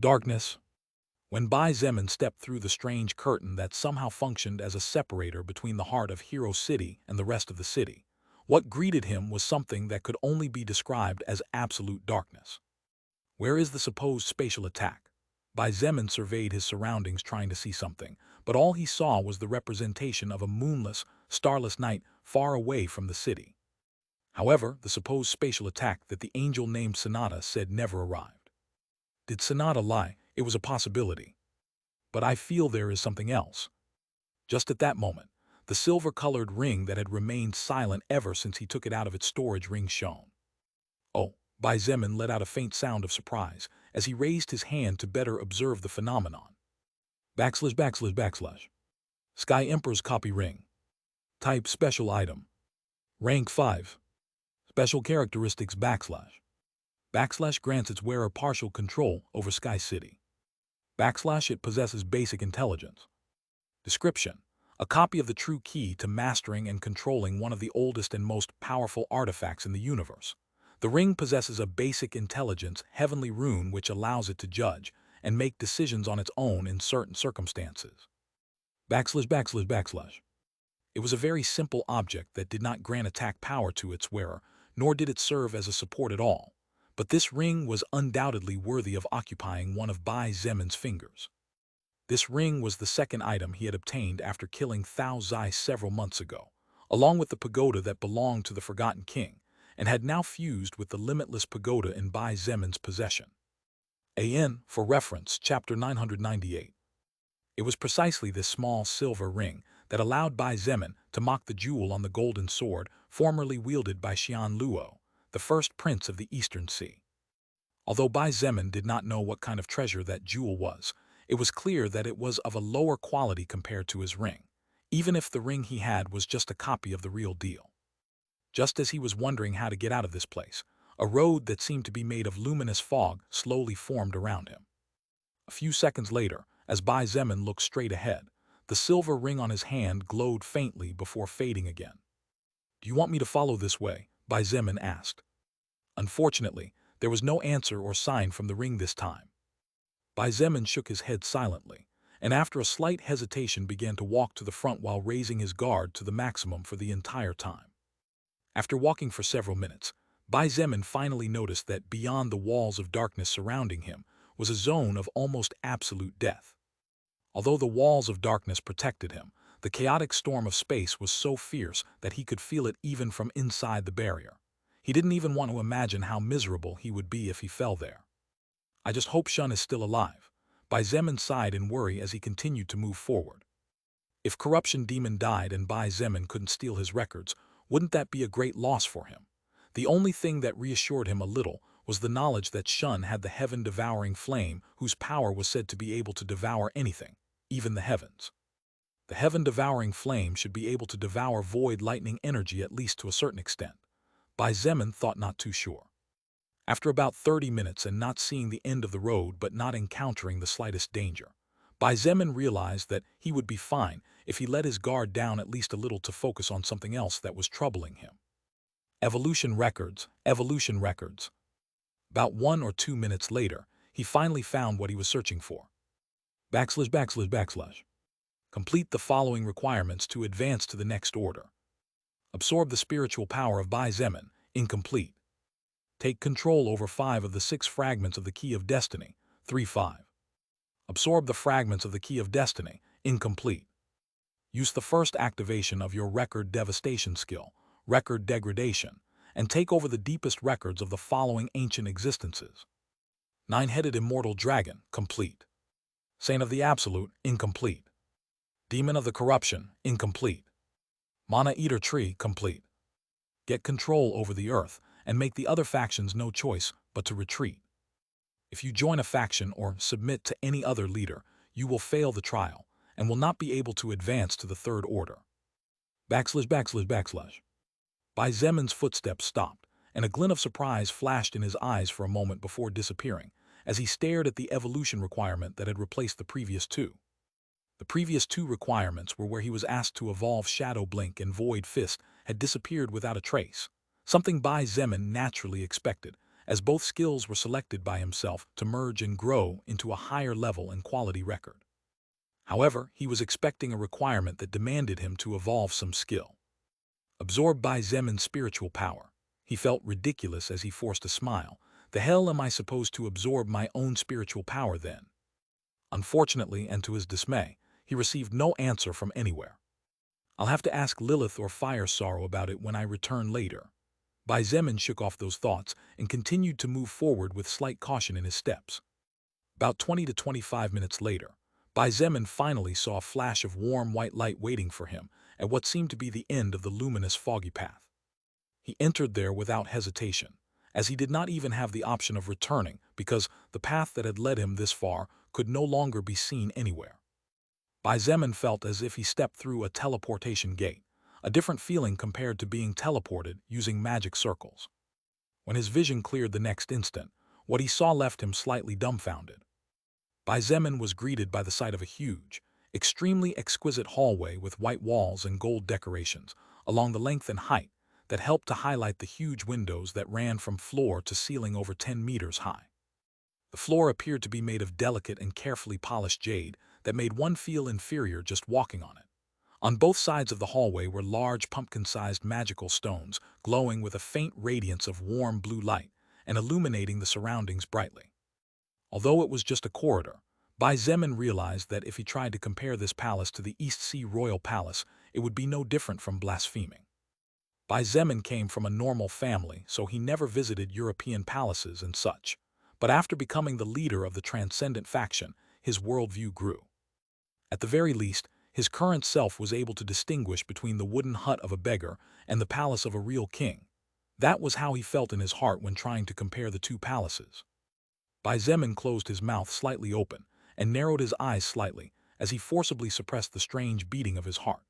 Darkness. When Bai Zemin stepped through the strange curtain that somehow functioned as a separator between the heart of Hero City and the rest of the city, what greeted him was something that could only be described as absolute darkness. Where is the supposed spatial attack? Bai Zemin surveyed his surroundings trying to see something, but all he saw was the representation of a moonless, starless night far away from the city. However, the supposed spatial attack that the angel named Sonata said never arrived. Did Sonata lie? It was a possibility. But I feel there is something else. Just at that moment, the silver-colored ring that had remained silent ever since he took it out of its storage ring shone. Oh, Bai Zemin let out a faint sound of surprise as he raised his hand to better observe the phenomenon. Backslash backslash backslash. Sky Emperor's copy ring. Type special item. Rank 5. Special characteristics backslash. Backslash grants its wearer partial control over Sky City. Backslash it possesses basic intelligence. Description: a copy of the true key to mastering and controlling one of the oldest and most powerful artifacts in the universe. The ring possesses a basic intelligence heavenly rune which allows it to judge and make decisions on its own in certain circumstances. Backslash backslash backslash. It was a very simple object that did not grant attack power to its wearer, nor did it serve as a support at all. But this ring was undoubtedly worthy of occupying one of Bai Zemin's fingers. This ring was the second item he had obtained after killing Thao Zai several months ago, along with the pagoda that belonged to the Forgotten King, and had now fused with the limitless pagoda in Bai Zemin's possession. AN, for reference, chapter 998. It was precisely this small silver ring that allowed Bai Zemin to mock the jewel on the golden sword formerly wielded by Xian Luo, the first prince of the Eastern Sea. Although Bai Zemin did not know what kind of treasure that jewel was, it was clear that it was of a lower quality compared to his ring, even if the ring he had was just a copy of the real deal. Just as he was wondering how to get out of this place, a road that seemed to be made of luminous fog slowly formed around him. A few seconds later, as Bai Zemin looked straight ahead, the silver ring on his hand glowed faintly before fading again. "Do you want me to follow this way?" Bai Zemin asked. Unfortunately, there was no answer or sign from the ring this time. Bai Zemin shook his head silently, and after a slight hesitation began to walk to the front while raising his guard to the maximum for the entire time. After walking for several minutes, Bai Zemin finally noticed that beyond the walls of darkness surrounding him was a zone of almost absolute death. Although the walls of darkness protected him, the chaotic storm of space was so fierce that he could feel it even from inside the barrier. He didn't even want to imagine how miserable he would be if he fell there. "I just hope Shun is still alive." Bai Zemin sighed in worry as he continued to move forward. If Corruption Demon died and Bai Zemin couldn't steal his records, wouldn't that be a great loss for him? The only thing that reassured him a little was the knowledge that Shun had the heaven-devouring flame whose power was said to be able to devour anything, even the heavens. The heaven-devouring flame should be able to devour void lightning energy at least to a certain extent. Bai Zemin thought not too sure. After about 30 minutes and not seeing the end of the road but not encountering the slightest danger, Bai Zemin realized that he would be fine if he let his guard down at least a little to focus on something else that was troubling him. Evolution records, evolution records. About 1 or 2 minutes later, he finally found what he was searching for. Backslash backslash backslash. Complete the following requirements to advance to the next order. Absorb the spiritual power of Bai Zemin, incomplete. Take control over 5 of the 6 fragments of the Key of Destiny, 3-5. Absorb the fragments of the Key of Destiny, incomplete. Use the first activation of your record devastation skill, record degradation, and take over the deepest records of the following ancient existences. 9-headed immortal dragon, complete. Saint of the Absolute, incomplete. Demon of the Corruption, incomplete. Mana Eater Tree, complete. Get control over the earth and make the other factions no choice but to retreat. If you join a faction or submit to any other leader, you will fail the trial and will not be able to advance to the third order. Backslash backslash backslash. Bai Zemin's footsteps stopped, and a glint of surprise flashed in his eyes for a moment before disappearing, as he stared at the evolution requirement that had replaced the previous 2. The previous 2 requirements were where he was asked to evolve Shadow Blink and Void Fist had disappeared without a trace, something Bai Zemin naturally expected, as both skills were selected by himself to merge and grow into a higher level and quality record. However, he was expecting a requirement that demanded him to evolve some skill. Absorbed by Zemin's spiritual power, he felt ridiculous as he forced a smile. The hell am I supposed to absorb my own spiritual power then? Unfortunately, and to his dismay, he received no answer from anywhere. I'll have to ask Lilith or Fire Sorrow about it when I return later. Bai Zemin shook off those thoughts and continued to move forward with slight caution in his steps. About 20 to 25 minutes later, Bai Zemin finally saw a flash of warm white light waiting for him at what seemed to be the end of the luminous foggy path. He entered there without hesitation, as he did not even have the option of returning because the path that had led him this far could no longer be seen anywhere. Bai Zemin felt as if he stepped through a teleportation gate, a different feeling compared to being teleported using magic circles. When his vision cleared the next instant, what he saw left him slightly dumbfounded. Bai Zemin was greeted by the sight of a huge, extremely exquisite hallway with white walls and gold decorations along the length and height that helped to highlight the huge windows that ran from floor to ceiling over 10 meters high. The floor appeared to be made of delicate and carefully polished jade that made one feel inferior just walking on it. On both sides of the hallway were large pumpkin-sized magical stones glowing with a faint radiance of warm blue light and illuminating the surroundings brightly. Although it was just a corridor, Bai Zemin realized that if he tried to compare this palace to the East Sea Royal Palace, it would be no different from blaspheming. Bai Zemin came from a normal family, so he never visited European palaces and such. But after becoming the leader of the Transcendent faction, his worldview grew. At the very least, his current self was able to distinguish between the wooden hut of a beggar and the palace of a real king. That was how he felt in his heart when trying to compare the two palaces. Bai Zemin closed his mouth slightly open and narrowed his eyes slightly as he forcibly suppressed the strange beating of his heart.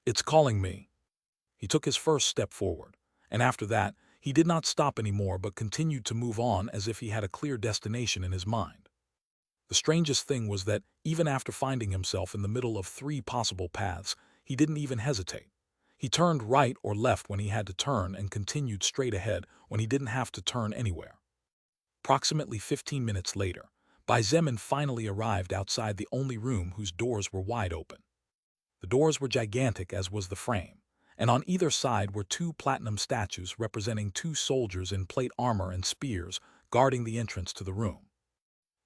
It's calling me. He took his first step forward, and after that, he did not stop anymore but continued to move on as if he had a clear destination in his mind. The strangest thing was that, even after finding himself in the middle of 3 possible paths, he didn't even hesitate. He turned right or left when he had to turn and continued straight ahead when he didn't have to turn anywhere. Approximately 15 minutes later, Bai Zemin finally arrived outside the only room whose doors were wide open. The doors were gigantic as was the frame, and on either side were 2 platinum statues representing 2 soldiers in plate armor and spears guarding the entrance to the room.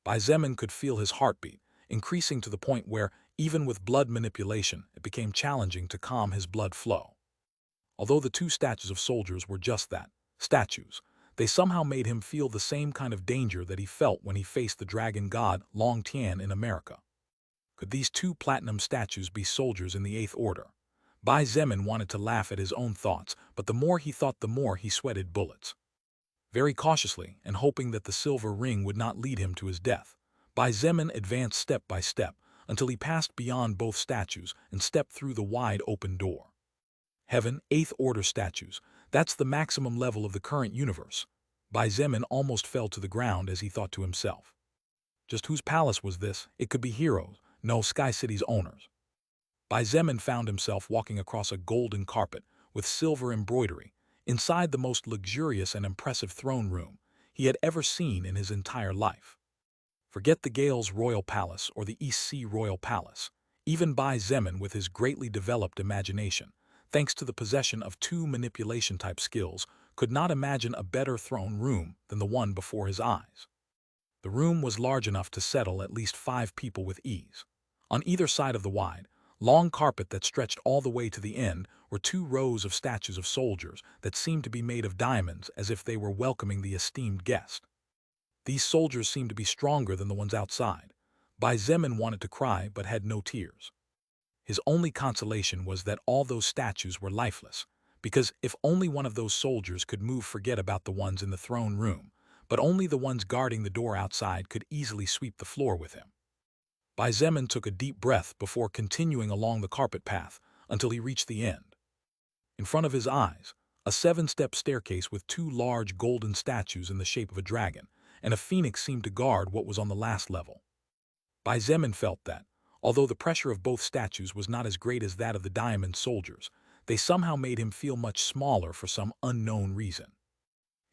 Bai Zemin could feel his heartbeat, increasing to the point where, even with blood manipulation, it became challenging to calm his blood flow. Although the 2 statues of soldiers were just that, statues, they somehow made him feel the same kind of danger that he felt when he faced the dragon god Long Tian in America. Could these 2 platinum statues be soldiers in the 8th Order? Bai Zemin wanted to laugh at his own thoughts, but the more he thought the more he sweated bullets. Very cautiously, and hoping that the silver ring would not lead him to his death, Bai Zemin advanced step by step until he passed beyond both statues and stepped through the wide open door. Heaven, 8th Order statues, that's the maximum level of the current universe. Bai Zemin almost fell to the ground as he thought to himself. Just whose palace was this? It could be Heroes, no, Sky City's owners. Bai Zemin found himself walking across a golden carpet with silver embroidery, inside the most luxurious and impressive throne room he had ever seen in his entire life. Forget the Gales Royal Palace or the East Sea Royal Palace. Even Bai Zemin, with his greatly developed imagination, thanks to the possession of 2 manipulation-type skills, could not imagine a better throne room than the one before his eyes. The room was large enough to settle at least 5 people with ease. On either side of the wide, long carpet that stretched all the way to the end were 2 rows of statues of soldiers that seemed to be made of diamonds as if they were welcoming the esteemed guest. These soldiers seemed to be stronger than the ones outside. Bai Zemin wanted to cry but had no tears. His only consolation was that all those statues were lifeless, because if only one of those soldiers could move, forget about the ones in the throne room, but only the ones guarding the door outside could easily sweep the floor with him. Bai Zemin took a deep breath before continuing along the carpet path until he reached the end. In front of his eyes, a 7-step staircase with 2 large golden statues in the shape of a dragon and a phoenix seemed to guard what was on the last level. Bai Zemin felt that, although the pressure of both statues was not as great as that of the diamond soldiers, they somehow made him feel much smaller for some unknown reason.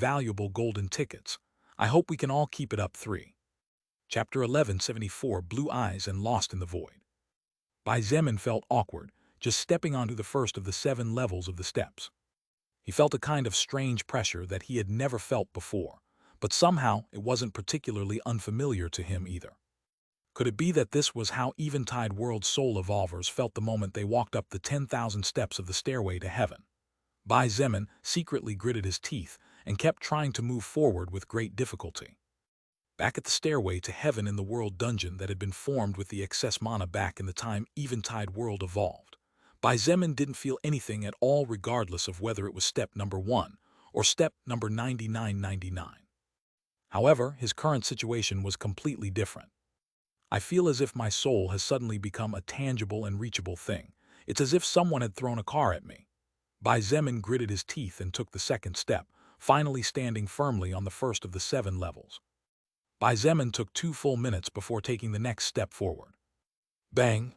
valuable golden tickets. I hope we can all keep it up. 3. Chapter 1174 Blue Eyes and Lost in the Void. Bai Zemin felt awkward, just stepping onto the first of the 7 levels of the steps. He felt a kind of strange pressure that he had never felt before, but somehow it wasn't particularly unfamiliar to him either. Could it be that this was how Eventide World soul evolvers felt the moment they walked up the 10,000 steps of the stairway to heaven? Bai Zemin secretly gritted his teeth and kept trying to move forward with great difficulty. Back at the stairway to heaven in the world dungeon that had been formed with the excess mana back in the time Eventide World evolved, Bai Zemin didn't feel anything at all regardless of whether it was step number 1 or step number 9999. However, his current situation was completely different. I feel as if my soul has suddenly become a tangible and reachable thing. It's as if someone had thrown a car at me. Bai Zemin gritted his teeth and took the second step, finally standing firmly on the first of the 7 levels. Bai Zemin took 2 full minutes before taking the next step forward. Bang!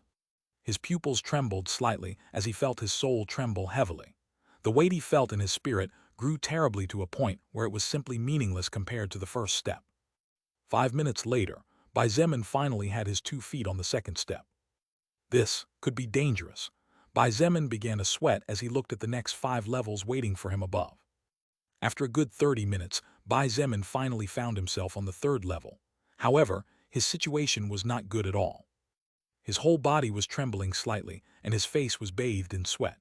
His pupils trembled slightly as he felt his soul tremble heavily. The weight he felt in his spirit grew terribly to a point where it was simply meaningless compared to the first step. 5 minutes later, Bai Zemin finally had his 2 feet on the second step. This could be dangerous. Bai Zemin began to sweat as he looked at the next 5 levels waiting for him above. After a good 30 minutes, Bai Zemin finally found himself on the 3rd level. However, his situation was not good at all. His whole body was trembling slightly, and his face was bathed in sweat.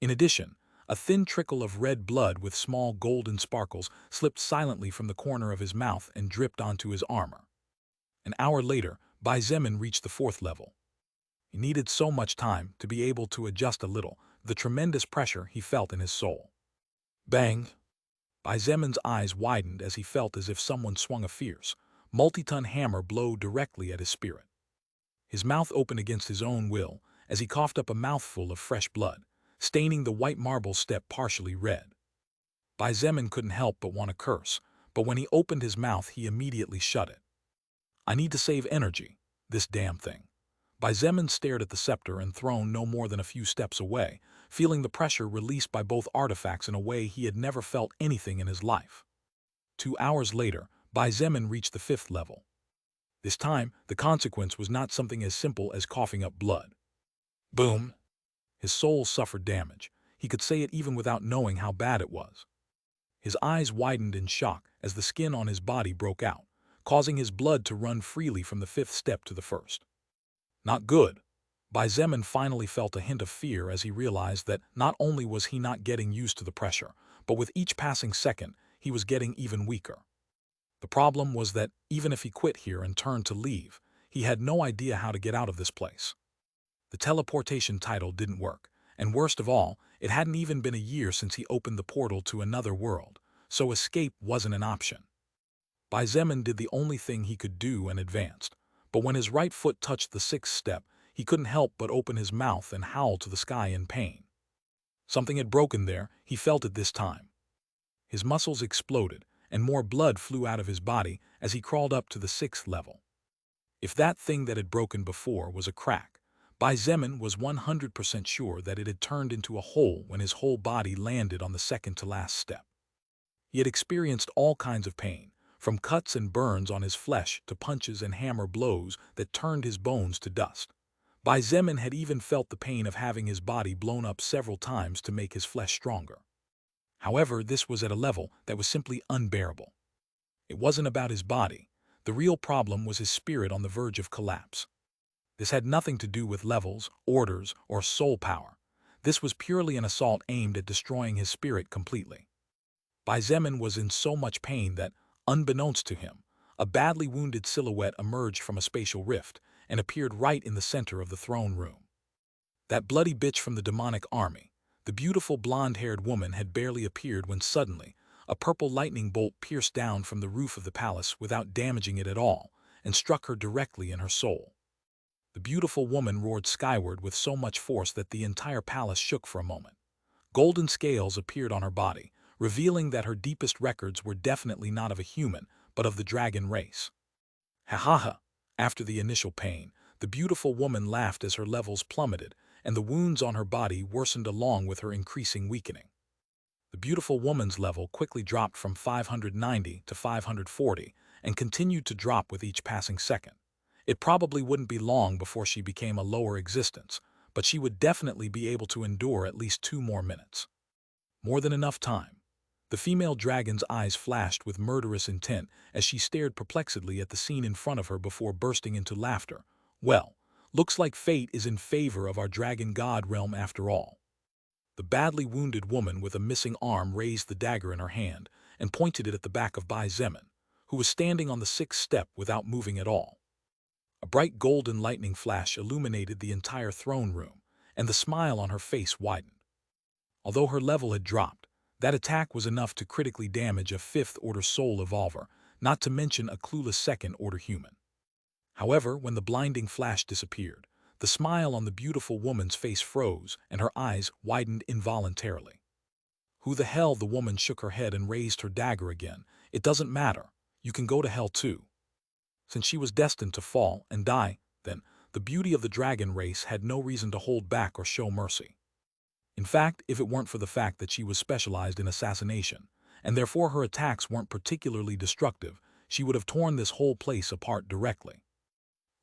In addition, a thin trickle of red blood with small golden sparkles slipped silently from the corner of his mouth and dripped onto his armor. An hour later, Bai Zemin reached the 4th level. He needed so much time to be able to adjust a little the tremendous pressure he felt in his soul. Bang! Bai Zemin's eyes widened as he felt as if someone swung a fierce, multi-ton hammer blow directly at his spirit. His mouth opened against his own will as he coughed up a mouthful of fresh blood, staining the white marble step partially red. Bai Zemin couldn't help but want to curse, but when he opened his mouth he immediately shut it. I need to save energy, this damn thing. Bai Zemin stared at the scepter and throne no more than a few steps away, feeling the pressure released by both artifacts in a way he had never felt anything in his life. 2 hours later, Bai Zemin reached the 5th level. This time, the consequence was not something as simple as coughing up blood. Boom! His soul suffered damage. He could say it even without knowing how bad it was. His eyes widened in shock as the skin on his body broke out, causing his blood to run freely from the 5th step to the 1st. Not good. Bai Zemin finally felt a hint of fear as he realized that not only was he not getting used to the pressure, but with each passing second, he was getting even weaker. The problem was that even if he quit here and turned to leave, he had no idea how to get out of this place. The teleportation title didn't work, and worst of all, it hadn't even been a year since he opened the portal to another world, so escape wasn't an option. Bai Zemin did the only thing he could do and advanced, but when his right foot touched the 6th step, he couldn't help but open his mouth and howl to the sky in pain. Something had broken there, he felt it this time. His muscles exploded, and more blood flew out of his body as he crawled up to the 6th level. If that thing that had broken before was a crack, Bai Zemin was 100% sure that it had turned into a hole when his whole body landed on the second-to-last step. He had experienced all kinds of pain, from cuts and burns on his flesh to punches and hammer blows that turned his bones to dust. Bai Zemin had even felt the pain of having his body blown up several times to make his flesh stronger. However, this was at a level that was simply unbearable. It wasn't about his body. The real problem was his spirit on the verge of collapse. This had nothing to do with levels, orders, or soul power. This was purely an assault aimed at destroying his spirit completely. Bai Zemin was in so much pain that, unbeknownst to him, a badly wounded silhouette emerged from a spatial rift and appeared right in the center of the throne room. That bloody bitch from the demonic army, the beautiful blonde-haired woman, had barely appeared when suddenly a purple lightning bolt pierced down from the roof of the palace without damaging it at all and struck her directly in her soul. The beautiful woman roared skyward with so much force that the entire palace shook for a moment. Golden scales appeared on her body, revealing that her deepest records were definitely not of a human, but of the dragon race. Ha ha ha! After the initial pain, the beautiful woman laughed as her levels plummeted, and the wounds on her body worsened along with her increasing weakening. The beautiful woman's level quickly dropped from 590 to 540 and continued to drop with each passing second. It probably wouldn't be long before she became a lower existence, but she would definitely be able to endure at least 2 more minutes. More than enough time. The female dragon's eyes flashed with murderous intent as she stared perplexedly at the scene in front of her before bursting into laughter. Well, looks like fate is in favor of our dragon god realm after all. The badly wounded woman with a missing arm raised the dagger in her hand and pointed it at the back of Bai Zemin, who was standing on the 6th step without moving at all. A bright golden lightning flash illuminated the entire throne room, and the smile on her face widened. Although her level had dropped, that attack was enough to critically damage a 5th-order soul evolver, not to mention a clueless 2nd-order human. However, when the blinding flash disappeared, the smile on the beautiful woman's face froze and her eyes widened involuntarily. Who the hell? The woman shook her head and raised her dagger again. It doesn't matter. You can go to hell too. Since she was destined to fall and die, then, the beauty of the dragon race had no reason to hold back or show mercy. In fact, if it weren't for the fact that she was specialized in assassination, and therefore her attacks weren't particularly destructive, she would have torn this whole place apart directly.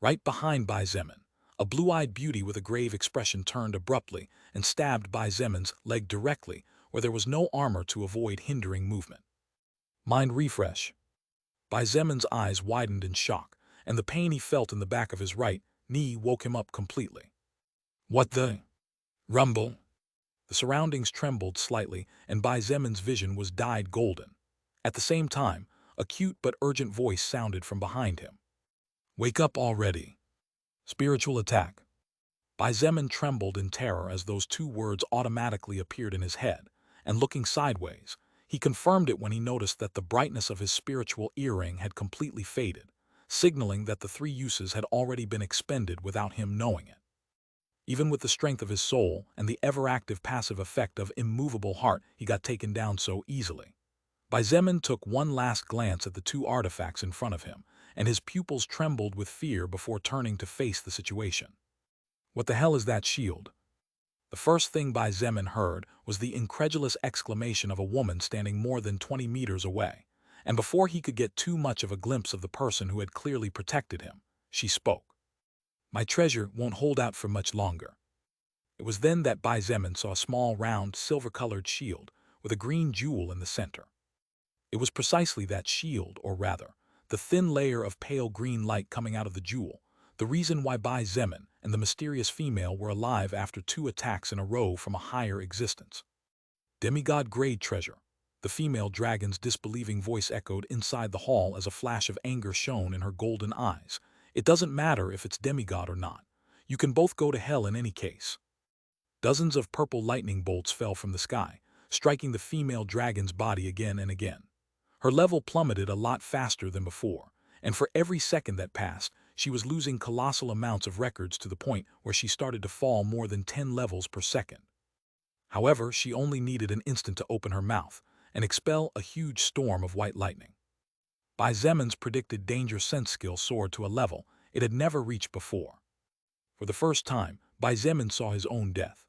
Right behind Bai Zemin, a blue-eyed beauty with a grave expression turned abruptly and stabbed Bai Zemin's leg directly where there was no armor to avoid hindering movement. Mind refresh. Bai Zemin's eyes widened in shock, and the pain he felt in the back of his right knee woke him up completely. What the? Rumble? The surroundings trembled slightly, and Bai Zemin's vision was dyed golden. At the same time, a cute but urgent voice sounded from behind him. Wake up already. Spiritual attack. Bai Zemin trembled in terror as those 2 words automatically appeared in his head, and looking sideways, he confirmed it when he noticed that the brightness of his spiritual earring had completely faded, signaling that the 3 uses had already been expended without him knowing it. Even with the strength of his soul and the ever-active passive effect of immovable heart, he got taken down so easily. Bai Zemin took one last glance at the 2 artifacts in front of him, and his pupils trembled with fear before turning to face the situation. What the hell is that shield? The first thing Bai Zemin heard was the incredulous exclamation of a woman standing more than 20 meters away, and before he could get too much of a glimpse of the person who had clearly protected him, she spoke. My treasure won't hold out for much longer. It was then that Bai Zemin saw a small, round, silver-colored shield with a green jewel in the center. It was precisely that shield, or rather, the thin layer of pale green light coming out of the jewel, the reason why Bai Zemin and the mysterious female were alive after 2 attacks in a row from a higher existence. Demigod-grade treasure. The female dragon's disbelieving voice echoed inside the hall as a flash of anger shone in her golden eyes. It doesn't matter if it's demigod or not. You can both go to hell in any case. Dozens of purple lightning bolts fell from the sky, striking the female dragon's body again and again. Her level plummeted a lot faster than before, and for every second that passed, she was losing colossal amounts of records to the point where she started to fall more than 10 levels per second. However, she only needed an instant to open her mouth and expel a huge storm of white lightning. Bai Zemin's predicted danger sense skill soared to a level it had never reached before. For the first time, Bai Zemin saw his own death.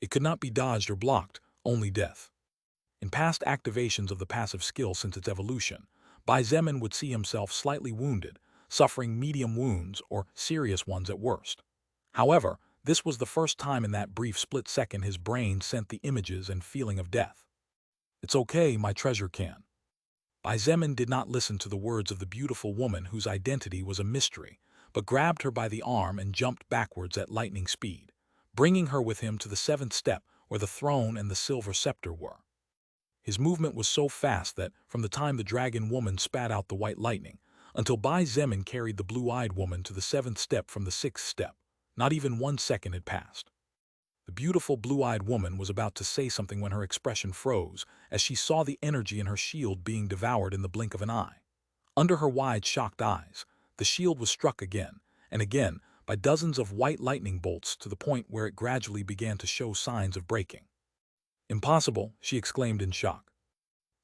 It could not be dodged or blocked, only death. In past activations of the passive skill since its evolution, Bai Zemin would see himself slightly wounded, suffering medium wounds or serious ones at worst. However, this was the first time in that brief split second his brain sent the images and feeling of death. "It's okay, my treasure can." Bai Zemin did not listen to the words of the beautiful woman whose identity was a mystery, but grabbed her by the arm and jumped backwards at lightning speed, bringing her with him to the seventh step where the throne and the silver scepter were. His movement was so fast that, from the time the dragon woman spat out the white lightning, until Bai Zemin carried the blue-eyed woman to the seventh step from the sixth step, not even 1 second had passed. The beautiful blue-eyed woman was about to say something when her expression froze as she saw the energy in her shield being devoured in the blink of an eye. Under her wide, shocked eyes, the shield was struck again and again by dozens of white lightning bolts to the point where it gradually began to show signs of breaking. "Impossible," she exclaimed in shock.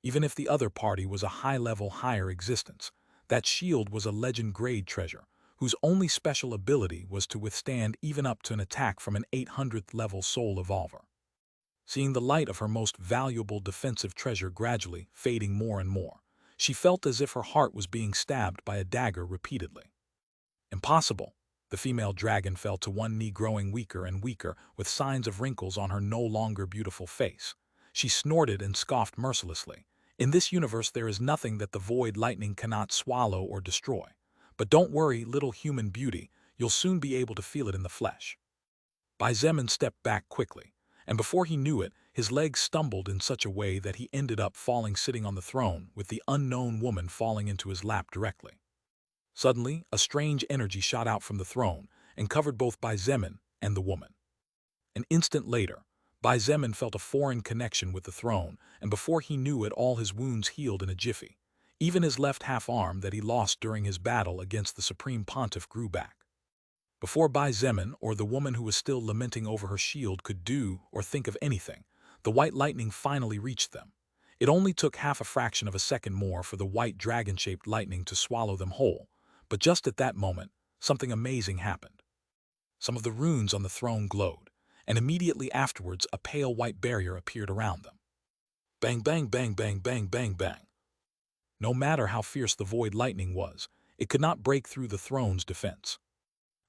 Even if the other party was a high-level, higher existence, that shield was a legend-grade treasure, whose only special ability was to withstand even up to an attack from an 800th level soul evolver. Seeing the light of her most valuable defensive treasure gradually fading more and more, she felt as if her heart was being stabbed by a dagger repeatedly. "Impossible." The female dragon fell to one knee, growing weaker and weaker, with signs of wrinkles on her no longer beautiful face. She snorted and scoffed mercilessly. "In this universe there is nothing that the void lightning cannot swallow or destroy. But don't worry, little human beauty, you'll soon be able to feel it in the flesh." Bai Zemin stepped back quickly, and before he knew it, his legs stumbled in such a way that he ended up falling sitting on the throne, with the unknown woman falling into his lap directly. Suddenly, a strange energy shot out from the throne and covered both Bai Zemin and the woman. An instant later, Bai Zemin felt a foreign connection with the throne, and before he knew it, all his wounds healed in a jiffy. Even his left half-arm that he lost during his battle against the Supreme Pontiff grew back. Before Bai Zemin or the woman who was still lamenting over her shield could do or think of anything, the white lightning finally reached them. It only took half a fraction of a second more for the white dragon-shaped lightning to swallow them whole, but just at that moment, something amazing happened. Some of the runes on the throne glowed, and immediately afterwards a pale white barrier appeared around them. Bang, bang, bang, bang, bang, bang, bang. No matter how fierce the void lightning was, it could not break through the throne's defense.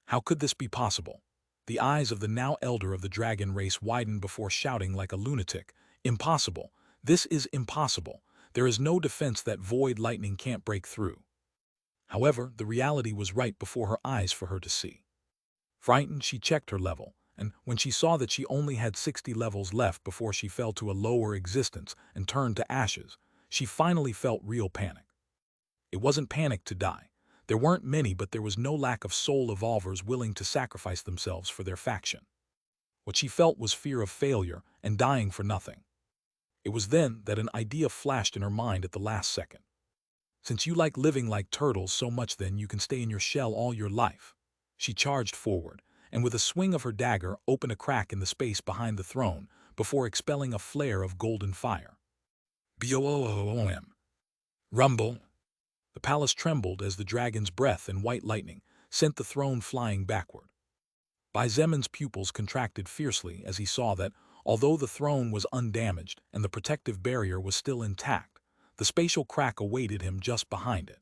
How could this be possible? The eyes of the now elder of the dragon race widened before shouting like a lunatic, "Impossible! This is impossible! There is no defense that void lightning can't break through." However, the reality was right before her eyes for her to see. Frightened, she checked her level, and when she saw that she only had 60 levels left before she fell to a lower existence and turned to ashes, she finally felt real panic. It wasn't panic to die. There weren't many, but there was no lack of soul evolvers willing to sacrifice themselves for their faction. What she felt was fear of failure and dying for nothing. It was then that an idea flashed in her mind at the last second. "Since you like living like turtles so much, then you can stay in your shell all your life." She charged forward, and with a swing of her dagger opened a crack in the space behind the throne before expelling a flare of golden fire. Boom! Rumble! The palace trembled as the dragon's breath and white lightning sent the throne flying backward. Bai Zemin's pupils contracted fiercely as he saw that, although the throne was undamaged and the protective barrier was still intact, the spatial crack awaited him just behind it.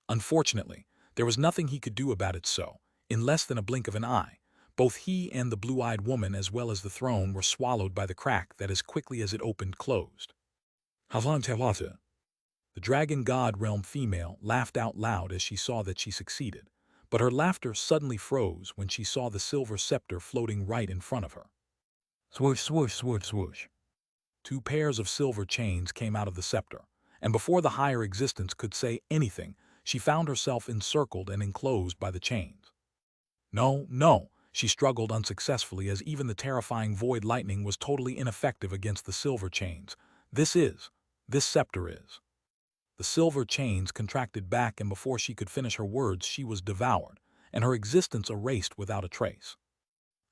Unfortunately, there was nothing he could do about it, so, in less than a blink of an eye, both he and the blue-eyed woman as well as the throne were swallowed by the crack that as quickly as it opened closed. "Havantewata." The dragon god realm female laughed out loud as she saw that she succeeded, but her laughter suddenly froze when she saw the silver scepter floating right in front of her. Swoosh, swoosh, swoosh, swoosh. 2 pairs of silver chains came out of the scepter, and before the higher existence could say anything, she found herself encircled and enclosed by the chains. "No, no," she struggled unsuccessfully as even the terrifying void lightning was totally ineffective against the silver chains. This scepter is." The silver chains contracted back, and before she could finish her words, she was devoured, and her existence erased without a trace.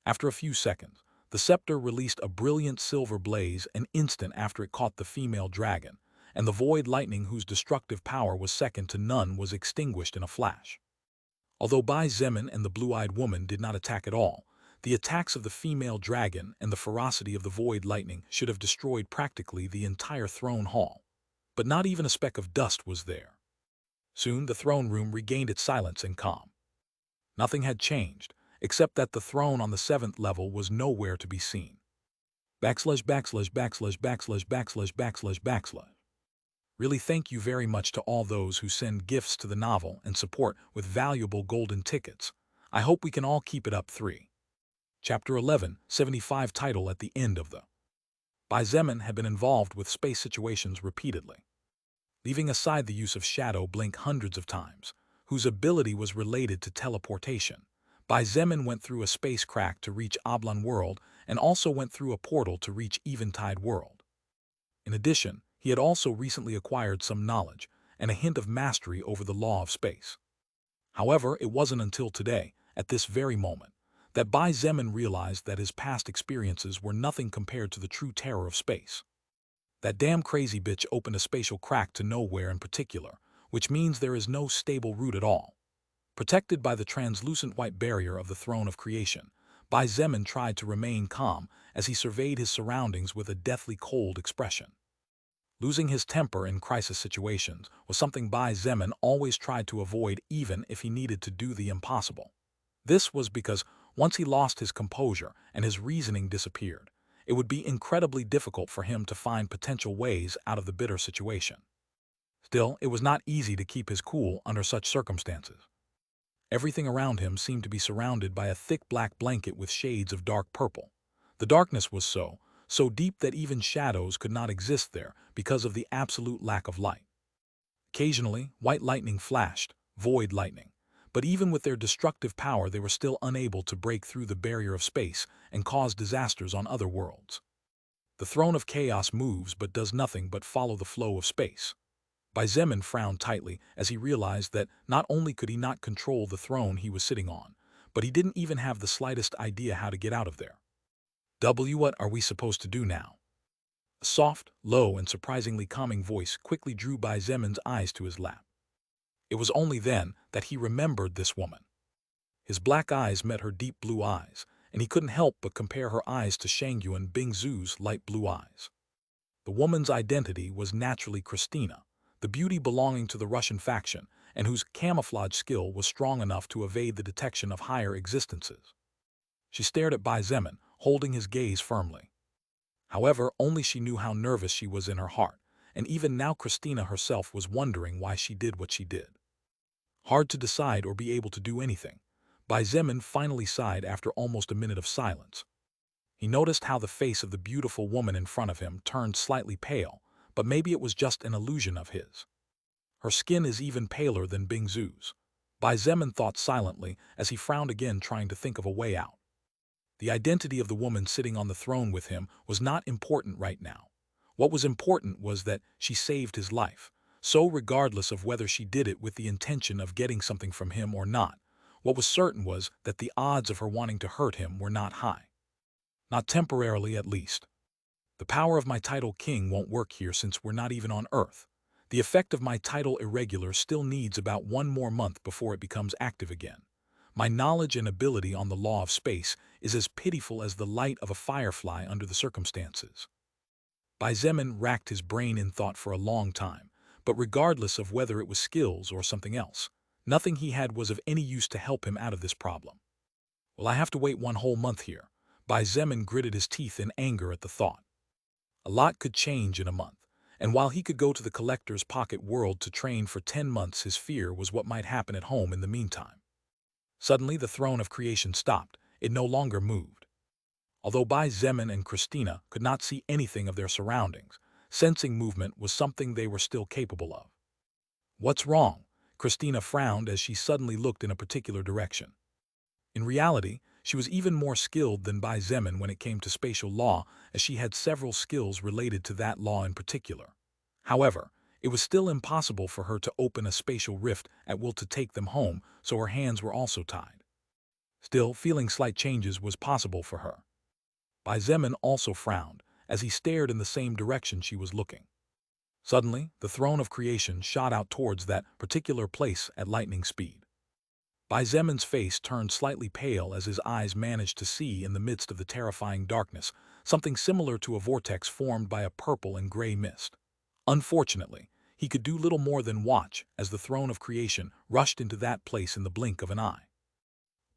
After a few seconds, the scepter released a brilliant silver blaze an instant after it caught the female dragon, and the void lightning, whose destructive power was second to none, was extinguished in a flash. Although Bai Zemin and the blue-eyed woman did not attack at all, the attacks of the female dragon and the ferocity of the void lightning should have destroyed practically the entire throne hall. but not even a speck of dust was there. Soon the throne room regained its silence and calm. Nothing had changed, except that the throne on the 7th level was nowhere to be seen. Backslash backslash backslash backslash backslash backslash backslash. Really thank you very much to all those who send gifts to the novel and support with valuable golden tickets. I hope we can all keep it up. 3. Chapter 11, 75 title at the end of the Bai Zemin had been involved with space situations repeatedly. Leaving aside the use of Shadow Blink hundreds of times, whose ability was related to teleportation, Bai Zemin went through a space crack to reach Oblong World and also went through a portal to reach Eventide World. In addition, he had also recently acquired some knowledge and a hint of mastery over the law of space. However, it wasn't until today, at this very moment, that Bai Zemin realized that his past experiences were nothing compared to the true terror of space. That damn crazy bitch opened a spatial crack to nowhere in particular, which means there is no stable route at all. Protected by the translucent white barrier of the throne of creation, Bai Zemin tried to remain calm as he surveyed his surroundings with a deathly cold expression. Losing his temper in crisis situations was something Bai Zemin always tried to avoid, even if he needed to do the impossible. This was because once he lost his composure and his reasoning disappeared, it would be incredibly difficult for him to find potential ways out of the bitter situation. Still, it was not easy to keep his cool under such circumstances. Everything around him seemed to be surrounded by a thick black blanket with shades of dark purple. The darkness was so deep that even shadows could not exist there because of the absolute lack of light. Occasionally, white lightning flashed, void lightning, but even with their destructive power they were still unable to break through the barrier of space and cause disasters on other worlds. The throne of chaos moves but does nothing but follow the flow of space. Bai Zemin frowned tightly as he realized that not only could he not control the throne he was sitting on, but he didn't even have the slightest idea how to get out of there. What are we supposed to do now? A soft, low, and surprisingly calming voice quickly drew Bai Zemin's eyes to his lap. It was only then that he remembered this woman. His black eyes met her deep blue eyes, and he couldn't help but compare her eyes to Shangyuan Bingzu's light blue eyes. The woman's identity was naturally Christina, the beauty belonging to the Russian faction and whose camouflage skill was strong enough to evade the detection of higher existences. She stared at Bai Zemin, holding his gaze firmly. However, only she knew how nervous she was in her heart, and even now Christina herself was wondering why she did what she did. Hard to decide or be able to do anything, Bai Zemin finally sighed after almost a minute of silence. He noticed how the face of the beautiful woman in front of him turned slightly pale, but maybe it was just an illusion of his. Her skin is even paler than Bingzu's. Bai Zemin thought silently as he frowned again, trying to think of a way out. The identity of the woman sitting on the throne with him was not important right now. What was important was that she saved his life. So regardless of whether she did it with the intention of getting something from him or not, what was certain was that the odds of her wanting to hurt him were not high. Not temporarily, at least. The power of my title king won't work here since we're not even on Earth. The effect of my title irregular still needs about 1 more month before it becomes active again. My knowledge and ability on the law of space is as pitiful as the light of a firefly under the circumstances. Bai Zemin racked his brain in thought for a long time, but regardless of whether it was skills or something else, nothing he had was of any use to help him out of this problem. Well, I have to wait 1 whole month here. Bai Zemin gritted his teeth in anger at the thought. A lot could change in a month, and while he could go to the collector's pocket world to train for 10 months, his fear was what might happen at home in the meantime. Suddenly, the throne of creation stopped. It no longer moved. Although Bai Zemin and Christina could not see anything of their surroundings, sensing movement was something they were still capable of. What's wrong? Christina frowned as she suddenly looked in a particular direction. In reality, she was even more skilled than Bai Zemin when it came to spatial law, as she had several skills related to that law in particular. However, it was still impossible for her to open a spatial rift at will to take them home, so her hands were also tied. Still, feeling slight changes was possible for her. Bai Zemin also frowned as he stared in the same direction she was looking. Suddenly, the throne of creation shot out towards that particular place at lightning speed. Bai Zemin's face turned slightly pale as his eyes managed to see in the midst of the terrifying darkness something similar to a vortex formed by a purple and gray mist. Unfortunately, he could do little more than watch as the throne of creation rushed into that place in the blink of an eye.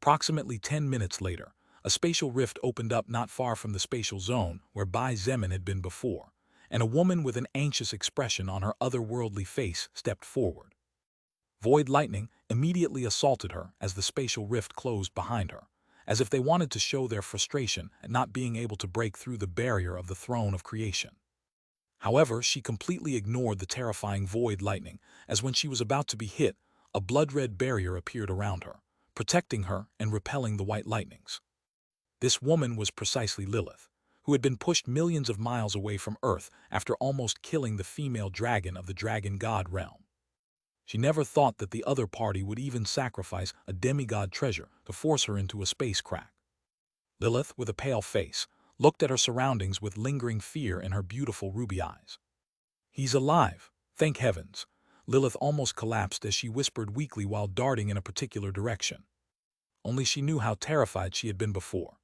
Approximately 10 minutes later, a spatial rift opened up not far from the spatial zone where Bai Zemin had been before, and a woman with an anxious expression on her otherworldly face stepped forward. Void lightning immediately assaulted her as the spatial rift closed behind her, as if they wanted to show their frustration at not being able to break through the barrier of the throne of creation. However, she completely ignored the terrifying void lightning, as when she was about to be hit, a blood-red barrier appeared around her, protecting her and repelling the white lightnings. This woman was precisely Lilith, who had been pushed millions of miles away from Earth after almost killing the female dragon of the dragon god realm. She never thought that the other party would even sacrifice a demigod treasure to force her into a space crack. Lilith, with a pale face, looked at her surroundings with lingering fear in her beautiful ruby eyes. "He's alive, thank heavens." Lilith almost collapsed as she whispered weakly while darting in a particular direction. Only she knew how terrified she had been before.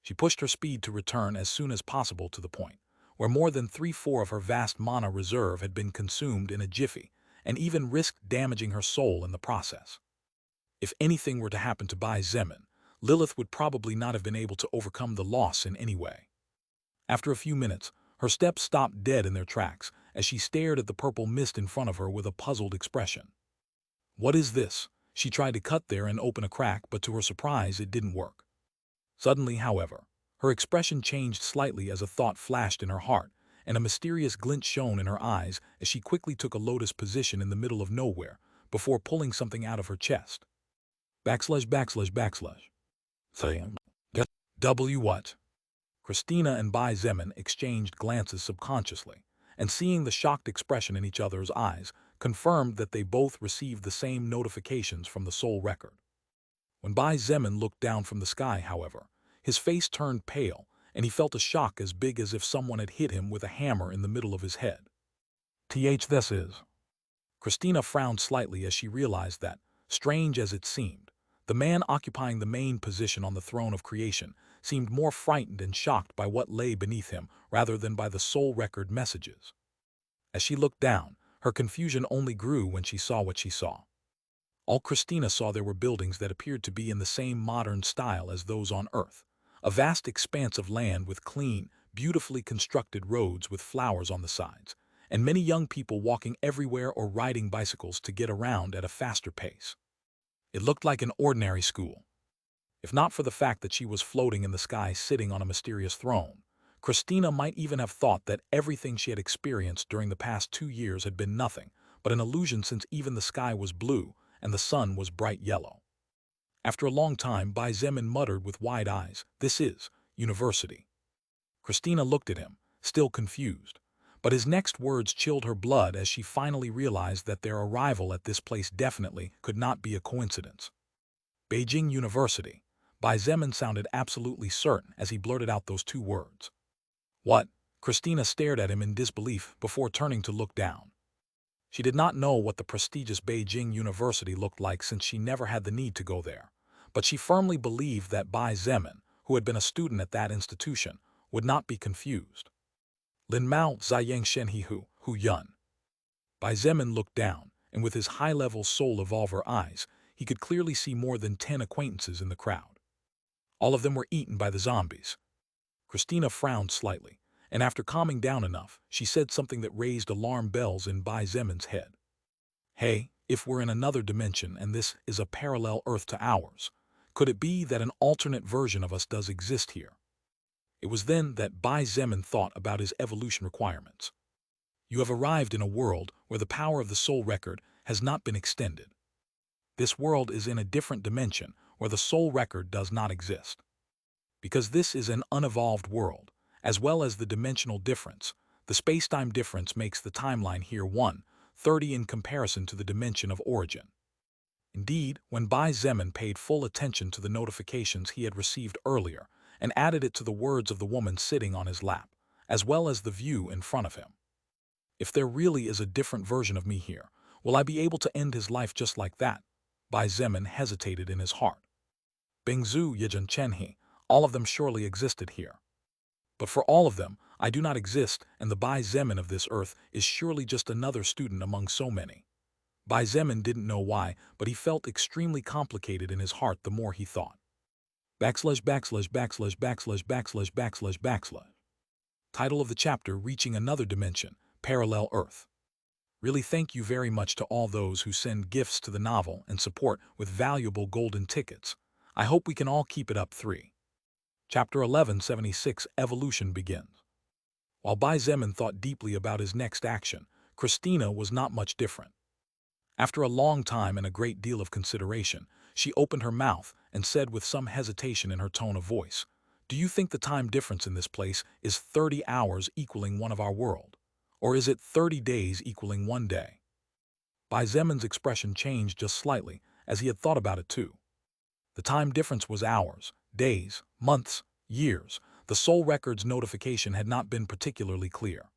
She pushed her speed to return as soon as possible to the point, where more than 3/4 of her vast mana reserve had been consumed in a jiffy, and even risked damaging her soul in the process. If anything were to happen to Bai Zemin, Lilith would probably not have been able to overcome the loss in any way. After a few minutes, her steps stopped dead in their tracks as she stared at the purple mist in front of her with a puzzled expression. "What is this?" She tried to cut there and open a crack, but to her surprise it didn't work. Suddenly, however, her expression changed slightly as a thought flashed in her heart, and a mysterious glint shone in her eyes as she quickly took a lotus position in the middle of nowhere before pulling something out of her chest. /////. Saying, "W what?" Christina and Bai Zemin exchanged glances subconsciously, and seeing the shocked expression in each other's eyes, confirmed that they both received the same notifications from the soul record. When Bai Zemin looked down from the sky, however, his face turned pale, and he felt a shock as big as if someone had hit him with a hammer in the middle of his head. This is. Christina frowned slightly as she realized that, strange as it seemed, the man occupying the main position on the throne of creation seemed more frightened and shocked by what lay beneath him rather than by the soul record messages. As she looked down, her confusion only grew when she saw what she saw. All Christina saw there were buildings that appeared to be in the same modern style as those on Earth, a vast expanse of land with clean, beautifully constructed roads with flowers on the sides, and many young people walking everywhere or riding bicycles to get around at a faster pace. It looked like an ordinary school. If not for the fact that she was floating in the sky sitting on a mysterious throne, Christina might even have thought that everything she had experienced during the past 2 years had been nothing but an illusion, since even the sky was blue and the sun was bright yellow. After a long time, Bai Zemin muttered with wide eyes, "This is university." Christina looked at him, still confused, but his next words chilled her blood as she finally realized that their arrival at this place definitely could not be a coincidence. Beijing University. Bai Zemin sounded absolutely certain as he blurted out those 2 words. "What?" Christina stared at him in disbelief before turning to look down. She did not know what the prestigious Beijing University looked like since she never had the need to go there, but she firmly believed that Bai Zemin, who had been a student at that institution, would not be confused. Lin Mao Ziyang Shenhe Hu Yun. Bai Zemin looked down, and with his high-level soul evolver eyes, he could clearly see more than 10 acquaintances in the crowd. All of them were eaten by the zombies. Christina frowned slightly, and after calming down enough, she said something that raised alarm bells in Bai Zemin's head. "Hey, if we're in another dimension and this is a parallel Earth to ours, could it be that an alternate version of us does exist here?" It was then that Bai Zemin thought about his evolution requirements. You have arrived in a world where the power of the soul record has not been extended. This world is in a different dimension where the soul record does not exist. Because this is an unevolved world, as well as the dimensional difference, the space-time difference makes the timeline here 1/30 in comparison to the dimension of origin. Indeed, when Bai Zemin paid full attention to the notifications he had received earlier and added it to the words of the woman sitting on his lap, as well as the view in front of him. If there really is a different version of me here, will I be able to end his life just like that? Bai Zemin hesitated in his heart. Bingzu Yijun Chenhe, all of them surely existed here. But for all of them, I do not exist, and the Bai Zemin of this earth is surely just another student among so many. Bai Zemin didn't know why, but he felt extremely complicated in his heart the more he thought. Backslash backslash backslash backslash backslash backslash backslash. Title of the chapter: Reaching Another Dimension, Parallel Earth. Really thank you very much to all those who send gifts to the novel and support with valuable golden tickets. I hope we can all keep it up. 3. Chapter 1176 Evolution begins. While Bai Zemin thought deeply about his next action, Christina was not much different. After a long time and a great deal of consideration, she opened her mouth and said with some hesitation in her tone of voice, "Do you think the time difference in this place is 30 hours equaling one of our world? Or is it 30 days equaling 1 day?" Bai Zemin's expression changed just slightly, as he had thought about it too. The time difference was hours, days, months, years. The soul record's notification had not been particularly clear.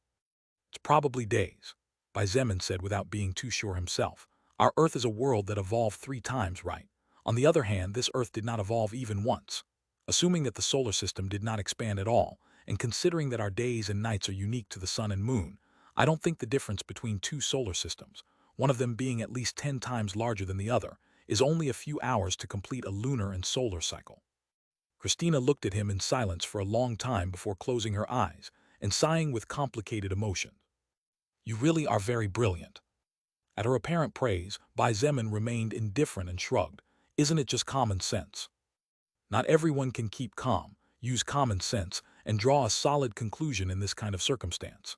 "It's probably days," Bai Zemin said without being too sure himself. "Our Earth is a world that evolved 3 times, right? On the other hand, this Earth did not evolve even once. Assuming that the solar system did not expand at all, and considering that our days and nights are unique to the sun and moon, I don't think the difference between 2 solar systems, one of them being at least 10 times larger than the other, is only a few hours to complete a lunar and solar cycle." Christina looked at him in silence for a long time before closing her eyes and sighing with complicated emotion. "You really are very brilliant." At her apparent praise, Bai Zemin remained indifferent and shrugged. "Isn't it just common sense? Not everyone can keep calm, use common sense, and draw a solid conclusion in this kind of circumstance."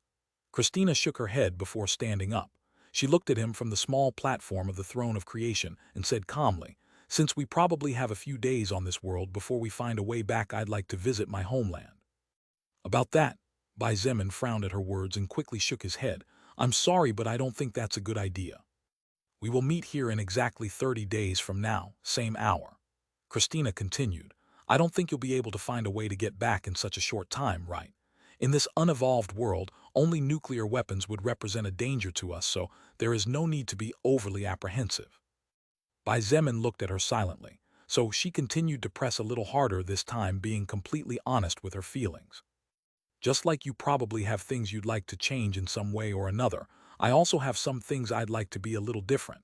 Christina shook her head before standing up. She looked at him from the small platform of the throne of creation and said calmly, "Since we probably have a few days on this world before we find a way back, I'd like to visit my homeland." "About that," Bai Zemin frowned at her words and quickly shook his head. "I'm sorry, but I don't think that's a good idea. We will meet here in exactly 30 days from now, same hour." Christina continued, "I don't think you'll be able to find a way to get back in such a short time, right? In this unevolved world, only nuclear weapons would represent a danger to us, so there is no need to be overly apprehensive." Bai Zemin looked at her silently, so she continued to press a little harder, this time being completely honest with her feelings. "Just like you probably have things you'd like to change in some way or another, I also have some things I'd like to be a little different,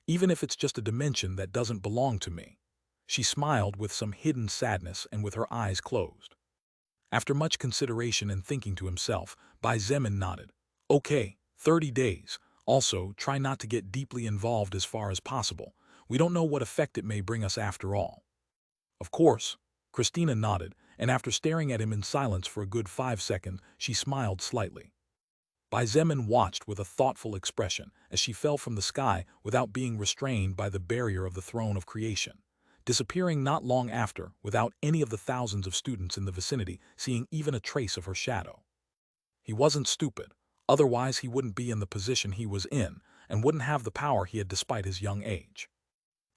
even if it's just a dimension that doesn't belong to me." She smiled with some hidden sadness and with her eyes closed. After much consideration and thinking to himself, Bai Zemin nodded. "Okay, 30 days. Also, try not to get deeply involved as far as possible. We don't know what effect it may bring us after all." "Of course." Christina nodded, and after staring at him in silence for a good 5 seconds, she smiled slightly. Bai Zemin watched with a thoughtful expression as she fell from the sky without being restrained by the barrier of the throne of creation, disappearing not long after without any of the thousands of students in the vicinity seeing even a trace of her shadow. He wasn't stupid, otherwise he wouldn't be in the position he was in and wouldn't have the power he had despite his young age.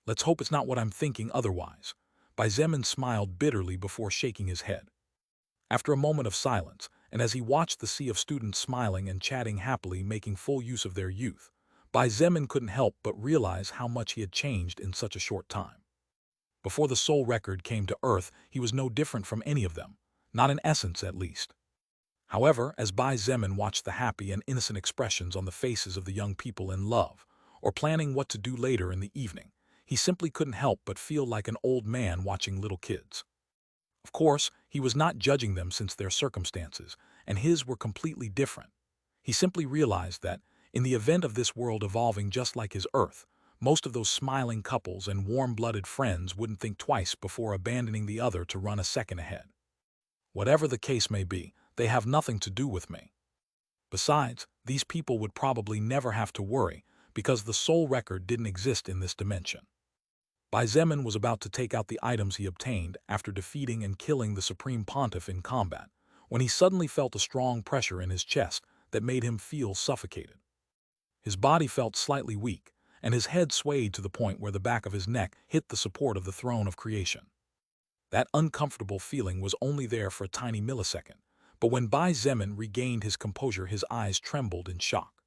"Let's hope it's not what I'm thinking otherwise." Bai Zemin smiled bitterly before shaking his head. After a moment of silence, and as he watched the sea of students smiling and chatting happily, making full use of their youth, Bai Zemin couldn't help but realize how much he had changed in such a short time. Before the soul record came to Earth, he was no different from any of them, not in essence at least. However, as Bai Zemin watched the happy and innocent expressions on the faces of the young people in love, or planning what to do later in the evening, he simply couldn't help but feel like an old man watching little kids. Of course, he was not judging them since their circumstances, and his were completely different. He simply realized that, in the event of this world evolving just like his Earth, most of those smiling couples and warm-blooded friends wouldn't think twice before abandoning the other to run a second ahead. Whatever the case may be, they have nothing to do with me. Besides, these people would probably never have to worry, because the soul record didn't exist in this dimension. Bai Zemin was about to take out the items he obtained after defeating and killing the Supreme Pontiff in combat, when he suddenly felt a strong pressure in his chest that made him feel suffocated. His body felt slightly weak, and his head swayed to the point where the back of his neck hit the support of the throne of creation. That uncomfortable feeling was only there for a tiny millisecond, but when Bai Zemin regained his composure, his eyes trembled in shock.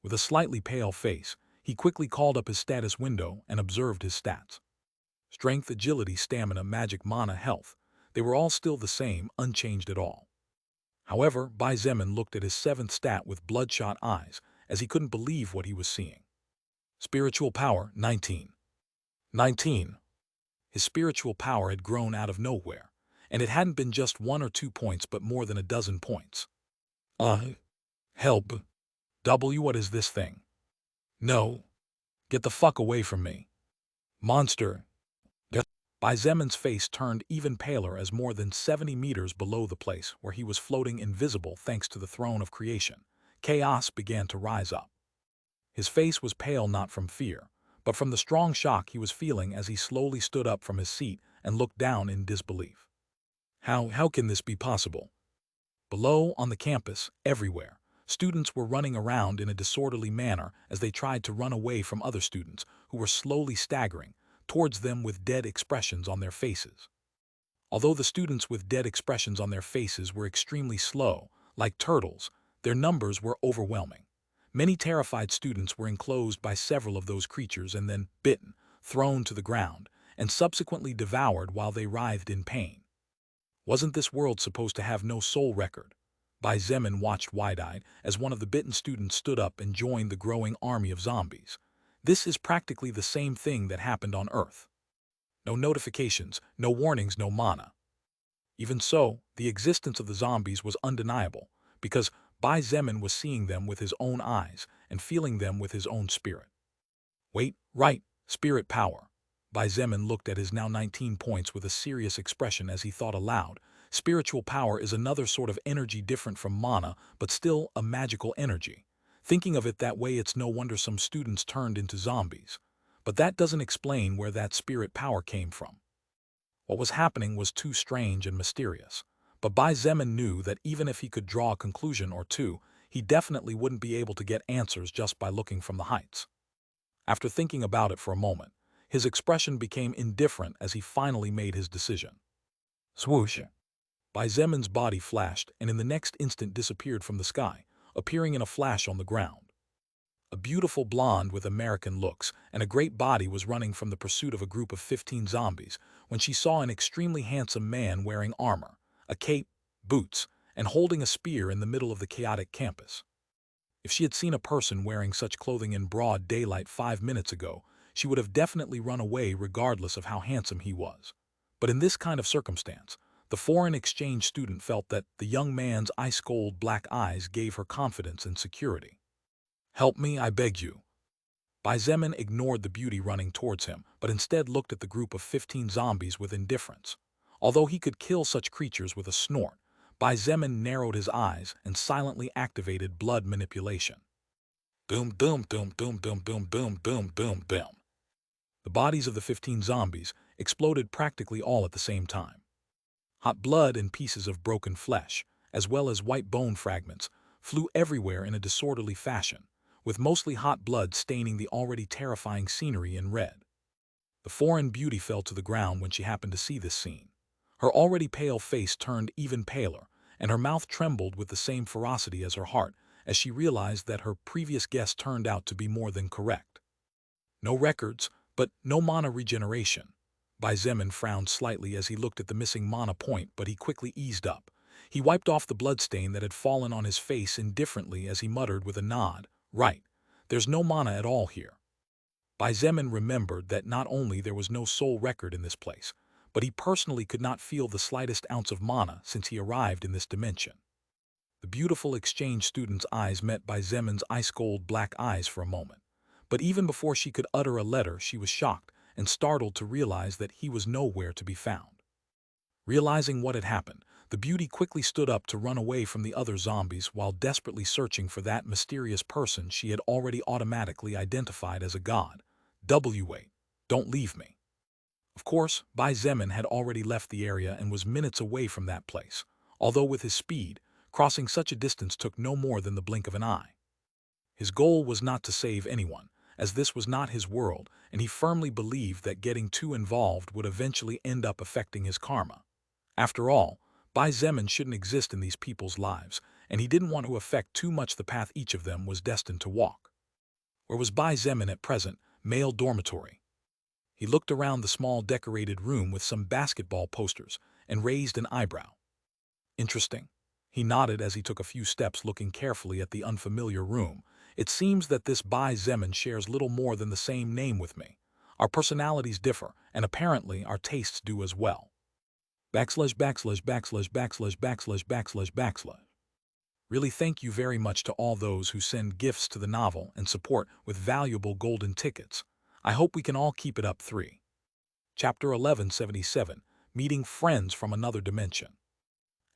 With a slightly pale face, he quickly called up his status window and observed his stats. Strength, agility, stamina, magic, mana, health. They were all still the same, unchanged at all. However, Bai Zemin looked at his seventh stat with bloodshot eyes, as he couldn't believe what he was seeing. Spiritual power, 19. 19. His spiritual power had grown out of nowhere, and it hadn't been just 1 or 2 points but more than a dozen points. Help. W, what is this thing? No. Get the fuck away from me. Monster. Bai Zemin's face turned even paler as more than 70 meters below the place where he was floating invisible thanks to the throne of creation, chaos began to rise up. His face was pale not from fear, but from the strong shock he was feeling as he slowly stood up from his seat and looked down in disbelief. How can this be possible? Below, on the campus, everywhere, students were running around in a disorderly manner as they tried to run away from other students who were slowly staggering towards them with dead expressions on their faces. Although the students with dead expressions on their faces were extremely slow, like turtles, their numbers were overwhelming. Many terrified students were enclosed by several of those creatures and then bitten, thrown to the ground, and subsequently devoured while they writhed in pain. Wasn't this world supposed to have no soul record? Bai Zemin watched wide-eyed as one of the bitten students stood up and joined the growing army of zombies. This is practically the same thing that happened on Earth. No notifications, no warnings, no mana. Even so, the existence of the zombies was undeniable, because Bai Zemin was seeing them with his own eyes and feeling them with his own spirit. Wait, right, spirit power. Bai Zemin looked at his now 19 points with a serious expression as he thought aloud. Spiritual power is another sort of energy different from mana, but still a magical energy. Thinking of it that way, it's no wonder some students turned into zombies. But that doesn't explain where that spirit power came from. What was happening was too strange and mysterious. But Bai Zemin knew that even if he could draw a conclusion or two, he definitely wouldn't be able to get answers just by looking from the heights. After thinking about it for a moment, his expression became indifferent as he finally made his decision. Swoosh! Bai Zemin's body flashed and in the next instant disappeared from the sky, appearing in a flash on the ground. A beautiful blonde with American looks and a great body was running from the pursuit of a group of 15 zombies when she saw an extremely handsome man wearing armor, a cape, boots, and holding a spear in the middle of the chaotic campus. If she had seen a person wearing such clothing in broad daylight 5 minutes ago, she would have definitely run away regardless of how handsome he was. But in this kind of circumstance, the foreign exchange student felt that the young man's ice-cold black eyes gave her confidence and security. Help me, I beg you. Bai Zemin ignored the beauty running towards him, but instead looked at the group of 15 zombies with indifference. Although he could kill such creatures with a snort, Bai Zemin narrowed his eyes and silently activated blood manipulation. Boom, boom, boom, boom, boom, boom, boom, boom, boom, boom. The bodies of the 15 zombies exploded practically all at the same time. Hot blood and pieces of broken flesh, as well as white bone fragments, flew everywhere in a disorderly fashion, with mostly hot blood staining the already terrifying scenery in red. The foreign beauty fell to the ground when she happened to see this scene. Her already pale face turned even paler, and her mouth trembled with the same ferocity as her heart as she realized that her previous guess turned out to be more than correct. No records, but no mana regeneration. Bai Zemin frowned slightly as he looked at the missing mana point, but he quickly eased up. He wiped off the bloodstain that had fallen on his face indifferently as he muttered with a nod, "Right, there's no mana at all here." Bai Zemin remembered that not only there was no soul record in this place, but he personally could not feel the slightest ounce of mana since he arrived in this dimension. The beautiful exchange student's eyes met Bai Zemin's ice-cold black eyes for a moment. But even before she could utter a letter, she was shocked and startled to realize that he was nowhere to be found. Realizing what had happened, the beauty quickly stood up to run away from the other zombies while desperately searching for that mysterious person she had already automatically identified as a god. Wait, don't leave me. Of course, Bai Zemin had already left the area and was minutes away from that place, although with his speed, crossing such a distance took no more than the blink of an eye. His goal was not to save anyone, as this was not his world, and he firmly believed that getting too involved would eventually end up affecting his karma. After all, Bai Zemin shouldn't exist in these people's lives, and he didn't want to affect too much the path each of them was destined to walk. Where was Bai Zemin at present? Male dormitory. He looked around the small decorated room with some basketball posters and raised an eyebrow. Interesting. He nodded as he took a few steps, looking carefully at the unfamiliar room. It seems that this Bai Zemin shares little more than the same name with me. Our personalities differ, and apparently our tastes do as well. Backslash backslash backslash backslash backslash backslash backslash. Really, thank you very much to all those who send gifts to the novel and support with valuable golden tickets. I hope we can all keep it up. 3. Chapter 1177, Meeting Friends from Another Dimension.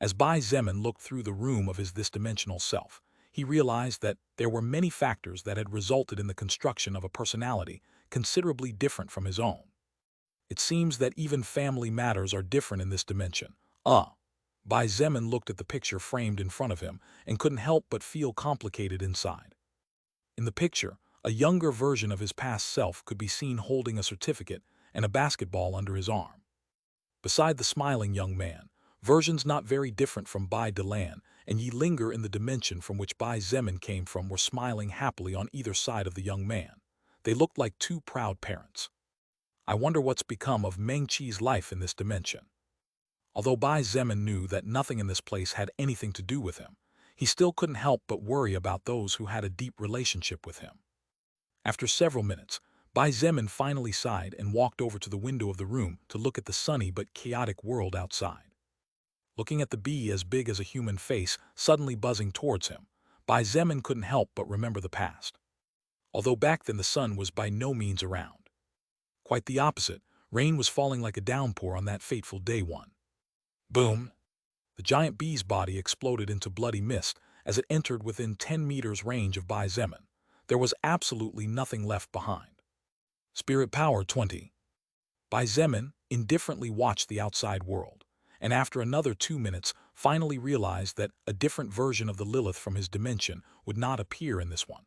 As Bai Zemin looked through the room of his this-dimensional self, he realized that there were many factors that had resulted in the construction of a personality considerably different from his own. It seems that even family matters are different in this dimension. Bai Zemin looked at the picture framed in front of him and couldn't help but feel complicated inside. In the picture, a younger version of his past self could be seen holding a certificate and a basketball under his arm. Beside the smiling young man, versions not very different from Bai Delan and Yi Linger in the dimension from which Bai Zemin came from were smiling happily on either side of the young man. They looked like two proud parents. I wonder what's become of Meng Qi's life in this dimension. Although Bai Zemin knew that nothing in this place had anything to do with him, he still couldn't help but worry about those who had a deep relationship with him. After several minutes, Bai Zemin finally sighed and walked over to the window of the room to look at the sunny but chaotic world outside. Looking at the bee as big as a human face suddenly buzzing towards him, Bai Zemin couldn't help but remember the past. Although back then the sun was by no means around. Quite the opposite, rain was falling like a downpour on that fateful day. 1. Boom! The giant bee's body exploded into bloody mist as it entered within 10 meters range of Bai Zemin. There was absolutely nothing left behind. Spirit power 20. Bai Zemin indifferently watched the outside world, and after another 2 minutes finally realized that a different version of the Lilith from his dimension would not appear in this one.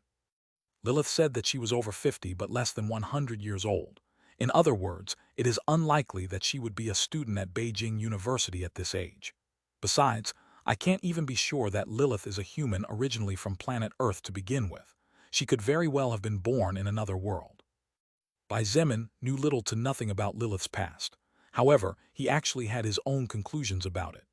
Lilith said that she was over 50 but less than 100 years old. In other words, it is unlikely that she would be a student at Beijing University at this age. Besides, I can't even be sure that Lilith is a human originally from planet Earth to begin with. She could very well have been born in another world. Bai Zemin knew little to nothing about Lilith's past. However, he actually had his own conclusions about it.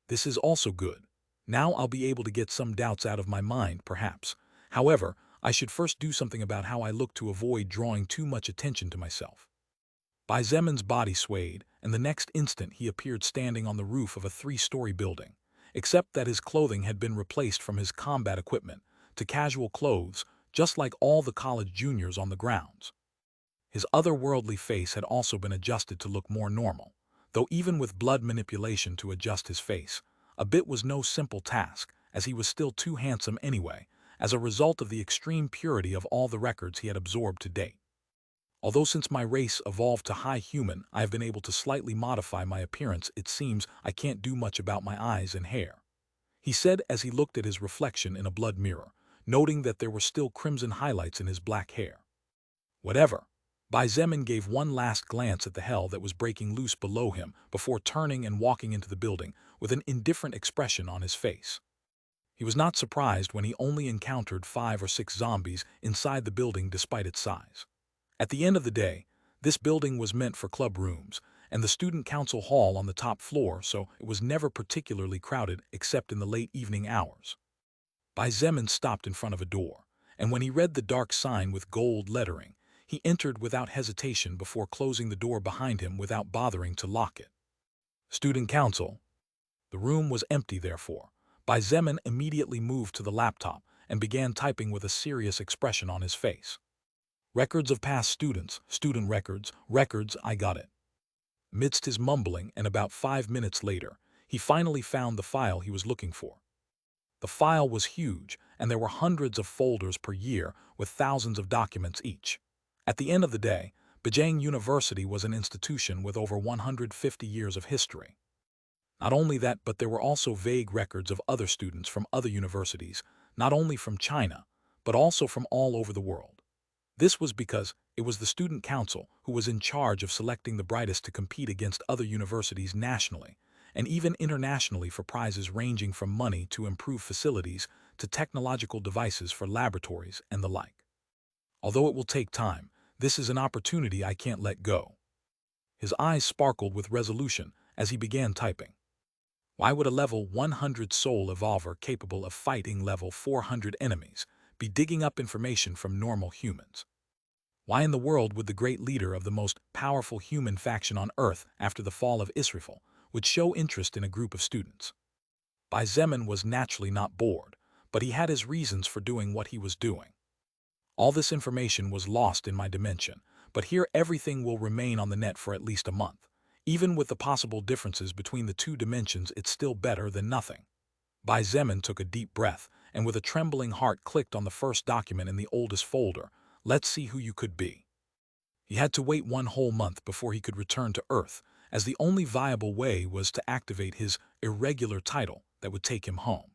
This is also good. Now I'll be able to get some doubts out of my mind, perhaps. However, I should first do something about how I look to avoid drawing too much attention to myself. Bai Zemin's body swayed, and the next instant he appeared standing on the roof of a 3-story building, except that his clothing had been replaced from his combat equipment to casual clothes, just like all the college juniors on the grounds. His otherworldly face had also been adjusted to look more normal, though even with blood manipulation to adjust his face, a bit was no simple task, as he was still too handsome anyway, as a result of the extreme purity of all the records he had absorbed to date. Although since my race evolved to high human, I have been able to slightly modify my appearance, it seems I can't do much about my eyes and hair, he said as he looked at his reflection in a blood mirror, noting that there were still crimson highlights in his black hair. Whatever. Bai Zemin gave one last glance at the hell that was breaking loose below him before turning and walking into the building with an indifferent expression on his face. He was not surprised when he only encountered 5 or 6 zombies inside the building despite its size. At the end of the day, this building was meant for club rooms and the student council hall on the top floor, so it was never particularly crowded except in the late evening hours. Bai Zemin stopped in front of a door, and when he read the dark sign with gold lettering, he entered without hesitation before closing the door behind him without bothering to lock it. Student council. The room was empty, therefore. Bai Zemin immediately moved to the laptop and began typing with a serious expression on his face. Records of past students, student records, I got it. Amidst his mumbling, and about 5 minutes later, he finally found the file he was looking for. The file was huge, and there were hundreds of folders per year with thousands of documents each. At the end of the day, Beijing University was an institution with over 150 years of history. Not only that, but there were also vague records of other students from other universities, not only from China, but also from all over the world. This was because it was the student council who was in charge of selecting the brightest to compete against other universities nationally, and even internationally for prizes ranging from money to improved facilities to technological devices for laboratories and the like. Although it will take time, this is an opportunity I can't let go. His eyes sparkled with resolution as he began typing. Why would a level 100 soul evolver capable of fighting level 400 enemies be digging up information from normal humans? Why in the world would the great leader of the most powerful human faction on Earth after the fall of Israel would show interest in a group of students? Bai Zemin was naturally not bored, but he had his reasons for doing what he was doing. All this information was lost in my dimension, but here everything will remain on the net for at least a month. Even with the possible differences between the two dimensions, it's still better than nothing. Bai Zemin took a deep breath and with a trembling heart clicked on the first document in the oldest folder. Let's see who you could be. He had to wait one whole month before he could return to Earth, as the only viable way was to activate his irregular title that would take him home.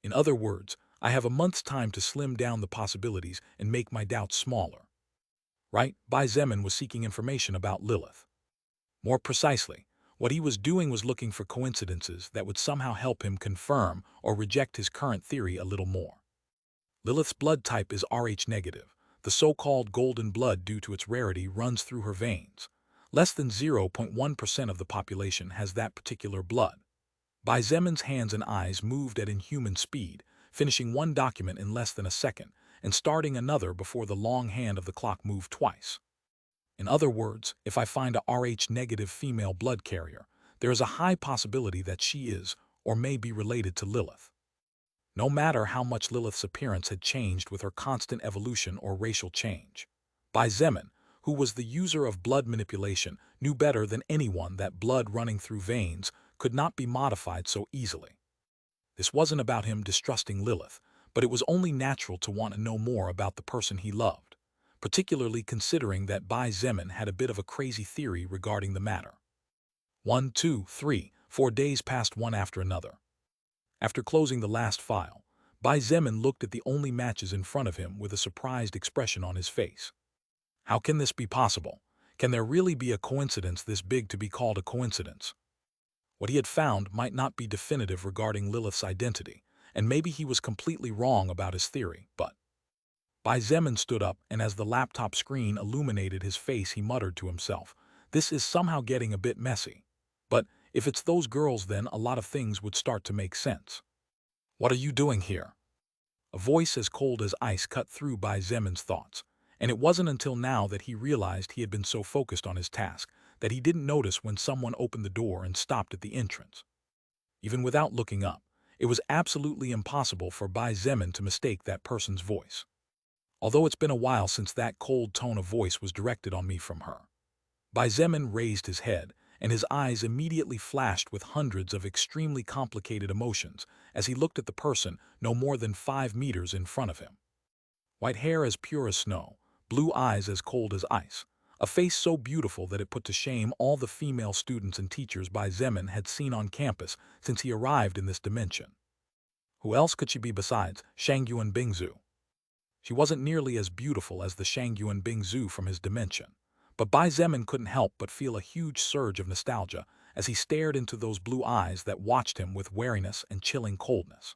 In other words, I have a month's time to slim down the possibilities and make my doubts smaller. Right? Bai Zemin was seeking information about Lilith. More precisely, what he was doing was looking for coincidences that would somehow help him confirm or reject his current theory a little more. Lilith's blood type is Rh negative. The so-called golden blood, due to its rarity, runs through her veins. Less than 0.1% of the population has that particular blood. Bai Zemin's hands and eyes moved at inhuman speed, finishing one document in less than a second and starting another before the long hand of the clock moved twice. In other words, if I find a Rh-negative female blood carrier, there is a high possibility that she is or may be related to Lilith. No matter how much Lilith's appearance had changed with her constant evolution or racial change, Bai Zemin, who was the user of blood manipulation, knew better than anyone that blood running through veins could not be modified so easily. This wasn't about him distrusting Lilith, but it was only natural to want to know more about the person he loved, particularly considering that Bai Zemin had a bit of a crazy theory regarding the matter. 1, 2, 3, 4 days passed one after another. After closing the last file, Bai Zemin looked at the only matches in front of him with a surprised expression on his face. How can this be possible? Can there really be a coincidence this big to be called a coincidence? What he had found might not be definitive regarding Lilith's identity, and maybe he was completely wrong about his theory, but... Bai Zemin stood up, and as the laptop screen illuminated his face, he muttered to himself, "This is somehow getting a bit messy. But if it's those girls, then a lot of things would start to make sense." "What are you doing here?" A voice as cold as ice cut through Bai Zemin's thoughts, and it wasn't until now that he realized he had been so focused on his task that he didn't notice when someone opened the door and stopped at the entrance. Even without looking up, it was absolutely impossible for Bai Zemin to mistake that person's voice. Although it's been a while since that cold tone of voice was directed on me from her. Bai Zemin raised his head, and his eyes immediately flashed with hundreds of extremely complicated emotions as he looked at the person no more than 5 meters in front of him. White hair as pure as snow, blue eyes as cold as ice, a face so beautiful that it put to shame all the female students and teachers Bai Zemin had seen on campus since he arrived in this dimension. Who else could she be besides Shangyuan Bingzu? She wasn't nearly as beautiful as the Shangyuan Bingzu from his dimension, but Bai Zemin couldn't help but feel a huge surge of nostalgia as he stared into those blue eyes that watched him with wariness and chilling coldness.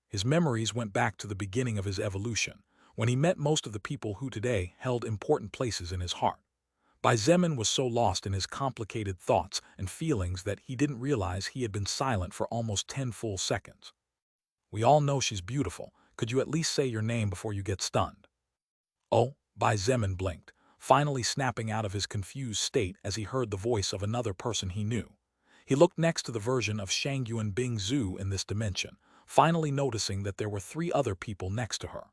His memories went back to the beginning of his evolution, when he met most of the people who today held important places in his heart. Bai Zemin was so lost in his complicated thoughts and feelings that he didn't realize he had been silent for almost 10 full seconds. "We all know she's beautiful. Could you at least say your name before you get stunned?" "Oh," Bai Zemin blinked, finally snapping out of his confused state as he heard the voice of another person he knew. He looked next to the version of Shangyuan Bingzu in this dimension, finally noticing that there were 3 other people next to her.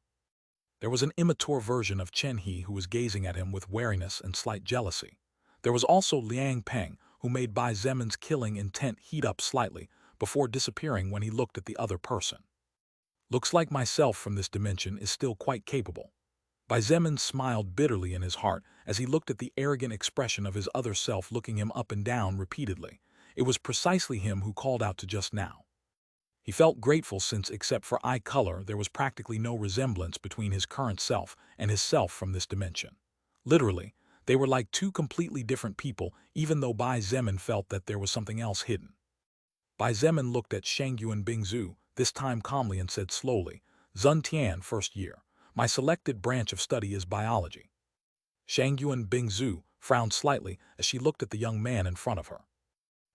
There was an immature version of Chen He who was gazing at him with wariness and slight jealousy. There was also Liang Peng, who made Bai Zemin's killing intent heat up slightly before disappearing when he looked at the other person. "Looks like myself from this dimension is still quite capable." Bai Zemin smiled bitterly in his heart as he looked at the arrogant expression of his other self looking him up and down repeatedly. It was precisely him who called out to just now. He felt grateful since, except for eye color, there was practically no resemblance between his current self and his self from this dimension. Literally, they were like 2 completely different people, even though Bai Zemin felt that there was something else hidden. Bai Zemin looked at Shangyuan Bingzu, this time calmly, and said slowly, "Zun Tian, first year. My selected branch of study is biology." Shangyuan Bingzu frowned slightly as she looked at the young man in front of her.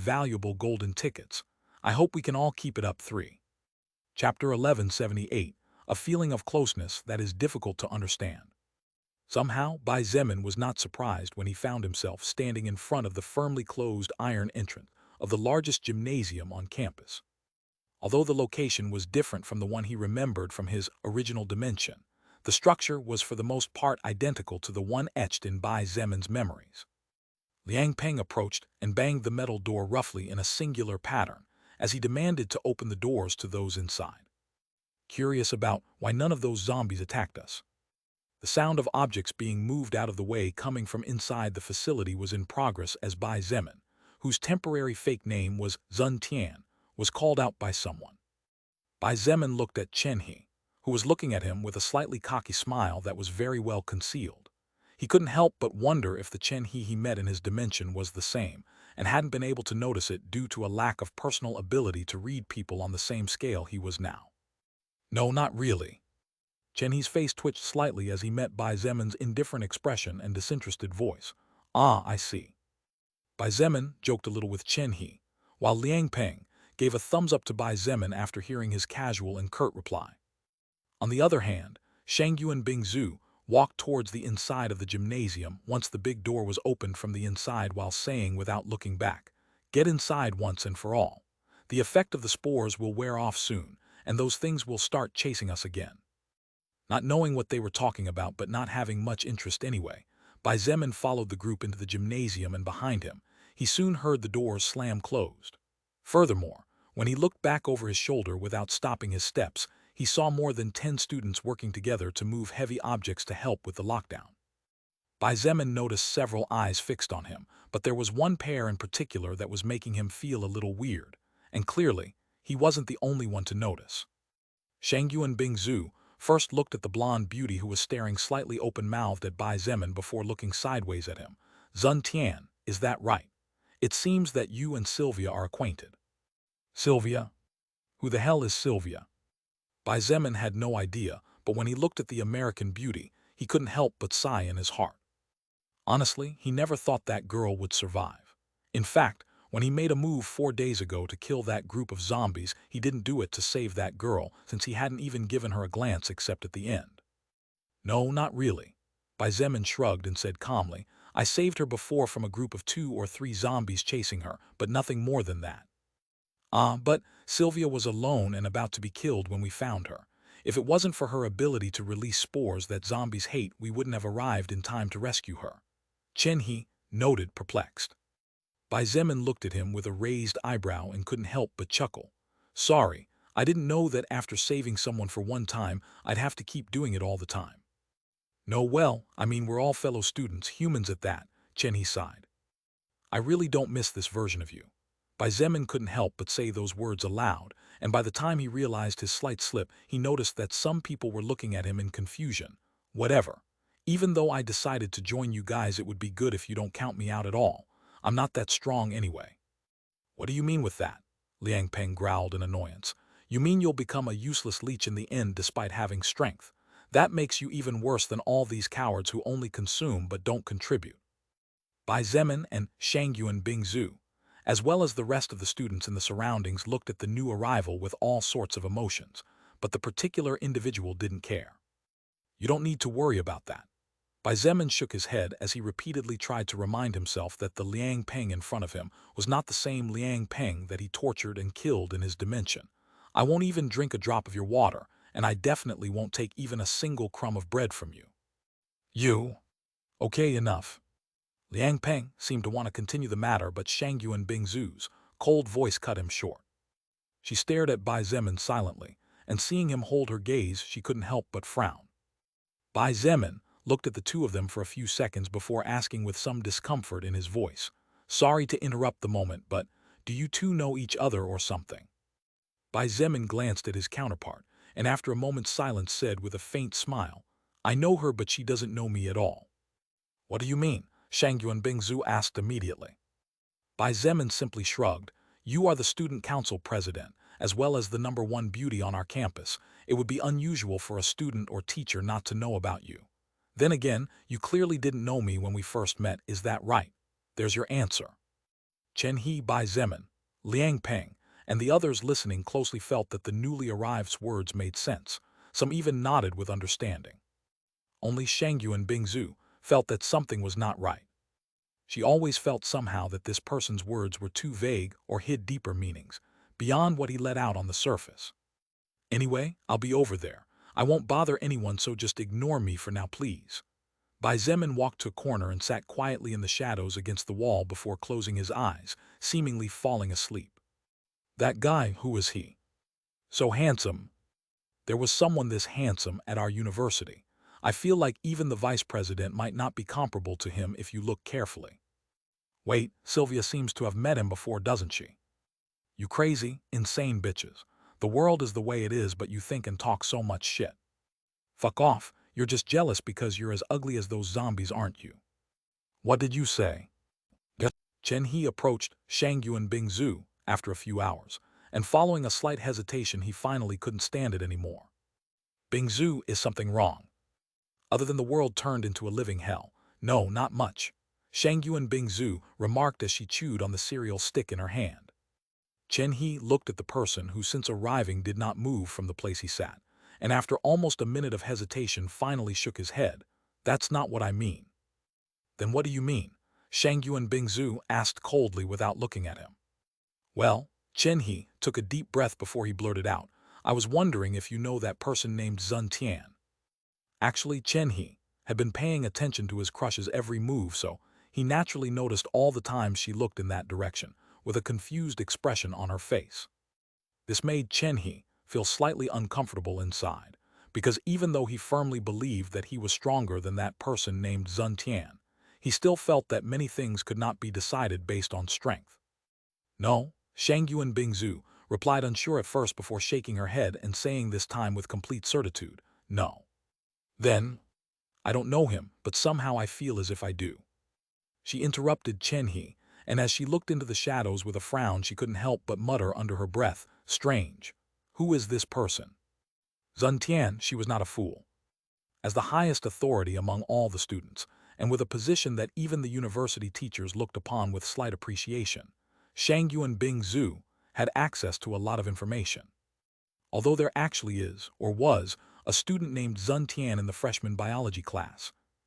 valuable golden tickets. I hope we can all keep it up. 3. Chapter 1178, a feeling of closeness that is difficult to understand. Somehow, Bai Zemin was not surprised when he found himself standing in front of the firmly closed iron entrance of the largest gymnasium on campus. Although the location was different from the one he remembered from his original dimension, the structure was for the most part identical to the one etched in Bai Zemin's memories. Liang Peng approached and banged the metal door roughly in a singular pattern as he demanded to open the doors to those inside. Curious about why none of those zombies attacked us. The sound of objects being moved out of the way coming from inside the facility was in progress as Bai Zemin, whose temporary fake name was Zun Tian, was called out by someone. Bai Zemin looked at Chen He, who was looking at him with a slightly cocky smile that was very well concealed. He couldn't help but wonder if the Chen he met in his dimension was the same, and hadn't been able to notice it due to a lack of personal ability to read people on the same scale he was now. No, not really. Chen He's face twitched slightly as he met Bai Zemin's indifferent expression and disinterested voice. Ah, I see. Bai Zemin joked a little with Chen He, while Liang Peng gave a thumbs up to Bai Zemin after hearing his casual and curt reply. On the other hand, Shangyu and Bingzhu walked towards the inside of the gymnasium once the big door was opened from the inside while saying without looking back, "Get inside once and for all. The effect of the spores will wear off soon, and those things will start chasing us again." Not knowing what they were talking about but not having much interest anyway, Bai Zemin followed the group into the gymnasium, and behind him, he soon heard the doors slam closed. Furthermore, when he looked back over his shoulder without stopping his steps, he saw more than 10 students working together to move heavy objects to help with the lockdown. Bai Zemin noticed several eyes fixed on him, but there was one pair in particular that was making him feel a little weird, and clearly, he wasn't the only one to notice. Shangyu and Bingzhu first looked at the blonde beauty who was staring slightly open-mouthed at Bai Zemin before looking sideways at him. "Zun Tian, is that right? It seems that you and Sylvia are acquainted." "Sylvia? Who the hell is Sylvia?" Bai Zemin had no idea, but when he looked at the American beauty, he couldn't help but sigh in his heart. Honestly, he never thought that girl would survive. In fact, when he made a move 4 days ago to kill that group of zombies, he didn't do it to save that girl, since he hadn't even given her a glance except at the end. No, not really. Bai Zemin shrugged and said calmly, I saved her before from a group of 2 or 3 zombies chasing her, but nothing more than that. But Sylvia was alone and about to be killed when we found her. If it wasn't for her ability to release spores that zombies hate, we wouldn't have arrived in time to rescue her. Chen He noted, perplexed. Bai Zemin looked at him with a raised eyebrow and couldn't help but chuckle. Sorry, I didn't know that after saving someone for one time, I'd have to keep doing it all the time. No, well, I mean, we're all fellow students, humans at that, Chen He sighed. I really don't miss this version of you. Bai Zemin couldn't help but say those words aloud, and by the time he realized his slight slip, he noticed that some people were looking at him in confusion. Whatever. Even though I decided to join you guys, it would be good if you don't count me out at all. I'm not that strong anyway. What do you mean with that? Liang Peng growled in annoyance. You mean you'll become a useless leech in the end despite having strength? That makes you even worse than all these cowards who only consume but don't contribute. Bai Zemin and Shangyuan Bingzhu, as well as the rest of the students in the surroundings, looked at the new arrival with all sorts of emotions, but the particular individual didn't care. You don't need to worry about that. Bai Zemin shook his head as he repeatedly tried to remind himself that the Liang Peng in front of him was not the same Liang Peng that he tortured and killed in his dimension. I won't even drink a drop of your water, and I definitely won't take even a single crumb of bread from you. You? Okay, enough. Liang Peng seemed to want to continue the matter, but Shangyuan Bingzhu's cold voice cut him short. She stared at Bai Zemin silently, and seeing him hold her gaze, she couldn't help but frown. Bai Zemin looked at the two of them for a few seconds before asking with some discomfort in his voice, Sorry to interrupt the moment, but do you two know each other or something? Bai Zemin glanced at his counterpart, and after a moment's silence said with a faint smile, I know her, but she doesn't know me at all. What do you mean? Shangyuan Bingzhu asked immediately. Bai Zemin simply shrugged. You are the student council president, as well as the #1 beauty on our campus. It would be unusual for a student or teacher not to know about you. Then again, you clearly didn't know me when we first met, is that right? There's your answer. Chen He, Bai Zemin, Liang Peng, and the others listening closely felt that the newly arrived's words made sense. Some even nodded with understanding. Only Shangyuan Bingzhu felt that something was not right. She always felt somehow that this person's words were too vague or hid deeper meanings, beyond what he let out on the surface. Anyway, I'll be over there. I won't bother anyone, so just ignore me for now, please. Bai Zemin walked to a corner and sat quietly in the shadows against the wall before closing his eyes, seemingly falling asleep. That guy, who was he? So handsome. There was someone this handsome at our university. I feel like even the vice president might not be comparable to him if you look carefully. Wait, Sylvia seems to have met him before, doesn't she? You crazy, insane bitches. The world is the way it is, but you think and talk so much shit. Fuck off, you're just jealous because you're as ugly as those zombies, aren't you? What did you say? Chen He approached Shangyuan Bingzhu after a few hours, and following a slight hesitation, he finally couldn't stand it anymore. Bingzhu, is something wrong? Other than the world turned into a living hell? No, not much. Shangyuan Bingzhu remarked as she chewed on the cereal stick in her hand. Chen He looked at the person who since arriving did not move from the place he sat, and after almost a minute of hesitation finally shook his head. That's not what I mean. Then what do you mean? Shangyuan Bingzhu asked coldly without looking at him. Well, Chen He took a deep breath before he blurted out, I was wondering if you know that person named Zun Tian. Actually, Chen He had been paying attention to his crush's every move, so he naturally noticed all the times she looked in that direction, with a confused expression on her face. This made Chen He feel slightly uncomfortable inside, because even though he firmly believed that he was stronger than that person named Zun Tian, he still felt that many things could not be decided based on strength. No, Shangyuan Bingzhu replied, unsure at first before shaking her head and saying this time with complete certitude, no. Then, I don't know him, but somehow I feel as if I do. She interrupted Chen He, and as she looked into the shadows with a frown, she couldn't help but mutter under her breath, strange. Who is this person? Zun Tian, she was not a fool. As the highest authority among all the students, and with a position that even the university teachers looked upon with slight appreciation, Shangyuan Bingzhu had access to a lot of information. Although there actually is, or was, a student named Zun Tian in the freshman biology class,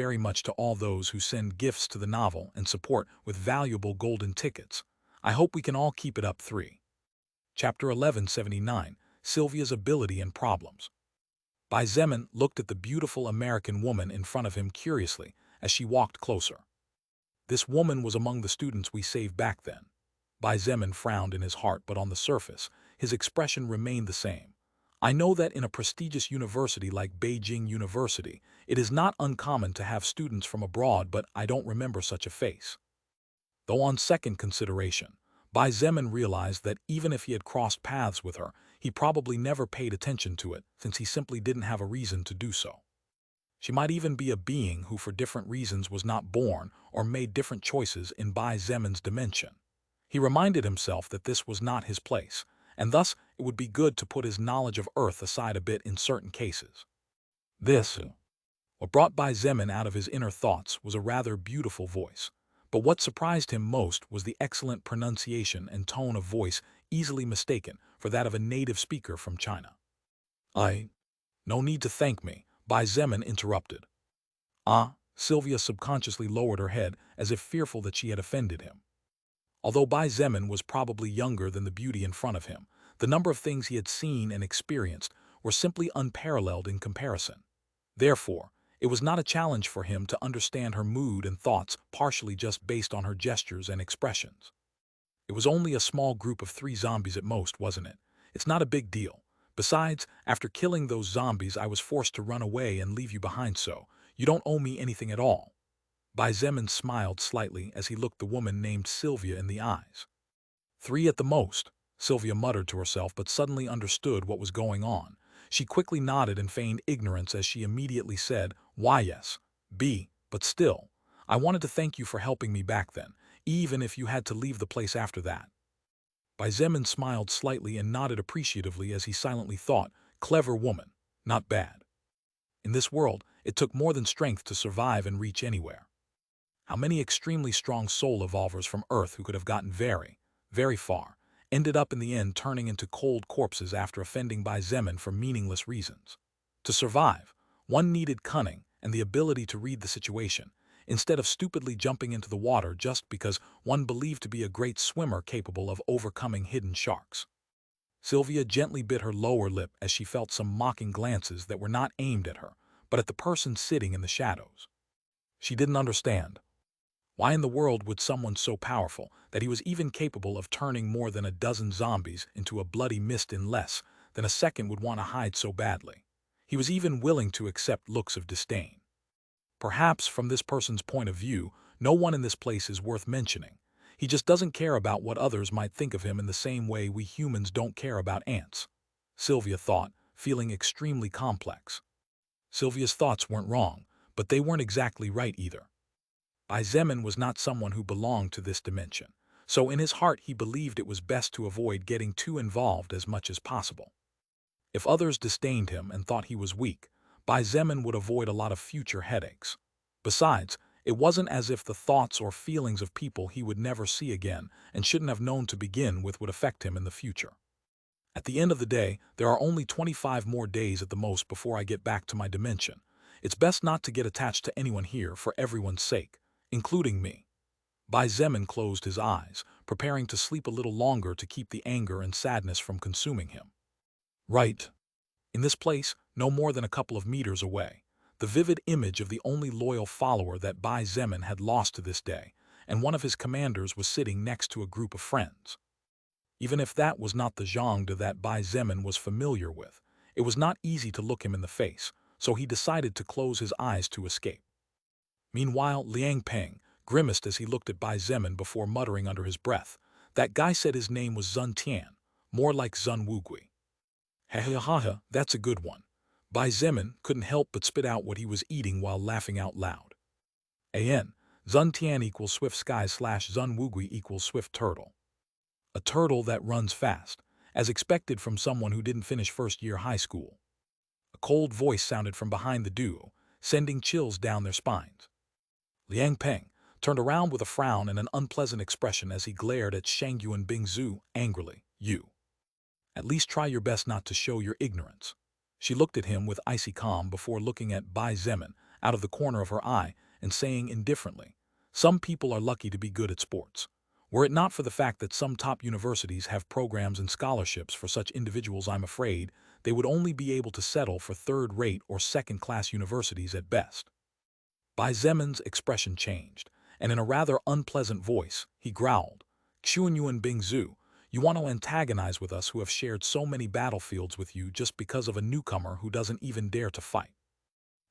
very much to all those who send gifts to the novel and support with valuable golden tickets. I hope we can all keep it up. 3. Chapter 1179, Sylvia's Ability and Problems. Bai Zemin looked at the beautiful American woman in front of him curiously as she walked closer. This woman was among the students we saved back then. Bai Zemin frowned in his heart, but on the surface, his expression remained the same. I know that in a prestigious university like Beijing University, it is not uncommon to have students from abroad, but I don't remember such a face. Though on second consideration, Bai Zemin realized that even if he had crossed paths with her, he probably never paid attention to it, since he simply didn't have a reason to do so. She might even be a being who for different reasons was not born or made different choices in Bai Zemin's dimension. He reminded himself that this was not his place, and thus it would be good to put his knowledge of Earth aside a bit in certain cases. What brought Bai Zemin out of his inner thoughts was a rather beautiful voice, but what surprised him most was the excellent pronunciation and tone of voice easily mistaken for that of a native speaker from China. No need to thank me, Bai Zemin interrupted. Sylvia subconsciously lowered her head as if fearful that she had offended him. Although Bai Zemin was probably younger than the beauty in front of him, the number of things he had seen and experienced were simply unparalleled in comparison. Therefore, it was not a challenge for him to understand her mood and thoughts partially just based on her gestures and expressions. It was only a small group of 3 zombies at most, wasn't it? It's not a big deal. Besides, after killing those zombies, I was forced to run away and leave you behind, so you don't owe me anything at all. Bai Zemin smiled slightly as he looked the woman named Sylvia in the eyes. 3 at the most, Sylvia muttered to herself, but suddenly understood what was going on. She quickly nodded and feigned ignorance as she immediately said, "Why yes, but still, I wanted to thank you for helping me back then, even if you had to leave the place after that." Bai Zemin smiled slightly and nodded appreciatively as he silently thought, "Clever woman, not bad." In this world, it took more than strength to survive and reach anywhere. How many extremely strong soul evolvers from Earth who could have gotten very, very far, ended up in the end turning into cold corpses after offending Bai Zemin for meaningless reasons. To survive, one needed cunning and the ability to read the situation, instead of stupidly jumping into the water just because one believed to be a great swimmer capable of overcoming hidden sharks. Sylvia gently bit her lower lip as she felt some mocking glances that were not aimed at her, but at the person sitting in the shadows. She didn't understand. Why in the world would someone so powerful that he was even capable of turning more than a dozen zombies into a bloody mist in less than a second would want to hide so badly? He was even willing to accept looks of disdain. Perhaps from this person's point of view, no one in this place is worth mentioning. He just doesn't care about what others might think of him in the same way we humans don't care about ants. Sylvia thought, feeling extremely complex. Sylvia's thoughts weren't wrong, but they weren't exactly right either. Bai Zemin was not someone who belonged to this dimension, so in his heart he believed it was best to avoid getting too involved as much as possible. If others disdained him and thought he was weak, Bai Zemin would avoid a lot of future headaches. Besides, it wasn't as if the thoughts or feelings of people he would never see again and shouldn't have known to begin with would affect him in the future. At the end of the day, there are only 25 more days at the most before I get back to my dimension. It's best not to get attached to anyone here for everyone's sake, including me. Bai Zemin closed his eyes, preparing to sleep a little longer to keep the anger and sadness from consuming him. Right. In this place, no more than a couple of meters away, the vivid image of the only loyal follower that Bai Zemin had lost to this day, and one of his commanders was sitting next to a group of friends. Even if that was not the Zhangde that Bai Zemin was familiar with, it was not easy to look him in the face, so he decided to close his eyes to escape. Meanwhile, Liang Peng grimaced as he looked at Bai Zemin before muttering under his breath. That guy said his name was Zun Tian, more like Zun Wugui. Ha, that's a good one. Bai Zemin couldn't help but spit out what he was eating while laughing out loud. An, Zun Tian equals swift sky / Zun Wugui equals swift turtle. A turtle that runs fast, as expected from someone who didn't finish first-year high school. A cold voice sounded from behind the duo, sending chills down their spines. Liang Peng turned around with a frown and an unpleasant expression as he glared at Shangyuan Bingzu angrily. You. At least try your best not to show your ignorance. She looked at him with icy calm before looking at Bai Zemin out of the corner of her eye and saying indifferently, some people are lucky to be good at sports. Were it not for the fact that some top universities have programs and scholarships for such individuals, I'm afraid they would only be able to settle for third-rate or second-class universities at best. Bai Zemin's expression changed, and in a rather unpleasant voice, he growled, Xuanyuan Bingzu, you want to antagonize with us who have shared so many battlefields with you just because of a newcomer who doesn't even dare to fight.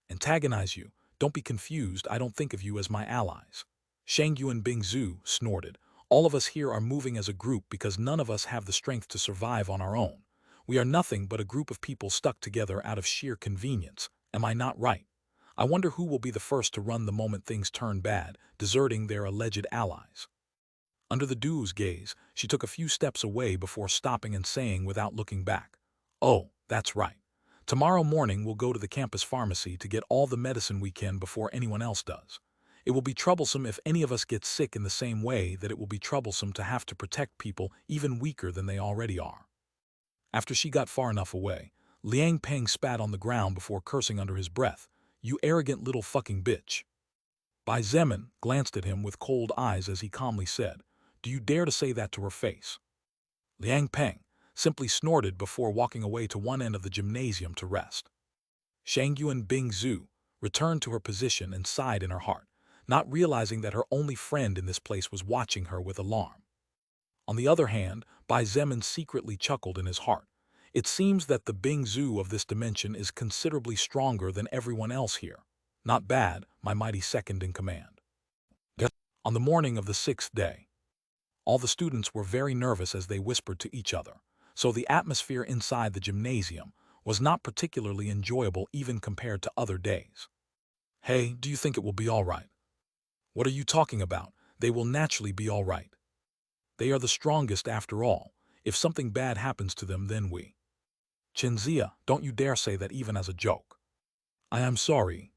Antagonize you? Don't be confused, I don't think of you as my allies. Shangyuan Bingzu snorted. All of us here are moving as a group because none of us have the strength to survive on our own. We are nothing but a group of people stuck together out of sheer convenience. Am I not right? I wonder who will be the first to run the moment things turn bad, deserting their alleged allies. Under the duo's gaze, she took a few steps away before stopping and saying without looking back, oh, that's right. Tomorrow morning we'll go to the campus pharmacy to get all the medicine we can before anyone else does. It will be troublesome if any of us get sick in the same way that it will be troublesome to have to protect people even weaker than they already are. After she got far enough away, Liang Peng spat on the ground before cursing under his breath, you arrogant little fucking bitch. Bai Zemin glanced at him with cold eyes as he calmly said, do you dare to say that to her face? Liang Peng simply snorted before walking away to one end of the gymnasium to rest. Shangyuan Bingzu returned to her position and sighed in her heart, not realizing that her only friend in this place was watching her with alarm. On the other hand, Bai Zemin secretly chuckled in his heart. It seems that the Bingzu of this dimension is considerably stronger than everyone else here. Not bad, my mighty second in command. On the morning of the 6th day, all the students were very nervous as they whispered to each other, so the atmosphere inside the gymnasium was not particularly enjoyable even compared to other days. Hey, do you think it will be all right? What are you talking about? They will naturally be all right. They are the strongest after all. If something bad happens to them, then we. Chinzia, don't you dare say that even as a joke. I am sorry.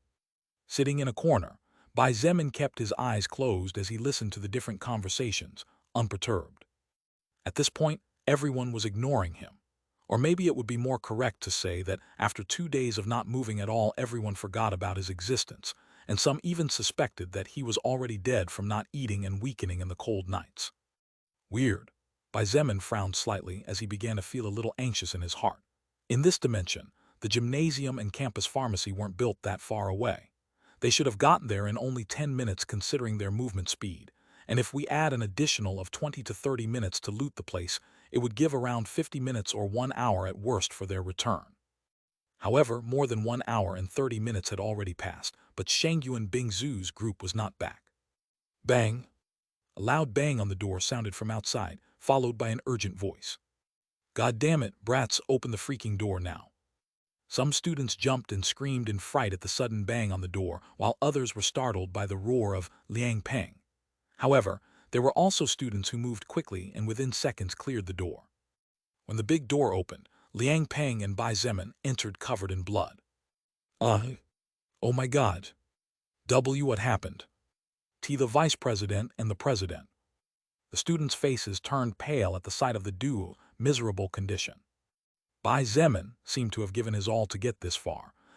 Sitting in a corner, Bai Zemin kept his eyes closed as he listened to the different conversations, unperturbed. At this point, everyone was ignoring him. Or maybe it would be more correct to say that after 2 days of not moving at all, everyone forgot about his existence, and some even suspected that he was already dead from not eating and weakening in the cold nights. Weird. Bai Zemin frowned slightly as he began to feel a little anxious in his heart. In this dimension, the gymnasium and campus pharmacy weren't built that far away. They should have gotten there in only 10 minutes considering their movement speed, and if we add an additional of 20 to 30 minutes to loot the place, it would give around 50 minutes or 1 hour at worst for their return. However, more than 1 hour and 30 minutes had already passed, but Shangyuan Bingzu's group was not back. Bang! A loud bang on the door sounded from outside, followed by an urgent voice. God damn it, brats, open the freaking door now. Some students jumped and screamed in fright at the sudden bang on the door, while others were startled by the roar of Liang Peng. However, there were also students who moved quickly and within seconds cleared the door. When the big door opened, Liang Peng and Bai Zemin entered covered in blood. Oh my God. What happened? The vice president and the president. The students' faces turned pale at the sight of the duo's miserable condition. Bai Zemin seemed to have given his all to get this far,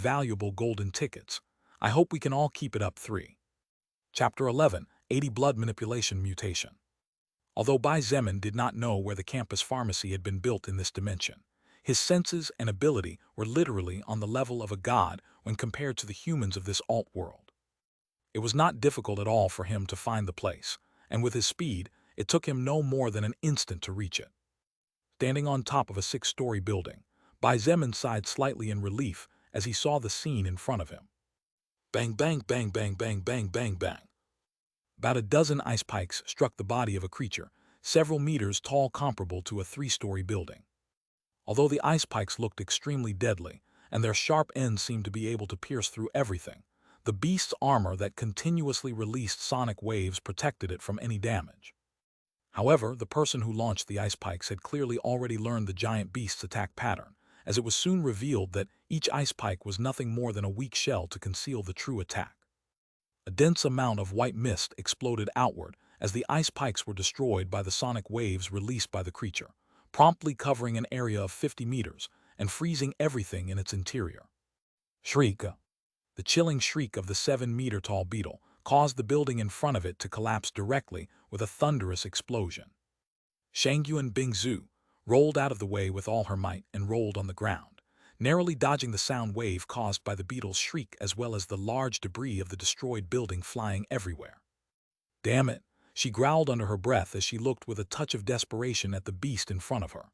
valuable golden tickets. I hope we can all keep it up. 3. Chapter 11, 80 Blood Manipulation Mutation. Although Bai Zemin did not know where the campus pharmacy had been built in this dimension, his senses and ability were literally on the level of a god when compared to the humans of this alt-world. It was not difficult at all for him to find the place, and with his speed, it took him no more than an instant to reach it. Standing on top of a 6-story building, Bai Zemin sighed slightly in relief as he saw the scene in front of him. Bang, bang, bang, bang, bang, bang, bang, bang. About a dozen ice pikes struck the body of a creature, several meters tall, comparable to a 3-story building. Although the ice pikes looked extremely deadly, and their sharp ends seemed to be able to pierce through everything, the beast's armor that continuously released sonic waves protected it from any damage. However, the person who launched the ice pikes had clearly already learned the giant beast's attack pattern, as it was soon revealed that each ice pike was nothing more than a weak shell to conceal the true attack. A dense amount of white mist exploded outward as the ice pikes were destroyed by the sonic waves released by the creature, promptly covering an area of 50 meters and freezing everything in its interior. Shriek! The chilling shriek of the 7-meter-tall beetle caused the building in front of it to collapse directly with a thunderous explosion. Shangyuan Bingzhu rolled out of the way with all her might and rolled on the ground, narrowly dodging the sound wave caused by the beetle's shriek as well as the large debris of the destroyed building flying everywhere. Damn it, she growled under her breath as she looked with a touch of desperation at the beast in front of her.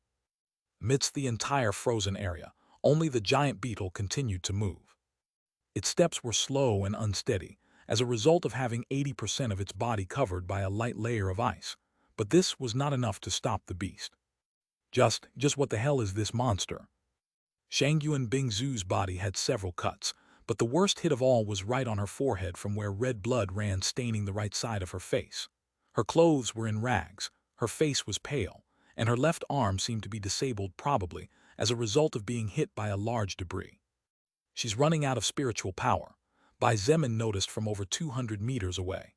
Amidst the entire frozen area, only the giant beetle continued to move. Its steps were slow and unsteady, as a result of having 80% of its body covered by a light layer of ice, but this was not enough to stop the beast. Just what the hell is this monster? Shangyuan Bingzhu's body had several cuts, but the worst hit of all was right on her forehead from where red blood ran staining the right side of her face. Her clothes were in rags, her face was pale, and her left arm seemed to be disabled probably as a result of being hit by a large debris. She's running out of spiritual power, Bai Zemin noticed from over 200 meters away.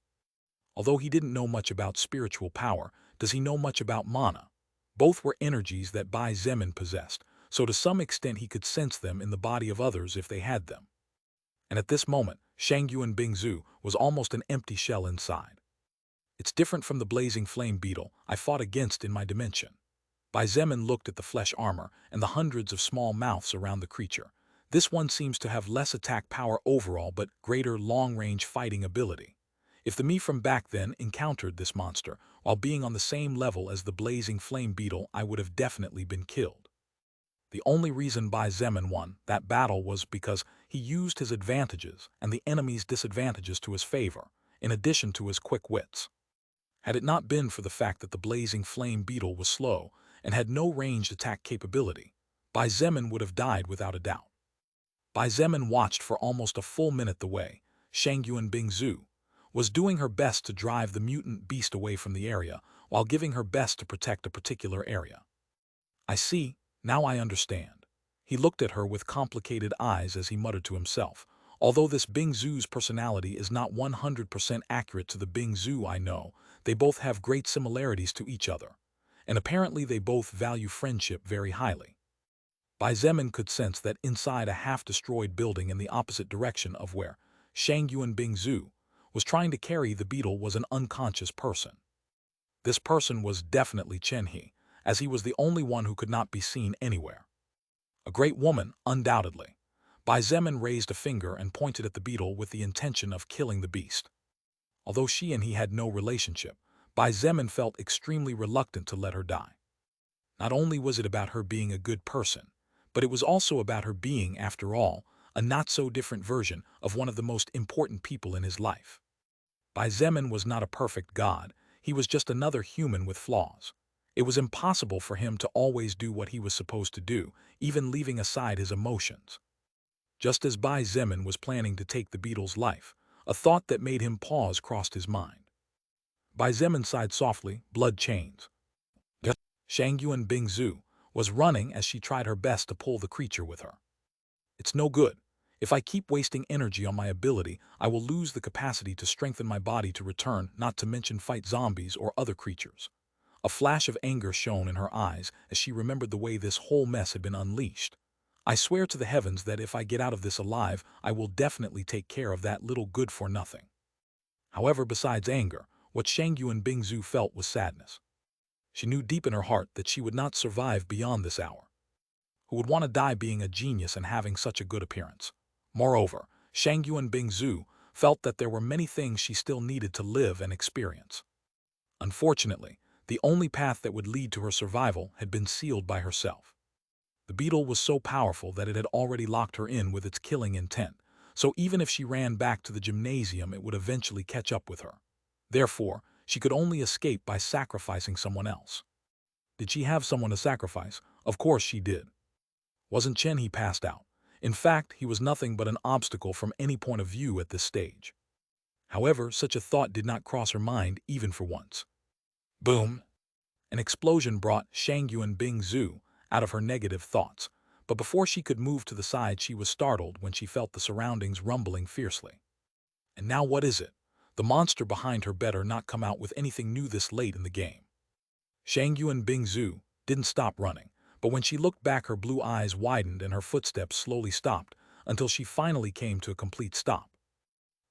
Although he didn't know much about spiritual power, does he know much about mana? Both were energies that Bai Zemin possessed, so to some extent he could sense them in the body of others if they had them. And at this moment, Shangyuan Bingzhu was almost an empty shell inside. It's different from the blazing flame beetle I fought against in my dimension. Bai Zemin looked at the flesh armor and the hundreds of small mouths around the creature. This one seems to have less attack power overall but greater long-range fighting ability. If the me from back then encountered this monster while being on the same level as the blazing flame beetle, I would have definitely been killed. The only reason Bai Zemin won that battle was because he used his advantages and the enemy's disadvantages to his favor, in addition to his quick wits. Had it not been for the fact that the blazing flame beetle was slow and had no ranged attack capability, Bai Zemin would have died without a doubt. Bai Zemin watched for almost a full minute the way Shangyuan Bingzu was doing her best to drive the mutant beast away from the area while giving her best to protect a particular area. I see, now I understand. He looked at her with complicated eyes as he muttered to himself, although this Bingzu's personality is not 100% accurate to the Bingzu I know, they both have great similarities to each other, and apparently they both value friendship very highly. Bai Zemin could sense that inside a half-destroyed building in the opposite direction of where Shangyuan Bingzu was trying to carry the beetle was an unconscious person. This person was definitely Chen He, as he was the only one who could not be seen anywhere. A great woman, undoubtedly. Bai Zemin raised a finger and pointed at the beetle with the intention of killing the beast. Although she and he had no relationship, Bai Zemin felt extremely reluctant to let her die. Not only was it about her being a good person, but it was also about her being, after all, a not-so-different version of one of the most important people in his life. Bai Zemin was not a perfect god, he was just another human with flaws. It was impossible for him to always do what he was supposed to do, even leaving aside his emotions. Just as Bai Zemin was planning to take the beetle's life, a thought that made him pause crossed his mind. Bai Zemin sighed softly, blood chains. Shangyuan Bingzu was running as she tried her best to pull the creature with her. It's no good. If I keep wasting energy on my ability, I will lose the capacity to strengthen my body to return, not to mention fight zombies or other creatures. A flash of anger shone in her eyes as she remembered the way this whole mess had been unleashed. I swear to the heavens that if I get out of this alive, I will definitely take care of that little good-for-nothing. However, besides anger, what Shangyuan Bingzu felt was sadness. She knew deep in her heart that she would not survive beyond this hour. Who would want to die being a genius and having such a good appearance? Moreover, Shangyuan Bingzu felt that there were many things she still needed to live and experience. Unfortunately, the only path that would lead to her survival had been sealed by herself. The beetle was so powerful that it had already locked her in with its killing intent, so even if she ran back to the gymnasium it would eventually catch up with her. Therefore, she could only escape by sacrificing someone else. Did she have someone to sacrifice? Of course she did. Wasn't Chen He passed out? In fact, he was nothing but an obstacle from any point of view at this stage. However, such a thought did not cross her mind even for once. Boom! An explosion brought Shangyuan Bingzu out of her negative thoughts, but before she could move to the side she was startled when she felt the surroundings rumbling fiercely. And now what is it? The monster behind her better not come out with anything new this late in the game. Shangyuan Bingzu didn't stop running, but when she looked back her blue eyes widened and her footsteps slowly stopped until she finally came to a complete stop.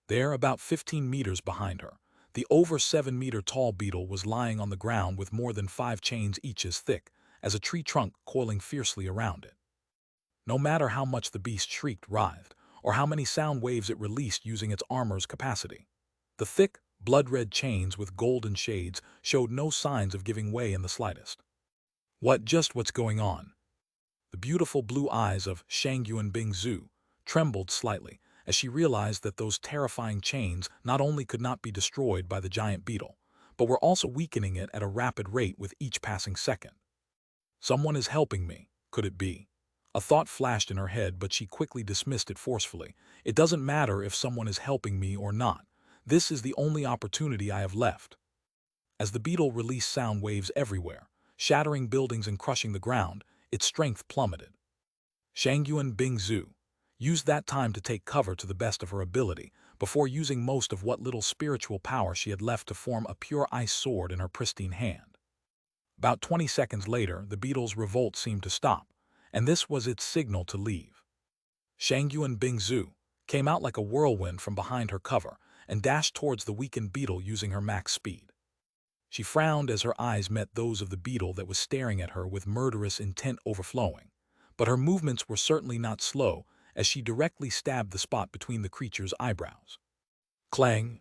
There, about 15 meters behind her, the over 7-meter tall beetle was lying on the ground with more than 5 chains each as thick as a tree trunk coiling fiercely around it. No matter how much the beast shrieked, writhed, or how many sound waves it released using its armor's capacity, the thick, blood-red chains with golden shades showed no signs of giving way in the slightest. What's going on? The beautiful blue eyes of Shangyuan Bingzu trembled slightly as she realized that those terrifying chains not only could not be destroyed by the giant beetle, but were also weakening it at a rapid rate with each passing second. Someone is helping me, could it be? A thought flashed in her head, but she quickly dismissed it forcefully. It doesn't matter if someone is helping me or not. This is the only opportunity I have left. As the beetle released sound waves everywhere, shattering buildings and crushing the ground, its strength plummeted. Shangyuan Bingzu used that time to take cover to the best of her ability before using most of what little spiritual power she had left to form a pure ice sword in her pristine hand. About 20 seconds later, the beetle's revolt seemed to stop, and this was its signal to leave. Shangyuan Bingzu came out like a whirlwind from behind her cover and dashed towards the weakened beetle using her max speed. She frowned as her eyes met those of the beetle that was staring at her with murderous intent overflowing, but her movements were certainly not slow as she directly stabbed the spot between the creature's eyebrows. Clang!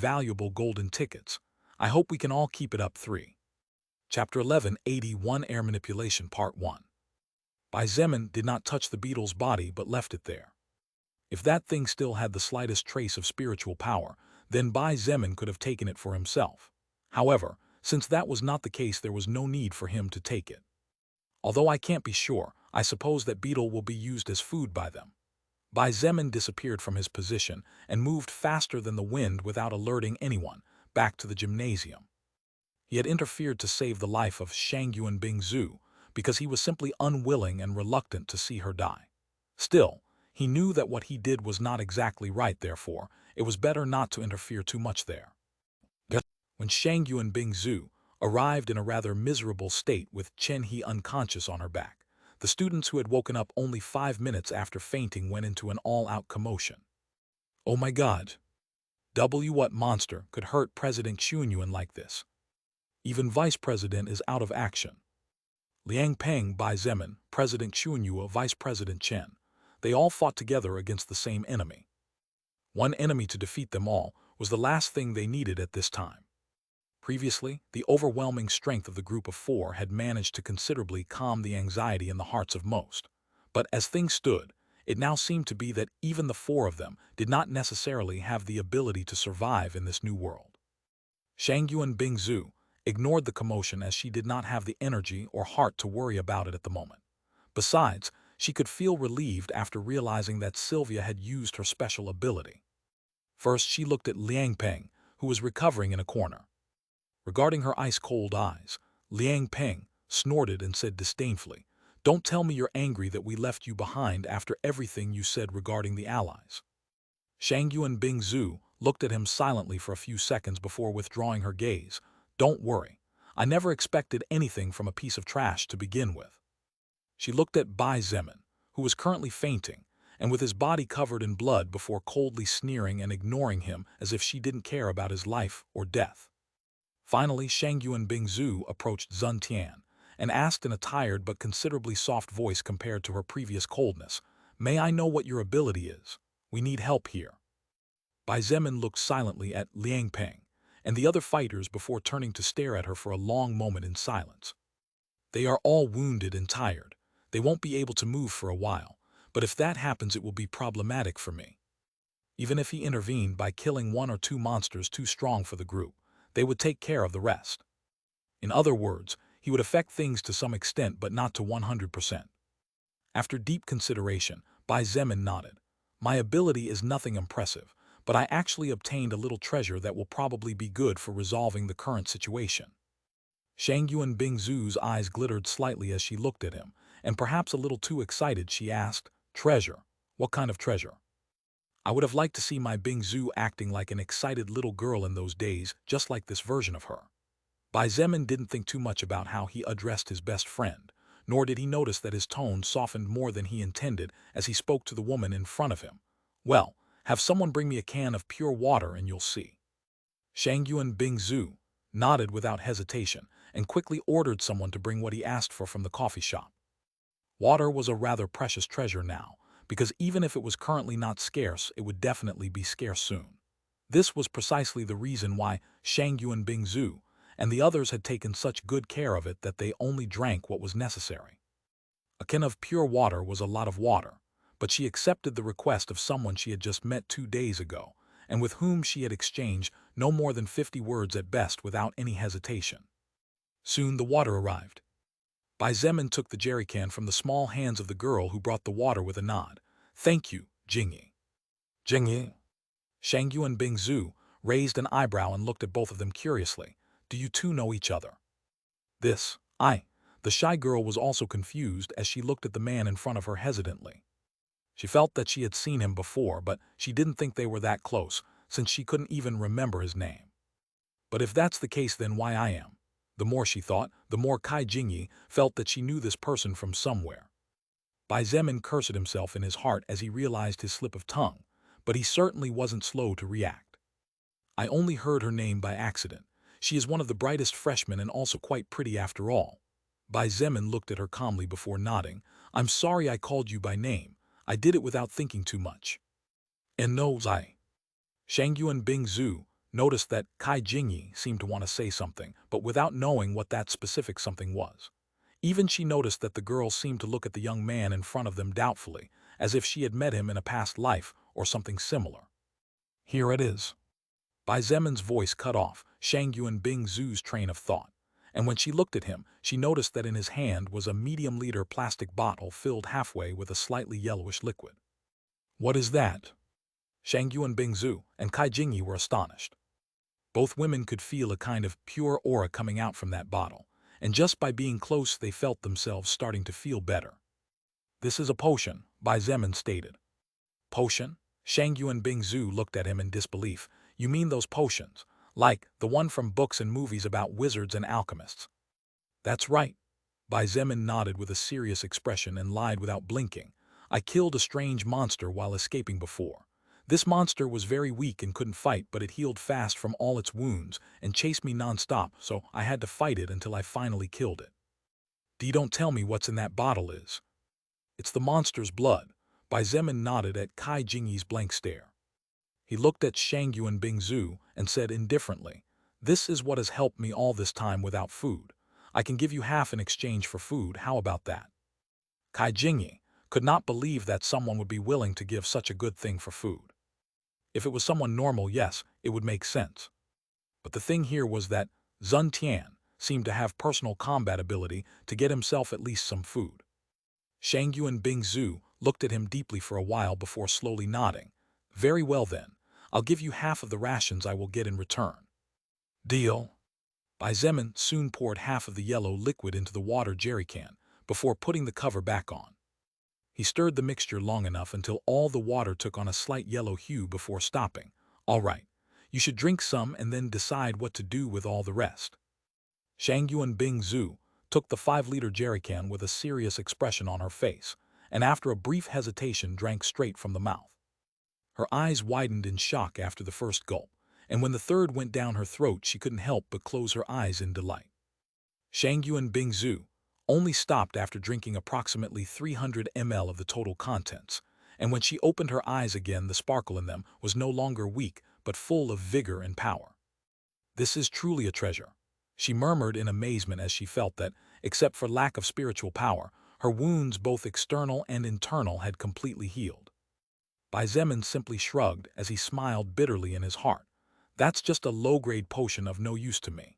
valuable golden tickets. I hope we can all keep it up. 3. Chapter 11, 81 Air Manipulation Part 1. Bai Zemin did not touch the beetle's body but left it there. If that thing still had the slightest trace of spiritual power, then Bai Zemin could have taken it for himself. However, since that was not the case, there was no need for him to take it. Although I can't be sure, I suppose that beetle will be used as food by them. Bai Zemin disappeared from his position and moved faster than the wind without alerting anyone, back to the gymnasium. He had interfered to save the life of Shangyuan Bingzhu because he was simply unwilling and reluctant to see her die. Still, he knew that what he did was not exactly right, therefore, it was better not to interfere too much there. When Shangyuan Bingzhu arrived in a rather miserable state with Chen He unconscious on her back, the students who had woken up only 5 minutes after fainting went into an all-out commotion. Oh my God! What monster could hurt President Xunyuan like this? Even Vice President is out of action. Liang Peng, Bai Zemin, President Xunyua, Vice President Chen. They all fought together against the same enemy. One enemy to defeat them all was the last thing they needed at this time. Previously, the overwhelming strength of the group of 4 had managed to considerably calm the anxiety in the hearts of most. But as things stood, it now seemed to be that even the 4 of them did not necessarily have the ability to survive in this new world. Shangyuan Bingzhu ignored the commotion as she did not have the energy or heart to worry about it at the moment. Besides, she could feel relieved after realizing that Sylvia had used her special ability. First, she looked at Liang Peng, who was recovering in a corner. Regarding her ice-cold eyes, Liang Peng snorted and said disdainfully, "Don't tell me you're angry that we left you behind after everything you said regarding the allies." Shangyuan Bingzhu looked at him silently for a few seconds before withdrawing her gaze. "Don't worry. I never expected anything from a piece of trash to begin with." She looked at Bai Zemin, who was currently fainting, and with his body covered in blood before coldly sneering and ignoring him as if she didn't care about his life or death. Finally, Shangyuan Bingzhu approached Zun Tian and asked in a tired but considerably soft voice compared to her previous coldness, "May I know what your ability is? We need help here." Bai Zemin looked silently at Liang Peng and the other fighters before turning to stare at her for a long moment in silence. "They are all wounded and tired. They won't be able to move for a while, but if that happens it will be problematic for me." Even if he intervened by killing 1 or 2 monsters too strong for the group, they would take care of the rest. In other words, he would affect things to some extent but not to 100%. After deep consideration, Bai Zemin nodded. My ability is nothing impressive, but I actually obtained a little treasure that will probably be good for resolving the current situation. Shangyuan Bingzu's eyes glittered slightly as she looked at him, and perhaps a little too excited she asked, treasure? What kind of treasure? I would have liked to see my Bingzu acting like an excited little girl in those days, just like this version of her. Bai Zemin didn't think too much about how he addressed his best friend, nor did he notice that his tone softened more than he intended as he spoke to the woman in front of him. Well, have someone bring me a can of pure water and you'll see. Shangyuan Bingzu nodded without hesitation and quickly ordered someone to bring what he asked for from the coffee shop. Water was a rather precious treasure now, because even if it was currently not scarce, it would definitely be scarce soon. This was precisely the reason why Shangyuan Bingzu and the others had taken such good care of it that they only drank what was necessary. A can of pure water was a lot of water, but she accepted the request of someone she had just met 2 days ago, and with whom she had exchanged no more than 50 words at best without any hesitation. Soon the water arrived. Bai Zemin took the jerrycan from the small hands of the girl who brought the water with a nod. Thank you, Jingyi. Jingyi? Shangyuan Bingzu raised an eyebrow and looked at both of them curiously. Do you two know each other? The shy girl was also confused as she looked at the man in front of her hesitantly. She felt that she had seen him before, but she didn't think they were that close, since she couldn't even remember his name. But if that's the case, then why I am? The more she thought, the more Kai Jingyi felt that she knew this person from somewhere. Bai Zemin cursed himself in his heart as he realized his slip of tongue, but he certainly wasn't slow to react. I only heard her name by accident. She is one of the brightest freshmen and also quite pretty after all. Bai Zemin looked at her calmly before nodding. I'm sorry I called you by name. I did it without thinking too much. And knows I. Shangyuan Bingzu noticed that Kai Jingyi seemed to want to say something, but without knowing what that specific something was. Even she noticed that the girl seemed to look at the young man in front of them doubtfully, as if she had met him in a past life or something similar. Here it is. Bai Zemin's voice cut off Shangyuan Bingzu's train of thought, and when she looked at him, she noticed that in his hand was a medium-liter plastic bottle filled halfway with a slightly yellowish liquid. What is that? Shangyuan Bingzu and Kai Jingyi were astonished. Both women could feel a kind of pure aura coming out from that bottle, and just by being close they felt themselves starting to feel better. This is a potion, Bai Zemin stated. Potion? Shangyuan Bingzu looked at him in disbelief. You mean those potions, like the one from books and movies about wizards and alchemists? That's right. Bai Zemin nodded with a serious expression and lied without blinking. I killed a strange monster while escaping before. This monster was very weak and couldn't fight, but it healed fast from all its wounds and chased me non-stop, so I had to fight it until I finally killed it. Don't tell me what's in that bottle is. It's the monster's blood. Bai Zemin nodded at Kai Jingyi's blank stare. He looked at Shangyuan Bingzu and said indifferently, This is what has helped me all this time without food. I can give you half in exchange for food, how about that? Kai Jingyi could not believe that someone would be willing to give such a good thing for food. If it was someone normal, yes, it would make sense. But the thing here was that Zun Tian seemed to have personal combat ability to get himself at least some food. Shangyuan Bingzu looked at him deeply for a while before slowly nodding. Very well then, I'll give you half of the rations I will get in return. Deal. Bai Zemin soon poured half of the yellow liquid into the water jerrycan before putting the cover back on. He stirred the mixture long enough until all the water took on a slight yellow hue before stopping. All right, you should drink some and then decide what to do with all the rest. Shangyuan Bingzu took the 5-liter jerrycan with a serious expression on her face, and after a brief hesitation drank straight from the mouth. Her eyes widened in shock after the first gulp, and when the third went down her throat she couldn't help but close her eyes in delight. Shangyuan Bingzu only stopped after drinking approximately 300 ml of the total contents, and when she opened her eyes again the sparkle in them was no longer weak but full of vigor and power. This is truly a treasure, she murmured in amazement as she felt that, except for lack of spiritual power, her wounds both external and internal had completely healed. Bai Zemin simply shrugged as he smiled bitterly in his heart. That's just a low-grade potion of no use to me.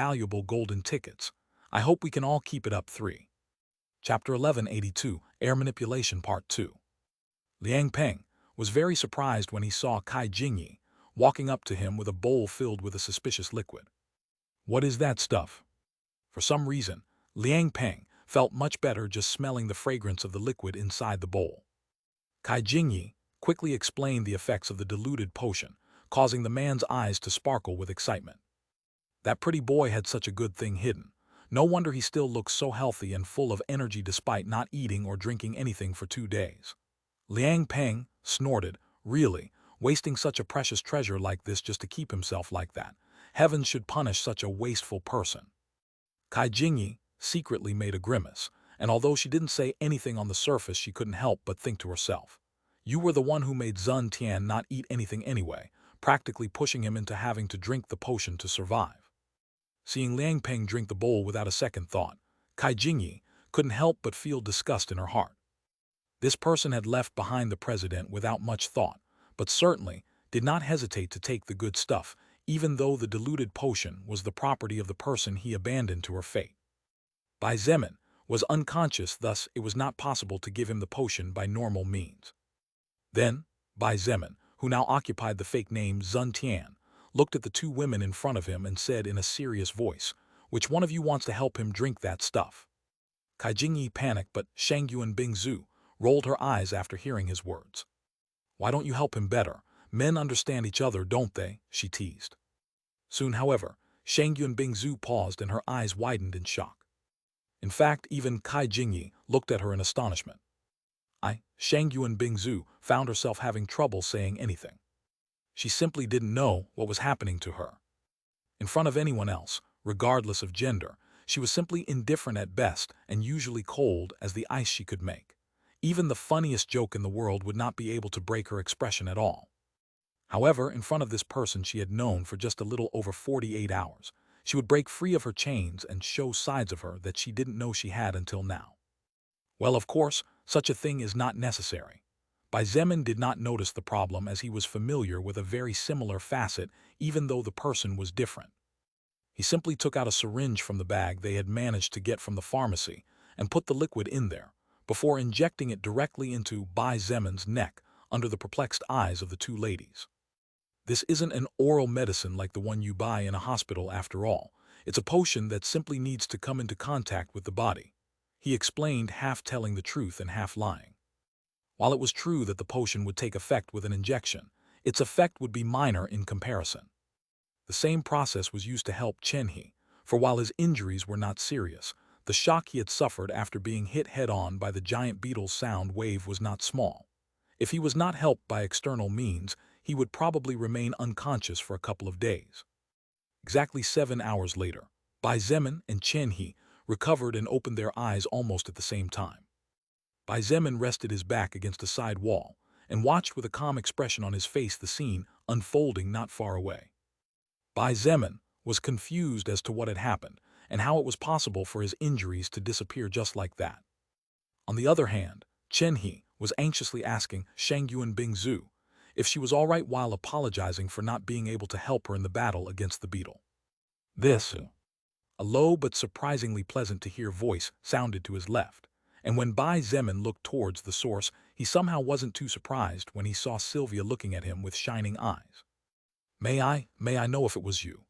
valuable golden tickets. I hope we can all keep it up. 3. Chapter 1182, Air Manipulation Part 2. Liang Peng was very surprised when he saw Kai Jingyi walking up to him with a bowl filled with a suspicious liquid. What is that stuff? For some reason, Liang Peng felt much better just smelling the fragrance of the liquid inside the bowl. Kai Jingyi quickly explained the effects of the diluted potion, causing the man's eyes to sparkle with excitement. That pretty boy had such a good thing hidden. No wonder he still looks so healthy and full of energy despite not eating or drinking anything for 2 days. Liang Peng snorted. Really, wasting such a precious treasure like this just to keep himself like that. Heaven should punish such a wasteful person. Kai Jingyi secretly made a grimace, and although she didn't say anything on the surface, she couldn't help but think to herself. You were the one who made Zun Tian not eat anything anyway, practically pushing him into having to drink the potion to survive. Seeing Liang Peng drink the bowl without a second thought, Kai Jingyi couldn't help but feel disgust in her heart. This person had left behind the president without much thought, but certainly did not hesitate to take the good stuff, even though the diluted potion was the property of the person he abandoned to her fate. Bai Zemin was unconscious, thus it was not possible to give him the potion by normal means. Then, Bai Zemin, who now occupied the fake name Zun Tian, looked at the 2 women in front of him and said in a serious voice, "Which one of you wants to help him drink that stuff?" Kai Jingyi panicked, but Shangyuan Bingzu rolled her eyes after hearing his words. "Why don't you help him better? Men understand each other, don't they?" she teased. Soon, however, Shangyuan Bingzu paused and her eyes widened in shock. In fact, even Kai Jingyi looked at her in astonishment. Shangyuan Bingzu found herself having trouble saying anything. She simply didn't know what was happening to her. In front of anyone else, regardless of gender, she was simply indifferent at best and usually cold as the ice she could make. Even the funniest joke in the world would not be able to break her expression at all. However, in front of this person she had known for just a little over 48 hours, she would break free of her chains and show sides of her that she didn't know she had until now. Well, of course, such a thing is not necessary. Bai Zemin did not notice the problem as he was familiar with a very similar facet even though the person was different. He simply took out a syringe from the bag they had managed to get from the pharmacy and put the liquid in there, before injecting it directly into Bai Zemin's neck under the perplexed eyes of the two ladies. This isn't an oral medicine like the one you buy in a hospital after all. It's a potion that simply needs to come into contact with the body, he explained, half telling the truth and half lying. While it was true that the potion would take effect with an injection, its effect would be minor in comparison. The same process was used to help Chen-He, for while his injuries were not serious, the shock he had suffered after being hit head-on by the giant beetle's sound wave was not small. If he was not helped by external means, he would probably remain unconscious for a couple of days. Exactly 7 hours later, Bai Zemin and Chen-He recovered and opened their eyes almost at the same time. Bai Zemin rested his back against a side wall and watched with a calm expression on his face the scene unfolding not far away. Bai Zemin was confused as to what had happened and how it was possible for his injuries to disappear just like that. On the other hand, Chen-He was anxiously asking Shangyuan Bingzu if she was all right while apologizing for not being able to help her in the battle against the beetle. A low but surprisingly pleasant to hear voice sounded to his left, and when Bai Zemin looked towards the source, he somehow wasn't too surprised when he saw Sylvia looking at him with shining eyes. May I know if it was you?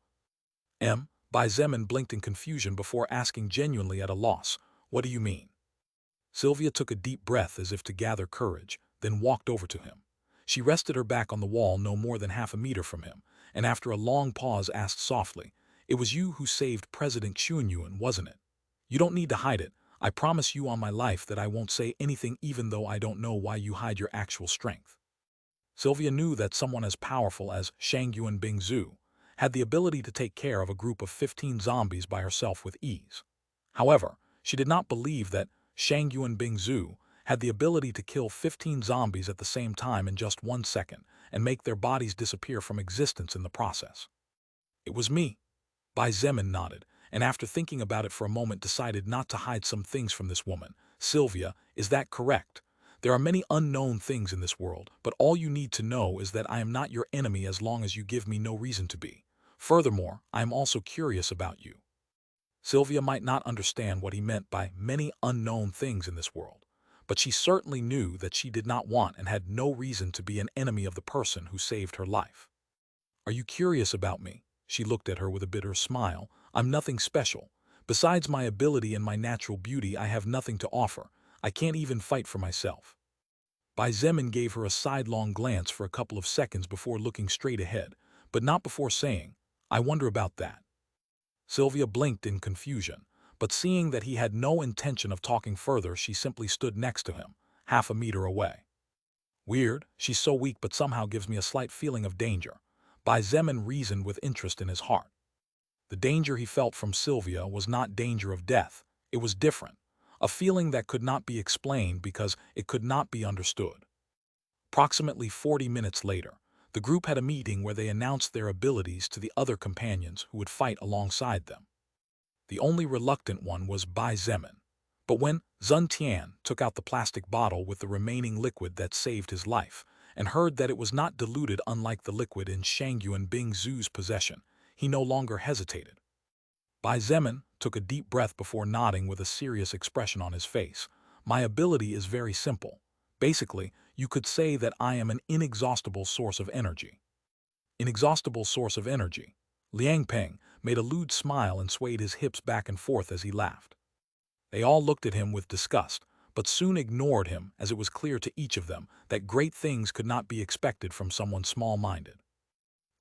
Bai Zemin blinked in confusion before asking, genuinely at a loss, what do you mean? Sylvia took a deep breath as if to gather courage, then walked over to him. She rested her back on the wall no more than half a meter from him, and after a long pause asked softly, it was you who saved President Xuanyuan, wasn't it? You don't need to hide it. I promise you on my life that I won't say anything even though I don't know why you hide your actual strength. Sylvia knew that someone as powerful as Shangyuan Bingzu had the ability to take care of a group of 15 zombies by herself with ease. However, she did not believe that Shangyuan Bingzu had the ability to kill 15 zombies at the same time in just 1 second and make their bodies disappear from existence in the process. It was me. Bai Zemin nodded, and after thinking about it for a moment decided not to hide some things from this woman. Sylvia, is that correct? There are many unknown things in this world, but all you need to know is that I am not your enemy as long as you give me no reason to be. Furthermore, I am also curious about you. Sylvia might not understand what he meant by many unknown things in this world, but she certainly knew that she did not want and had no reason to be an enemy of the person who saved her life. Are you curious about me? She looked at her with a bitter smile. I'm nothing special. Besides my ability and my natural beauty, I have nothing to offer. I can't even fight for myself. Bai Zemin gave her a sidelong glance for a couple of seconds before looking straight ahead, but not before saying, I wonder about that. Sylvia blinked in confusion, but seeing that he had no intention of talking further, she simply stood next to him, half a meter away. Weird, she's so weak but somehow gives me a slight feeling of danger. Bai Zemin reasoned with interest in his heart. The danger he felt from Sylvia was not danger of death, it was different, a feeling that could not be explained because it could not be understood. Approximately 40 minutes later, the group had a meeting where they announced their abilities to the other companions who would fight alongside them. The only reluctant one was Bai Zemin, but when Zun Tian took out the plastic bottle with the remaining liquid that saved his life, and heard that it was not diluted unlike the liquid in Shangyuan Bingzu's possession, he no longer hesitated. Bai Zemin took a deep breath before nodding with a serious expression on his face. My ability is very simple. Basically, you could say that I am an inexhaustible source of energy. Inexhaustible source of energy. Liang Peng made a lewd smile and swayed his hips back and forth as he laughed. They all looked at him with disgust, but soon ignored him as it was clear to each of them that great things could not be expected from someone small-minded.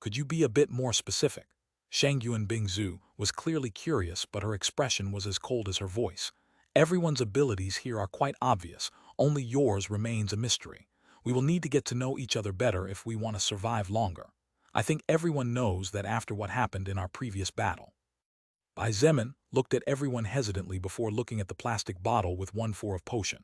Could you be a bit more specific? Shangyuan Bingzu was clearly curious, but her expression was as cold as her voice. Everyone's abilities here are quite obvious, only yours remains a mystery. We will need to get to know each other better if we want to survive longer. I think everyone knows that after what happened in our previous battle. Bai Zemin looked at everyone hesitantly before looking at the plastic bottle with 1/4 of potion.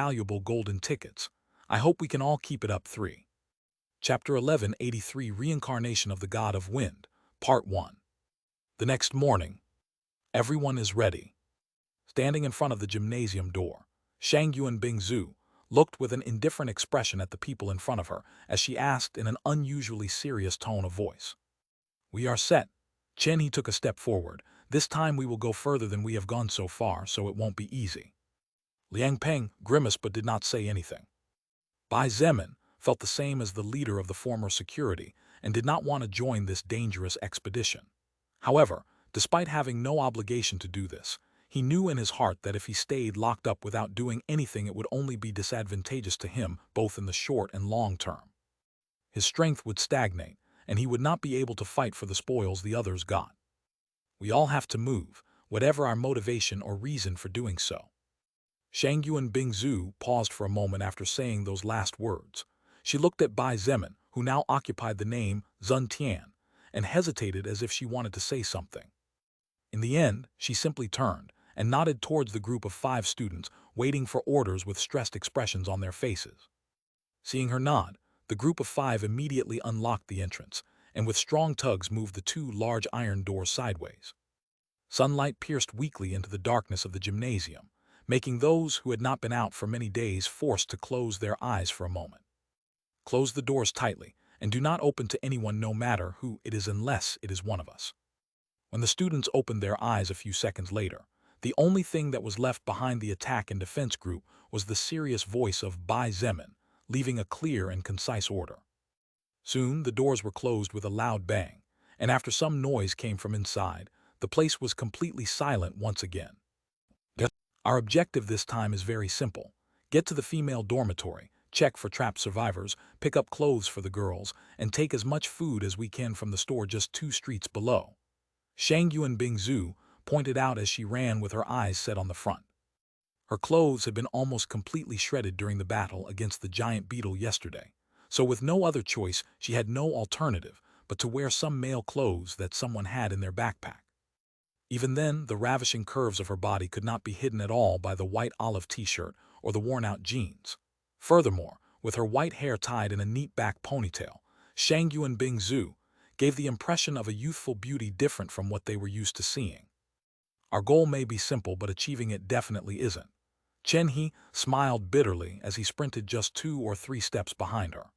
valuable golden tickets. I hope we can all keep it up. 3. Chapter 1183 Reincarnation of the God of Wind, Part 1. The next morning, everyone is ready. Standing in front of the gymnasium door, Shangyuan Bingzu looked with an indifferent expression at the people in front of her as she asked in an unusually serious tone of voice. We are set. Chen he took a step forward. This time we will go further than we have gone so far, so it won't be easy. Liang Peng grimaced but did not say anything. Bai Zemin felt the same as the leader of the former security and did not want to join this dangerous expedition. However, despite having no obligation to do this, he knew in his heart that if he stayed locked up without doing anything it would only be disadvantageous to him both in the short and long term. His strength would stagnate, and he would not be able to fight for the spoils the others got. We all have to move, whatever our motivation or reason for doing so. Shangyuan Bingzu paused for a moment after saying those last words. She looked at Bai Zemin, who now occupied the name Zun Tian, and hesitated as if she wanted to say something. In the end, she simply turned and nodded towards the group of 5 students waiting for orders with stressed expressions on their faces. Seeing her nod, the group of 5 immediately unlocked the entrance, and with strong tugs moved the 2 large iron doors sideways. Sunlight pierced weakly into the darkness of the gymnasium, making those who had not been out for many days forced to close their eyes for a moment. Close the doors tightly, and do not open to anyone no matter who it is unless it is one of us. When the students opened their eyes a few seconds later, the only thing that was left behind the attack and defense group was the serious voice of Bai Zemin, leaving a clear and concise order. Soon the doors were closed with a loud bang, and after some noise came from inside, the place was completely silent once again. Our objective this time is very simple. Get to the female dormitory, check for trapped survivors, pick up clothes for the girls, and take as much food as we can from the store just 2 streets below. Shangyuan Bingzu pointed out as she ran with her eyes set on the front. Her clothes had been almost completely shredded during the battle against the giant beetle yesterday, so with no other choice she had no alternative but to wear some male clothes that someone had in their backpack. Even then, the ravishing curves of her body could not be hidden at all by the white olive t-shirt or the worn-out jeans. Furthermore, with her white hair tied in a neat back ponytail, Shang Yuan Bingzu gave the impression of a youthful beauty different from what they were used to seeing. Our goal may be simple, but achieving it definitely isn't. Chen He smiled bitterly as he sprinted just 2 or 3 steps behind her.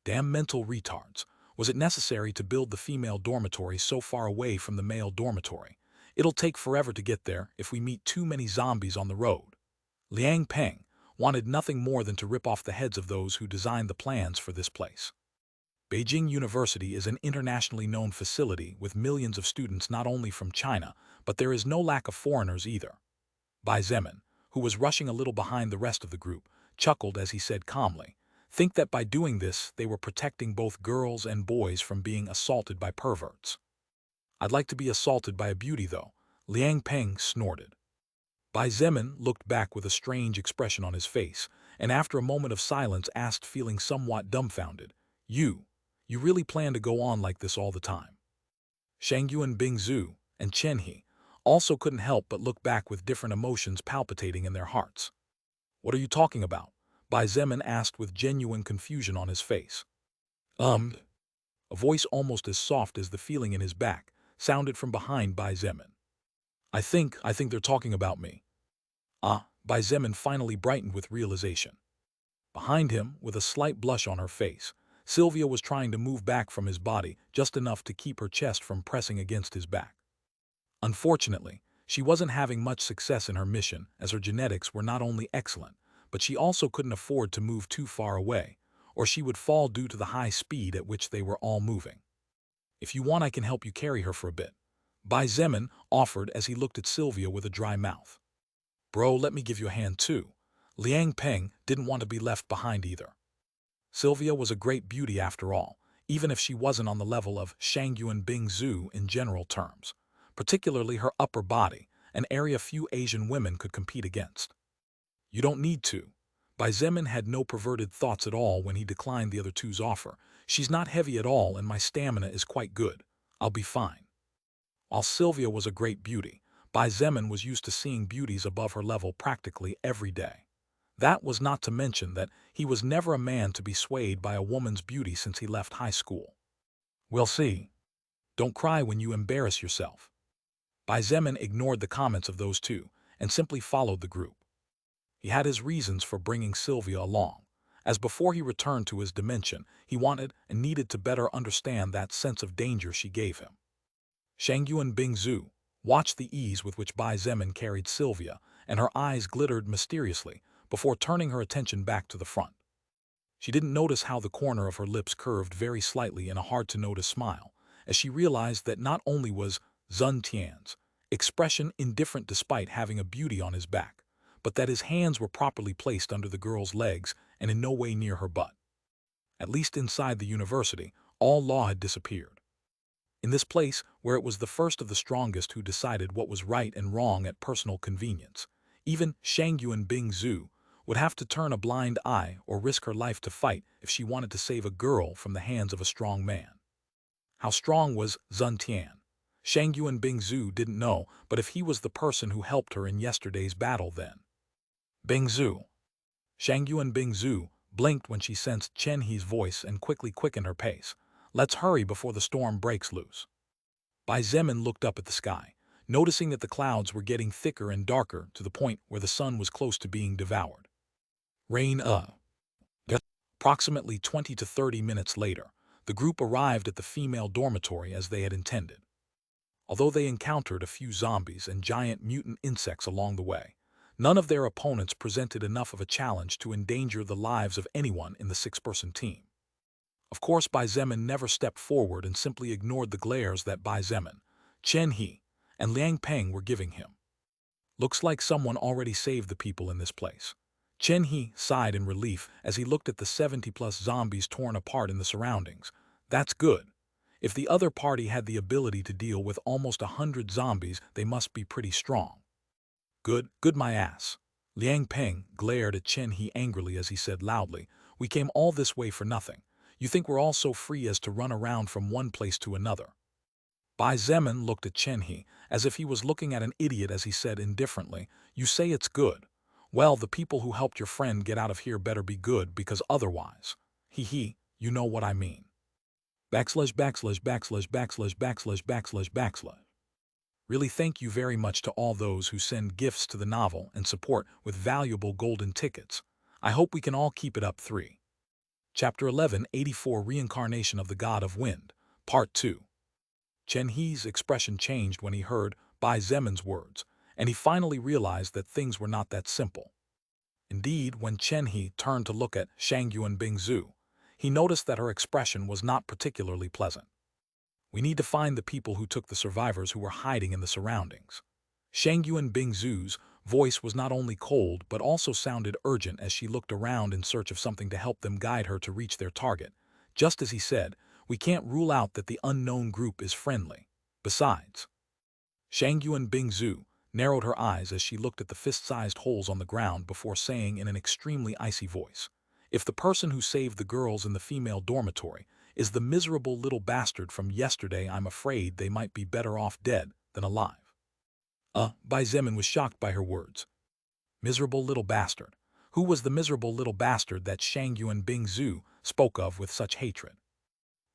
Damn mental retards. Was it necessary to build the female dormitory so far away from the male dormitory? It'll take forever to get there if we meet too many zombies on the road. Liang Peng wanted nothing more than to rip off the heads of those who designed the plans for this place. Beijing University is an internationally known facility with millions of students not only from China, but there is no lack of foreigners either. Bai Zemin, who was rushing a little behind the rest of the group, chuckled as he said calmly, "Think that by doing this they were protecting both girls and boys from being assaulted by perverts." "I'd like to be assaulted by a beauty though," Liang Peng snorted. Bai Zemin looked back with a strange expression on his face, and after a moment of silence asked, feeling somewhat dumbfounded, You really plan to go on like this all the time?" Shangyuan Bingzu and Chen He also couldn't help but look back with different emotions palpitating in their hearts. "What are you talking about?" Bai Zemin asked with genuine confusion on his face. A voice almost as soft as the feeling in his back sounded from behind Bai Zemin. I think they're talking about me." Bai Zemin finally brightened with realization. Behind him, with a slight blush on her face, Sylvia was trying to move back from his body just enough to keep her chest from pressing against his back. Unfortunately, she wasn't having much success in her mission, as her genetics were not only excellent, but she also couldn't afford to move too far away, or she would fall due to the high speed at which they were all moving. "If you want, I can help you carry her for a bit," Bai Zemin offered as he looked at Sylvia with a dry mouth. "Bro, let me give you a hand too." Liang Peng didn't want to be left behind either. Sylvia was a great beauty after all, even if she wasn't on the level of Shangyuan Bingzu in general terms, particularly her upper body, an area few Asian women could compete against. "You don't need to." Bai Zemin had no perverted thoughts at all when he declined the other two's offer. "She's not heavy at all and my stamina is quite good. I'll be fine." While Sylvia was a great beauty, Bai Zemin was used to seeing beauties above her level practically every day. That was not to mention that he was never a man to be swayed by a woman's beauty since he left high school. "We'll see. Don't cry when you embarrass yourself." Bai Zemin ignored the comments of those two and simply followed the group. He had his reasons for bringing Sylvia along, as before he returned to his dimension, he wanted and needed to better understand that sense of danger she gave him. Shangyuan Bingzu watched the ease with which Bai Zemin carried Sylvia, and her eyes glittered mysteriously before turning her attention back to the front. She didn't notice how the corner of her lips curved very slightly in a hard-to-notice smile, as she realized that not only was Zun Tian's expression indifferent despite having a beauty on his back, but that his hands were properly placed under the girl's legs and in no way near her butt. At least inside the university, all law had disappeared. In this place, where it was the first of the strongest who decided what was right and wrong at personal convenience, even Shangyuan Bingzu would have to turn a blind eye or risk her life to fight if she wanted to save a girl from the hands of a strong man. How strong was Zun Tian? Shangyuan Bingzu didn't know, but if he was the person who helped her in yesterday's battle, then Bingzu. Shangyuan Bingzu blinked when she sensed Chen He's voice and quickly quickened her pace. "Let's hurry before the storm breaks loose." Bai Zemin looked up at the sky, noticing that the clouds were getting thicker and darker to the point where the sun was close to being devoured. Rain. Approximately 20 to 30 minutes later, the group arrived at the female dormitory as they had intended. Although they encountered a few zombies and giant mutant insects along the way, none of their opponents presented enough of a challenge to endanger the lives of anyone in the 6-person team. Of course, Bai Zemin never stepped forward and simply ignored the glares that Bai Zemin, Chen He, and Liang Peng were giving him. "Looks like someone already saved the people in this place." Chen He sighed in relief as he looked at the 70-plus zombies torn apart in the surroundings. "That's good. If the other party had the ability to deal with almost 100 zombies, they must be pretty strong." Good my ass." Liang Peng glared at Chen He angrily as he said loudly, "We came all this way for nothing. You think we're all so free as to run around from one place to another?" Bai Zemin looked at Chen He as if he was looking at an idiot as he said indifferently, "You say it's good. Well, the people who helped your friend get out of here better be good because otherwise, you know what I mean. Backslash backslash backslash backslash backslash backslash backslash. Really thank you very much to all those who send gifts to the novel and support with valuable golden tickets. I hope we can all keep it up. 3. Chapter 11, 84 Reincarnation of the God of Wind, Part 2. Chen He's expression changed when he heard Bai Zemin's words, and he finally realized that things were not that simple. Indeed, when Chen He turned to look at Shangyuan Bingzu, he noticed that her expression was not particularly pleasant. "We need to find the people who took the survivors who were hiding in the surroundings." Shangyuan Bingzu's voice was not only cold but also sounded urgent as she looked around in search of something to help them guide her to reach their target. Just as he said, "We can't rule out that the unknown group is friendly. Besides." Shangyuan Bingzu narrowed her eyes as she looked at the fist-sized holes on the ground before saying in an extremely icy voice, "If the person who saved the girls in the female dormitory is the miserable little bastard from yesterday, I'm afraid they might be better off dead than alive." Bai Zemin was shocked by her words. Miserable little bastard. Who was the miserable little bastard that Shangyuan Bingzu spoke of with such hatred?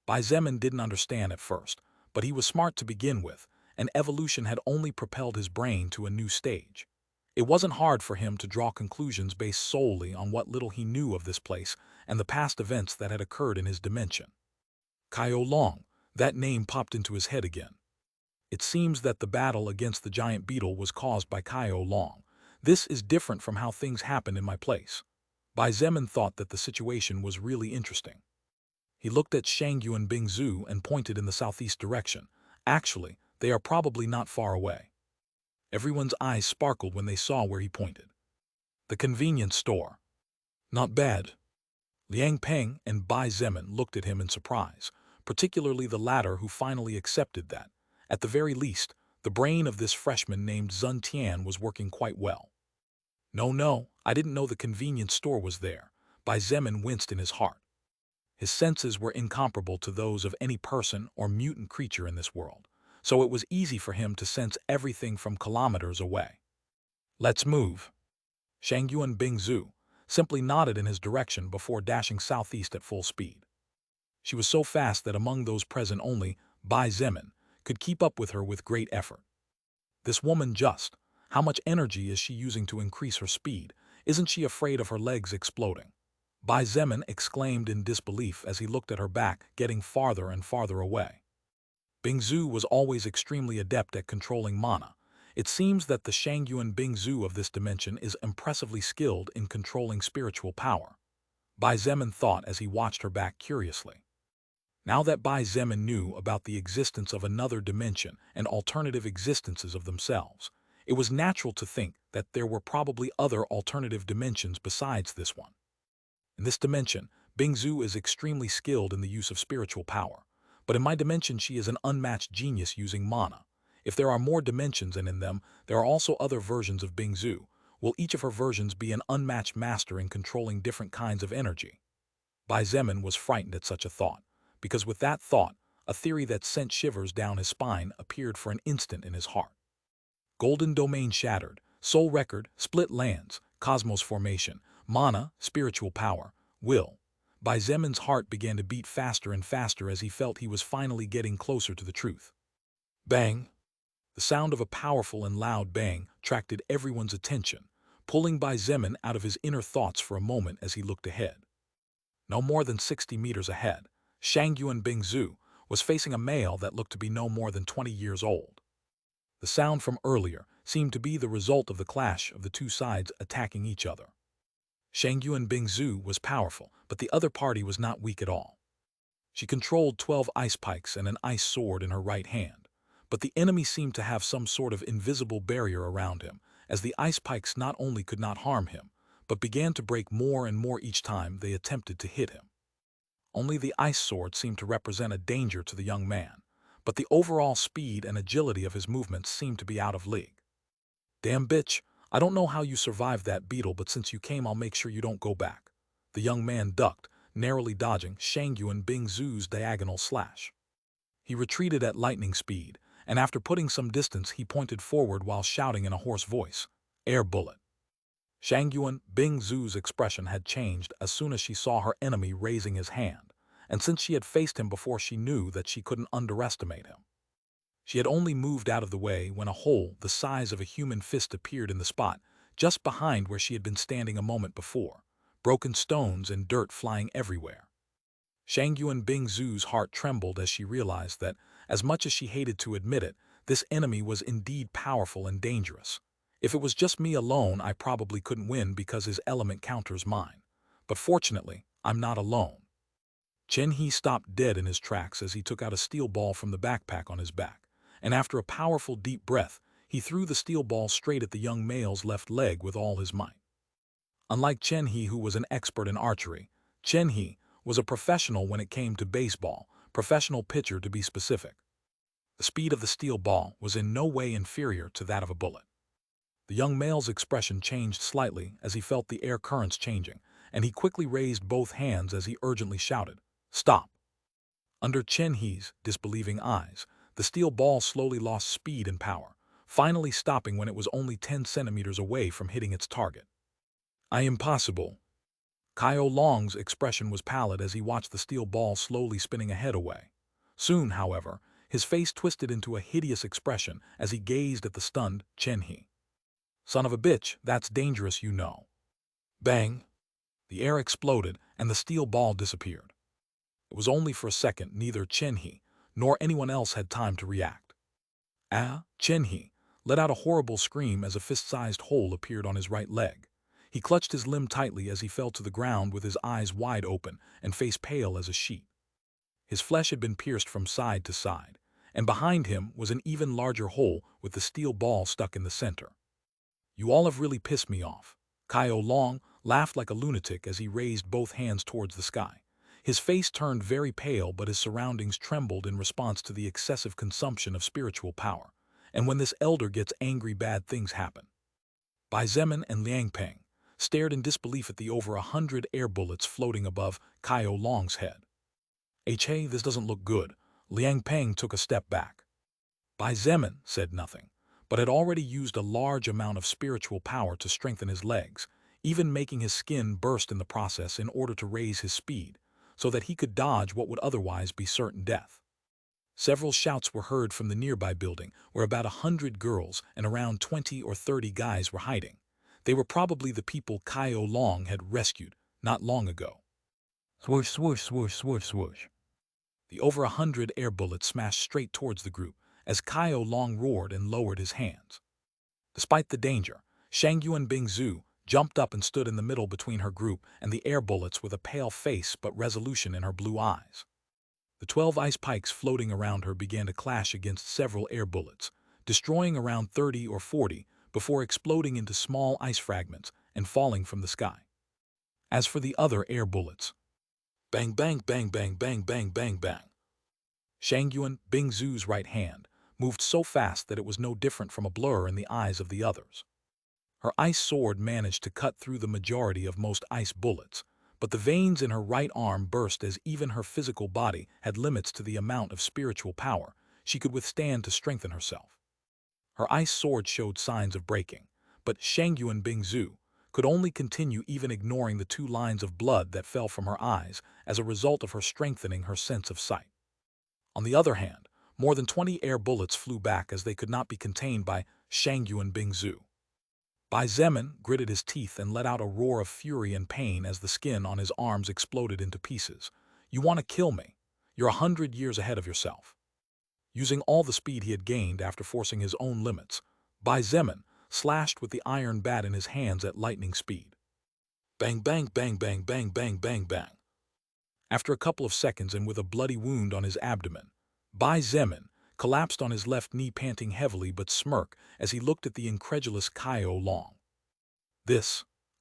Bai Zemin didn't understand at first, but he was smart to begin with, and evolution had only propelled his brain to a new stage. It wasn't hard for him to draw conclusions based solely on what little he knew of this place and the past events that had occurred in his dimension. Kaio Long, that name popped into his head again. It seems that the battle against the giant beetle was caused by Kaio Long. This is different from how things happen in my place. Bai Zemin thought that the situation was really interesting. He looked at Shangyuan Bingzu and pointed in the southeast direction. Actually, they are probably not far away. Everyone's eyes sparkled when they saw where he pointed. The convenience store. Not bad. Liang Peng and Bai Zemin looked at him in surprise, particularly the latter who finally accepted that, at the very least, the brain of this freshman named Zun Tian was working quite well. No, I didn't know the convenience store was there. Bai Zemin winced in his heart. His senses were incomparable to those of any person or mutant creature in this world, so it was easy for him to sense everything from kilometers away. Let's move. Shangyuan Bingzu simply nodded in his direction before dashing southeast at full speed. She was so fast that among those present only Bai Zemin could keep up with her with great effort. This woman just, how much energy is she using to increase her speed? Isn't she afraid of her legs exploding? Bai Zemin exclaimed in disbelief as he looked at her back getting farther and farther away. Bingzu was always extremely adept at controlling mana. It seems that the Shangyuan Bingzu of this dimension is impressively skilled in controlling spiritual power. Bai Zemin thought as he watched her back curiously. Now that Bai Zemin knew about the existence of another dimension and alternative existences of themselves, it was natural to think that there were probably other alternative dimensions besides this one. In this dimension, Bingzu is extremely skilled in the use of spiritual power, but in my dimension she is an unmatched genius using mana. If there are more dimensions and in them there are also other versions of Bingzu, will each of her versions be an unmatched master in controlling different kinds of energy? Bai Zemin was frightened at such a thought, because with that thought, a theory that sent shivers down his spine appeared for an instant in his heart. Golden domain shattered, soul record, split lands, cosmos formation, mana, spiritual power, will. Bai Zemin's heart began to beat faster and faster as he felt he was finally getting closer to the truth. Bang! The sound of a powerful and loud bang attracted everyone's attention, pulling Bai Zemin out of his inner thoughts for a moment as he looked ahead. No more than 60 meters ahead, Shangyuan Bingzu was facing a male that looked to be no more than 20 years old. The sound from earlier seemed to be the result of the clash of the two sides attacking each other. Shangyuan Bingzu was powerful, but the other party was not weak at all. She controlled 12 ice pikes and an ice sword in her right hand, but the enemy seemed to have some sort of invisible barrier around him, as the ice pikes not only could not harm him, but began to break more and more each time they attempted to hit him. Only the ice sword seemed to represent a danger to the young man, but the overall speed and agility of his movements seemed to be out of league. Damn bitch, I don't know how you survived that beetle, but since you came, I'll make sure you don't go back." The young man ducked, narrowly dodging Shangyuan Bingzu's diagonal slash. He retreated at lightning speed, and after putting some distance he pointed forward while shouting in a hoarse voice, "Air bullet." Shangyuan Bingzu's expression had changed as soon as she saw her enemy raising his hand, and since she had faced him before, she knew that she couldn't underestimate him. She had only moved out of the way when a hole the size of a human fist appeared in the spot just behind where she had been standing a moment before, broken stones and dirt flying everywhere. Shangyuan Bingzu's heart trembled as she realized that, as much as she hated to admit it, this enemy was indeed powerful and dangerous. "If it was just me alone, I probably couldn't win because his element counters mine. But fortunately, I'm not alone." Chen He stopped dead in his tracks as he took out a steel ball from the backpack on his back, and after a powerful deep breath, he threw the steel ball straight at the young male's left leg with all his might. Unlike Chen He, who was an expert in archery, Chen He was a professional when it came to baseball, professional pitcher to be specific. The speed of the steel ball was in no way inferior to that of a bullet. The young male's expression changed slightly as he felt the air currents changing, and he quickly raised both hands as he urgently shouted, "Stop!" Under Chen He's disbelieving eyes, the steel ball slowly lost speed and power, finally stopping when it was only 10 centimeters away from hitting its target. Impossible." Kaio Long's expression was pallid as he watched the steel ball slowly spinning ahead away. Soon, however, his face twisted into a hideous expression as he gazed at the stunned Chen He. "Son of a bitch, that's dangerous, you know." Bang! The air exploded and the steel ball disappeared. It was only for a second. Neither Chen He nor anyone else had time to react. Chen He let out a horrible scream as a fist-sized hole appeared on his right leg. He clutched his limb tightly as he fell to the ground with his eyes wide open and face pale as a sheet. His flesh had been pierced from side to side, and behind him was an even larger hole with the steel ball stuck in the center. "You all have really pissed me off." Kaio Long laughed like a lunatic as he raised both hands towards the sky. His face turned very pale, but his surroundings trembled in response to the excessive consumption of spiritual power. And when this elder gets angry, bad things happen. Bai Zemin and Liang Peng stared in disbelief at the over 100 air bullets floating above Kaio Long's head. "Hey, this doesn't look good." Liang Peng took a step back. Bai Zemin said nothing, but had already used a large amount of spiritual power to strengthen his legs, even making his skin burst in the process in order to raise his speed, so that he could dodge what would otherwise be certain death. Several shouts were heard from the nearby building, where about 100 girls and around 20 or 30 guys were hiding. They were probably the people Kaio Long had rescued not long ago. Swoosh, swoosh, swoosh, swoosh, swoosh. The over 100 air bullets smashed straight towards the group as Kaio Long roared and lowered his hands. Despite the danger, Shangyuan Bingzu jumped up and stood in the middle between her group and the air bullets with a pale face but resolution in her blue eyes. The 12 ice pikes floating around her began to clash against several air bullets, destroying around 30 or 40 before exploding into small ice fragments and falling from the sky. As for the other air bullets, bang, bang, bang, bang, bang, bang, bang, bang. Shangyuan Bingzu's right hand moved so fast that it was no different from a blur in the eyes of the others. Her ice sword managed to cut through the majority of most ice bullets, but the veins in her right arm burst as even her physical body had limits to the amount of spiritual power she could withstand to strengthen herself. Her ice sword showed signs of breaking, but Shangyuan Bingzu could only continue, even ignoring the 2 lines of blood that fell from her eyes as a result of her strengthening her sense of sight. On the other hand, more than 20 air bullets flew back as they could not be contained by Shangyuan Bingzu. Bai Zemin gritted his teeth and let out a roar of fury and pain as the skin on his arms exploded into pieces. "You want to kill me? You're 100 years ahead of yourself." Using all the speed he had gained after forcing his own limits, Bai Zemin slashed with the iron bat in his hands at lightning speed. Bang, bang, bang, bang, bang, bang, bang, bang. After a couple of seconds and with a bloody wound on his abdomen, Bai Zemin collapsed on his left knee, panting heavily but smirk as he looked at the incredulous Kaio Long.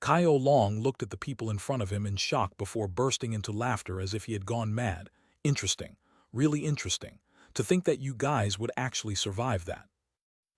Kaio Long looked at the people in front of him in shock before bursting into laughter as if he had gone mad. "Interesting, really interesting. To think that you guys would actually survive that."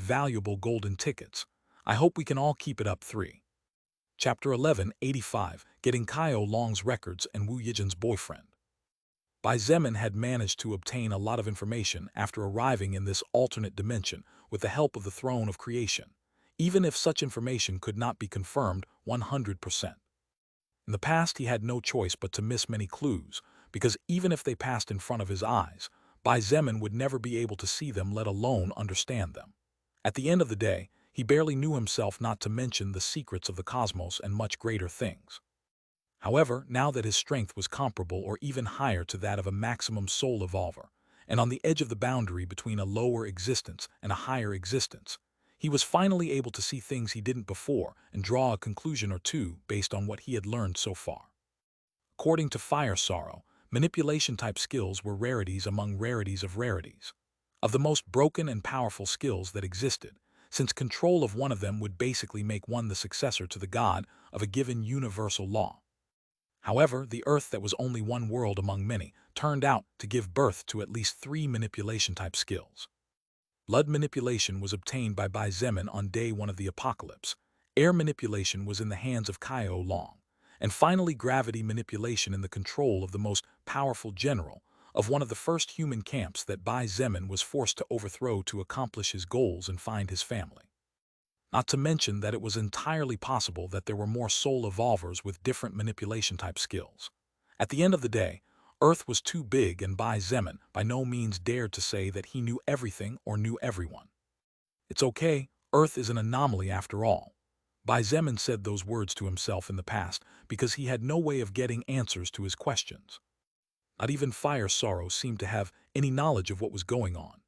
valuable golden tickets. I hope we can all keep it up. 3. Chapter 1185, Getting Kaio Long's Records and Wu Yijin's Boyfriend. Bai Zemin had managed to obtain a lot of information after arriving in this alternate dimension with the help of the Throne of Creation, even if such information could not be confirmed 100%. In the past, he had no choice but to miss many clues, because even if they passed in front of his eyes, Bai Zemin would never be able to see them, let alone understand them. At the end of the day, he barely knew himself, not to mention the secrets of the cosmos and much greater things. However, now that his strength was comparable or even higher to that of a maximum soul evolver, and on the edge of the boundary between a lower existence and a higher existence, he was finally able to see things he didn't before and draw a conclusion or two based on what he had learned so far. According to Fire Sorrow, manipulation-type skills were rarities among rarities of rarities, of the most broken and powerful skills that existed, since control of one of them would basically make one the successor to the god of a given universal law. However, the Earth, that was only one world among many, turned out to give birth to at least 3 manipulation-type skills. Blood manipulation was obtained by Bai Zemin on day 1 of the apocalypse. Air manipulation was in the hands of Kaio Long. And finally, gravity manipulation in the control of the most powerful general of one of the first human camps that Bai Zemin was forced to overthrow to accomplish his goals and find his family. Not to mention that it was entirely possible that there were more soul evolvers with different manipulation-type skills. At the end of the day, Earth was too big, and Bai Zemin by no means dared to say that he knew everything or knew everyone. It's okay, Earth is an anomaly after all. Bai Zemin said those words to himself in the past because he had no way of getting answers to his questions. Not even Fire Sorrow seemed to have any knowledge of what was going on.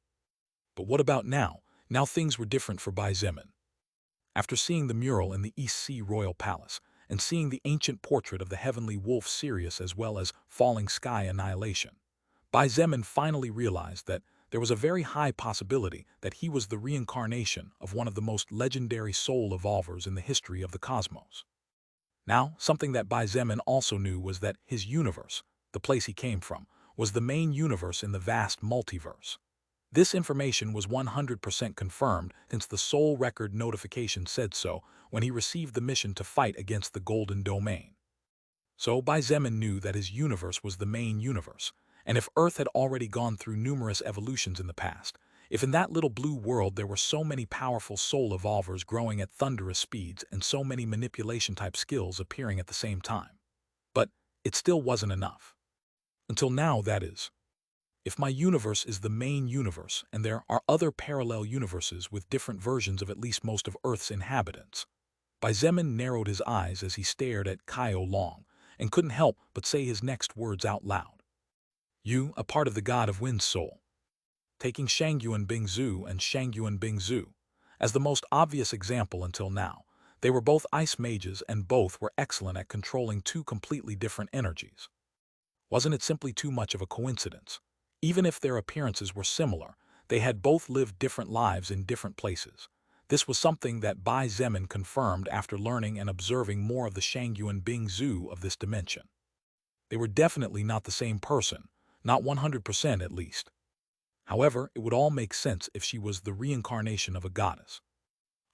But what about now? Now things were different for Bai Zemin. After seeing the mural in the East Sea Royal Palace, and seeing the ancient portrait of the heavenly wolf Sirius as well as Falling Sky Annihilation, Bai Zemin finally realized that there was a very high possibility that he was the reincarnation of one of the most legendary soul evolvers in the history of the cosmos. Now, something that Bai Zemin also knew was that his universe, the place he came from, was the main universe in the vast multiverse. This information was 100% confirmed since the Soul Record notification said so when he received the mission to fight against the Golden Domain. So Bai Zemin knew that his universe was the main universe, and if Earth had already gone through numerous evolutions in the past, if in that little blue world there were so many powerful soul evolvers growing at thunderous speeds and so many manipulation-type skills appearing at the same time. But it still wasn't enough. Until now, that is. If my universe is the main universe and there are other parallel universes with different versions of at least most of Earth's inhabitants, Bai Zemin narrowed his eyes as he stared at Kaio Long and couldn't help but say his next words out loud. You, a part of the god of wind's soul. Taking Shangyuan Bingzu and Shangyuan Bingzu as the most obvious example until now, they were both ice mages and both were excellent at controlling two completely different energies. Wasn't it simply too much of a coincidence? Even if their appearances were similar, they had both lived different lives in different places. This was something that Bai Zemin confirmed after learning and observing more of the Shangyuan Bingzu of this dimension. They were definitely not the same person, not 100% at least. However, it would all make sense if she was the reincarnation of a goddess.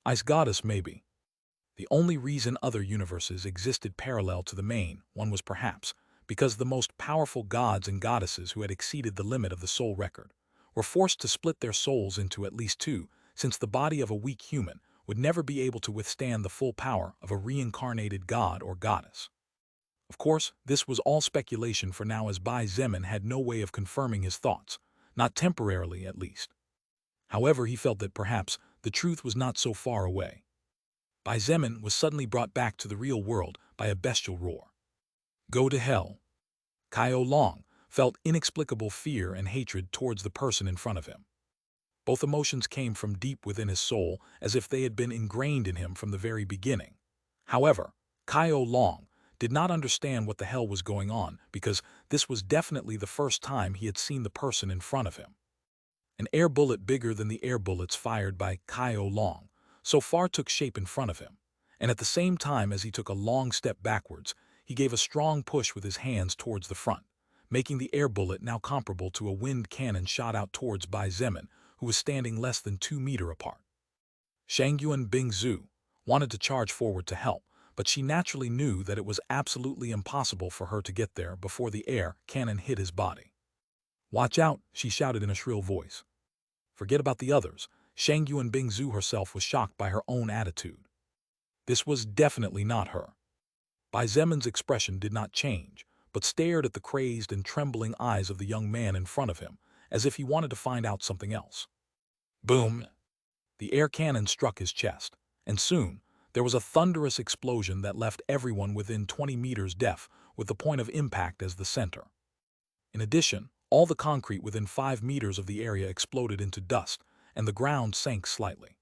Ice goddess, maybe. The only reason other universes existed parallel to the main one was perhaps because the most powerful gods and goddesses who had exceeded the limit of the soul record were forced to split their souls into at least two, since the body of a weak human would never be able to withstand the full power of a reincarnated god or goddess. Of course, this was all speculation for now, as Bai Zemin had no way of confirming his thoughts, not temporarily at least. However, he felt that perhaps the truth was not so far away. Bai Zemin was suddenly brought back to the real world by a bestial roar. Go to hell. Kaio Long felt inexplicable fear and hatred towards the person in front of him. Both emotions came from deep within his soul, as if they had been ingrained in him from the very beginning. However, Kaio Long did not understand what the hell was going on, because this was definitely the first time he had seen the person in front of him. An air bullet bigger than the air bullets fired by Kaio Long so far took shape in front of him, and at the same time as he took a long step backwards, he gave a strong push with his hands towards the front, making the air bullet now comparable to a wind cannon shot out towards Bai Zemin, who was standing less than 2 meters apart. Shangyuan Bingzu wanted to charge forward to help, but she naturally knew that it was absolutely impossible for her to get there before the air cannon hit his body. Watch out, she shouted in a shrill voice. Forget about the others. Shangyuan Bingzu herself was shocked by her own attitude. This was definitely not her. Bai Zemin's expression did not change, but stared at the crazed and trembling eyes of the young man in front of him, as if he wanted to find out something else. Boom! The air cannon struck his chest, and soon there was a thunderous explosion that left everyone within 20 meters deaf, with the point of impact as the center. In addition, all the concrete within 5 meters of the area exploded into dust, and the ground sank slightly.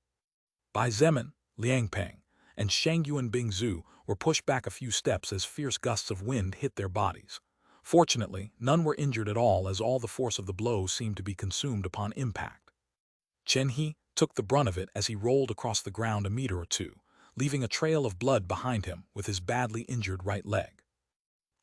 Bai Zemin, Liangpeng, and Shangyuan Bingzu were pushed back a few steps as fierce gusts of wind hit their bodies. Fortunately, none were injured at all, as all the force of the blow seemed to be consumed upon impact. Chen He took the brunt of it as he rolled across the ground a meter or two, leaving a trail of blood behind him with his badly injured right leg.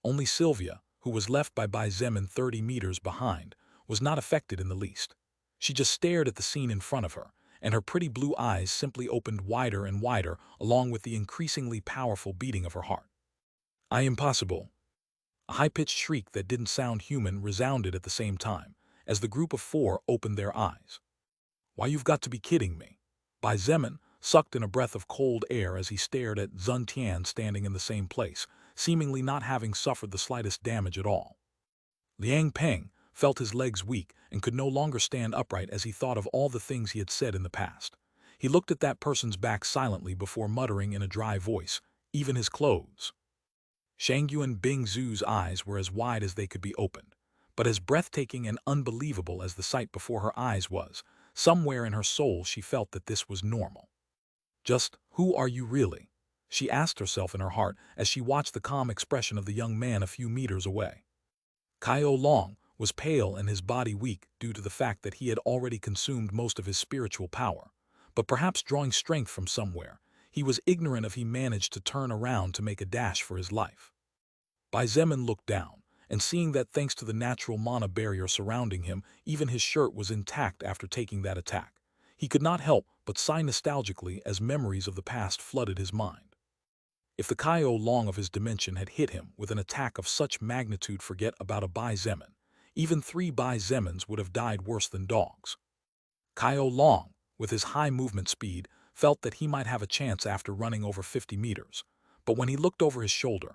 Only Sylvia, who was left by Bai Zemin 30 meters behind, was not affected in the least. She just stared at the scene in front of her, and her pretty blue eyes simply opened wider and wider along with the increasingly powerful beating of her heart. Impossible. A high-pitched shriek that didn't sound human resounded at the same time, as the group of 4 opened their eyes. Why, you've got to be kidding me. Bai Zemin sucked in a breath of cold air as he stared at Zun Tian standing in the same place, seemingly not having suffered the slightest damage at all. Liang Peng felt his legs weak and could no longer stand upright as he thought of all the things he had said in the past. He looked at that person's back silently before muttering in a dry voice, even his clothes. Shangyuan Bingzu's eyes were as wide as they could be opened, but as breathtaking and unbelievable as the sight before her eyes was, somewhere in her soul she felt that this was normal. Just who are you really? She asked herself in her heart as she watched the calm expression of the young man a few meters away. Kaio Long was pale and his body weak due to the fact that he had already consumed most of his spiritual power, but perhaps drawing strength from somewhere, he was ignorant if he managed to turn around to make a dash for his life. Bai Zemin looked down, and seeing that thanks to the natural mana barrier surrounding him, even his shirt was intact after taking that attack, he could not help but sigh nostalgically as memories of the past flooded his mind. If the Kaio Long of his dimension had hit him with an attack of such magnitude, forget about a Bai Zemin. Even 3 Bai Zemins would have died worse than dogs. Kaio Long, with his high movement speed, felt that he might have a chance after running over 50 meters, but when he looked over his shoulder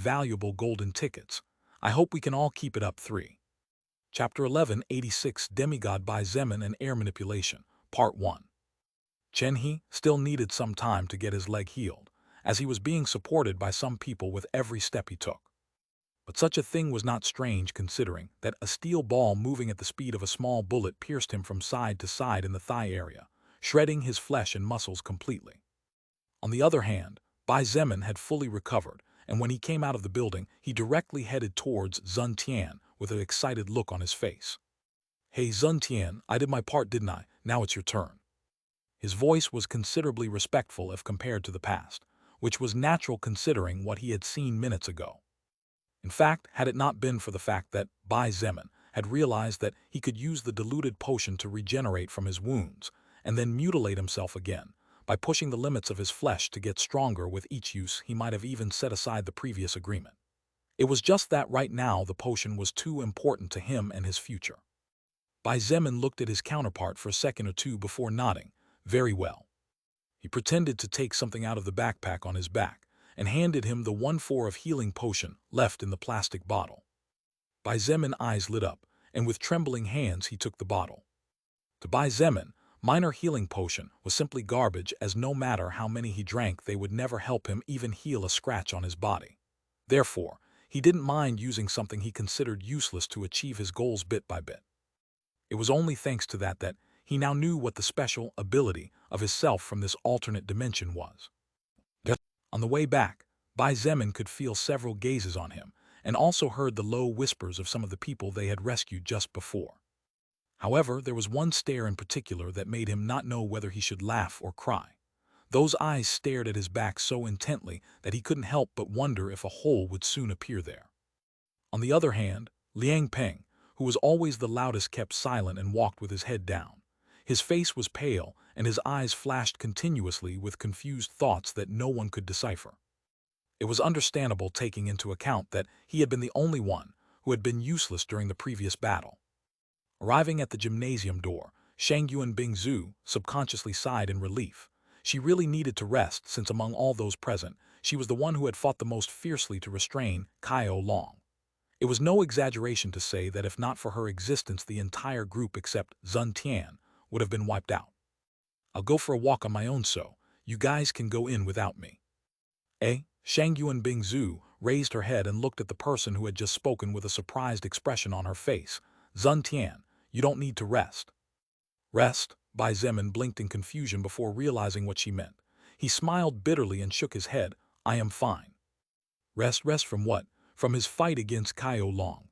valuable golden tickets. I hope we can all keep it up. 3. Chapter 1186 Demigod Bai Zemin and Air Manipulation, Part 1. Chen-He still needed some time to get his leg healed, as he was being supported by some people with every step he took. But such a thing was not strange considering that a steel ball moving at the speed of a small bullet pierced him from side to side in the thigh area, shredding his flesh and muscles completely. On the other hand, Bai Zemin had fully recovered, and when he came out of the building, he directly headed towards Zun Tian with an excited look on his face. "Hey Zun Tian, I did my part, didn't I? Now it's your turn." His voice was considerably respectful if compared to the past, which was natural considering what he had seen minutes ago. In fact, had it not been for the fact that Bai Zemin had realized that he could use the diluted potion to regenerate from his wounds and then mutilate himself again, by pushing the limits of his flesh to get stronger with each use, he might have even set aside the previous agreement. It was just that right now the potion was too important to him and his future. Bai Zemin looked at his counterpart for a second or two before nodding. Very well. He pretended to take something out of the backpack on his back and handed him the 1/4 of healing potion left in the plastic bottle. Bai Zemin's eyes lit up, and with trembling hands he took the bottle. To Bai Zemin, minor healing potion was simply garbage, as no matter how many he drank they would never help him even heal a scratch on his body. Therefore, he didn't mind using something he considered useless to achieve his goals bit by bit. It was only thanks to that he now knew what the special ability of his self from this alternate dimension was. On the way back, Bai Zemin could feel several gazes on him, and also heard the low whispers of some of the people they had rescued just before. However, there was one stare in particular that made him not know whether he should laugh or cry. Those eyes stared at his back so intently that he couldn't help but wonder if a hole would soon appear there. On the other hand, Liang Peng, who was always the loudest, kept silent and walked with his head down. His face was pale, and his eyes flashed continuously with confused thoughts that no one could decipher. It was understandable taking into account that he had been the only one who had been useless during the previous battle. Arriving at the gymnasium door, Shang Yuan Bingzu subconsciously sighed in relief. She really needed to rest since among all those present, she was the one who had fought the most fiercely to restrain Kaio Long. It was no exaggeration to say that if not for her existence the entire group except Zun Tian would have been wiped out. I'll go for a walk on my own so you guys can go in without me. Shang Yuan Bingzu raised her head and looked at the person who had just spoken with a surprised expression on her face. Zun Tian, you don't need to rest. Rest? Bai Zemin blinked in confusion before realizing what she meant. He smiled bitterly and shook his head. I am fine. Rest from what? From his fight against Kaio Long.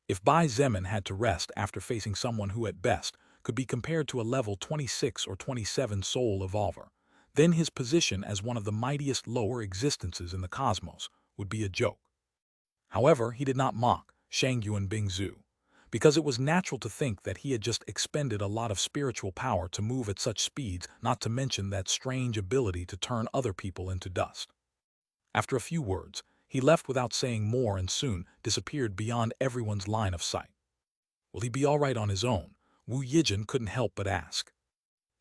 If Bai Zemin had to rest after facing someone who at best could be compared to a level 26 or 27 soul evolver, then his position as one of the mightiest lower existences in the cosmos would be a joke. However, he did not mock Shang Yuan Bingzu, because it was natural to think that he had just expended a lot of spiritual power to move at such speeds, not to mention that strange ability to turn other people into dust. After a few words, he left without saying more and soon disappeared beyond everyone's line of sight. Will he be all right on his own? Wu Yijin couldn't help but ask.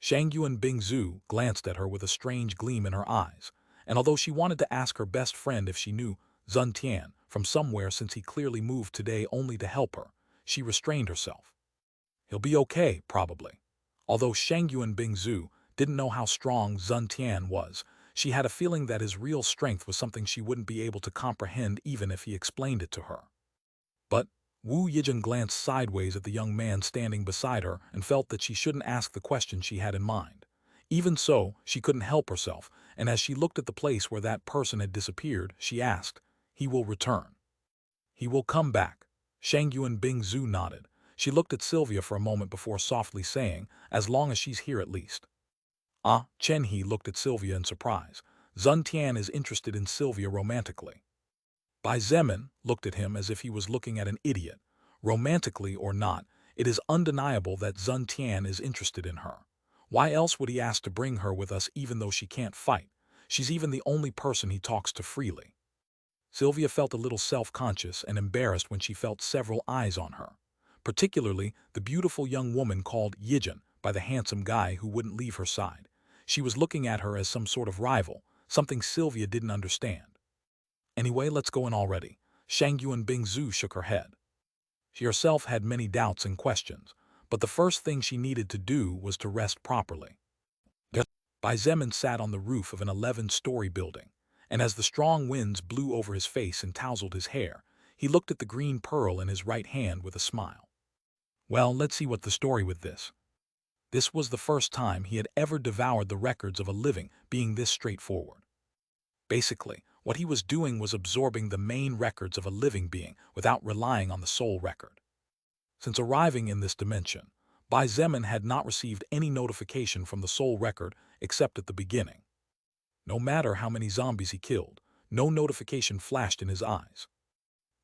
Shang Yuan Bingzu glanced at her with a strange gleam in her eyes, and although she wanted to ask her best friend if she knew Zun Tian from somewhere since he clearly moved today only to help her, she restrained herself. He'll be okay, probably. Although Shang Yuan Bingzu didn't know how strong Zun Tian was, she had a feeling that his real strength was something she wouldn't be able to comprehend even if he explained it to her. But Wu Yijin glanced sideways at the young man standing beside her and felt that she shouldn't ask the question she had in mind. Even so, she couldn't help herself, and as she looked at the place where that person had disappeared, she asked, "He will return. He will come back." Shang Yuan Bingzu nodded. She looked at Sylvia for a moment before softly saying, "As long as she's here at least." Chen He looked at Sylvia in surprise. Zun Tian is interested in Sylvia romantically. Bai Zemin looked at him as if he was looking at an idiot. Romantically or not, it is undeniable that Zun Tian is interested in her. Why else would he ask to bring her with us even though she can't fight? She's even the only person he talks to freely. Sylvia felt a little self-conscious and embarrassed when she felt several eyes on her, particularly the beautiful young woman called Yijin by the handsome guy who wouldn't leave her side. She was looking at her as some sort of rival, something Sylvia didn't understand. Anyway, let's go in already. Shang Yuan Bingzu shook her head. She herself had many doubts and questions, but the first thing she needed to do was to rest properly. Bai Zemin sat on the roof of an 11-story building, and as the strong winds blew over his face and tousled his hair, he looked at the green pearl in his right hand with a smile. Well, let's see what the story with this. This was the first time he had ever devoured the records of a living being this straightforward. Basically, what he was doing was absorbing the main records of a living being without relying on the soul record. Since arriving in this dimension, Bai Zemin had not received any notification from the soul record except at the beginning. No matter how many zombies he killed, no notification flashed in his eyes.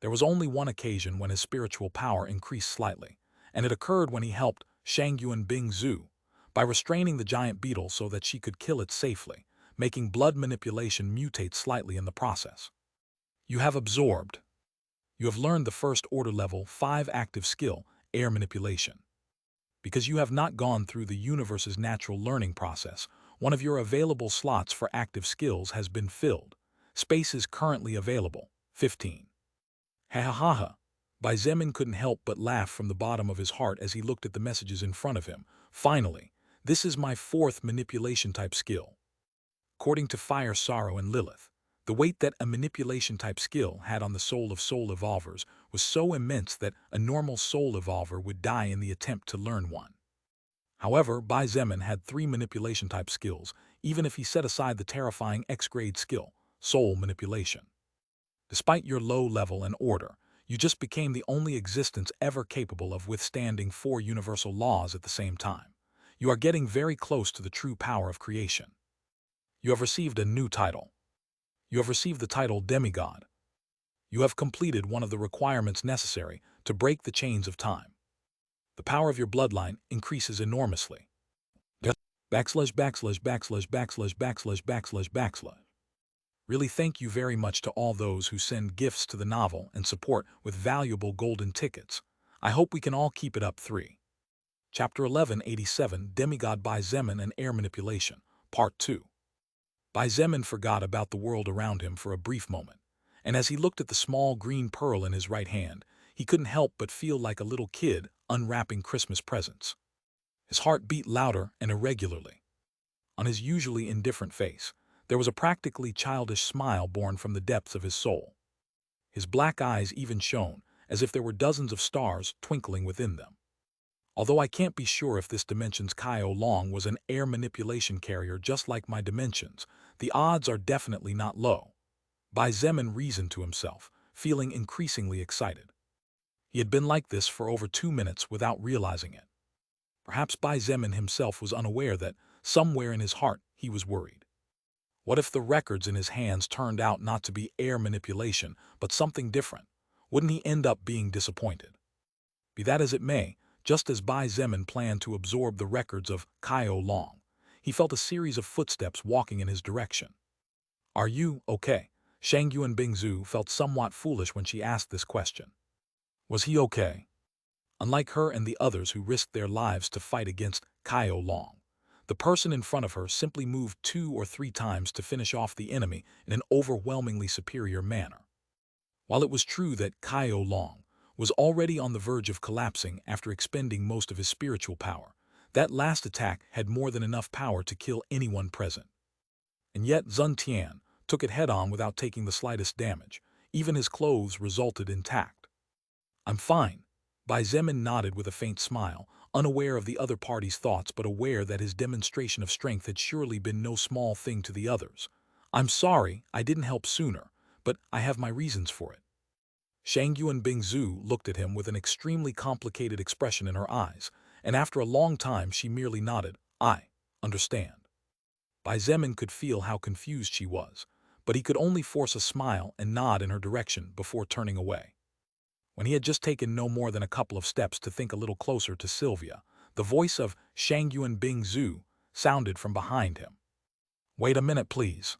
There was only one occasion when his spiritual power increased slightly, and it occurred when he helped Shang Yuan Bingzu by restraining the giant beetle so that she could kill it safely, making blood manipulation mutate slightly in the process. You have absorbed. You have learned the first order level 5 active skill, air manipulation. Because you have not gone through the universe's natural learning process, one of your available slots for active skills has been filled. Space is currently available, 15. Ha ha ha ha. Bai Zemin couldn't help but laugh from the bottom of his heart as he looked at the messages in front of him. Finally, this is my 4th manipulation type skill. According to Fire, Sorrow, and Lilith, the weight that a manipulation type skill had on the soul of soul evolvers was so immense that a normal soul evolver would die in the attempt to learn one. However, Bai Zemin had 3 manipulation type skills, even if he set aside the terrifying X-grade skill, soul manipulation. Despite your low level and order, you just became the only existence ever capable of withstanding 4 universal laws at the same time. You are getting very close to the true power of creation. You have received a new title. You have received the title Demigod. You have completed one of the requirements necessary to break the chains of time. The power of your bloodline increases enormously. Backslash, backslash, backslash, backslash, backslash, backslash, backslash. Really thank you very much to all those who send gifts to the novel and support with valuable golden tickets. I hope we can all keep it up. 3. Chapter 1187, Demigod Bai Zemin and Air Manipulation, Part 2. Bai Zemin forgot about the world around him for a brief moment, and as he looked at the small green pearl in his right hand, he couldn't help but feel like a little kid unwrapping Christmas presents. His heart beat louder and irregularly. On his usually indifferent face, there was a practically childish smile born from the depths of his soul. His black eyes even shone, as if there were dozens of stars twinkling within them. Although I can't be sure if this dimension's Kaio Long was an air manipulation carrier just like my dimensions, the odds are definitely not low. Bai Zemin reasoned to himself, feeling increasingly excited. He had been like this for over 2 minutes without realizing it. Perhaps Bai Zemin himself was unaware that, somewhere in his heart, he was worried. What if the records in his hands turned out not to be air manipulation, but something different? Wouldn't he end up being disappointed? Be that as it may, just as Bai Zemin planned to absorb the records of Kaio Long, he felt a series of footsteps walking in his direction. Are you okay? Shang Yuan Bingzu felt somewhat foolish when she asked this question. Was he okay? Unlike her and the others who risked their lives to fight against Kaio Long, the person in front of her simply moved 2 or 3 times to finish off the enemy in an overwhelmingly superior manner. While it was true that Kaio Long was already on the verge of collapsing after expending most of his spiritual power, that last attack had more than enough power to kill anyone present. And yet Zun Tian took it head-on without taking the slightest damage. Even his clothes resulted intact. I'm fine. Bai Zemin nodded with a faint smile, unaware of the other party's thoughts but aware that his demonstration of strength had surely been no small thing to the others. I'm sorry I didn't help sooner, but I have my reasons for it. Shang Yuan Bingzu looked at him with an extremely complicated expression in her eyes, and after a long time she merely nodded. I understand. Bai Zemin could feel how confused she was, but he could only force a smile and nod in her direction before turning away. When he had just taken no more than a couple of steps to think a little closer to Sylvia, the voice of Shang Yuan Bingzu sounded from behind him. Wait a minute, please.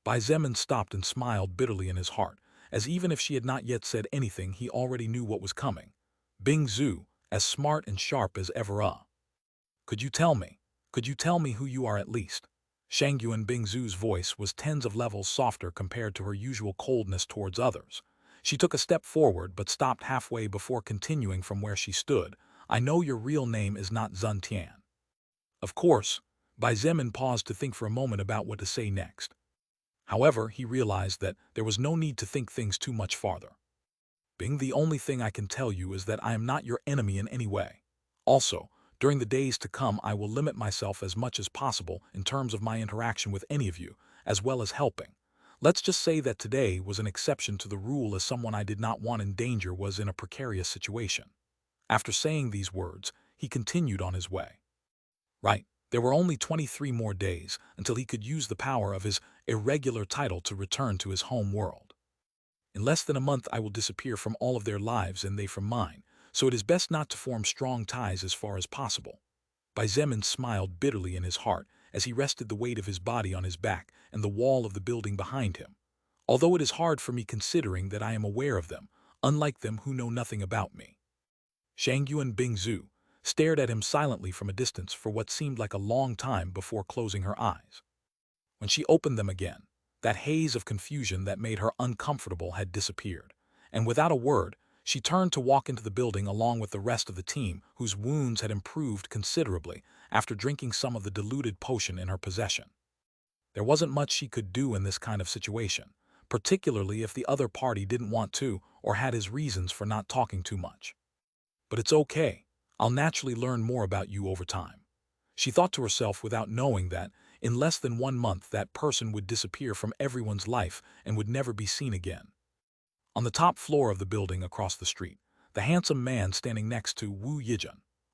Bai Zemin stopped and smiled bitterly in his heart, as even if she had not yet said anything, he already knew what was coming. Bingzu, as smart and sharp as ever. Could you tell me who you are at least? Shang Yuan Bingzu's voice was tens of levels softer compared to her usual coldness towards others. She took a step forward but stopped halfway before continuing from where she stood. I know your real name is not Zun Tian. Of course. Bai Zemin paused to think for a moment about what to say next. However, he realized that there was no need to think things too much farther. Bing, the only thing I can tell you is that I am not your enemy in any way. Also, during the days to come I will limit myself as much as possible in terms of my interaction with any of you, as well as helping. Let's just say that today was an exception to the rule as someone I did not want in danger was in a precarious situation. After saying these words, he continued on his way. Right, there were only 23 more days until he could use the power of his irregular title to return to his home world. In less than a month I will disappear from all of their lives and they from mine, so it is best not to form strong ties as far as possible. Bai Zemin smiled bitterly in his heart as he rested the weight of his body on his back and the wall of the building behind him. Although it is hard for me considering that I am aware of them, unlike them who know nothing about me. Shang Yuan Bingzu stared at him silently from a distance for what seemed like a long time before closing her eyes. When she opened them again, that haze of confusion that made her uncomfortable had disappeared, and without a word, she turned to walk into the building along with the rest of the team whose wounds had improved considerably after drinking some of the diluted potion in her possession. There wasn't much she could do in this kind of situation, particularly if the other party didn't want to or had his reasons for not talking too much. But it's okay, I'll naturally learn more about you over time. She thought to herself without knowing that, in less than 1 month that person would disappear from everyone's life and would never be seen again. On the top floor of the building across the street, the handsome man standing next to Wu Yijun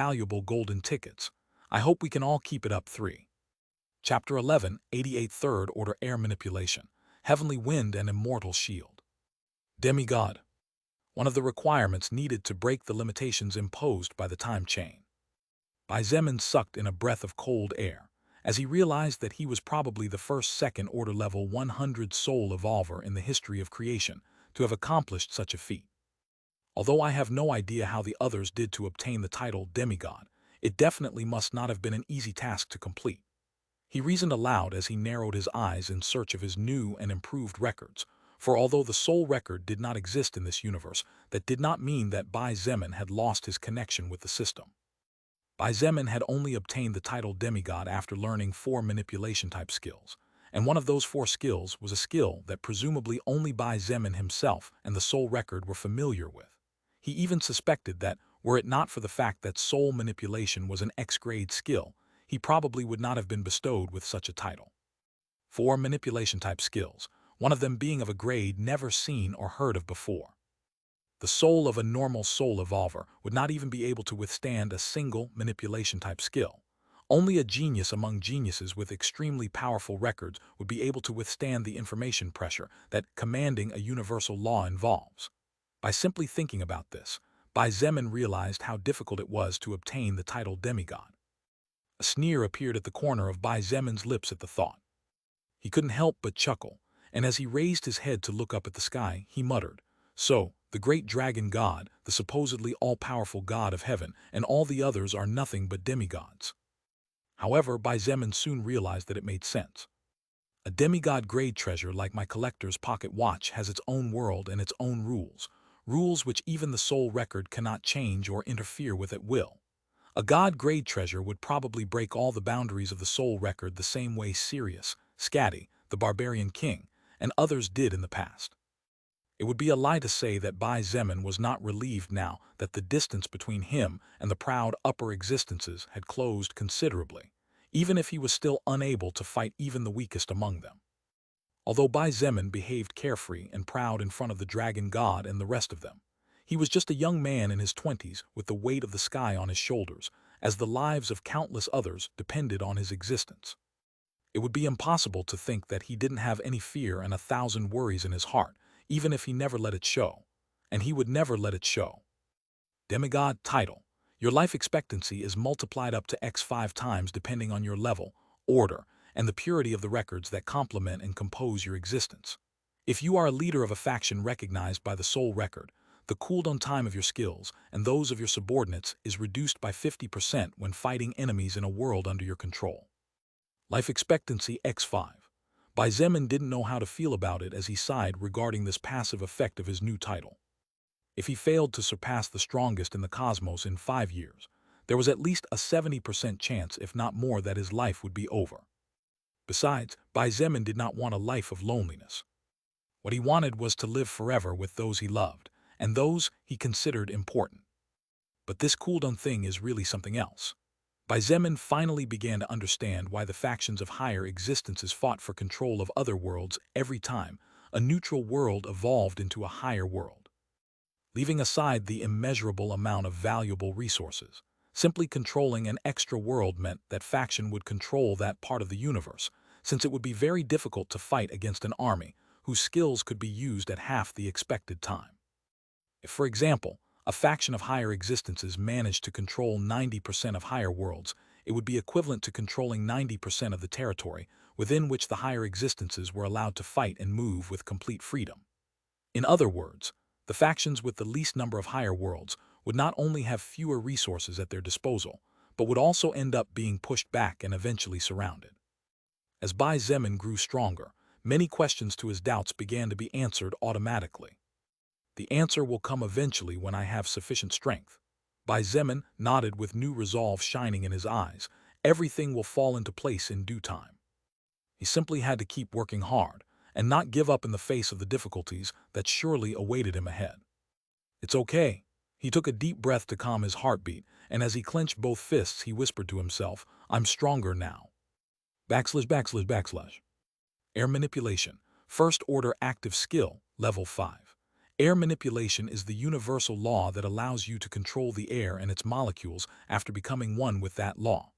valuable golden tickets. I hope we can all keep it up. 3. Chapter 11, 88 Third Order Air Manipulation, Heavenly Wind and Immortal Shield. Demigod. One of the requirements needed to break the limitations imposed by the time chain. Bai Zemin sucked in a breath of cold air, as he realized that he was probably the first second-order level 100 soul evolver in the history of creation to have accomplished such a feat. Although I have no idea how the others did to obtain the title demigod, it definitely must not have been an easy task to complete. He reasoned aloud as he narrowed his eyes in search of his new and improved records, for although the soul record did not exist in this universe, that did not mean that Bai Zemin had lost his connection with the system. Bai Zemin had only obtained the title demigod after learning 4 manipulation-type skills, and one of those 4 skills was a skill that presumably only Bai Zemin himself and the soul record were familiar with. He even suspected that, were it not for the fact that soul manipulation was an X-grade skill, he probably would not have been bestowed with such a title. 4 manipulation-type skills, one of them being of a grade never seen or heard of before. The soul of a normal soul evolver would not even be able to withstand a single manipulation-type skill. Only a genius among geniuses with extremely powerful records would be able to withstand the information pressure that commanding a universal law involves. By simply thinking about this, Bai Zemin realized how difficult it was to obtain the title demigod. A sneer appeared at the corner of Bai Zemin's lips at the thought. He couldn't help but chuckle, and as he raised his head to look up at the sky, he muttered, "So, the great dragon god, the supposedly all-powerful god of heaven, and all the others are nothing but demigods." However, Bai Zemin soon realized that it made sense. A demigod grade treasure like my collector's pocket watch has its own world and its own rules, rules which even the soul record cannot change or interfere with at will. A god-grade treasure would probably break all the boundaries of the soul record the same way Sirius, Skadi, the barbarian king, and others did in the past. It would be a lie to say that Bai Zemin was not relieved now that the distance between him and the proud upper existences had closed considerably, even if he was still unable to fight even the weakest among them. Although Bai Zemin behaved carefree and proud in front of the dragon god and the rest of them, he was just a young man in his 20s with the weight of the sky on his shoulders, as the lives of countless others depended on his existence. It would be impossible to think that he didn't have any fear and 1,000 worries in his heart, even if he never let it show. And he would never let it show. Demigod title. Your life expectancy is multiplied up to X5 times depending on your level, order, and the purity of the records that complement and compose your existence. If you are a leader of a faction recognized by the soul record, the cooldown time of your skills and those of your subordinates is reduced by 50% when fighting enemies in a world under your control. Life expectancy X5. Bai Zemin didn't know how to feel about it as he sighed regarding this passive effect of his new title. If he failed to surpass the strongest in the cosmos in 5 years, there was at least a 70% chance, if not more, that his life would be over. Besides, Bai Zemin did not want a life of loneliness. What he wanted was to live forever with those he loved, and those he considered important. But this cooldown thing is really something else. Bai Zemin finally began to understand why the factions of higher existences fought for control of other worlds every time a neutral world evolved into a higher world. Leaving aside the immeasurable amount of valuable resources, simply controlling an extra world meant that faction would control that part of the universe, since it would be very difficult to fight against an army whose skills could be used at half the expected time. If, for example, a faction of higher existences managed to control 90% of higher worlds, it would be equivalent to controlling 90% of the territory within which the higher existences were allowed to fight and move with complete freedom. In other words, the factions with the least number of higher worlds would not only have fewer resources at their disposal, but would also end up being pushed back and eventually surrounded. As Bai Zemin grew stronger, many questions to his doubts began to be answered automatically. The answer will come eventually when I have sufficient strength. Bai Zemin nodded with new resolve shining in his eyes. Everything will fall into place in due time. He simply had to keep working hard and not give up in the face of the difficulties that surely awaited him ahead. It's okay. He took a deep breath to calm his heartbeat, and as he clenched both fists, he whispered to himself, "I'm stronger now." ////. Air manipulation. First order active skill, level 5. Air manipulation is the universal law that allows you to control the air and its molecules after becoming one with that law.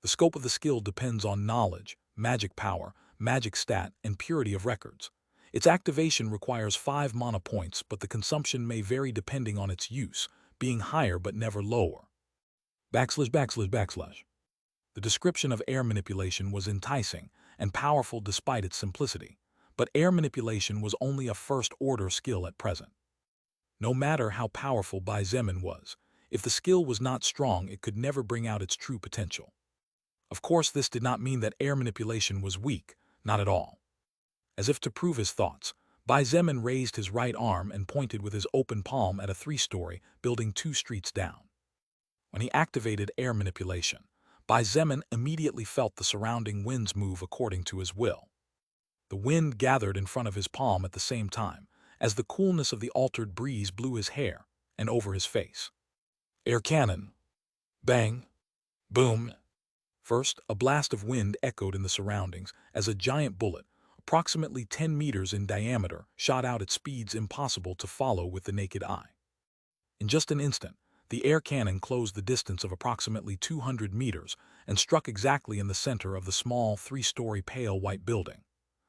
The scope of the skill depends on knowledge, magic power, magic stat, and purity of records. Its activation requires 5 mana points, but the consumption may vary depending on its use, being higher but never lower. ///. The description of air manipulation was enticing and powerful despite its simplicity, but air manipulation was only a first-order skill at present. No matter how powerful Bai Zemin was, if the skill was not strong, it could never bring out its true potential. Of course, this did not mean that air manipulation was weak, not at all. As if to prove his thoughts, Bai Zemin raised his right arm and pointed with his open palm at a 3-story building 2 streets down. When he activated air manipulation, Bai Zemin immediately felt the surrounding winds move according to his will. The wind gathered in front of his palm at the same time, as the coolness of the altered breeze blew his hair and over his face. Air cannon. Bang. Boom. First, a blast of wind echoed in the surroundings as a giant bullet, approximately 10 meters in diameter, shot out at speeds impossible to follow with the naked eye. In just an instant, the air cannon closed the distance of approximately 200 meters and struck exactly in the center of the small, three-story pale white building.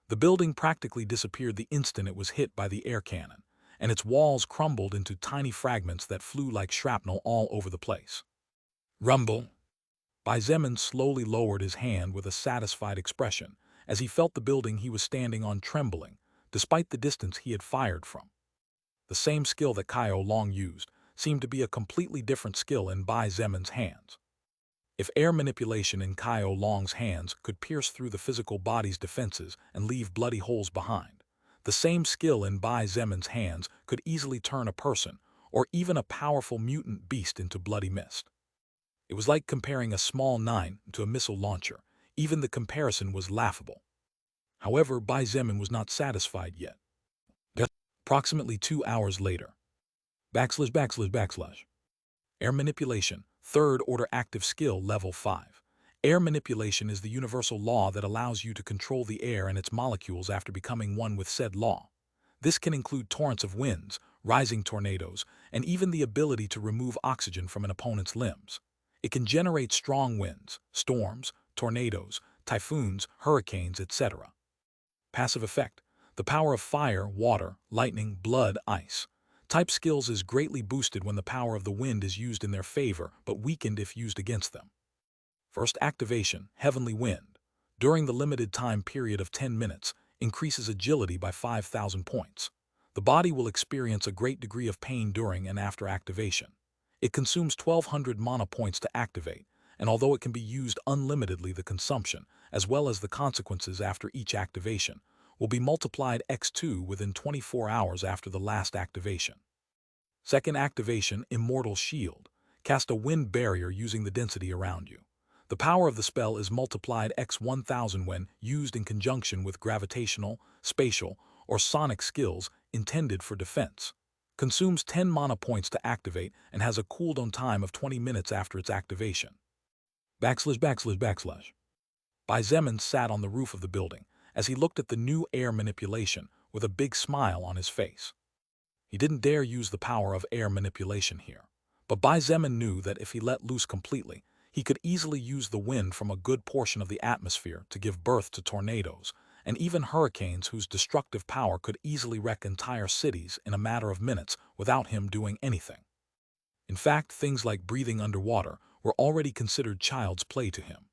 The building practically disappeared the instant it was hit by the air cannon, and its walls crumbled into tiny fragments that flew like shrapnel all over the place. Rumble! Bai Zemin slowly lowered his hand with a satisfied expression as he felt the building he was standing on trembling, despite the distance he had fired from. The same skill that Kaio Long used seemed to be a completely different skill in Bai Zemin's hands. If air manipulation in Kaio Long's hands could pierce through the physical body's defenses and leave bloody holes behind, the same skill in Bai Zemin's hands could easily turn a person or even a powerful mutant beast into bloody mist. It was like comparing a small 9 to a missile launcher. Even the comparison was laughable. However, Bai Zemin was not satisfied yet. Approximately 2 hours later. //// Air manipulation, third order active skill level 5. Air manipulation is the universal law that allows you to control the air and its molecules after becoming one with said law. This can include torrents of winds, rising tornadoes, and even the ability to remove oxygen from an opponent's limbs. It can generate strong winds, storms, tornadoes, typhoons, hurricanes, etc. Passive effect. The power of fire, water, lightning, blood, ice. Type skills is greatly boosted when the power of the wind is used in their favor, but weakened if used against them. First activation, Heavenly Wind. During the limited time period of 10 minutes, increases agility by 5,000 points. The body will experience a great degree of pain during and after activation. It consumes 1,200 mana points to activate, and although it can be used unlimitedly, the consumption, as well as the consequences after each activation, will be multiplied x2 within 24 hours after the last activation. Second activation, Immortal Shield. Cast a wind barrier using the density around you. The power of the spell is multiplied x 1000 when used in conjunction with gravitational, spatial, or sonic skills intended for defense. Consumes 10 mana points to activate and has a cooldown time of 20 minutes after its activation. //// Bai Zemin sat on the roof of the building as he looked at the new air manipulation with a big smile on his face. He didn't dare use the power of air manipulation here, but Bai Zemin knew that if he let loose completely, he could easily use the wind from a good portion of the atmosphere to give birth to tornadoes, and even hurricanes whose destructive power could easily wreck entire cities in a matter of minutes without him doing anything. In fact, things like breathing underwater were already considered child's play to him.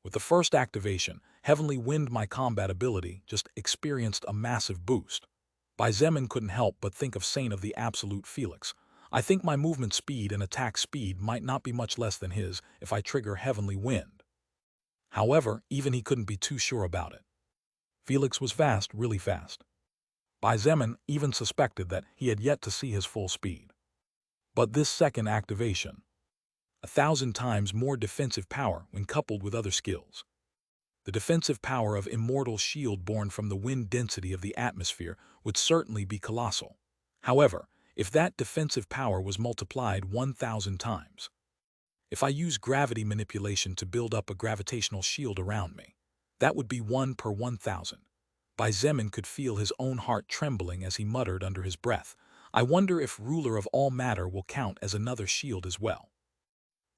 With the first activation, Heavenly Wind, my combat ability just experienced a massive boost. Bai Zemin couldn't help but think of Saint of the Absolute Felix. I think my movement speed and attack speed might not be much less than his if I trigger Heavenly Wind. However, even he couldn't be too sure about it. Felix was fast, really fast. Bai Zemin even suspected that he had yet to see his full speed. But this second activation, 1,000 times more defensive power when coupled with other skills. The defensive power of Immortal Shield born from the wind density of the atmosphere would certainly be colossal. However, if that defensive power was multiplied 1,000 times, if I use gravity manipulation to build up a gravitational shield around me, that would be 1 per 1,000. Bai Zemin could feel his own heart trembling as he muttered under his breath, I wonder if Ruler of All Matter will count as another shield as well.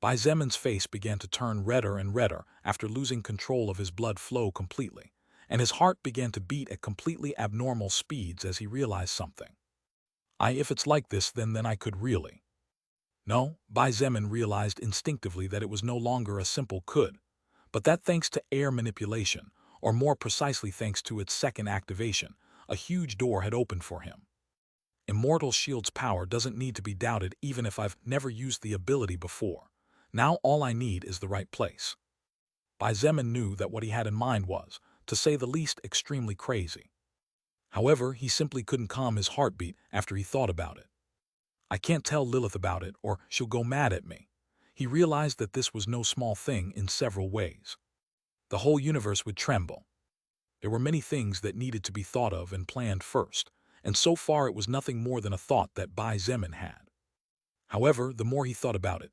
Bai Zemin's face began to turn redder and redder after losing control of his blood flow completely, and his heart began to beat at completely abnormal speeds as he realized something. If it's like this, then I could really. No, Bai Zemin realized instinctively that it was no longer a simple could, but that thanks to air manipulation, or more precisely thanks to its second activation, a huge door had opened for him. Immortal Shield's power doesn't need to be doubted even if I've never used the ability before. Now all I need is the right place. Bai Zemin knew that what he had in mind was, to say the least, extremely crazy. However, he simply couldn't calm his heartbeat after he thought about it. I can't tell Lilith about it or she'll go mad at me. He realized that this was no small thing in several ways. The whole universe would tremble. There were many things that needed to be thought of and planned first, and so far it was nothing more than a thought that Bai Zemin had. However, the more he thought about it,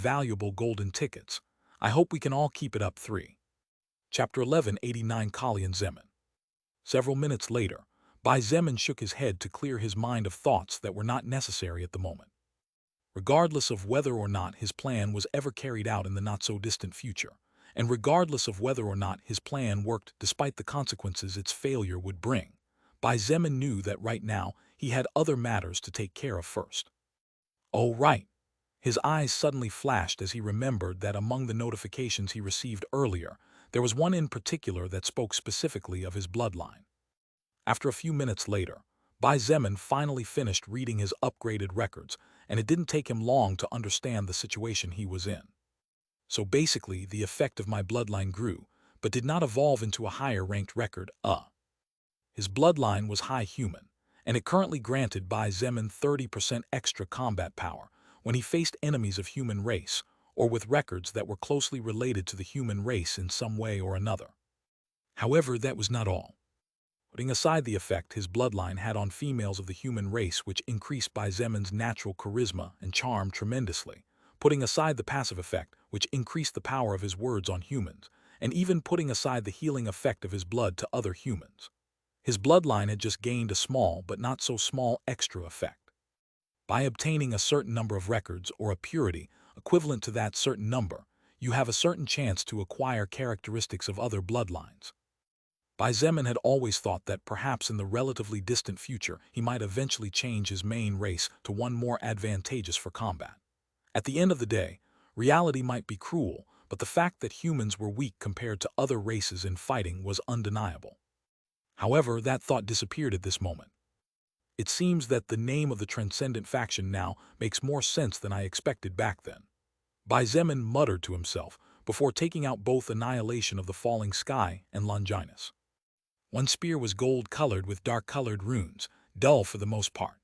valuable golden tickets. I hope we can all keep it up. 3. Chapter 1189 Bai Zemin. Several minutes later, Bai Zemin shook his head to clear his mind of thoughts that were not necessary at the moment. Regardless of whether or not his plan was ever carried out in the not-so-distant future, and regardless of whether or not his plan worked despite the consequences its failure would bring, Bai Zemin knew that right now he had other matters to take care of first. Oh, right. His eyes suddenly flashed as he remembered that among the notifications he received earlier, there was one in particular that spoke specifically of his bloodline. After a few minutes later, Bai Zemin finally finished reading his upgraded records, and it didn't take him long to understand the situation he was in. So basically, the effect of my bloodline grew, but did not evolve into a higher-ranked record. His bloodline was high human, and it currently granted Bai Zemin 30% extra combat power when he faced enemies of human race, or with records that were closely related to the human race in some way or another. However, that was not all. Putting aside the effect his bloodline had on females of the human race, which increased Bai Zemin's natural charisma and charm tremendously, putting aside the passive effect, which increased the power of his words on humans, and even putting aside the healing effect of his blood to other humans, his bloodline had just gained a small but not so small extra effect. By obtaining a certain number of records or a purity equivalent to that certain number, you have a certain chance to acquire characteristics of other bloodlines. Bai Zemin had always thought that perhaps in the relatively distant future he might eventually change his main race to one more advantageous for combat. At the end of the day, reality might be cruel, but the fact that humans were weak compared to other races in fighting was undeniable. However, that thought disappeared at this moment. It seems that the name of the transcendent faction now makes more sense than I expected back then. Bai Zemin muttered to himself before taking out both Annihilation of the Falling Sky and Longinus. One spear was gold-colored with dark-colored runes, dull for the most part.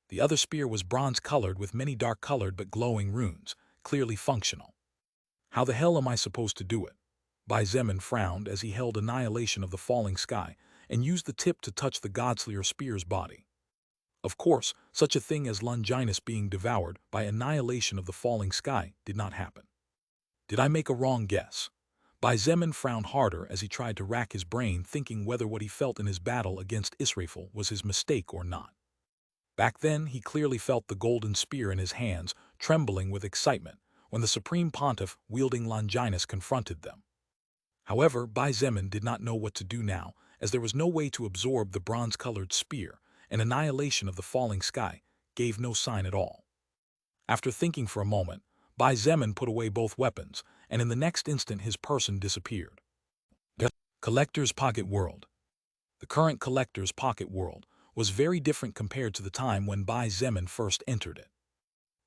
The other spear was bronze-colored with many dark-colored but glowing runes, clearly functional. How the hell am I supposed to do it? Bai Zemin frowned as he held Annihilation of the Falling Sky and used the tip to touch the Godslayer spear's body. Of course, such a thing as Longinus being devoured by Annihilation of the Falling Sky did not happen. Did I make a wrong guess? Bai Zemin frowned harder as he tried to rack his brain, thinking whether what he felt in his battle against Israfel was his mistake or not. Back then, he clearly felt the golden spear in his hands, trembling with excitement, when the Supreme Pontiff wielding Longinus confronted them. However, Bai Zemin did not know what to do now, as there was no way to absorb the bronze-colored spear, and Annihilation of the Falling Sky gave no sign at all. After thinking for a moment, Bai Zemin put away both weapons, and in the next instant his person disappeared. The Collector's Pocket World. The current Collector's Pocket World was very different compared to the time when Bai Zemin first entered it.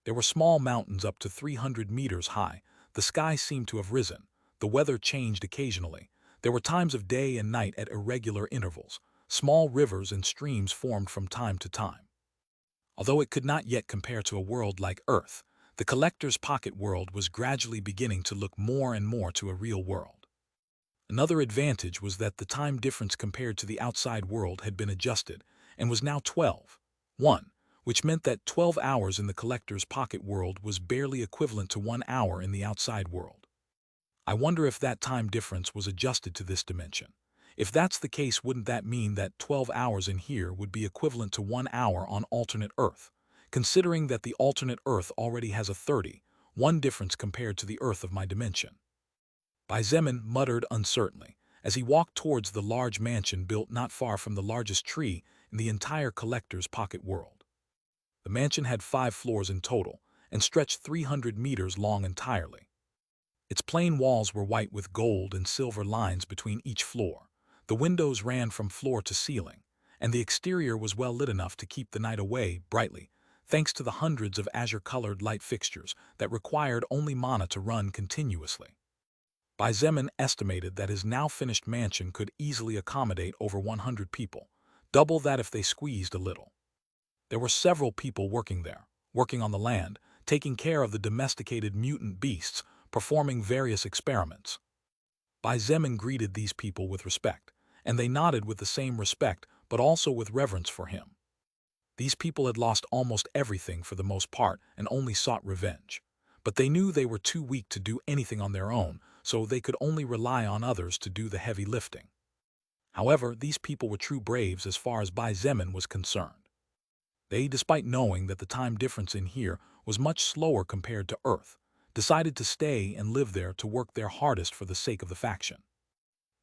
There were small mountains up to 300 meters high, the sky seemed to have risen, the weather changed occasionally, there were times of day and night at irregular intervals, small rivers and streams formed from time to time. Although it could not yet compare to a world like Earth, the Collector's Pocket World was gradually beginning to look more and more to a real world. Another advantage was that the time difference compared to the outside world had been adjusted and was now 12:1, which meant that 12 hours in the Collector's Pocket World was barely equivalent to 1 hour in the outside world. I wonder if that time difference was adjusted to this dimension. If that's the case, wouldn't that mean that 12 hours in here would be equivalent to 1 hour on alternate Earth, considering that the alternate Earth already has a 30:1 difference compared to the Earth of my dimension? Bai Zemin muttered uncertainly as he walked towards the large mansion built not far from the largest tree in the entire Collector's Pocket World. The mansion had 5 floors in total and stretched 300 meters long entirely. Its plain walls were white with gold and silver lines between each floor. The windows ran from floor to ceiling, and the exterior was well lit enough to keep the night away brightly, thanks to the hundreds of azure-colored light fixtures that required only mana to run continuously. Bai Zemin estimated that his now-finished mansion could easily accommodate over 100 people, double that if they squeezed a little. There were several people working there, working on the land, taking care of the domesticated mutant beasts, performing various experiments. Bai Zemin greeted these people with respect, and they nodded with the same respect but also with reverence for him. These people had lost almost everything for the most part and only sought revenge. But they knew they were too weak to do anything on their own, so they could only rely on others to do the heavy lifting. However, these people were true braves as far as Bai Zemin was concerned. They, despite knowing that the time difference in here was much slower compared to Earth, decided to stay and live there to work their hardest for the sake of the faction.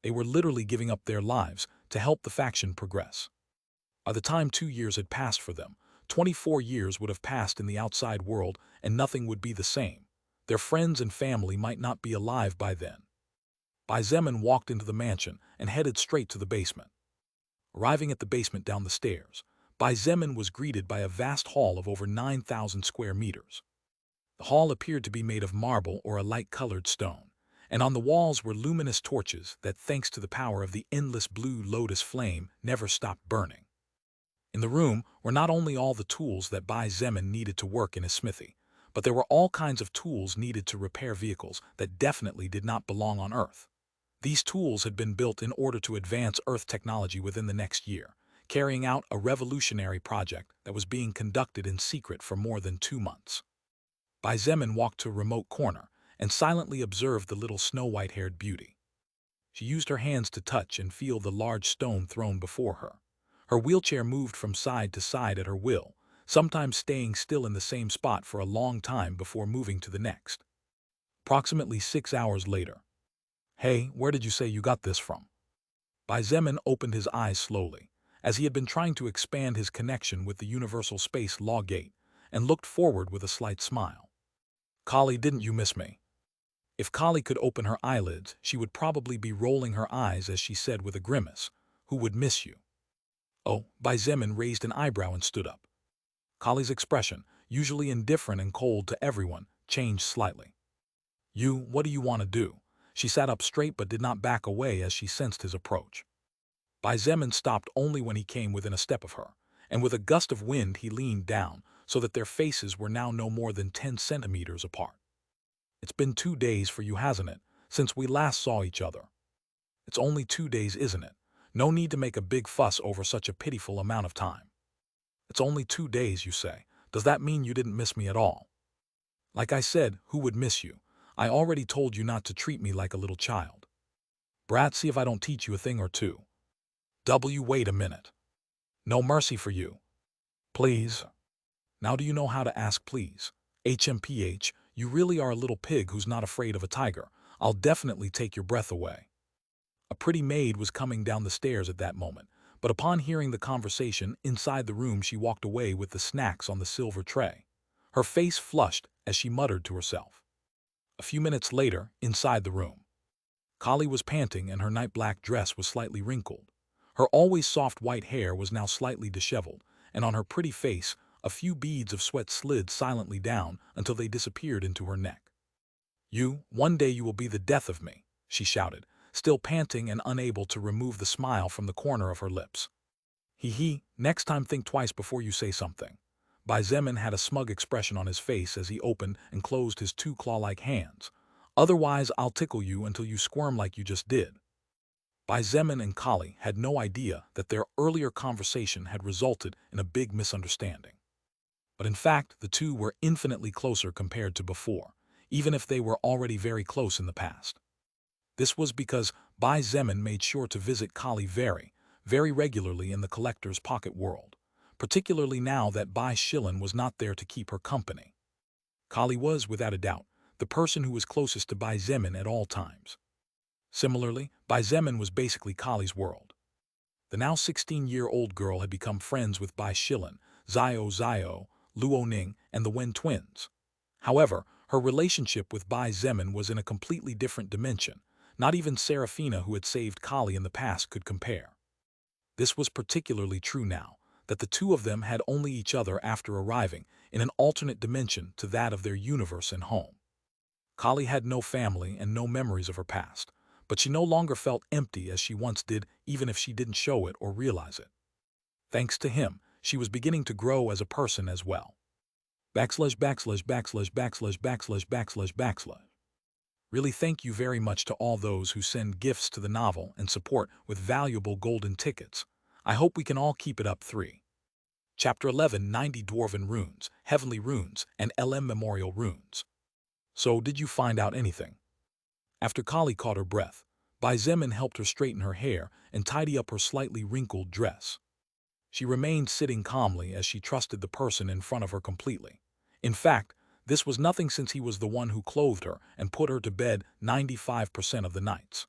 They were literally giving up their lives to help the faction progress. By the time 2 years had passed for them, 24 years would have passed in the outside world and nothing would be the same. Their friends and family might not be alive by then. Bai Zemin walked into the mansion and headed straight to the basement. Arriving at the basement down the stairs, Bai Zemin was greeted by a vast hall of over 9,000 square meters. The hall appeared to be made of marble or a light-colored stone, and on the walls were luminous torches that, thanks to the power of the endless blue lotus flame, never stopped burning. In the room were not only all the tools that Bai Zemin needed to work in his smithy, but there were all kinds of tools needed to repair vehicles that definitely did not belong on Earth. These tools had been built in order to advance Earth technology within the next year, carrying out a revolutionary project that was being conducted in secret for more than 2 months. Bai Zemin walked to a remote corner and silently observed the little snow-white-haired beauty. She used her hands to touch and feel the large stone thrown before her. Her wheelchair moved from side to side at her will, sometimes staying still in the same spot for a long time before moving to the next. Approximately 6 hours later. "Hey, where did you say you got this from?" Bai Zemin opened his eyes slowly, as he had been trying to expand his connection with the Universal Space Law Gate, and looked forward with a slight smile. "Kali, didn't you miss me?" If Kali could open her eyelids, she would probably be rolling her eyes as she said with a grimace, "Who would miss you?" "Oh," Bai Zemin raised an eyebrow and stood up. Kali's expression, usually indifferent and cold to everyone, changed slightly. What do you want to do?" She sat up straight but did not back away as she sensed his approach. Bai Zemin stopped only when he came within a step of her, and with a gust of wind he leaned down so that their faces were now no more than 10 centimeters apart. "It's been 2 days for you, hasn't it, since we last saw each other?" "It's only 2 days, isn't it? No need to make a big fuss over such a pitiful amount of time." "It's only 2 days, you say. Does that mean you didn't miss me at all?" "Like I said, who would miss you? I already told you not to treat me like a little child." "Brat, see if I don't teach you a thing or two." Wait a minute. "No mercy for you." "Please." "Now do you know how to ask please? HMPH, you really are a little pig who's not afraid of a tiger. I'll definitely take your breath away." A pretty maid was coming down the stairs at that moment, but upon hearing the conversation inside the room she walked away with the snacks on the silver tray. Her face flushed as she muttered to herself. A few minutes later, inside the room, Kali was panting and her night-black dress was slightly wrinkled. Her always soft white hair was now slightly disheveled, and on her pretty face, a few beads of sweat slid silently down until they disappeared into her neck. One day you will be the death of me," she shouted, still panting and unable to remove the smile from the corner of her lips. Next time think twice before you say something." Bai Zemin had a smug expression on his face as he opened and closed his 2 claw-like hands. "Otherwise I'll tickle you until you squirm like you just did." Bai Zemin and Kali had no idea that their earlier conversation had resulted in a big misunderstanding. But in fact, the two were infinitely closer compared to before, even if they were already very close in the past. This was because Bai Zemin made sure to visit Kali very, very regularly in the collector's pocket world, particularly now that Bai Shilin was not there to keep her company. Kali was, without a doubt, the person who was closest to Bai Zemin at all times. Similarly, Bai Zemin was basically Kali's world. The now 16-year-old girl had become friends with Bai Shilin, Zio, Luo Ning, and the Wen twins. However, her relationship with Bai Zemin was in a completely different dimension. Not even Serafina, who had saved Kali in the past, could compare. This was particularly true now, that the two of them had only each other after arriving in an alternate dimension to that of their universe and home. Kali had no family and no memories of her past, but she no longer felt empty as she once did, even if she didn't show it or realize it. Thanks to him, she was beginning to grow as a person as well. Backslash backslash backslash backslash backslash backslash backslash. Really thank you very much to all those who send gifts to the novel and support with valuable golden tickets. I hope we can all keep it up. 3. Chapter 11, 90 Dwarven Runes, Heavenly Runes, and LM Memorial Runes. So, did you find out anything? After Kali caught her breath, Bai Zemin helped her straighten her hair and tidy up her slightly wrinkled dress. She remained sitting calmly as she trusted the person in front of her completely. In fact, this was nothing since he was the one who clothed her and put her to bed 95% of the nights.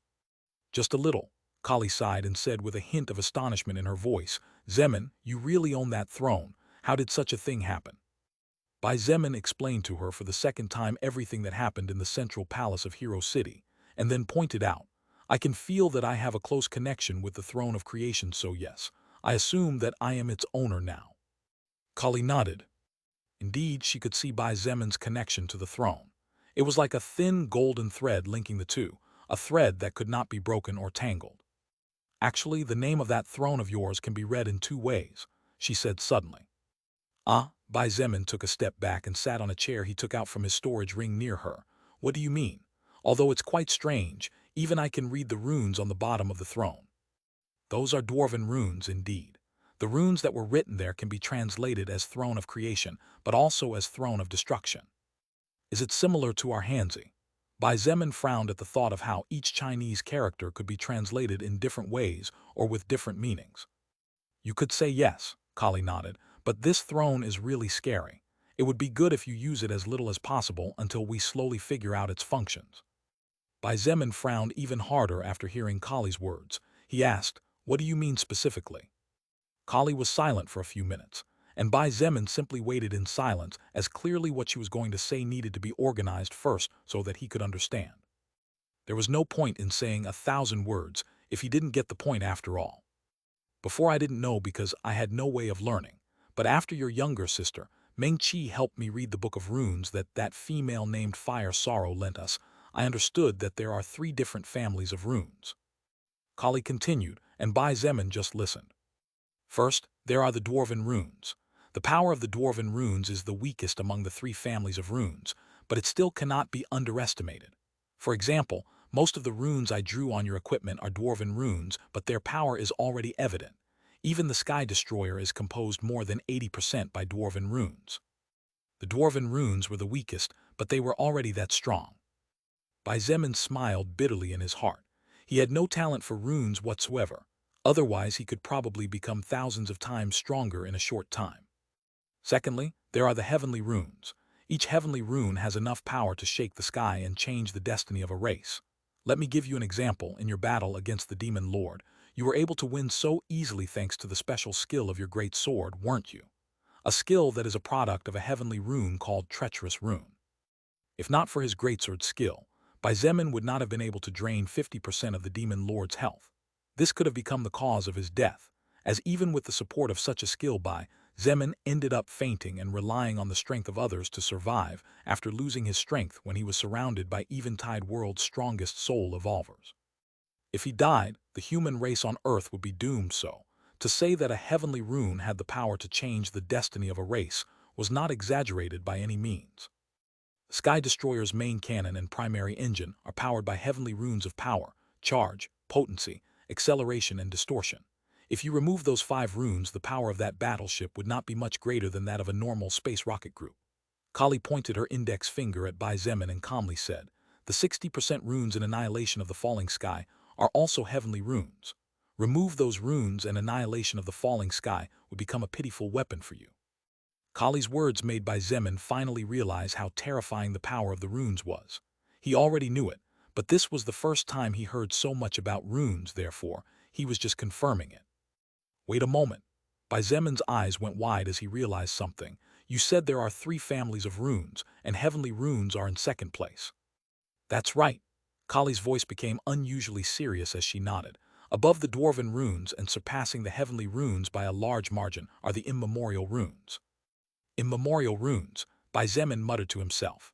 Just a little, Kali sighed and said with a hint of astonishment in her voice, Zemin, you really own that throne. How did such a thing happen? Bai Zemin explained to her for the second time everything that happened in the central palace of Hero City, and then pointed out, I can feel that I have a close connection with the throne of creation, so yes, I assume that I am its owner now. Kali nodded. Indeed, she could see Bai Zemin's connection to the throne. It was like a thin golden thread linking the two, a thread that could not be broken or tangled. Actually, the name of that throne of yours can be read in 2 ways, she said suddenly. Ah, Bai Zemin took a step back and sat on a chair he took out from his storage ring near her. What do you mean? Although it's quite strange, even I can read the runes on the bottom of the throne. Those are Dwarven runes indeed. The runes that were written there can be translated as Throne of Creation, but also as Throne of Destruction. Is it similar to our Hanzi? Bai Zemin frowned at the thought of how each Chinese character could be translated in different ways or with different meanings. You could say yes, Kali nodded, but this throne is really scary. It would be good if you use it as little as possible until we slowly figure out its functions. Bai Zemin frowned even harder after hearing Kali's words. He asked, what do you mean specifically? Kali was silent for a few minutes, and Bai Zemin simply waited in silence as clearly what she was going to say needed to be organized first so that he could understand. There was no point in saying 1,000 words if he didn't get the point after all. Before I didn't know because I had no way of learning, but after your younger sister, Meng Qi helped me read the book of runes that female named Fire Sorrow lent us, I understood that there are 3 different families of runes. Kali continued, and Bai Zemin just listened. First, there are the Dwarven runes. The power of the Dwarven runes is the weakest among the 3 families of runes, but it still cannot be underestimated. For example, most of the runes I drew on your equipment are Dwarven runes, but their power is already evident. Even the Sky Destroyer is composed more than 80% by Dwarven runes. The Dwarven runes were the weakest, but they were already that strong. Bai Zemin smiled bitterly in his heart. He had no talent for runes whatsoever. Otherwise, he could probably become thousands of times stronger in a short time. Secondly, there are the heavenly runes. Each heavenly rune has enough power to shake the sky and change the destiny of a race. Let me give you an example. In your battle against the Demon Lord, you were able to win so easily thanks to the special skill of your great sword, weren't you? A skill that is a product of a heavenly rune called Treacherous Rune. If not for his greatsword skill, Bai Zemin would not have been able to drain 50% of the Demon Lord's health. This could have become the cause of his death, as even with the support of such a skill Bai Zemin ended up fainting and relying on the strength of others to survive after losing his strength when he was surrounded by Eventide World's strongest soul evolvers. If he died, the human race on Earth would be doomed. So, to say that a heavenly rune had the power to change the destiny of a race was not exaggerated by any means. Sky Destroyer's main cannon and primary engine are powered by heavenly runes of power, charge, potency, acceleration, and distortion. If you remove those 5 runes, the power of that battleship would not be much greater than that of a normal space rocket group. Kali pointed her index finger at Bai Zemin and calmly said, the 60% runes in Annihilation of the Falling Sky are also heavenly runes. Remove those runes and Annihilation of the Falling Sky would become a pitiful weapon for you. Kali's words made Bai Zemin finally realize how terrifying the power of the runes was. He already knew it, but this was the first time he heard so much about runes, therefore, he was just confirming it. Wait a moment. Bai Zemin's eyes went wide as he realized something. You said there are 3 families of runes, and heavenly runes are in second place. That's right. Kali's voice became unusually serious as she nodded. Above the Dwarven runes and surpassing the heavenly runes by a large margin are the immemorial runes. Immemorial runes, Bai Zemin muttered to himself.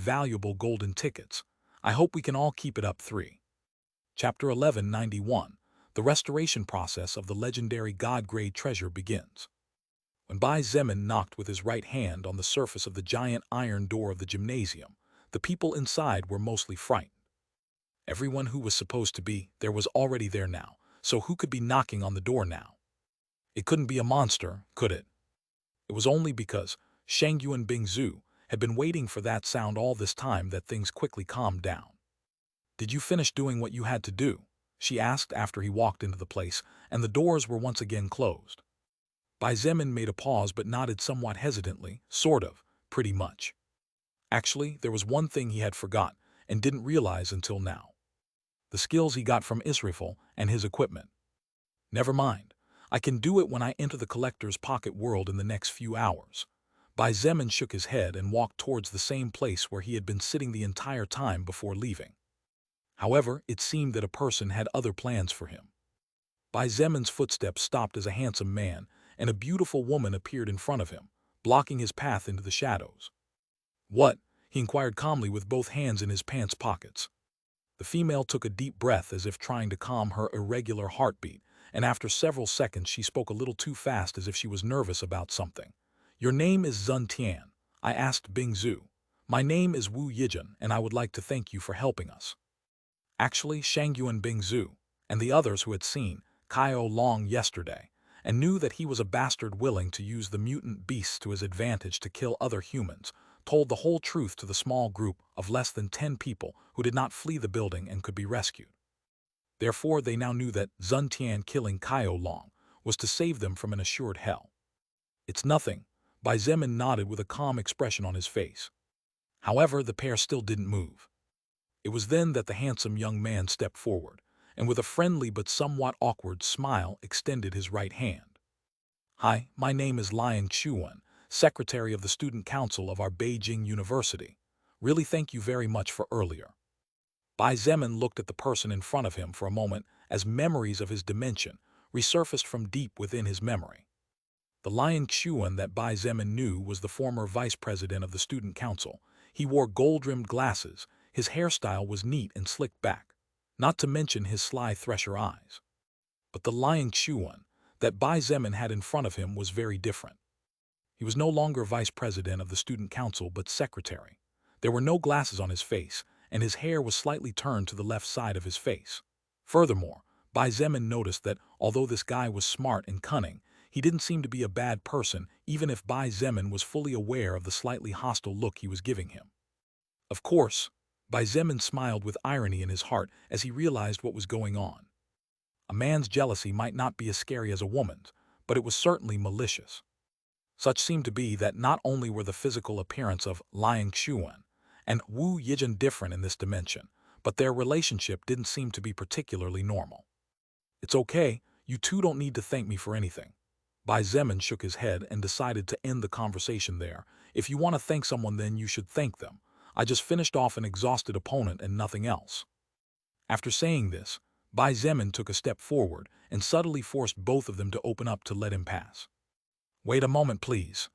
valuable golden tickets. I hope we can all keep it up. 3. Chapter 1191. The restoration process of the legendary God-grade treasure begins. When Bai Zemin knocked with his right hand on the surface of the giant iron door of the gymnasium, the people inside were mostly frightened. Everyone who was supposed to be there was already there now, so who could be knocking on the door now? It couldn't be a monster, could it? It was only because Shangyuan Bingzu had been waiting for that sound all this time that things quickly calmed down. "Did you finish doing what you had to do?" she asked after he walked into the place, and the doors were once again closed. Bai Zemin made a pause but nodded somewhat hesitantly, sort of, pretty much. Actually, there was one thing he had forgot and didn't realize until now. The skills he got from Israfel and his equipment. Never mind. I can do it when I enter the collector's pocket world in the next few hours. Bai Zemin shook his head and walked towards the same place where he had been sitting the entire time before leaving. However, it seemed that a person had other plans for him. Bai Zemin's footsteps stopped as a handsome man and a beautiful woman appeared in front of him, blocking his path into the shadows. "What?" he inquired calmly with both hands in his pants pockets. The female took a deep breath as if trying to calm her irregular heartbeat, and after several seconds she spoke a little too fast as if she was nervous about something. "Your name is Zun Tian," I asked Bing Zhu. "My name is Wu Yijun, and I would like to thank you for helping us." Actually, Shangyuan Bing Zhu, and the others who had seen Kaio Long yesterday, and knew that he was a bastard willing to use the mutant beasts to his advantage to kill other humans, told the whole truth to the small group of less than 10 people who did not flee the building and could be rescued. Therefore, they now knew that Zun Tian killing Kaio Long was to save them from an assured hell. "It's nothing," Bai Zemin nodded with a calm expression on his face. However, the pair still didn't move. It was then that the handsome young man stepped forward, and with a friendly but somewhat awkward smile extended his right hand. "Hi, my name is Liang Xuan, Secretary of the Student Council of our Beijing University. Really thank you very much for earlier." Bai Zemin looked at the person in front of him for a moment as memories of his dimension resurfaced from deep within his memory. The Liang Xuan that Bai Zemin knew was the former vice president of the Student Council. He wore gold-rimmed glasses, his hairstyle was neat and slicked back, not to mention his sly thresher eyes. But the Liang Xuan that Bai Zemin had in front of him was very different. He was no longer vice president of the Student Council but secretary. There were no glasses on his face, and his hair was slightly turned to the left side of his face. Furthermore, Bai Zemin noticed that although this guy was smart and cunning, he didn't seem to be a bad person even if Bai Zemin was fully aware of the slightly hostile look he was giving him. Of course, Bai Zemin smiled with irony in his heart as he realized what was going on. A man's jealousy might not be as scary as a woman's, but it was certainly malicious. Such seemed to be that not only were the physical appearance of Liang Xuan and Wu Yijun different in this dimension, but their relationship didn't seem to be particularly normal. "It's okay, you two don't need to thank me for anything." Bai Zemin shook his head and decided to end the conversation there. "If you want to thank someone, then you should thank them. I just finished off an exhausted opponent and nothing else." After saying this, Bai Zemin took a step forward and subtly forced both of them to open up to let him pass. "Wait a moment, please."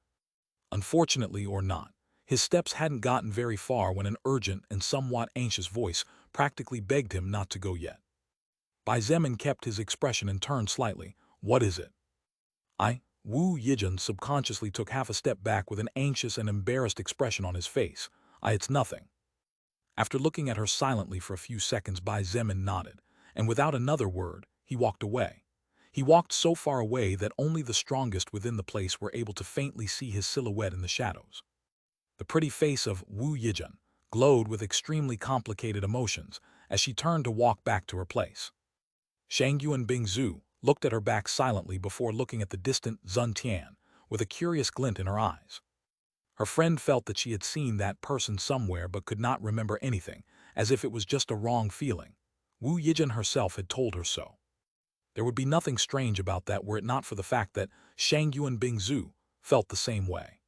Unfortunately or not, his steps hadn't gotten very far when an urgent and somewhat anxious voice practically begged him not to go yet. Bai Zemin kept his expression and turned slightly. "What is it?" Wu Yijun subconsciously took half a step back with an anxious and embarrassed expression on his face. It's nothing." After looking at her silently for a few seconds, Bai Zemin nodded, and without another word, he walked away. He walked so far away that only the strongest within the place were able to faintly see his silhouette in the shadows. The pretty face of Wu Yijun glowed with extremely complicated emotions as she turned to walk back to her place. Shangyuan Bing Zhu looked at her back silently before looking at the distant Zun Tian with a curious glint in her eyes. Her friend felt that she had seen that person somewhere but could not remember anything, as if it was just a wrong feeling. Wu Yijun herself had told her so. There would be nothing strange about that were it not for the fact that Shangyuan Bing Zhu felt the same way.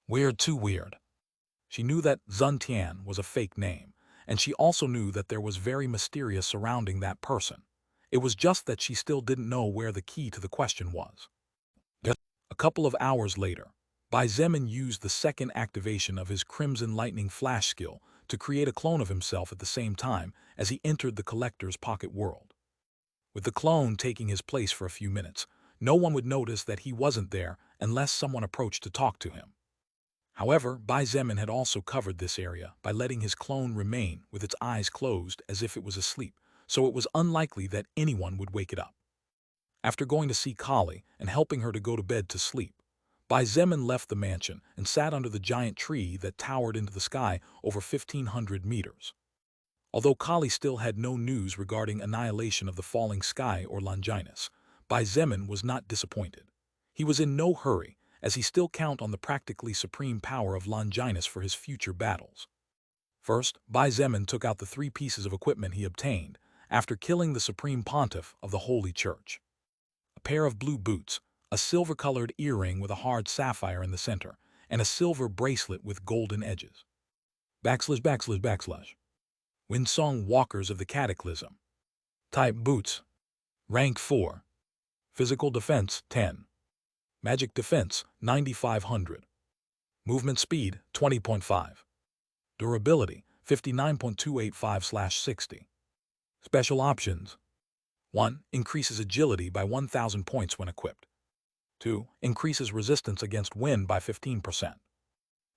Weird, too weird. She knew that Zun Tian was a fake name, and she also knew that there was very mysterious surrounding that person. It was just that she still didn't know where the key to the question was. A couple of hours later, Bai Zemin used the second activation of his Crimson Lightning Flash skill to create a clone of himself at the same time as he entered the collector's pocket world. With the clone taking his place for a few minutes, no one would notice that he wasn't there unless someone approached to talk to him. However, Bai Zemin had also covered this area by letting his clone remain with its eyes closed as if it was asleep, so it was unlikely that anyone would wake it up. After going to see Kali and helping her to go to bed to sleep, Bai Zemin left the mansion and sat under the giant tree that towered into the sky over 1,500 meters. Although Kali still had no news regarding annihilation of the falling sky or Longinus, Bai Zemin was not disappointed. He was in no hurry, as he still counted on the practically supreme power of Longinus for his future battles. First, Bai Zemin took out the 3 pieces of equipment he obtained after killing the supreme pontiff of the Holy Church. A pair of blue boots, a silver-colored earring with a hard sapphire in the center, and a silver bracelet with golden edges. ///// Winsong Walkers of the Cataclysm. Type Boots. Rank 4. Physical Defense 10. Magic Defense 9500. Movement Speed 20.5. Durability 59.285/60. Special Options. 1. Increases agility by 1000 points when equipped. 2. Increases resistance against wind by 15%.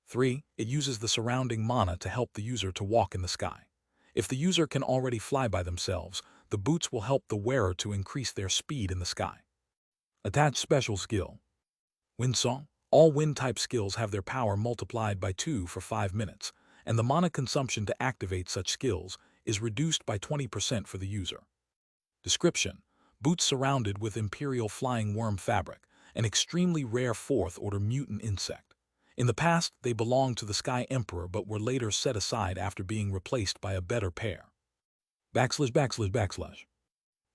3. It uses the surrounding mana to help the user to walk in the sky. If the user can already fly by themselves, the boots will help the wearer to increase their speed in the sky. Attached Special Skill. Windsong. All wind-type skills have their power multiplied by 2 for 5 minutes, and the mana consumption to activate such skills is reduced by 20% for the user. Description. Boots surrounded with imperial flying worm fabric, an extremely rare 4th-order mutant insect. In the past, they belonged to the Sky Emperor but were later set aside after being replaced by a better pair. ////.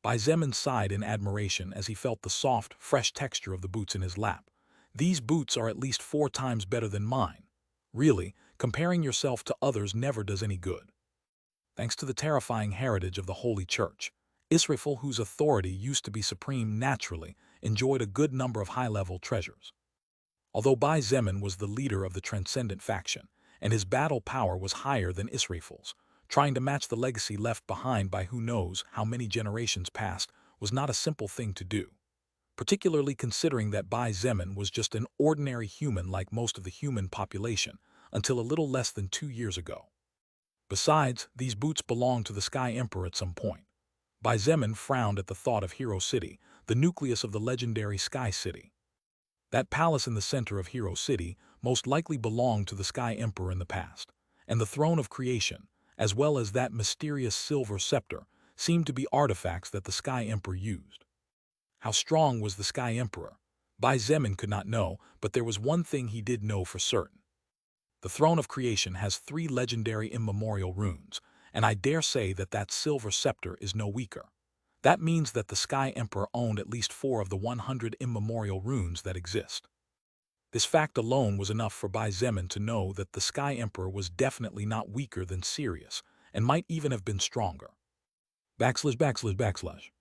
Bai Zemin sighed in admiration as he felt the soft, fresh texture of the boots in his lap. These boots are at least 4 times better than mine. Really, comparing yourself to others never does any good. Thanks to the terrifying heritage of the Holy Church, Israfel, whose authority used to be supreme naturally, enjoyed a good number of high-level treasures. Although Bai Zemin was the leader of the Transcendent faction, and his battle power was higher than Israfel's, trying to match the legacy left behind by who knows how many generations past was not a simple thing to do, particularly considering that Bai Zemin was just an ordinary human like most of the human population until a little less than 2 years ago. Besides, these boots belonged to the Sky Emperor at some point. Bai Zemin frowned at the thought of Hero City, the nucleus of the legendary Sky City. That palace in the center of Hero City most likely belonged to the Sky Emperor in the past, and the throne of creation, as well as that mysterious silver scepter, seemed to be artifacts that the Sky Emperor used. How strong was the Sky Emperor? Bai Zemin could not know, but there was one thing he did know for certain. The throne of creation has 3 legendary immemorial runes, and I dare say that that silver scepter is no weaker. That means that the Sky Emperor owned at least 4 of the 100 immemorial runes that exist. This fact alone was enough for Bai Zemin to know that the Sky Emperor was definitely not weaker than Sirius, and might even have been stronger. ////.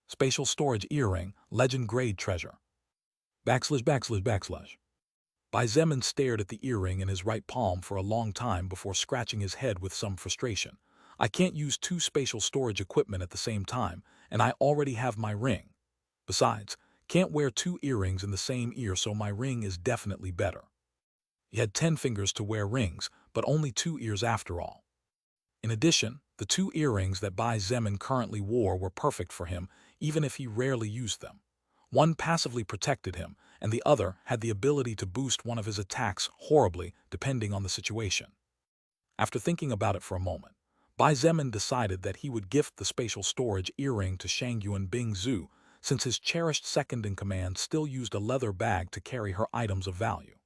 Spatial Storage Earring, Legend Grade Treasure. ////. Bai Zemin stared at the earring in his right palm for a long time before scratching his head with some frustration. I can't use 2 spatial storage equipment at the same time, and I already have my ring. Besides, can't wear 2 earrings in the same ear, so my ring is definitely better. He had 10 fingers to wear rings, but only 2 ears after all. In addition, the 2 earrings that Bai Zemin currently wore were perfect for him, even if he rarely used them. One passively protected him, and the other had the ability to boost one of his attacks horribly, depending on the situation. After thinking about it for a moment, Bai Zemin decided that he would gift the spatial storage earring to Shangyuan Bingzu, since his cherished second-in-command still used a leather bag to carry her items of value.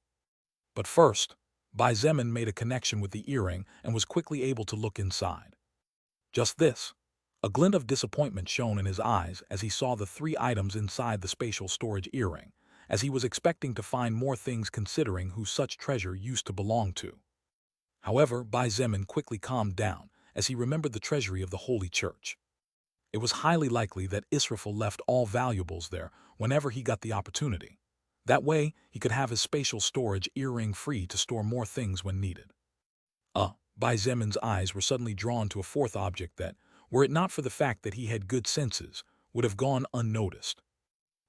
But first, Bai Zemin made a connection with the earring and was quickly able to look inside. Just this. A glint of disappointment shone in his eyes as he saw the 3 items inside the spatial storage earring, as he was expecting to find more things considering who such treasure used to belong to. However, Bai Zemin quickly calmed down as he remembered the treasury of the Holy Church. It was highly likely that Israfel left all valuables there whenever he got the opportunity. That way, he could have his spatial storage earring free to store more things when needed. Bai Zemin's eyes were suddenly drawn to a 4th object that, were it not for the fact that he had good senses, would have gone unnoticed.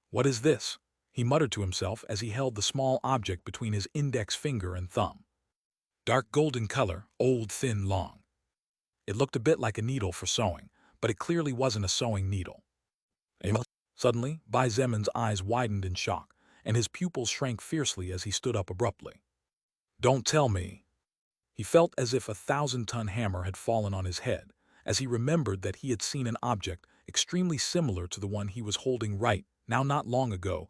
What is this? He muttered to himself as he held the small object between his index finger and thumb. Dark golden color, old, thin, long. It looked a bit like a needle for sewing, but it clearly wasn't a sewing needle. Suddenly, Bai Zemin's eyes widened in shock, and his pupils shrank fiercely as he stood up abruptly. Don't tell me. He felt as if a 1,000-ton hammer had fallen on his head, as he remembered that he had seen an object extremely similar to the one he was holding right now not long ago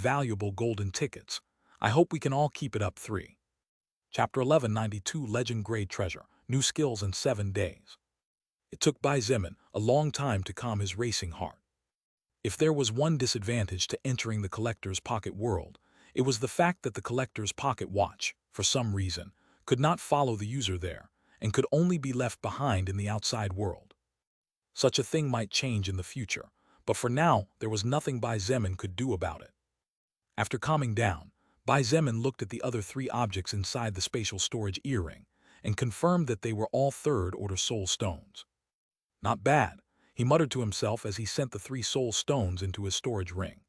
valuable golden tickets. I hope we can all keep it up. 3. Chapter 1192 Legend Grade Treasure, New Skills in 7 Days. It took Bai Zemin a long time to calm his racing heart. If there was one disadvantage to entering the collector's pocket world, it was the fact that the collector's pocket watch, for some reason, could not follow the user there, and could only be left behind in the outside world. Such a thing might change in the future, but for now there was nothing Bai Zemin could do about it. After calming down, Bai Zemin looked at the other 3 objects inside the spatial storage earring, and confirmed that they were all third-order soul stones. Not bad, he muttered to himself as he sent the 3 soul stones into his storage ring.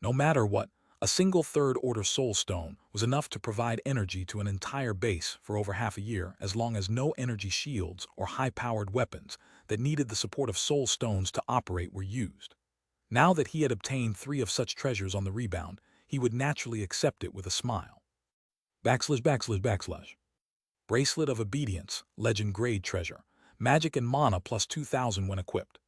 No matter what, a single third-order soul stone was enough to provide energy to an entire base for over half a year, as long as no energy shields or high-powered weapons that needed the support of soul stones to operate were used. Now that he had obtained 3 of such treasures on the rebound, he would naturally accept it with a smile. ///// Bracelet of Obedience, Legend Grade Treasure, Magic and Mana plus 2000 when equipped.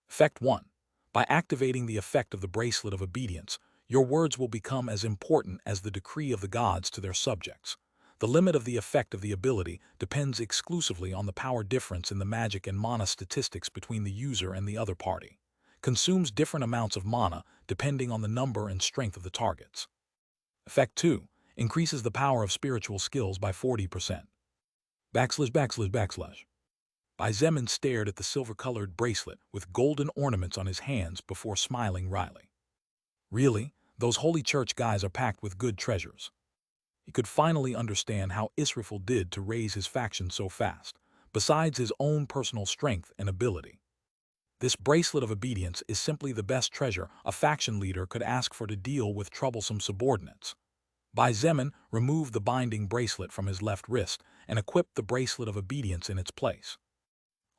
Effect 1. By activating the effect of the Bracelet of Obedience, your words will become as important as the decree of the gods to their subjects. The limit of the effect of the ability depends exclusively on the power difference in the magic and mana statistics between the user and the other party. Consumes different amounts of mana depending on the number and strength of the targets. Effect 2. Increases the power of spiritual skills by 40%. //// Bai Zemin stared at the silver-colored bracelet with golden ornaments on his hands before smiling wryly. Really, those holy church guys are packed with good treasures. He could finally understand how Israfil did to raise his faction so fast, besides his own personal strength and ability. This Bracelet of Obedience is simply the best treasure a faction leader could ask for to deal with troublesome subordinates. Bai Zemin removed the binding bracelet from his left wrist and equipped the Bracelet of Obedience in its place.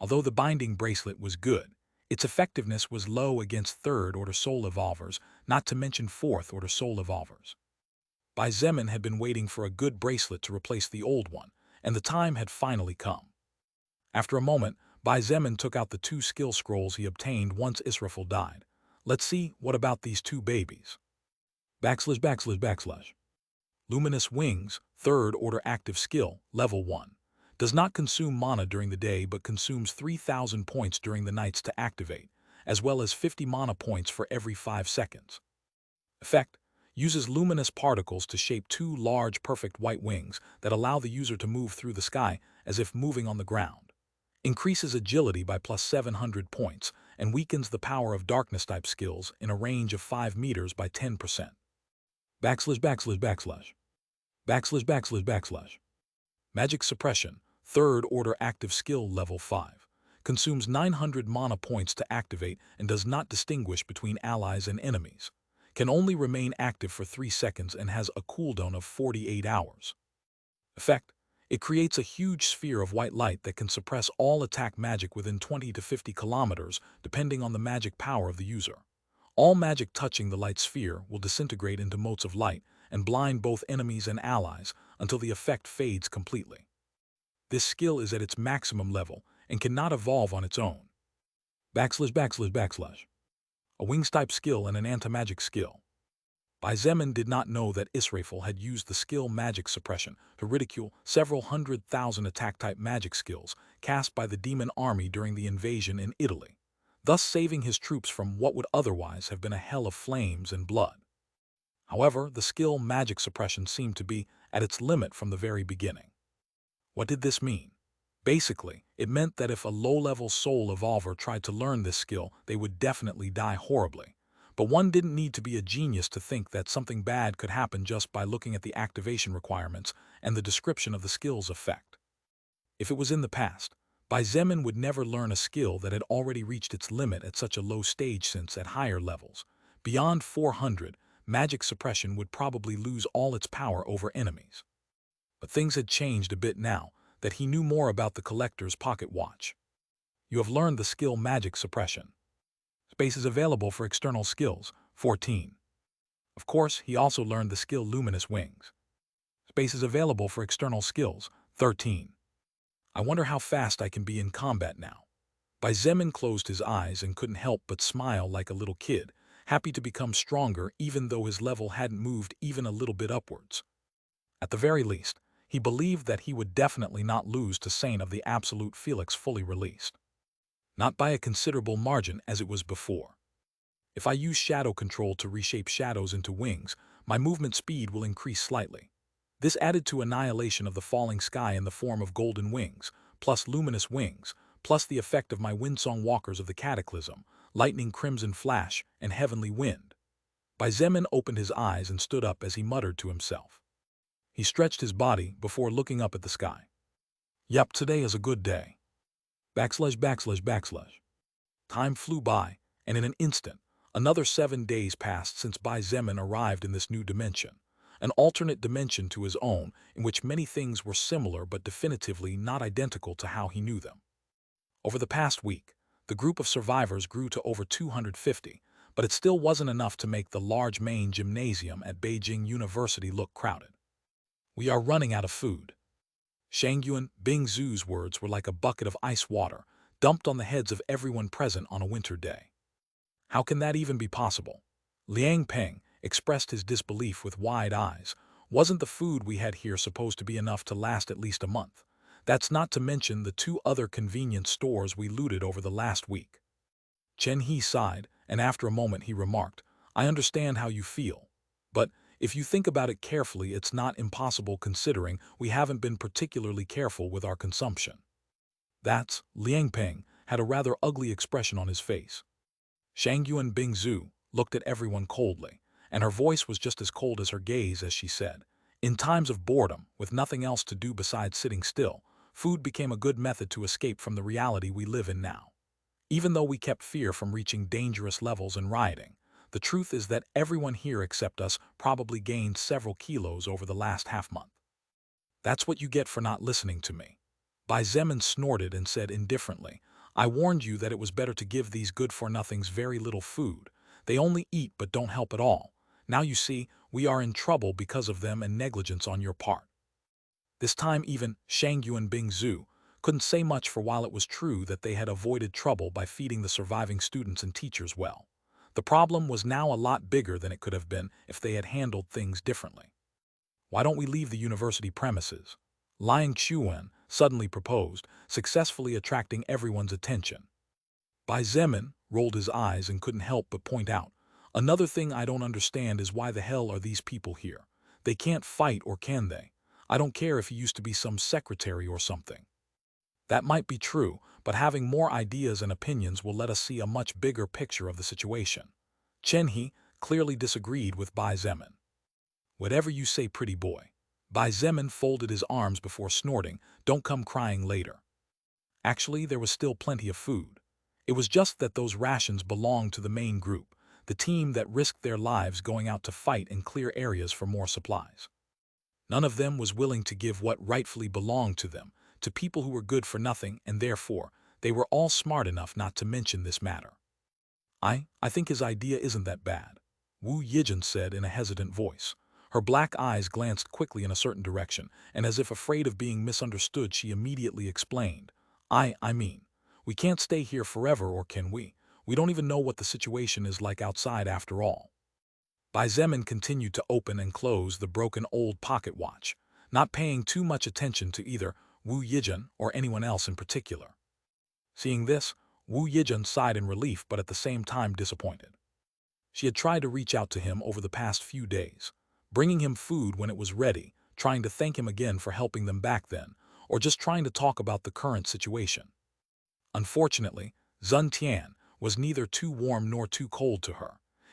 Although the binding bracelet was good, its effectiveness was low against third-order soul evolvers, not to mention fourth-order soul evolvers. Bai Zemin had been waiting for a good bracelet to replace the old one, and the time had finally come. After a moment, Bai Zemin took out the 2 skill scrolls he obtained once Israfil died. Let's see, what about these 2 babies? //// Luminous Wings, third-order active skill, level 1. Does not consume mana during the day but consumes 3,000 points during the nights to activate, as well as 50 mana points for every 5 seconds. Effect. Uses luminous particles to shape 2 large perfect white wings that allow the user to move through the sky as if moving on the ground. Increases agility by plus 700 points and weakens the power of darkness-type skills in a range of 5 meters by 10%. //// Magic Suppression, third-order active skill level 5. Consumes 900 mana points to activate and does not distinguish between allies and enemies. Can only remain active for 3 seconds and has a cooldown of 48 hours. Effect. It creates a huge sphere of white light that can suppress all attack magic within 20 to 50 kilometers, depending on the magic power of the user. All magic touching the light sphere will disintegrate into motes of light and blind both enemies and allies until the effect fades completely. This skill is at its maximum level and cannot evolve on its own. //// A wings-type skill and an anti-magic skill. Bai Zemin did not know that Israfil had used the skill Magic Suppression to ridicule several 100,000 attack-type magic skills cast by the demon army during the invasion in Italy, thus saving his troops from what would otherwise have been a hell of flames and blood. However, the skill Magic Suppression seemed to be at its limit from the very beginning. What did this mean? Basically, it meant that if a low-level soul evolver tried to learn this skill, they would definitely die horribly. But one didn't need to be a genius to think that something bad could happen just by looking at the activation requirements and the description of the skill's effect. If it was in the past, Bai Zemin would never learn a skill that had already reached its limit at such a low stage, since at higher levels, beyond 400, magic suppression would probably lose all its power over enemies. But things had changed a bit now that he knew more about the collector's pocket watch. You have learned the skill magic suppression. Space is available for external skills, 14. Of course, he also learned the skill luminous wings. Space is available for external skills, 13. I wonder how fast I can be in combat now. Bai Zemin closed his eyes and couldn't help but smile like a little kid, happy to become stronger even though his level hadn't moved even a little bit upwards. At the very least, he believed that he would definitely not lose to Saint of the Absolute Felix fully released. Not by a considerable margin as it was before. If I use shadow control to reshape shadows into wings, my movement speed will increase slightly. This added to annihilation of the falling sky in the form of golden wings, plus luminous wings, plus the effect of my windsong walkers of the cataclysm, lightning crimson flash, and heavenly wind. Bai Zemin opened his eyes and stood up as he muttered to himself. He stretched his body before looking up at the sky. Yup, today is a good day. ////. Time flew by, and in an instant, another 7 days passed since Bai Zemin arrived in this new dimension, an alternate dimension to his own in which many things were similar but definitively not identical to how he knew them. Over the past week, the group of survivors grew to over 250, but it still wasn't enough to make the large main gymnasium at Beijing University look crowded. We are running out of food. Shangyuan Bingzu's words were like a bucket of ice water dumped on the heads of everyone present on a winter day. How can that even be possible? Liang Peng expressed his disbelief with wide eyes. Wasn't the food we had here supposed to be enough to last at least a month? That's not to mention the 2 other convenience stores we looted over the last week. Chen He sighed, and after a moment he remarked, I understand how you feel. But if you think about it carefully, it's not impossible considering we haven't been particularly careful with our consumption. That's, Liang Peng had a rather ugly expression on his face. Shangyuan Bingzu looked at everyone coldly, and her voice was just as cold as her gaze as she said, in times of boredom, with nothing else to do besides sitting still, food became a good method to escape from the reality we live in now. Even though we kept fear from reaching dangerous levels and rioting, the truth is that everyone here except us probably gained several kilos over the last half-month. That's what you get for not listening to me. Bai Zemin snorted and said indifferently, I warned you that it was better to give these good-for-nothings very little food. They only eat but don't help at all. Now you see, we are in trouble because of them and negligence on your part. This time even Shangyuan Bingzu couldn't say much, for while it was true that they had avoided trouble by feeding the surviving students and teachers well, the problem was now a lot bigger than it could have been if they had handled things differently. Why don't we leave the university premises? Liang Chuan suddenly proposed, successfully attracting everyone's attention. Bai Zemin rolled his eyes and couldn't help but point out, another thing I don't understand is why the hell are these people here? They can't fight, or can they? I don't care if he used to be some secretary or something. That might be true, but having more ideas and opinions will let us see a much bigger picture of the situation. Chen He clearly disagreed with Bai Zemin. Whatever you say, pretty boy. Bai Zemin folded his arms before snorting, don't come crying later. Actually, there was still plenty of food. It was just that those rations belonged to the main group, the team that risked their lives going out to fight and clear areas for more supplies. None of them was willing to give what rightfully belonged to them, to people who were good for nothing, and therefore, they were all smart enough not to mention this matter. I think his idea isn't that bad, Wu Yijin said in a hesitant voice. Her black eyes glanced quickly in a certain direction, and as if afraid of being misunderstood, she immediately explained. I mean, we can't stay here forever, or can we? We don't even know what the situation is like outside after all. Bai Zemin continued to open and close the broken old pocket watch, not paying too much attention to either Wu Yijin or anyone else in particular. Seeing this, Wu Yijin sighed in relief but at the same time disappointed. She had tried to reach out to him over the past few days, bringing him food when it was ready, trying to thank him again for helping them back then, or just trying to talk about the current situation. Unfortunately, Zun Tian was neither too warm nor too cold to her.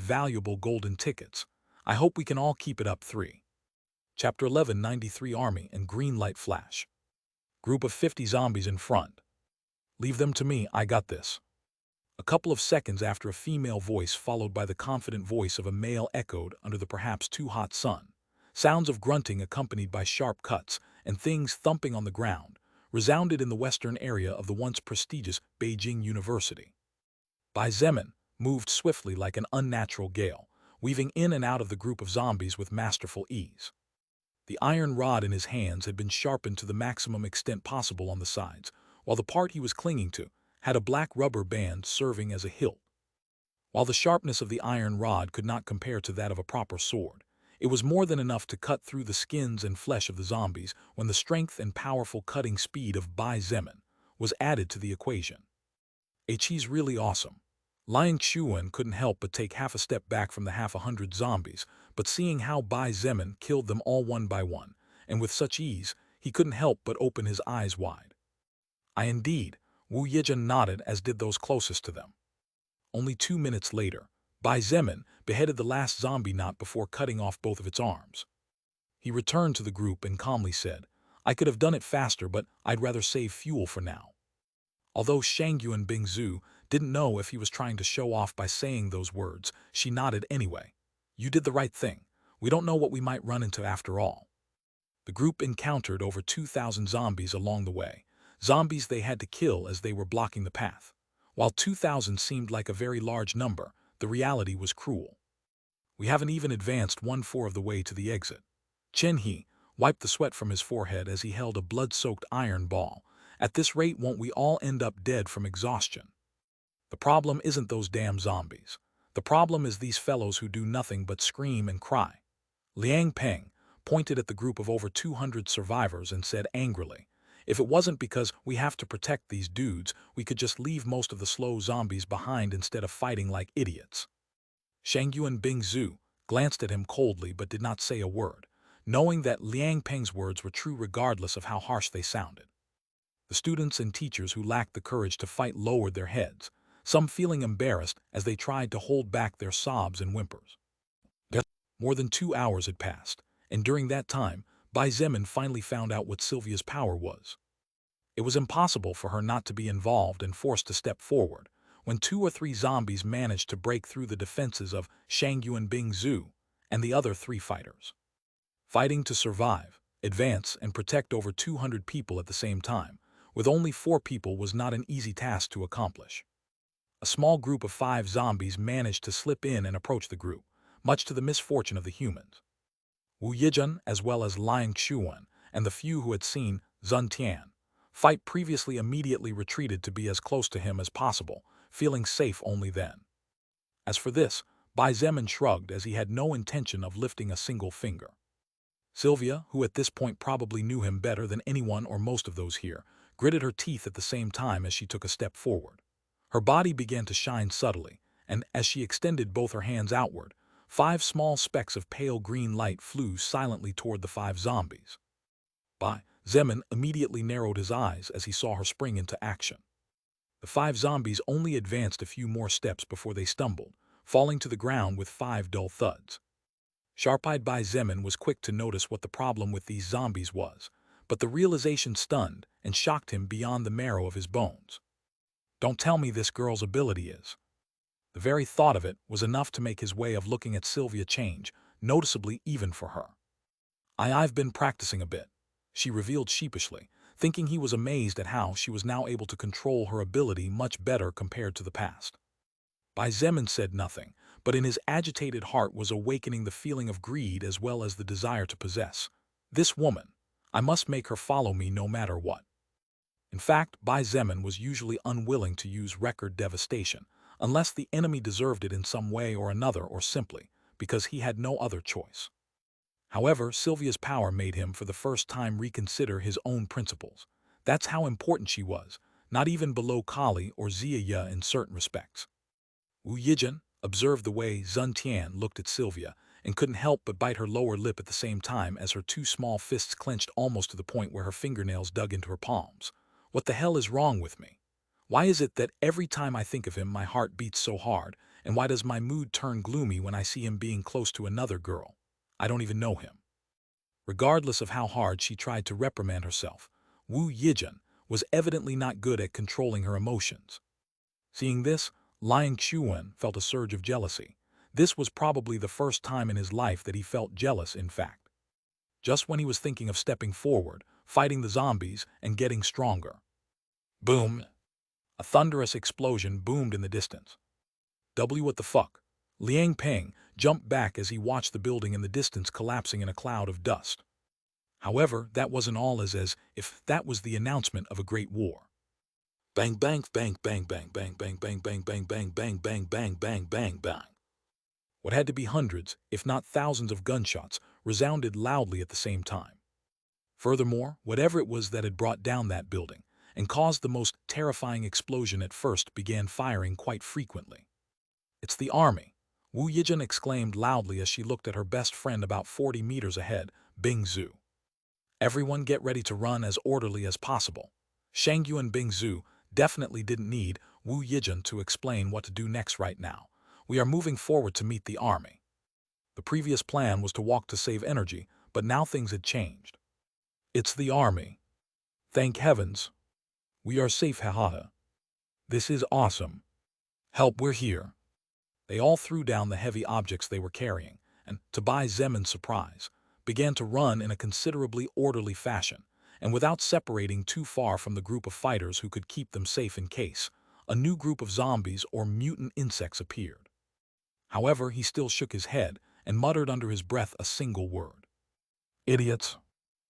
valuable golden tickets. I hope we can all keep it up. 3. Chapter 11, 93 Army and Green Light Flash. Group of 50 zombies in front. Leave them to me, I got this. A couple of seconds after, a female voice followed by the confident voice of a male echoed under the perhaps too hot sun. Sounds of grunting accompanied by sharp cuts and things thumping on the ground resounded in the western area of the once prestigious Beijing University. Bai Zemin moved swiftly like an unnatural gale, weaving in and out of the group of zombies with masterful ease. The iron rod in his hands had been sharpened to the maximum extent possible on the sides, while the part he was clinging to had a black rubber band serving as a hilt. While the sharpness of the iron rod could not compare to that of a proper sword, it was more than enough to cut through the skins and flesh of the zombies when the strength and powerful cutting speed of Bai Zemin was added to the equation. He's really awesome. Liang Xuan couldn't help but take half a step back from the 100 zombies, but seeing how Bai Zemin killed them all one by one, and with such ease, he couldn't help but open his eyes wide. Indeed, Wu Yijin nodded, as did those closest to them. Only 2 minutes later, Bai Zemin beheaded the last zombie not before cutting off both of its arms. He returned to the group and calmly said, I could have done it faster, but I'd rather save fuel for now. Although Shangyuan Bingzu didn't know if he was trying to show off by saying those words, she nodded anyway. You did the right thing. We don't know what we might run into after all. The group encountered over 2,000 zombies along the way, zombies they had to kill as they were blocking the path. While 2,000 seemed like a very large number, the reality was cruel. We haven't even advanced 1/4 of the way to the exit. Chen He, wiped the sweat from his forehead as he held a blood-soaked iron ball. At this rate, won't we all end up dead from exhaustion? The problem isn't those damn zombies. The problem is these fellows who do nothing but scream and cry. Liang Peng pointed at the group of over 200 survivors and said angrily, if it wasn't because we have to protect these dudes, we could just leave most of the slow zombies behind instead of fighting like idiots. Shangyu and Bingzu glanced at him coldly but did not say a word, knowing that Liang Peng's words were true regardless of how harsh they sounded. The students and teachers who lacked the courage to fight lowered their heads, some feeling embarrassed as they tried to hold back their sobs and whimpers. More than 2 hours had passed, and during that time, Bai Zemin finally found out what Sylvia's power was. It was impossible for her not to be involved and forced to step forward, when 2 or 3 zombies managed to break through the defenses of Shangyu and Bingzu and the other 3 fighters. Fighting to survive, advance, and protect over 200 people at the same time, with only 4 people was not an easy task to accomplish. A small group of 5 zombies managed to slip in and approach the group, much to the misfortune of the humans. Wu Yijun, as well as Liang Xuan, and the few who had seen Zun Tian fight previously immediately retreated to be as close to him as possible, feeling safe only then. As for this, Bai Zemin shrugged as he had no intention of lifting a single finger. Sylvia, who at this point probably knew him better than anyone or most of those here, gritted her teeth at the same time as she took a step forward. Her body began to shine subtly, and as she extended both her hands outward, 5 small specks of pale green light flew silently toward the 5 zombies. Bai Zemin immediately narrowed his eyes as he saw her spring into action. The 5 zombies only advanced a few more steps before they stumbled, falling to the ground with 5 dull thuds. Sharp-eyed Bai Zemin was quick to notice what the problem with these zombies was, but the realization stunned and shocked him beyond the marrow of his bones. Don't tell me this girl's ability is. The very thought of it was enough to make his way of looking at Sylvia change, noticeably even for her. I've been practicing a bit, she revealed sheepishly, thinking he was amazed at how she was now able to control her ability much better compared to the past. Bai Zemin said nothing, but in his agitated heart was awakening the feeling of greed as well as the desire to possess. This woman, I must make her follow me no matter what. In fact, Bai Zemin was usually unwilling to use record devastation, unless the enemy deserved it in some way or another or simply because he had no other choice. However, Sylvia's power made him for the first time reconsider his own principles. That's how important she was, not even below Kali or Ziya in certain respects. Wu Yijun observed the way Zun Tian looked at Sylvia and couldn't help but bite her lower lip at the same time as her 2 small fists clenched almost to the point where her fingernails dug into her palms. What the hell is wrong with me? Why is it that every time I think of him my heart beats so hard, and why does my mood turn gloomy when I see him being close to another girl? I don't even know him. Regardless of how hard she tried to reprimand herself, Wu Yijun was evidently not good at controlling her emotions. Seeing this, Liang Xuan felt a surge of jealousy. This was probably the first time in his life that he felt jealous, in fact. Just when he was thinking of stepping forward, fighting the zombies, and getting stronger. Boom! A thunderous explosion boomed in the distance. What the fuck? Liang Peng jumped back as he watched the building in the distance collapsing in a cloud of dust. However, that wasn't all, as if that was the announcement of a great war. Bang bang bang bang bang bang bang bang bang bang bang bang bang bang bang bang bang. What had to be hundreds, if not thousands of gunshots, resounded loudly at the same time. Furthermore, whatever it was that had brought down that building and caused the most terrifying explosion at first began firing quite frequently. It's the army, Wu Yijun exclaimed loudly as she looked at her best friend about 40 meters ahead, Bingzu. Everyone get ready to run as orderly as possible. Shangyu and Bingzu definitely didn't need Wu Yijun to explain what to do next right now. We are moving forward to meet the army. The previous plan was to walk to save energy, but now things had changed. It's the army. Thank heavens. We are safe, haha. This is awesome. Help, we're here. They all threw down the heavy objects they were carrying, and, to Bai Zemin's surprise, began to run in a considerably orderly fashion, and without separating too far from the group of fighters who could keep them safe in case a new group of zombies or mutant insects appeared. However, he still shook his head and muttered under his breath a single word. Idiots.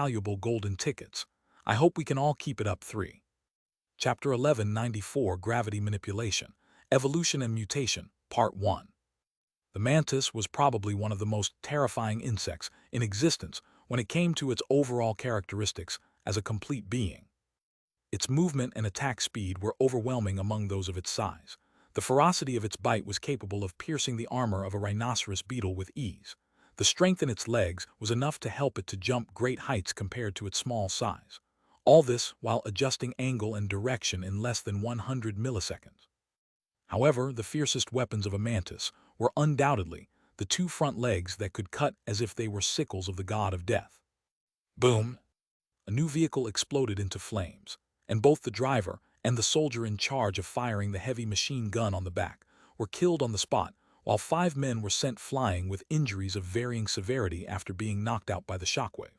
valuable golden tickets. I hope we can all keep it up. 3. Chapter 1194 Gravity Manipulation, Evolution and Mutation, Part 1. The mantis was probably one of the most terrifying insects in existence when it came to its overall characteristics as a complete being. Its movement and attack speed were overwhelming among those of its size. The ferocity of its bite was capable of piercing the armor of a rhinoceros beetle with ease. The strength in its legs was enough to help it to jump great heights compared to its small size. All this while adjusting angle and direction in less than 100 milliseconds. However, the fiercest weapons of a mantis were undoubtedly the two front legs that could cut as if they were sickles of the god of death. Boom! A new vehicle exploded into flames, and both the driver and the soldier in charge of firing the heavy machine gun on the back were killed on the spot while 5 men were sent flying with injuries of varying severity after being knocked out by the shockwave.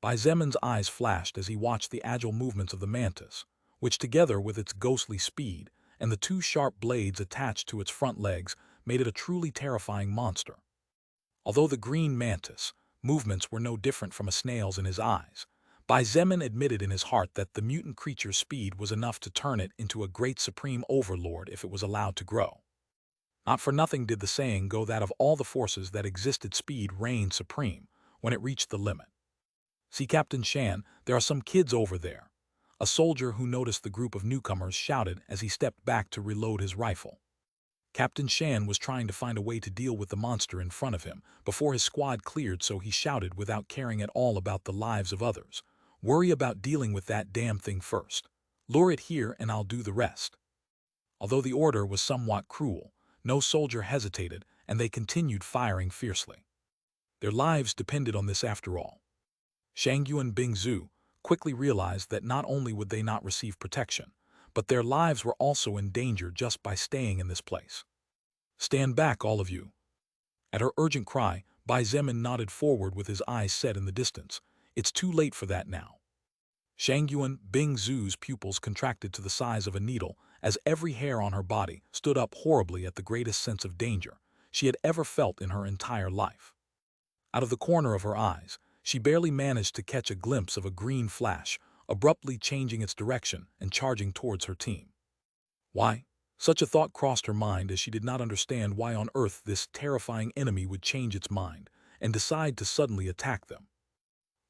Bai Zemin's eyes flashed as he watched the agile movements of the mantis, which together with its ghostly speed and the 2 sharp blades attached to its front legs made it a truly terrifying monster. Although the green mantis' movements were no different from a snail's in his eyes, Bai Zemin admitted in his heart that the mutant creature's speed was enough to turn it into a great supreme overlord if it was allowed to grow. Not for nothing did the saying go that of all the forces that existed, speed reigned supreme when it reached the limit. "See, Captain Shan, there are some kids over there," a soldier who noticed the group of newcomers shouted as he stepped back to reload his rifle. Captain Shan was trying to find a way to deal with the monster in front of him before his squad cleared, so he shouted without caring at all about the lives of others. "Worry about dealing with that damn thing first. Lure it here and I'll do the rest." Although the order was somewhat cruel, no soldier hesitated and they continued firing fiercely. Their lives depended on this after all. Shangyu and Bingzu quickly realized that not only would they not receive protection, but their lives were also in danger just by staying in this place. "Stand back, all of you." At her urgent cry, Bai Zemin nodded forward with his eyes set in the distance. "It's too late for that now." Shangyuan Bingzu's pupils contracted to the size of a needle as every hair on her body stood up horribly at the greatest sense of danger she had ever felt in her entire life. Out of the corner of her eyes, she barely managed to catch a glimpse of a green flash, abruptly changing its direction and charging towards her team. Why? Such a thought crossed her mind as she did not understand why on earth this terrifying enemy would change its mind and decide to suddenly attack them.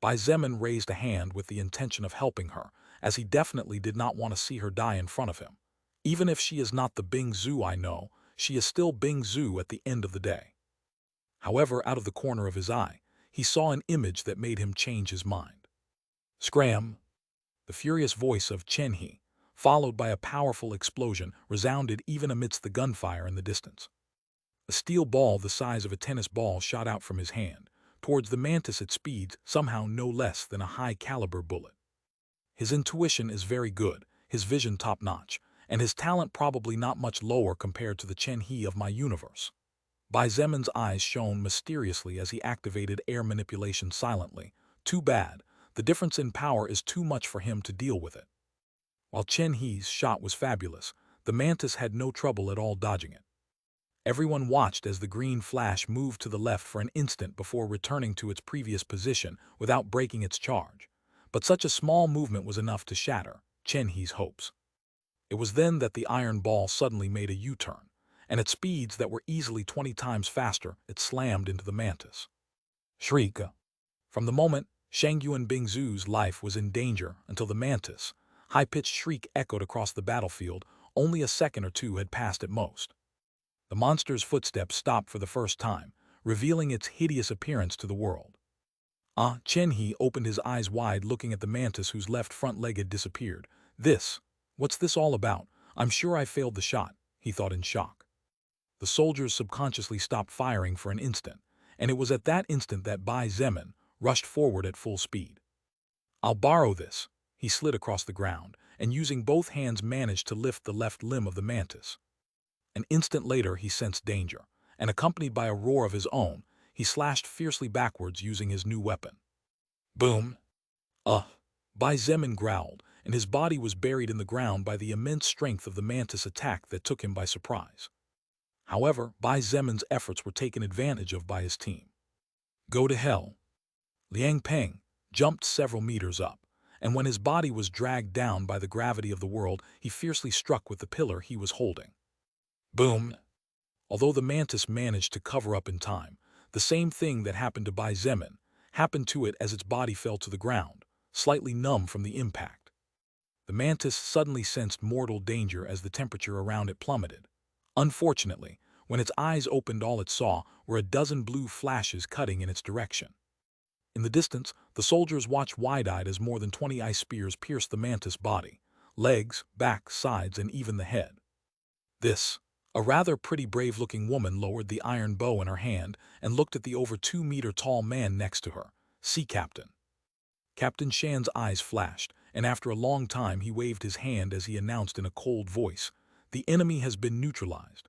Bai Zemin raised a hand with the intention of helping her, as he definitely did not want to see her die in front of him. "Even if she is not the Bingzu I know, she is still Bingzu at the end of the day." However, out of the corner of his eye, he saw an image that made him change his mind. Scram! The furious voice of Chen He, followed by a powerful explosion, resounded even amidst the gunfire in the distance. A steel ball the size of a tennis ball shot out from his hand, towards the mantis at speeds somehow no less than a high-caliber bullet. His intuition is very good, his vision top-notch, and his talent probably not much lower compared to the Chen He of my universe. Bai Zemin's eyes shone mysteriously as he activated air manipulation silently. Too bad, the difference in power is too much for him to deal with it. While Chen He's shot was fabulous, the mantis had no trouble at all dodging it. Everyone watched as the green flash moved to the left for an instant before returning to its previous position without breaking its charge. But such a small movement was enough to shatter Chen He's hopes. It was then that the iron ball suddenly made a U-turn, and at speeds that were easily 20 times faster, it slammed into the mantis. Shriek! From the moment Shangyuan Bingzu's life was in danger until the mantis' high-pitched shriek echoed across the battlefield, only a second or two had passed at most. The monster's footsteps stopped for the first time, revealing its hideous appearance to the world. Chen He opened his eyes wide, looking at the mantis whose left front leg had disappeared. What's this all about? I'm sure I failed the shot," he thought in shock. The soldiers subconsciously stopped firing for an instant, and it was at that instant that Bai Zemin rushed forward at full speed. "I'll borrow this." He slid across the ground, and using both hands managed to lift the left limb of the mantis. An instant later he sensed danger, and accompanied by a roar of his own, he slashed fiercely backwards using his new weapon. Boom! Bai Zemin growled, and his body was buried in the ground by the immense strength of the mantis attack that took him by surprise. However, Bai Zemin's efforts were taken advantage of by his team. "Go to hell." Liang Peng jumped several meters up, and when his body was dragged down by the gravity of the world, he fiercely struck with the pillar he was holding. Boom! Although the mantis managed to cover up in time, the same thing that happened to Bai Zemin happened to it as its body fell to the ground, slightly numb from the impact. The mantis suddenly sensed mortal danger as the temperature around it plummeted. Unfortunately, when its eyes opened, all it saw were a dozen blue flashes cutting in its direction. In the distance, the soldiers watched wide-eyed as more than 20 ice spears pierced the mantis' body, legs, back, sides, and even the head. A rather pretty brave-looking woman lowered the iron bow in her hand and looked at the over 2-meter-tall man next to her. "See, Captain." Captain Shan's eyes flashed, and after a long time he waved his hand as he announced in a cold voice, "The enemy has been neutralized.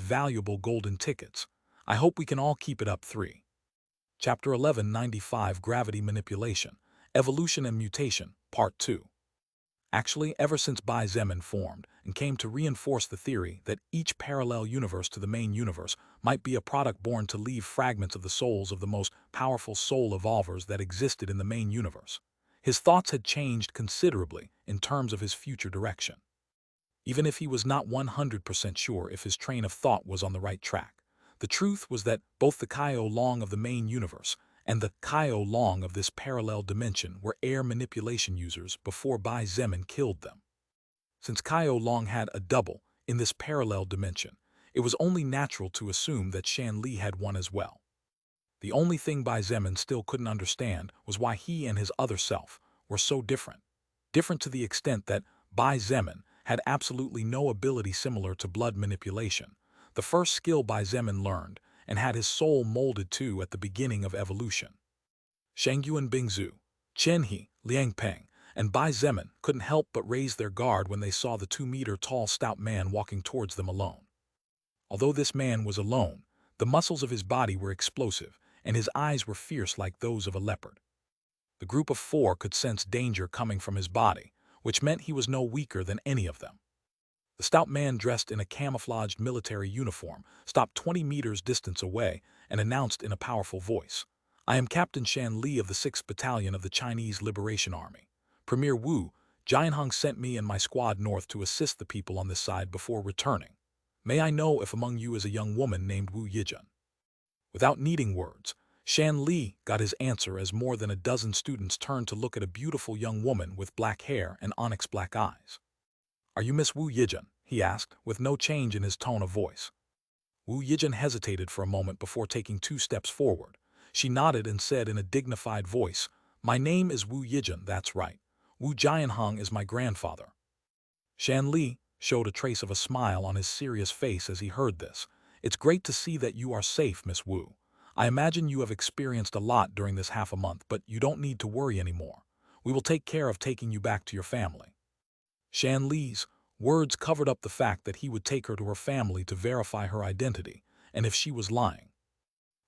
valuable golden tickets. I hope we can all keep it up. 3. Chapter 1195 Gravity Manipulation, Evolution and Mutation, Part 2. Actually, ever since Bai Zemin formed and came to reinforce the theory that each parallel universe to the main universe might be a product born to leave fragments of the souls of the most powerful soul evolvers that existed in the main universe, his thoughts had changed considerably in terms of his future direction. Even if he was not 100% sure if his train of thought was on the right track, the truth was that both the Kaio Long of the main universe and the Kaio Long of this parallel dimension were air manipulation users before Bai Zemin killed them. Since Kaio Long had a double in this parallel dimension, it was only natural to assume that Shan Li had one as well. The only thing Bai Zemin still couldn't understand was why he and his other self were so different. Different to the extent that Bai Zemin had absolutely no ability similar to blood manipulation, the first skill Bai Zemin learned and had his soul molded to at the beginning of evolution. Shangyuan Bingzu, Chen He, Liang Peng, and Bai Zemin couldn't help but raise their guard when they saw the 2-meter-tall stout man walking towards them alone. Although this man was alone, the muscles of his body were explosive, and his eyes were fierce like those of a leopard. The group of 4 could sense danger coming from his body, which meant he was no weaker than any of them. The stout man dressed in a camouflaged military uniform stopped 20 meters distance away and announced in a powerful voice, "I am Captain Shan Li of the 6th Battalion of the Chinese Liberation Army. Premier Wu, Jianheng sent me and my squad north to assist the people on this side before returning. May I know if among you is a young woman named Wu Yijun?" Without needing words, Shan Li got his answer as more than a dozen students turned to look at a beautiful young woman with black hair and onyx black eyes. "Are you Miss Wu Yijun?" he asked, with no change in his tone of voice. Wu Yijun hesitated for a moment before taking 2 steps forward. She nodded and said in a dignified voice, "My name is Wu Yijin, that's right. Wu Jianhong is my grandfather." Shan Li showed a trace of a smile on his serious face as he heard this. "It's great to see that you are safe, Miss Wu. I imagine you have experienced a lot during this half a month, but you don't need to worry anymore. We will take care of taking you back to your family." Shan Li's words covered up the fact that he would take her to her family to verify her identity, and if she was lying.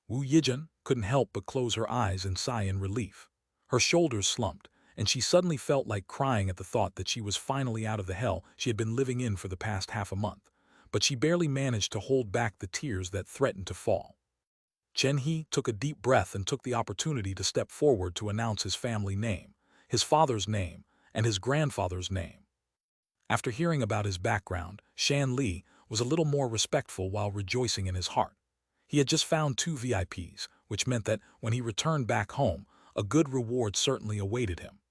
Wu Yijin couldn't help but close her eyes and sigh in relief. Her shoulders slumped, and she suddenly felt like crying at the thought that she was finally out of the hell she had been living in for the past half a month. But she barely managed to hold back the tears that threatened to fall. Chen He took a deep breath and took the opportunity to step forward to announce his family name, his father's name, and his grandfather's name. After hearing about his background, Shan Li was a little more respectful while rejoicing in his heart. He had just found 2 VIPs, which meant that when he returned back home, a good reward certainly awaited him.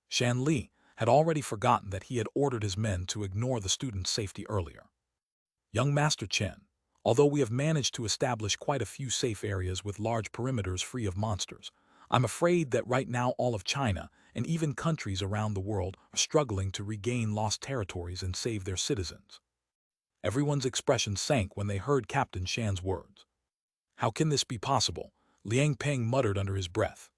Shan Li had already forgotten that he had ordered his men to ignore the student's safety earlier. "Young Master Chen, although we have managed to establish quite a few safe areas with large perimeters free of monsters, I'm afraid that right now all of China and even countries around the world are struggling to regain lost territories and save their citizens." Everyone's expression sank when they heard Captain Shan's words. "How can this be possible?" Liang Peng muttered under his breath.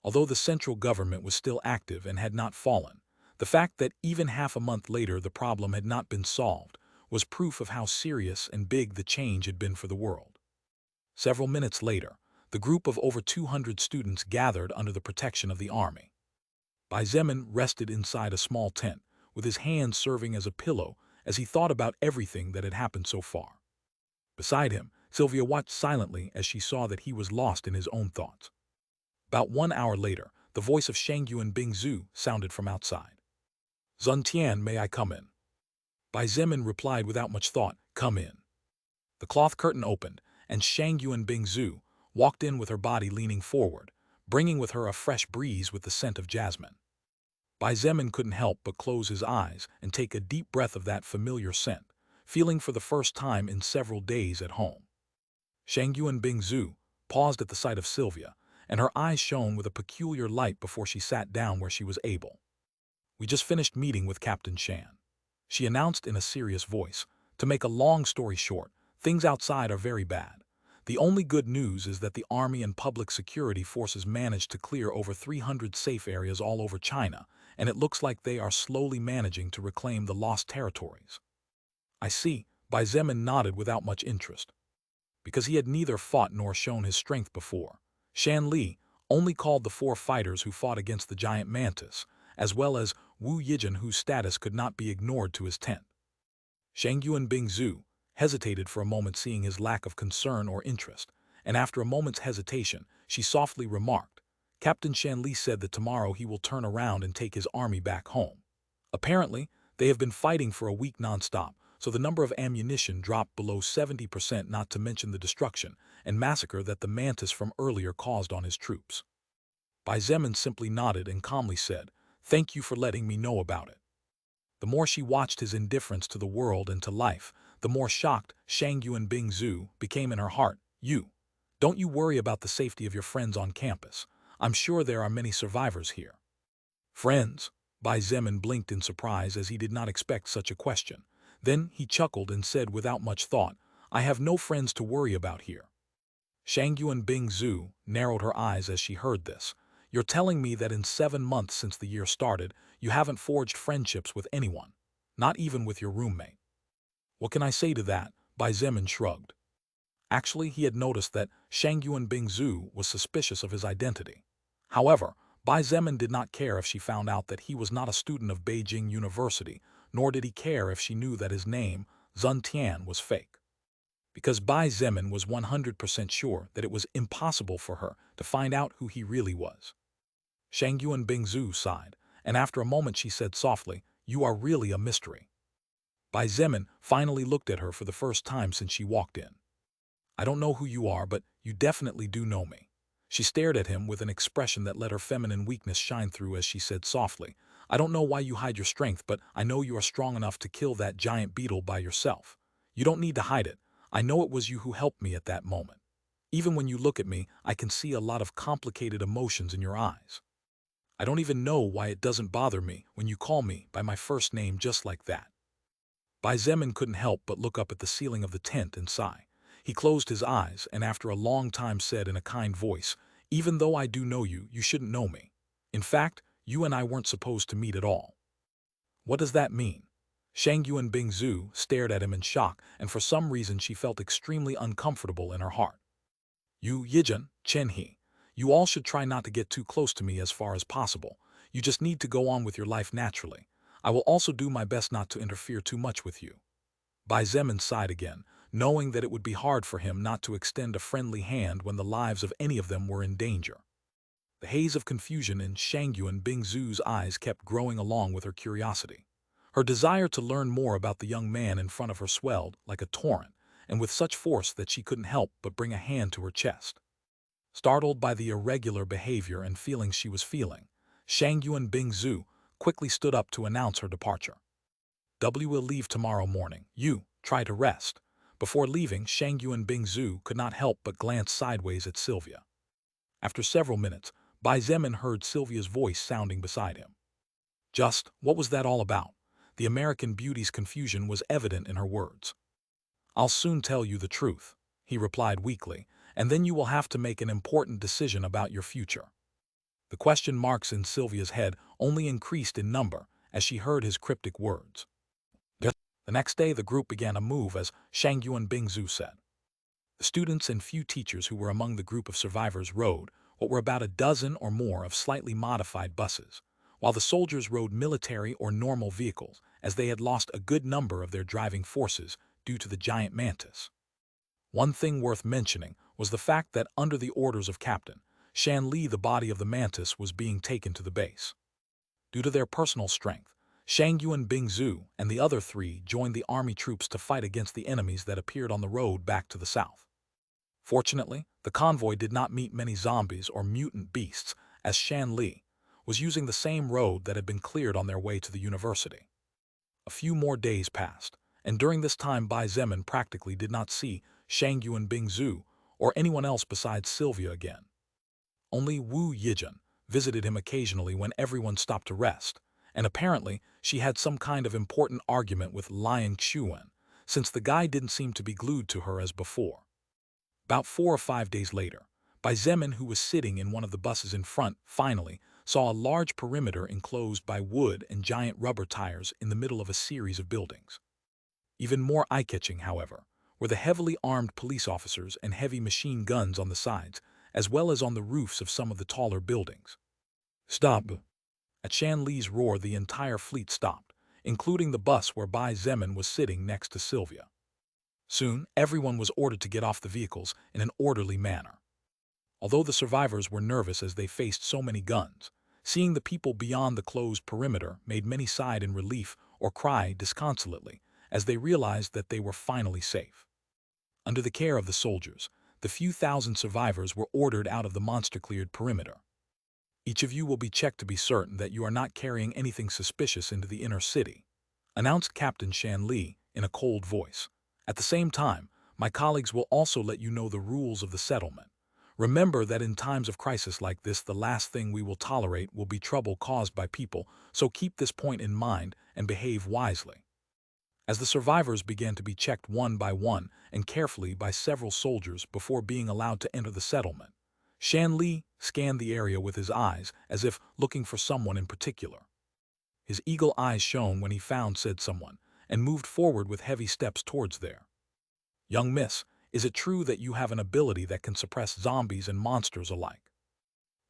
Although the central government was still active and had not fallen, the fact that even half a month later the problem had not been solved was proof of how serious and big the change had been for the world. Several minutes later, the group of over 200 students gathered under the protection of the army. Bai Zemin rested inside a small tent, with his hands serving as a pillow as he thought about everything that had happened so far. Beside him, Sylvia watched silently as she saw that he was lost in his own thoughts. About 1 hour later, the voice of Shangyu and Bingzhu sounded from outside. "Zun Tian, may I come in?" Bai Zemin replied without much thought, "Come in." The cloth curtain opened, and Shangyu and Bingzhu walked in with her body leaning forward, bringing with her a fresh breeze with the scent of jasmine. Bai Zemin couldn't help but close his eyes and take a deep breath of that familiar scent, feeling for the first time in several days at home. Shangyu and Bingzhu paused at the sight of Sylvia, and her eyes shone with a peculiar light before she sat down where she was able. "We just finished meeting with Captain Shan," she announced in a serious voice. "To make a long story short, things outside are very bad. The only good news is that the army and public security forces managed to clear over 300 safe areas all over China, and it looks like they are slowly managing to reclaim the lost territories." "I see," Bai Zemin nodded without much interest. Because he had neither fought nor shown his strength before, Shan Li only called the 4 fighters who fought against the giant mantis, as well as Wu Yijin, whose status could not be ignored, to his tent. Shangyu and Bingzhu hesitated for a moment, seeing his lack of concern or interest, and after a moment's hesitation, she softly remarked, "Captain Shan Li said that tomorrow he will turn around and take his army back home. Apparently, they have been fighting for a week non-stop, so the number of ammunition dropped below 70%, not to mention the destruction and massacre that the mantis from earlier caused on his troops." Bai Zemin simply nodded and calmly said, "Thank you for letting me know about it." The more she watched his indifference to the world and to life, the more shocked Shangyu and Bingzhu became in her heart. Don't you worry about the safety of your friends on campus. I'm sure there are many survivors here." "Friends?" Bai Zemin blinked in surprise as he did not expect such a question. Then he chuckled and said without much thought, "I have no friends to worry about here." Shangyu and Bingzhu narrowed her eyes as she heard this. "You're telling me that in 7 months since the year started, you haven't forged friendships with anyone, not even with your roommate?" "What can I say to that?" Bai Zemin shrugged. Actually, he had noticed that Shangyu and Bingzhu was suspicious of his identity. However, Bai Zemin did not care if she found out that he was not a student of Beijing University, nor did he care if she knew that his name, Zun Tian, was fake. Because Bai Zemin was 100% sure that it was impossible for her to find out who he really was. Shangyu and Bingzhu sighed, and after a moment she said softly, "You are really a mystery." Bai Zemin finally looked at her for the first time since she walked in. "I don't know who you are, but you definitely do know me." She stared at him with an expression that let her feminine weakness shine through as she said softly, "I don't know why you hide your strength, but I know you are strong enough to kill that giant beetle by yourself. You don't need to hide it. I know it was you who helped me at that moment." Even when you look at me, I can see a lot of complicated emotions in your eyes. I don't even know why it doesn't bother me when you call me by my first name just like that." Bai Zemin couldn't help but look up at the ceiling of the tent and sigh. He closed his eyes and after a long time said in a kind voice, "Even though I do know you, you shouldn't know me. In fact, you and I weren't supposed to meet at all." "What does that mean?" Shang Yuan Bingzu stared at him in shock, and for some reason she felt extremely uncomfortable in her heart. "You, Yijun, Chen He, you all should try not to get too close to me as far as possible. You just need to go on with your life naturally. I will also do my best not to interfere too much with you." Bai Zemin sighed again, knowing that it would be hard for him not to extend a friendly hand when the lives of any of them were in danger. The haze of confusion in Shangyuan Bingzu's eyes kept growing along with her curiosity. Her desire to learn more about the young man in front of her swelled like a torrent, and with such force that she couldn't help but bring a hand to her chest. Startled by the irregular behavior and feelings she was feeling, Shangyuan Bingzu quickly stood up to announce her departure. "We will leave tomorrow morning. You, try to rest." Before leaving, Shangyuan Bingzu could not help but glance sideways at Sylvia. After several minutes, Bai Zemin heard Sylvia's voice sounding beside him. "Just, what was that all about?" The American beauty's confusion was evident in her words. "I'll soon tell you the truth," he replied weakly, "and then you will have to make an important decision about your future." The question marks in Sylvia's head only increased in number as she heard his cryptic words. The next day the group began a move as Shangyuan Bingzu said. The students and few teachers who were among the group of survivors rode what were about a dozen or more of slightly modified buses, while the soldiers rode military or normal vehicles as they had lost a good number of their driving forces due to the giant mantis. One thing worth mentioning was the fact that under the orders of Captain Shan Li, the body of the mantis was being taken to the base. Due to their personal strength, Shangyuan Bingzu and the other three joined the army troops to fight against the enemies that appeared on the road back to the south. Fortunately, the convoy did not meet many zombies or mutant beasts, as Shan Li was using the same road that had been cleared on their way to the university. A few more days passed, and during this time Bai Zemin practically did not see Shangyuan Bingzu or anyone else besides Sylvia again. Only Wu Yijun visited him occasionally when everyone stopped to rest, and apparently she had some kind of important argument with Liang Xuan, since the guy didn't seem to be glued to her as before. About 4 or 5 days later, Bai Zemin, who was sitting in one of the buses in front, finally saw a large perimeter enclosed by wood and giant rubber tires in the middle of a series of buildings. Even more eye-catching, however, were the heavily armed police officers and heavy machine guns on the sides, as well as on the roofs of some of the taller buildings. "Stop!" At Shan Li's roar, the entire fleet stopped, including the bus where Bai Zemin was sitting next to Sylvia. Soon, everyone was ordered to get off the vehicles in an orderly manner. Although the survivors were nervous as they faced so many guns, seeing the people beyond the closed perimeter made many sigh in relief or cry disconsolately as they realized that they were finally safe. Under the care of the soldiers, the few thousand survivors were ordered out of the monster-cleared perimeter. "Each of you will be checked to be certain that you are not carrying anything suspicious into the inner city," announced Captain Shan Li in a cold voice. "At the same time, my colleagues will also let you know the rules of the settlement. Remember that in times of crisis like this, the last thing we will tolerate will be trouble caused by people, so keep this point in mind and behave wisely." As the survivors began to be checked one by one and carefully by several soldiers before being allowed to enter the settlement, Shan Li scanned the area with his eyes as if looking for someone in particular. His eagle eyes shone when he found said someone and moved forward with heavy steps towards there. "Young miss, is it true that you have an ability that can suppress zombies and monsters alike?"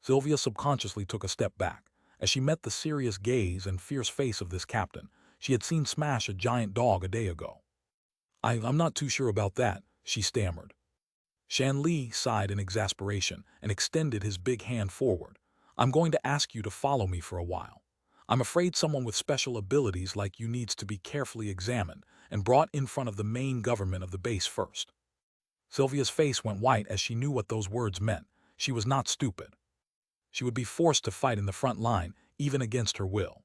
Sylvia subconsciously took a step back as she met the serious gaze and fierce face of this captain she had seen smash a giant dog a day ago. I'm not too sure about that," she stammered. Shan Li sighed in exasperation and extended his big hand forward. "I'm going to ask you to follow me for a while. I'm afraid someone with special abilities like you needs to be carefully examined and brought in front of the main government of the base first." Sylvia's face went white as she knew what those words meant. She was not stupid. She would be forced to fight in the front line, even against her will.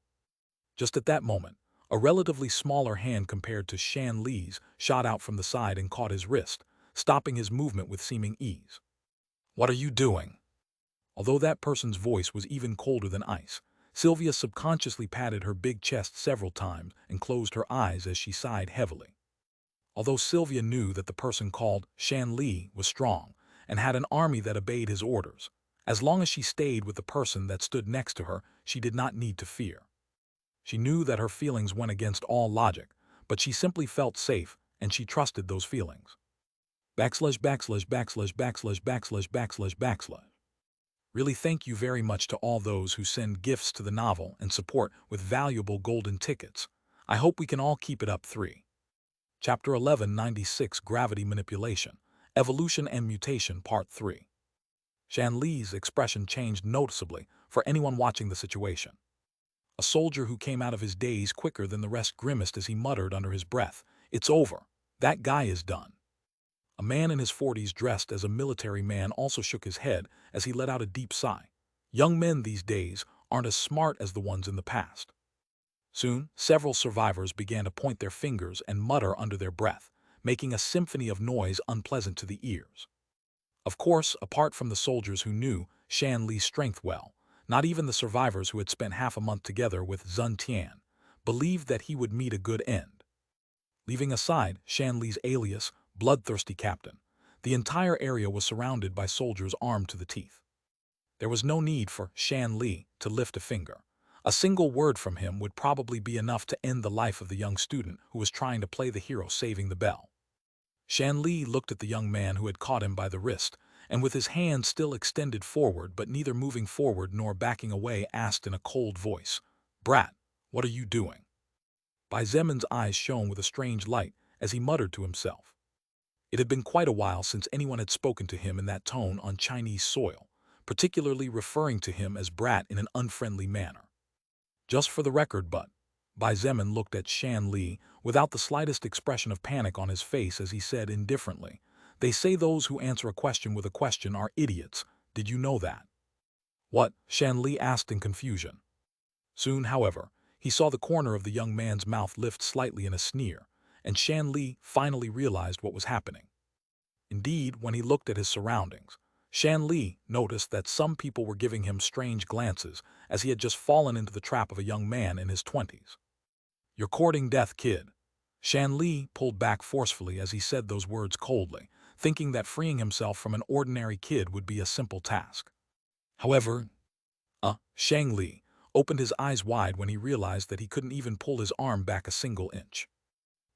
Just at that moment, a relatively smaller hand compared to Shan Li's shot out from the side and caught his wrist, stopping his movement with seeming ease. What are you doing? Although that person's voice was even colder than ice, Sylvia subconsciously patted her big chest several times and closed her eyes as she sighed heavily. Although Sylvia knew that the person called Shan Li was strong and had an army that obeyed his orders, as long as she stayed with the person that stood next to her, she did not need to fear. She knew that her feelings went against all logic, but she simply felt safe and she trusted those feelings. Backslash backslash backslash backslash backslash backslash backslash. Really thank you very much to all those who send gifts to the novel and support with valuable golden tickets. I hope we can all keep it up. 3. Chapter 1196 Gravity Manipulation, Evolution and Mutation Part 3. Shan Li's expression changed noticeably for anyone watching the situation. A soldier who came out of his daze quicker than the rest grimaced as he muttered under his breath, "It's over. That guy is done." A man in his 40s dressed as a military man also shook his head as he let out a deep sigh. Young men these days aren't as smart as the ones in the past. Soon, several survivors began to point their fingers and mutter under their breath, making a symphony of noise unpleasant to the ears. Of course, apart from the soldiers who knew Shan Li's strength well, not even the survivors who had spent half a month together with Zun Tian believed that he would meet a good end. Leaving aside Shan Li's alias, Bloodthirsty Captain, the entire area was surrounded by soldiers armed to the teeth. There was no need for Shan Li to lift a finger. A single word from him would probably be enough to end the life of the young student who was trying to play the hero saving the bell. Shan Li looked at the young man who had caught him by the wrist, and with his hand still extended forward but neither moving forward nor backing away asked in a cold voice, "Brat, what are you doing?" Bai Zemin's eyes shone with a strange light as he muttered to himself. It had been quite a while since anyone had spoken to him in that tone on Chinese soil, particularly referring to him as brat in an unfriendly manner. Just for the record, but Bai Zemin looked at Shan Li without the slightest expression of panic on his face as he said indifferently, "They say those who answer a question with a question are idiots. Did you know that?" "What?" Shan Li asked in confusion. Soon, however, he saw the corner of the young man's mouth lift slightly in a sneer, and Shan Li finally realized what was happening. Indeed, when he looked at his surroundings, Shan Li noticed that some people were giving him strange glances as he had just fallen into the trap of a young man in his 20s. "You're courting death, kid." Shan Li pulled back forcefully as he said those words coldly, thinking that freeing himself from an ordinary kid would be a simple task. However, Shang Li opened his eyes wide when he realized that he couldn't even pull his arm back a single inch.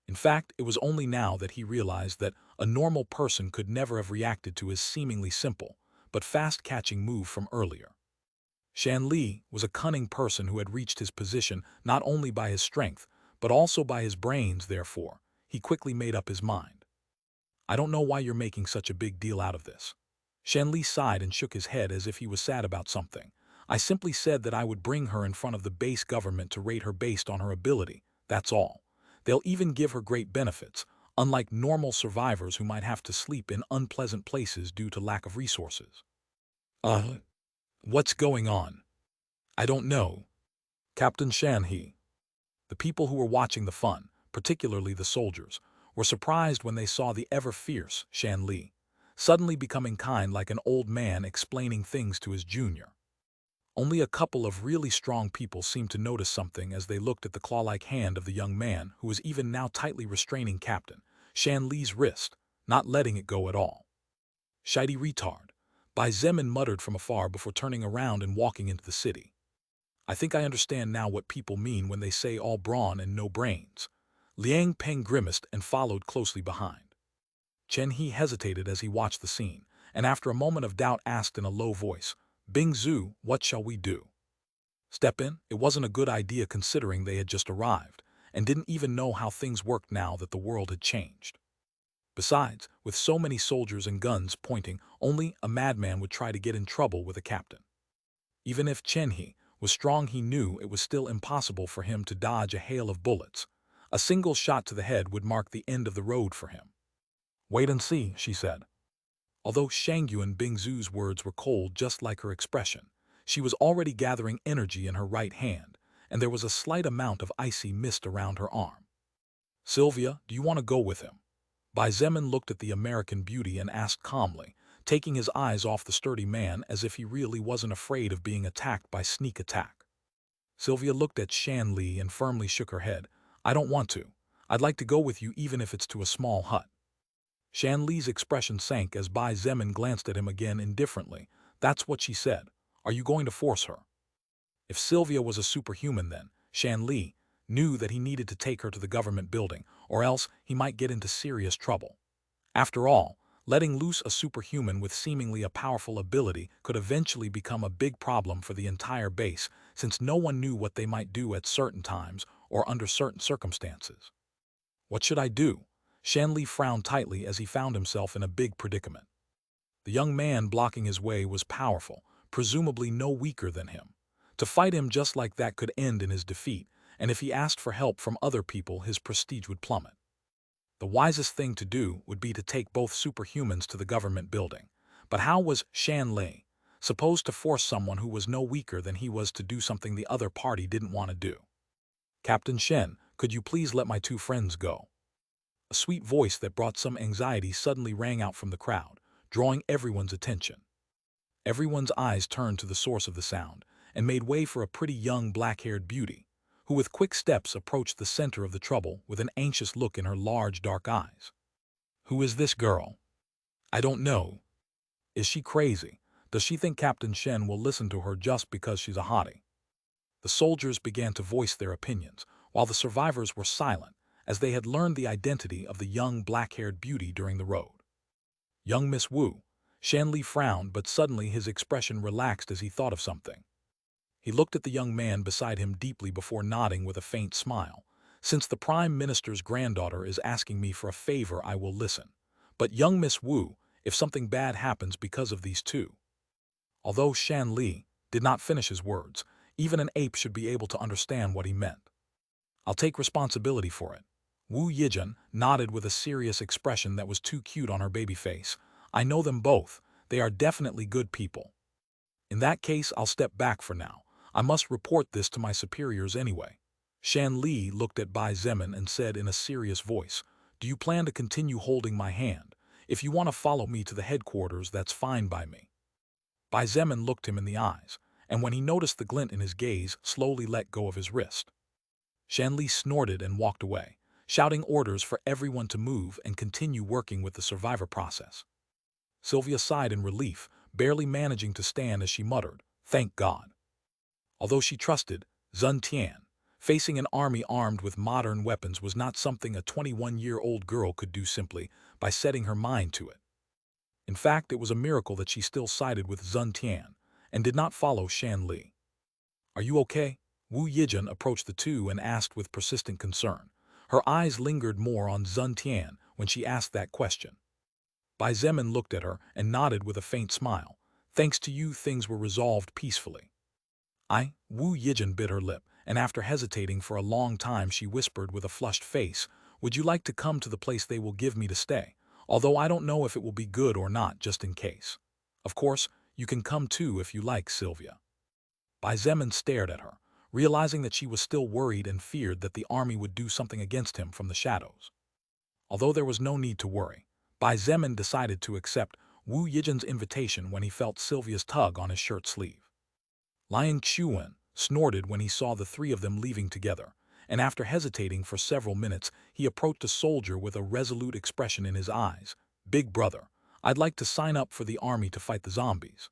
In fact, it was only now that he realized that a normal person could never have reacted to his seemingly simple, but fast-catching move from earlier. Shan Li was a cunning person who had reached his position not only by his strength, but also by his brains. Therefore, he quickly made up his mind. "I don't know why you're making such a big deal out of this." Shan Li sighed and shook his head as if he was sad about something. "I simply said that I would bring her in front of the base government to rate her based on her ability, that's all. They'll even give her great benefits, unlike normal survivors who might have to sleep in unpleasant places due to lack of resources." What's going on?" "I don't know." Captain Shan He. The people who were watching the fun, particularly the soldiers, were surprised when they saw the ever-fierce Shan Li suddenly becoming kind like an old man explaining things to his junior. Only a couple of really strong people seemed to notice something as they looked at the claw-like hand of the young man who was even now tightly restraining Captain Shan Li's wrist, not letting it go at all. "Shitey retard," Bai Zemin muttered from afar before turning around and walking into the city. "I think I understand now what people mean when they say all brawn and no brains." Liang Peng grimaced and followed closely behind. Chen He hesitated as he watched the scene, and after a moment of doubt asked in a low voice, "Bing Zhu, what shall we do?" "Step in?" It wasn't a good idea considering they had just arrived, and didn't even know how things worked now that the world had changed. Besides, with so many soldiers and guns pointing, only a madman would try to get in trouble with a captain. Even if Chen He was strong, he knew it was still impossible for him to dodge a hail of bullets. A single shot to the head would mark the end of the road for him. "Wait and see," she said. Although Shangyuan Bingzu's words were cold just like her expression, she was already gathering energy in her right hand, and there was a slight amount of icy mist around her arm. "Sylvia, do you want to go with him?" Bai Zemin looked at the American beauty and asked calmly, taking his eyes off the sturdy man as if he really wasn't afraid of being attacked by sneak attack. Sylvia looked at Shan Li and firmly shook her head. I don't want to. I'd like to go with you even if it's to a small hut. Shan Li's expression sank as Bai Zemin glanced at him again indifferently. That's what she said. Are you going to force her? If Sylvia was a superhuman then, Shan Li knew that he needed to take her to the government building, or else he might get into serious trouble. After all, letting loose a superhuman with seemingly a powerful ability could eventually become a big problem for the entire base, since no one knew what they might do at certain times or under certain circumstances. What should I do? Shan Li frowned tightly as he found himself in a big predicament. The young man blocking his way was powerful, presumably no weaker than him. To fight him just like that could end in his defeat, and if he asked for help from other people, his prestige would plummet. The wisest thing to do would be to take both superhumans to the government building. But how was Shan Li supposed to force someone who was no weaker than he was to do something the other party didn't want to do? Captain Shen, could you please let my two friends go? A sweet voice that brought some anxiety suddenly rang out from the crowd, drawing everyone's attention. Everyone's eyes turned to the source of the sound and made way for a pretty young black-haired beauty, who with quick steps approached the center of the trouble with an anxious look in her large dark eyes. Who is this girl? I don't know. Is she crazy? Does she think Captain Shen will listen to her just because she's a hottie? The soldiers began to voice their opinions, while the survivors were silent, as they had learned the identity of the young black-haired beauty during the road. Young Miss Wu. Shan Li frowned, but suddenly his expression relaxed as he thought of something. He looked at the young man beside him deeply before nodding with a faint smile. Since the Prime Minister's granddaughter is asking me for a favor, I will listen. But young Miss Wu, if something bad happens because of these two. Although Shan Li did not finish his words, even an ape should be able to understand what he meant. I'll take responsibility for it. Wu Yijun nodded with a serious expression that was too cute on her baby face. I know them both. They are definitely good people. In that case, I'll step back for now. I must report this to my superiors anyway. Shan Li looked at Bai Zemin and said in a serious voice, do you plan to continue holding my hand? If you want to follow me to the headquarters, that's fine by me. Bai Zemin looked him in the eyes, and when he noticed the glint in his gaze, slowly let go of his wrist. Shan Li snorted and walked away, shouting orders for everyone to move and continue working with the survivor process. Sylvia sighed in relief, barely managing to stand as she muttered, thank God. Although she trusted Zun Tian, facing an army armed with modern weapons was not something a 21-year-old girl could do simply by setting her mind to it. In fact, it was a miracle that she still sided with Zun Tian and did not follow Shan Li. Are you okay? Wu Yijun approached the two and asked with persistent concern. Her eyes lingered more on Zun Tian when she asked that question. Bai Zemin looked at her and nodded with a faint smile. Thanks to you, things were resolved peacefully. Wu Yijun bit her lip, and after hesitating for a long time she whispered with a flushed face, would you like to come to the place they will give me to stay? Although I don't know if it will be good or not, just in case. Of course, you can come too if you like, Sylvia. Bai Zemin stared at her, realizing that she was still worried and feared that the army would do something against him from the shadows. Although there was no need to worry, Bai Zemin decided to accept Wu Yijun's invitation when he felt Sylvia's tug on his shirt sleeve. Liang Xuan snorted when he saw the three of them leaving together, and after hesitating for several minutes, he approached a soldier with a resolute expression in his eyes. Big brother, I'd like to sign up for the army to fight the zombies.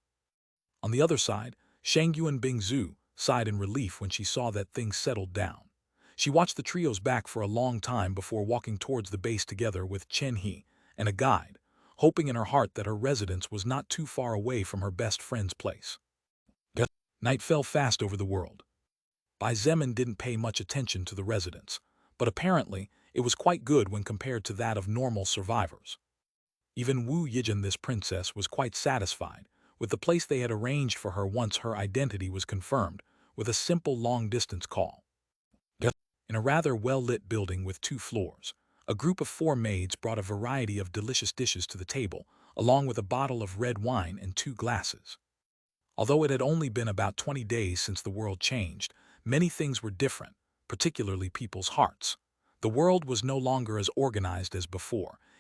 On the other side, Shangyuan Bingzu sighed in relief when she saw that things settled down. She watched the trios back for a long time before walking towards the base together with Chen He and a guide, hoping in her heart that her residence was not too far away from her best friend's place. Night fell fast over the world. Bai Zemin didn't pay much attention to the residence, but apparently it was quite good when compared to that of normal survivors. Even Wu Yijun, this princess, was quite satisfied with the place they had arranged for her once her identity was confirmed with a simple long-distance call. In a rather well-lit building with 2 floors, a group of 4 maids brought a variety of delicious dishes to the table, along with a bottle of red wine and 2 glasses. Although it had only been about 20 days since the world changed, many things were different, particularly people's hearts. The world was no longer as organized as before,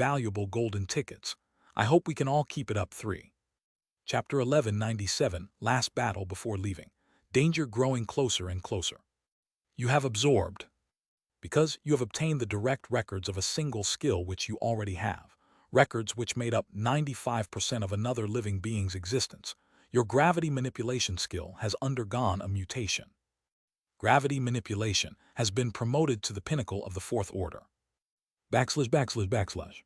valuable golden tickets. I hope we can all keep it up. 3. Chapter 1197, Last Battle Before Leaving. Danger growing closer and closer. You have absorbed. Because you have obtained the direct records of a single skill which you already have, records which made up 95% of another living being's existence, your gravity manipulation skill has undergone a mutation. Gravity manipulation has been promoted to the pinnacle of the fourth order. /////.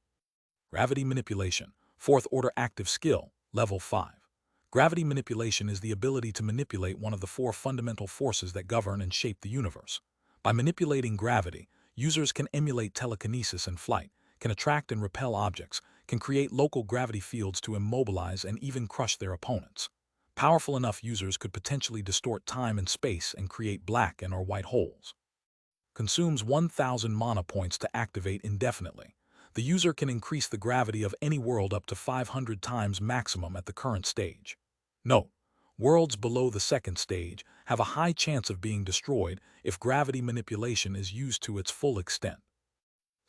Gravity manipulation, fourth order active skill, level 5. Gravity manipulation is the ability to manipulate one of the four fundamental forces that govern and shape the universe. By manipulating gravity, users can emulate telekinesis and flight, can attract and repel objects, can create local gravity fields to immobilize and even crush their opponents. Powerful enough users could potentially distort time and space and create black and or white holes. Consumes 1,000 mana points to activate indefinitely. The user can increase the gravity of any world up to 500 times maximum at the current stage. Note: worlds below the second stage have a high chance of being destroyed if gravity manipulation is used to its full extent.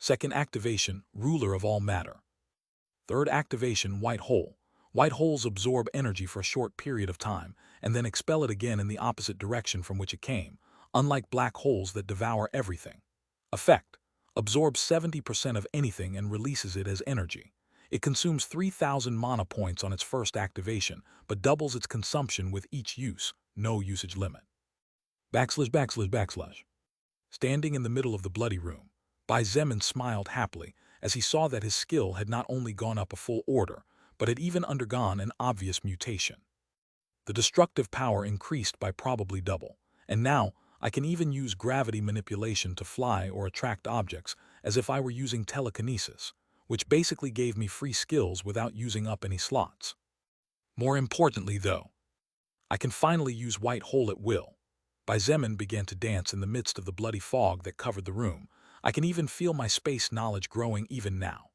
Second activation, Ruler of all matter. Third activation, White hole. White holes absorb energy for a short period of time and then expel it again in the opposite direction from which it came, unlike black holes that devour everything. Effect: absorbs 70% of anything and releases it as energy. It consumes 3,000 mana points on its first activation, but doubles its consumption with each use, no usage limit. ////. Standing in the middle of the bloody room, Bai Zemin smiled happily as he saw that his skill had not only gone up a full order, but had even undergone an obvious mutation. The destructive power increased by probably double, and now I can even use gravity manipulation to fly or attract objects as if I were using telekinesis, which basically gave me free skills without using up any slots. More importantly, though, I can finally use White hole at will. Bai Zemin began to dance in the midst of the bloody fog that covered the room. I can even feel my space knowledge growing even now.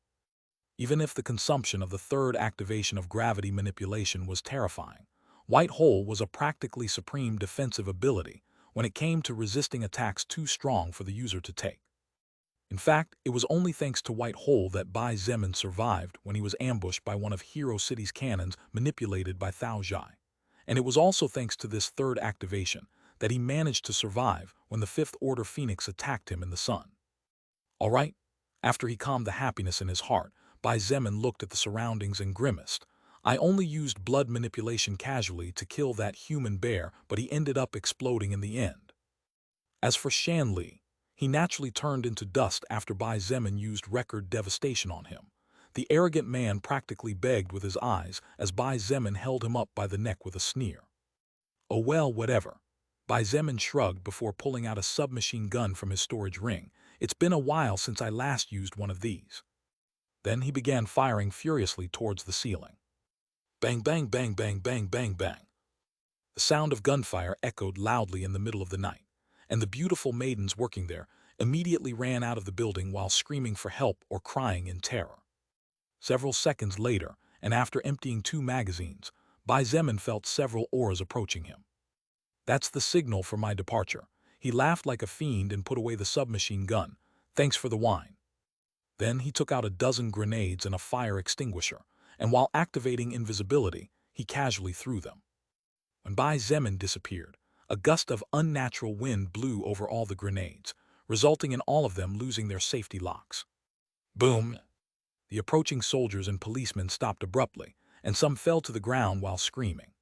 Even if the consumption of the third activation of gravity manipulation was terrifying, White hole was a practically supreme defensive ability when it came to resisting attacks too strong for the user to take. In fact, it was only thanks to White hole that Bai Zemin survived when he was ambushed by one of Hero City's cannons manipulated by Thao Zhai. And it was also thanks to this third activation that he managed to survive when the Fifth Order Phoenix attacked him in the sun. All right? After he calmed the happiness in his heart, Bai Zemin looked at the surroundings and grimaced. I only used blood manipulation casually to kill that human bear, but he ended up exploding in the end. As for Shan Li, he naturally turned into dust after Bai Zemin used record devastation on him. The arrogant man practically begged with his eyes as Bai Zemin held him up by the neck with a sneer. Oh well, whatever. Bai Zemin shrugged before pulling out a submachine gun from his storage ring. It's been a while since I last used one of these. Then he began firing furiously towards the ceiling. Bang, bang, bang, bang, bang, bang, bang. The sound of gunfire echoed loudly in the middle of the night, and the beautiful maidens working there immediately ran out of the building while screaming for help or crying in terror. Several seconds later, and after emptying 2 magazines, Bai Zemin felt several auras approaching him. That's the signal for my departure. He laughed like a fiend and put away the submachine gun. Thanks for the wine. Then he took out a dozen grenades and a fire extinguisher, and while activating invisibility, he casually threw them. When Bai Zemin disappeared, a gust of unnatural wind blew over all the grenades, resulting in all of them losing their safety locks. Boom! The approaching soldiers and policemen stopped abruptly, and some fell to the ground while screaming.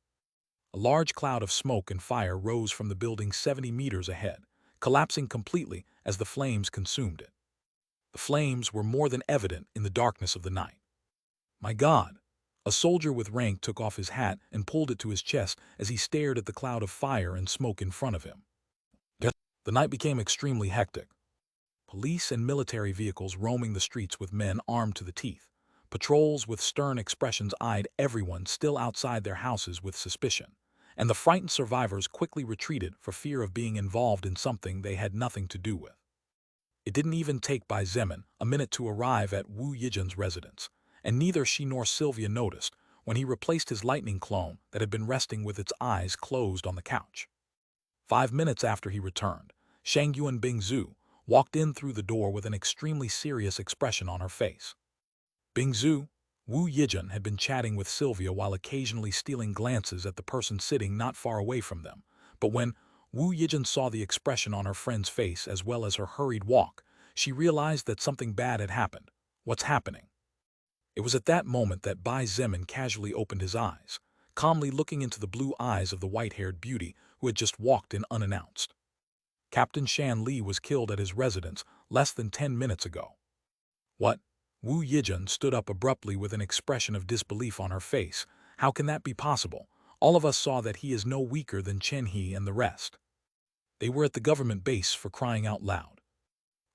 A large cloud of smoke and fire rose from the building 70 meters ahead, collapsing completely as the flames consumed it. The flames were more than evident in the darkness of the night. My God! A soldier with rank took off his hat and pulled it to his chest as he stared at the cloud of fire and smoke in front of him. The night became extremely hectic. Police and military vehicles roaming the streets with men armed to the teeth. Patrols with stern expressions eyed everyone still outside their houses with suspicion, and the frightened survivors quickly retreated for fear of being involved in something they had nothing to do with. It didn't even take Bai Zemin a minute to arrive at Wu Yijin's residence, and neither she nor Sylvia noticed when he replaced his lightning clone that had been resting with its eyes closed on the couch. 5 minutes after he returned, Shangyuan Bingzhu walked in through the door with an extremely serious expression on her face. Bingzhu, Wu Yijin had been chatting with Sylvia while occasionally stealing glances at the person sitting not far away from them, but when Wu Yijin saw the expression on her friend's face as well as her hurried walk, she realized that something bad had happened. What's happening? It was at that moment that Bai Zemin casually opened his eyes, calmly looking into the blue eyes of the white-haired beauty who had just walked in unannounced. Captain Shan Li was killed at his residence less than 10 minutes ago. What? Wu Yijin stood up abruptly with an expression of disbelief on her face. How can that be possible? All of us saw that he is no weaker than Chen He and the rest. They were at the government base for crying out loud.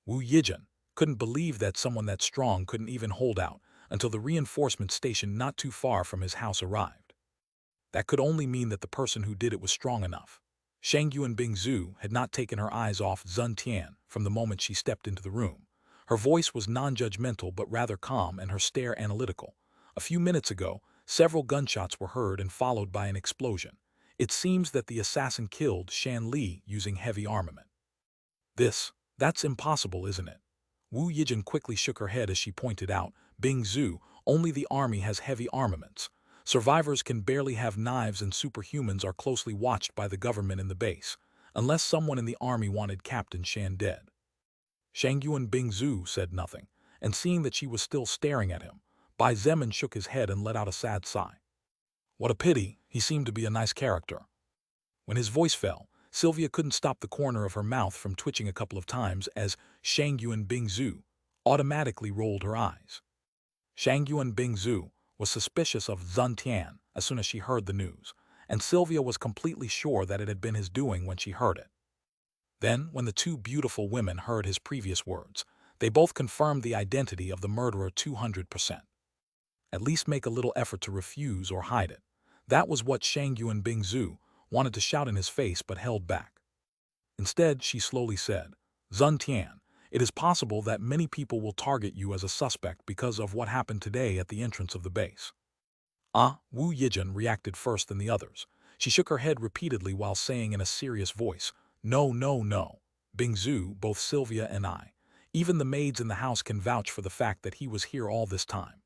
Wu Yijin couldn't believe that someone that strong couldn't even hold out until the reinforcement station not too far from his house arrived. That could only mean that the person who did it was strong enough. Shangyuan Bingzhu had not taken her eyes off Zun Tian from the moment she stepped into the room. Her voice was non-judgmental but rather calm and her stare analytical. A few minutes ago, several gunshots were heard and followed by an explosion. It seems that the assassin killed Shan Li using heavy armament. That's impossible, isn't it? Wu Yijin quickly shook her head as she pointed out, Bingzhu, only the army has heavy armaments. Survivors can barely have knives and superhumans are closely watched by the government in the base, unless someone in the army wanted Captain Shan dead. Shangyuan Bingzhu said nothing, and seeing that she was still staring at him, Bai Zemin shook his head and let out a sad sigh. What a pity, he seemed to be a nice character. When his voice fell, Sylvia couldn't stop the corner of her mouth from twitching a couple of times as Shangyuan Bingzhu automatically rolled her eyes. Shangyuan Bingzhu was suspicious of Zun Tian as soon as she heard the news, and Sylvia was completely sure that it had been his doing when she heard it. Then, when the 2 beautiful women heard his previous words, they both confirmed the identity of the murderer 200%. At least make a little effort to refuse or hide it. That was what Shangyuan Bingzhu wanted to shout in his face but held back. Instead, she slowly said, Zun Tian, it is possible that many people will target you as a suspect because of what happened today at the entrance of the base. Wu Yijin reacted first than the others. She shook her head repeatedly while saying in a serious voice, No, no, no. Bingzhu, both Sylvia and I, even the maids in the house can vouch for the fact that he was here all this time.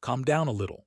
Calm down a little.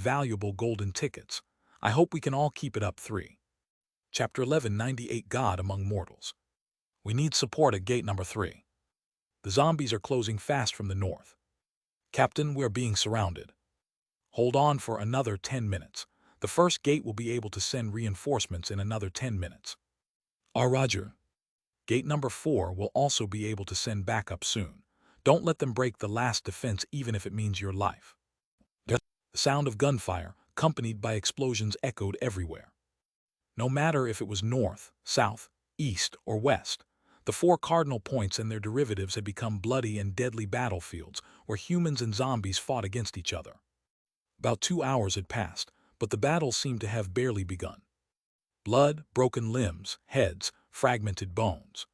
valuable golden tickets. I hope we can all keep it up. 3. Chapter 1198 God Among Mortals. We need support at gate number 3. The zombies are closing fast from the north. Captain, we're being surrounded. Hold on for another 10 minutes. The first gate will be able to send reinforcements in another 10 minutes. Roger. Gate number 4 will also be able to send backup soon. Don't let them break the last defense even if it means your life. The sound of gunfire, accompanied by explosions, echoed everywhere. No matter if it was north, south, east, or west, The four cardinal points and their derivatives had become bloody and deadly battlefields where humans and zombies fought against each other. About 2 hours had passed, but the battle seemed to have barely begun. Blood, broken limbs, heads, fragmented bones.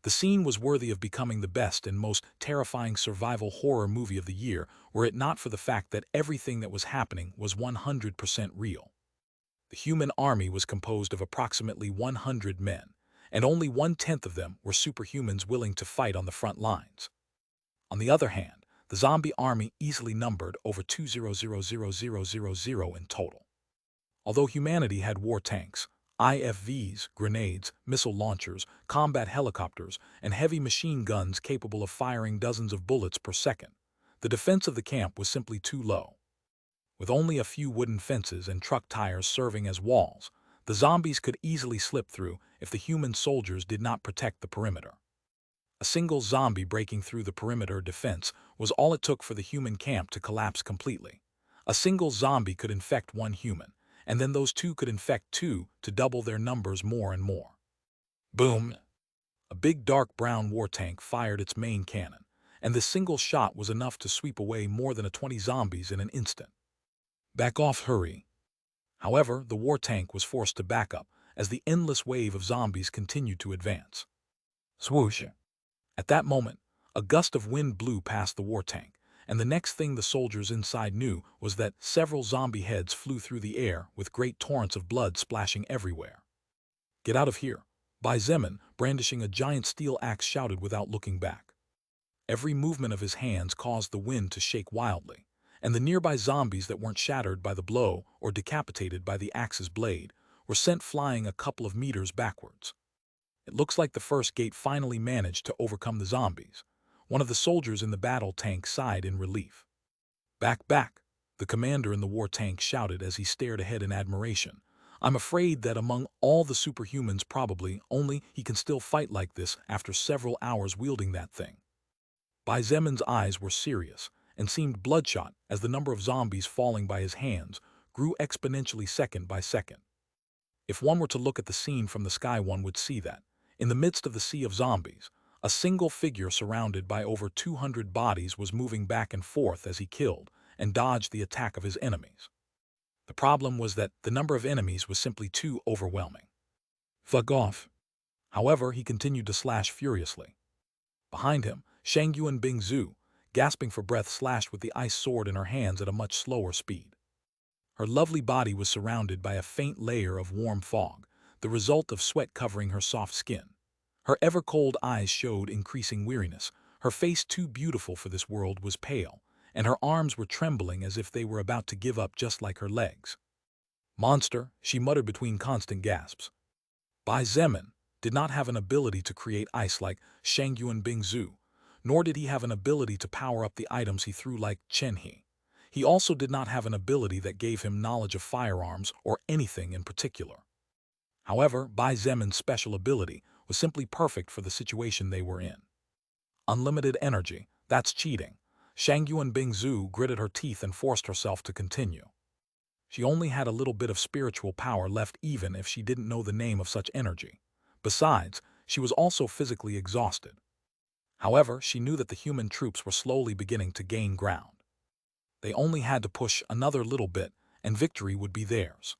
The scene was worthy of becoming the best and most terrifying survival horror movie of the year were it not for the fact that everything that was happening was 100% real. The human army was composed of approximately 100 men, and only 1/10 of them were superhumans willing to fight on the front lines. On the other hand, the zombie army easily numbered over 200,000 in total. Although humanity had war tanks, IFVs, grenades, missile launchers, combat helicopters, and heavy machine guns capable of firing dozens of bullets per second, the defense of the camp was simply too low. With only a few wooden fences and truck tires serving as walls, the zombies could easily slip through if the human soldiers did not protect the perimeter. A single zombie breaking through the perimeter defense was all it took for the human camp to collapse completely. A single zombie could infect one human, and then those two could infect two to double their numbers more and more. Boom! A big dark brown war tank fired its main cannon, and this single shot was enough to sweep away more than 20 zombies in an instant. Back off, hurry! However, the war tank was forced to back up as the endless wave of zombies continued to advance. Swoosh! At that moment, a gust of wind blew past the war tank, and the next thing the soldiers inside knew was that several zombie heads flew through the air with great torrents of blood splashing everywhere. Get out of here! Bai Zemin, brandishing a giant steel axe, shouted without looking back. Every movement of his hands caused the wind to shake wildly, and the nearby zombies that weren't shattered by the blow or decapitated by the axe's blade were sent flying a couple of meters backwards. It looks like the first gate finally managed to overcome the zombies. One of the soldiers in the battle tank sighed in relief. Back, back, the commander in the war tank shouted as he stared ahead in admiration. I'm afraid that among all the superhumans probably only he can still fight like this after several hours wielding that thing. Bai Zemin's eyes were serious and seemed bloodshot as the number of zombies falling by his hands grew exponentially second by second. If one were to look at the scene from the sky, one would see that, in the midst of the sea of zombies, a single figure surrounded by over 200 bodies was moving back and forth as he killed and dodged the attack of his enemies. The problem was that the number of enemies was simply too overwhelming. Fuck off! However, he continued to slash furiously. Behind him, Shangyuan Bingzhu, gasping for breath, slashed with the ice sword in her hands at a much slower speed. Her lovely body was surrounded by a faint layer of warm fog, the result of sweat covering her soft skin. Her ever-cold eyes showed increasing weariness, her face, too beautiful for this world, was pale, and her arms were trembling as if they were about to give up, just like her legs. Monster, she muttered between constant gasps. Bai Zemin did not have an ability to create ice like Shangyuan Bingzhu, nor did he have an ability to power up the items he threw like Chenhe. He also did not have an ability that gave him knowledge of firearms or anything in particular. However, Bai Zemin's special ability was simply perfect for the situation they were in. Unlimited energy, that's cheating. Shangyuan Bingzhu gritted her teeth and forced herself to continue. She only had a little bit of spiritual power left, even if she didn't know the name of such energy. Besides, she was also physically exhausted. However, she knew that the human troops were slowly beginning to gain ground. They only had to push another little bit, and victory would be theirs.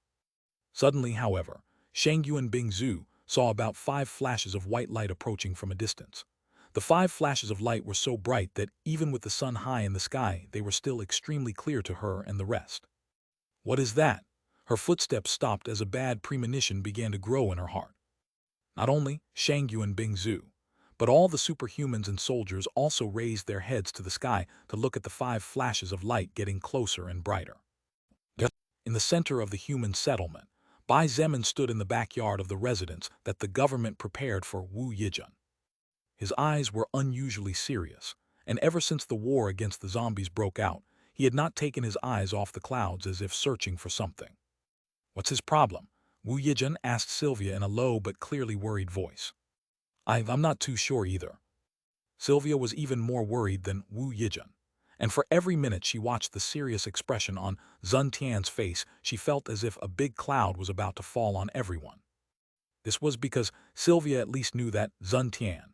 Suddenly, however, Shangyuan Bingzhu saw about 5 flashes of white light approaching from a distance. The 5 flashes of light were so bright that even with the sun high in the sky, they were still extremely clear to her and the rest. What is that? Her footsteps stopped as a bad premonition began to grow in her heart. Not only Shangyuan Bingzhu, but all the superhumans and soldiers also raised their heads to the sky to look at the 5 flashes of light getting closer and brighter. In the center of the human settlement, Bai Zemin stood in the backyard of the residence that the government prepared for Wu Yijun. His eyes were unusually serious, and ever since the war against the zombies broke out, he had not taken his eyes off the clouds, as if searching for something. What's his problem? Wu Yijun asked Sylvia in a low but clearly worried voice. I'm not too sure either. Sylvia was even more worried than Wu Yijun, and for every minute she watched the serious expression on Zun Tian's face, she felt as if a big cloud was about to fall on everyone. This was because Sylvia at least knew that Zun Tian,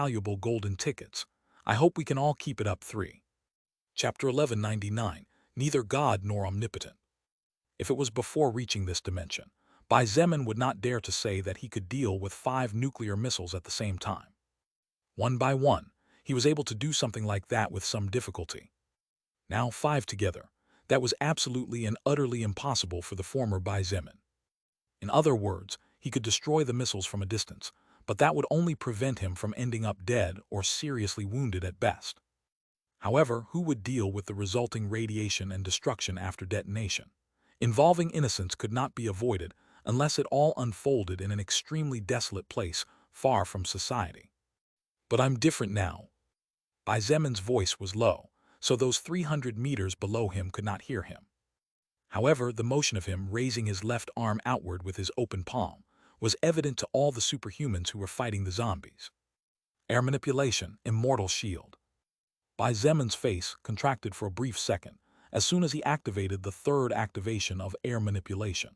valuable golden tickets. I hope we can all keep it up. 3. Chapter 1199. Neither God nor Omnipotent. If it was before reaching this dimension, Bai Zemin would not dare to say that he could deal with 5 nuclear missiles at the same time. One by one, he was able to do something like that with some difficulty. Now 5 together. That was absolutely and utterly impossible for the former Bai Zemin. In other words, he could destroy the missiles from a distance, but that would only prevent him from ending up dead or seriously wounded at best. However, who would deal with the resulting radiation and destruction after detonation? Involving innocence could not be avoided unless it all unfolded in an extremely desolate place far from society. But I'm different now. Bai Zemin's voice was low, so those 300 meters below him could not hear him. However, the motion of him raising his left arm outward with his open palm was evident to all the superhumans who were fighting the zombies. Air manipulation, immortal shield. Bai Zemin's face contracted for a brief second as soon as he activated the third activation of air manipulation.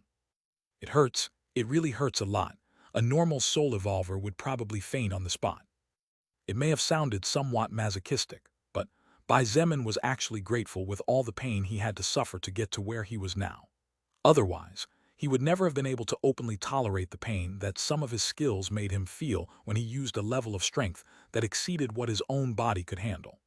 It hurts, it really hurts a lot. A normal soul evolver would probably faint on the spot. It may have sounded somewhat masochistic, but Bai Zemin was actually grateful with all the pain he had to suffer to get to where he was now. Otherwise, he would never have been able to openly tolerate the pain that some of his skills made him feel when he used a level of strength that exceeded what his own body could handle.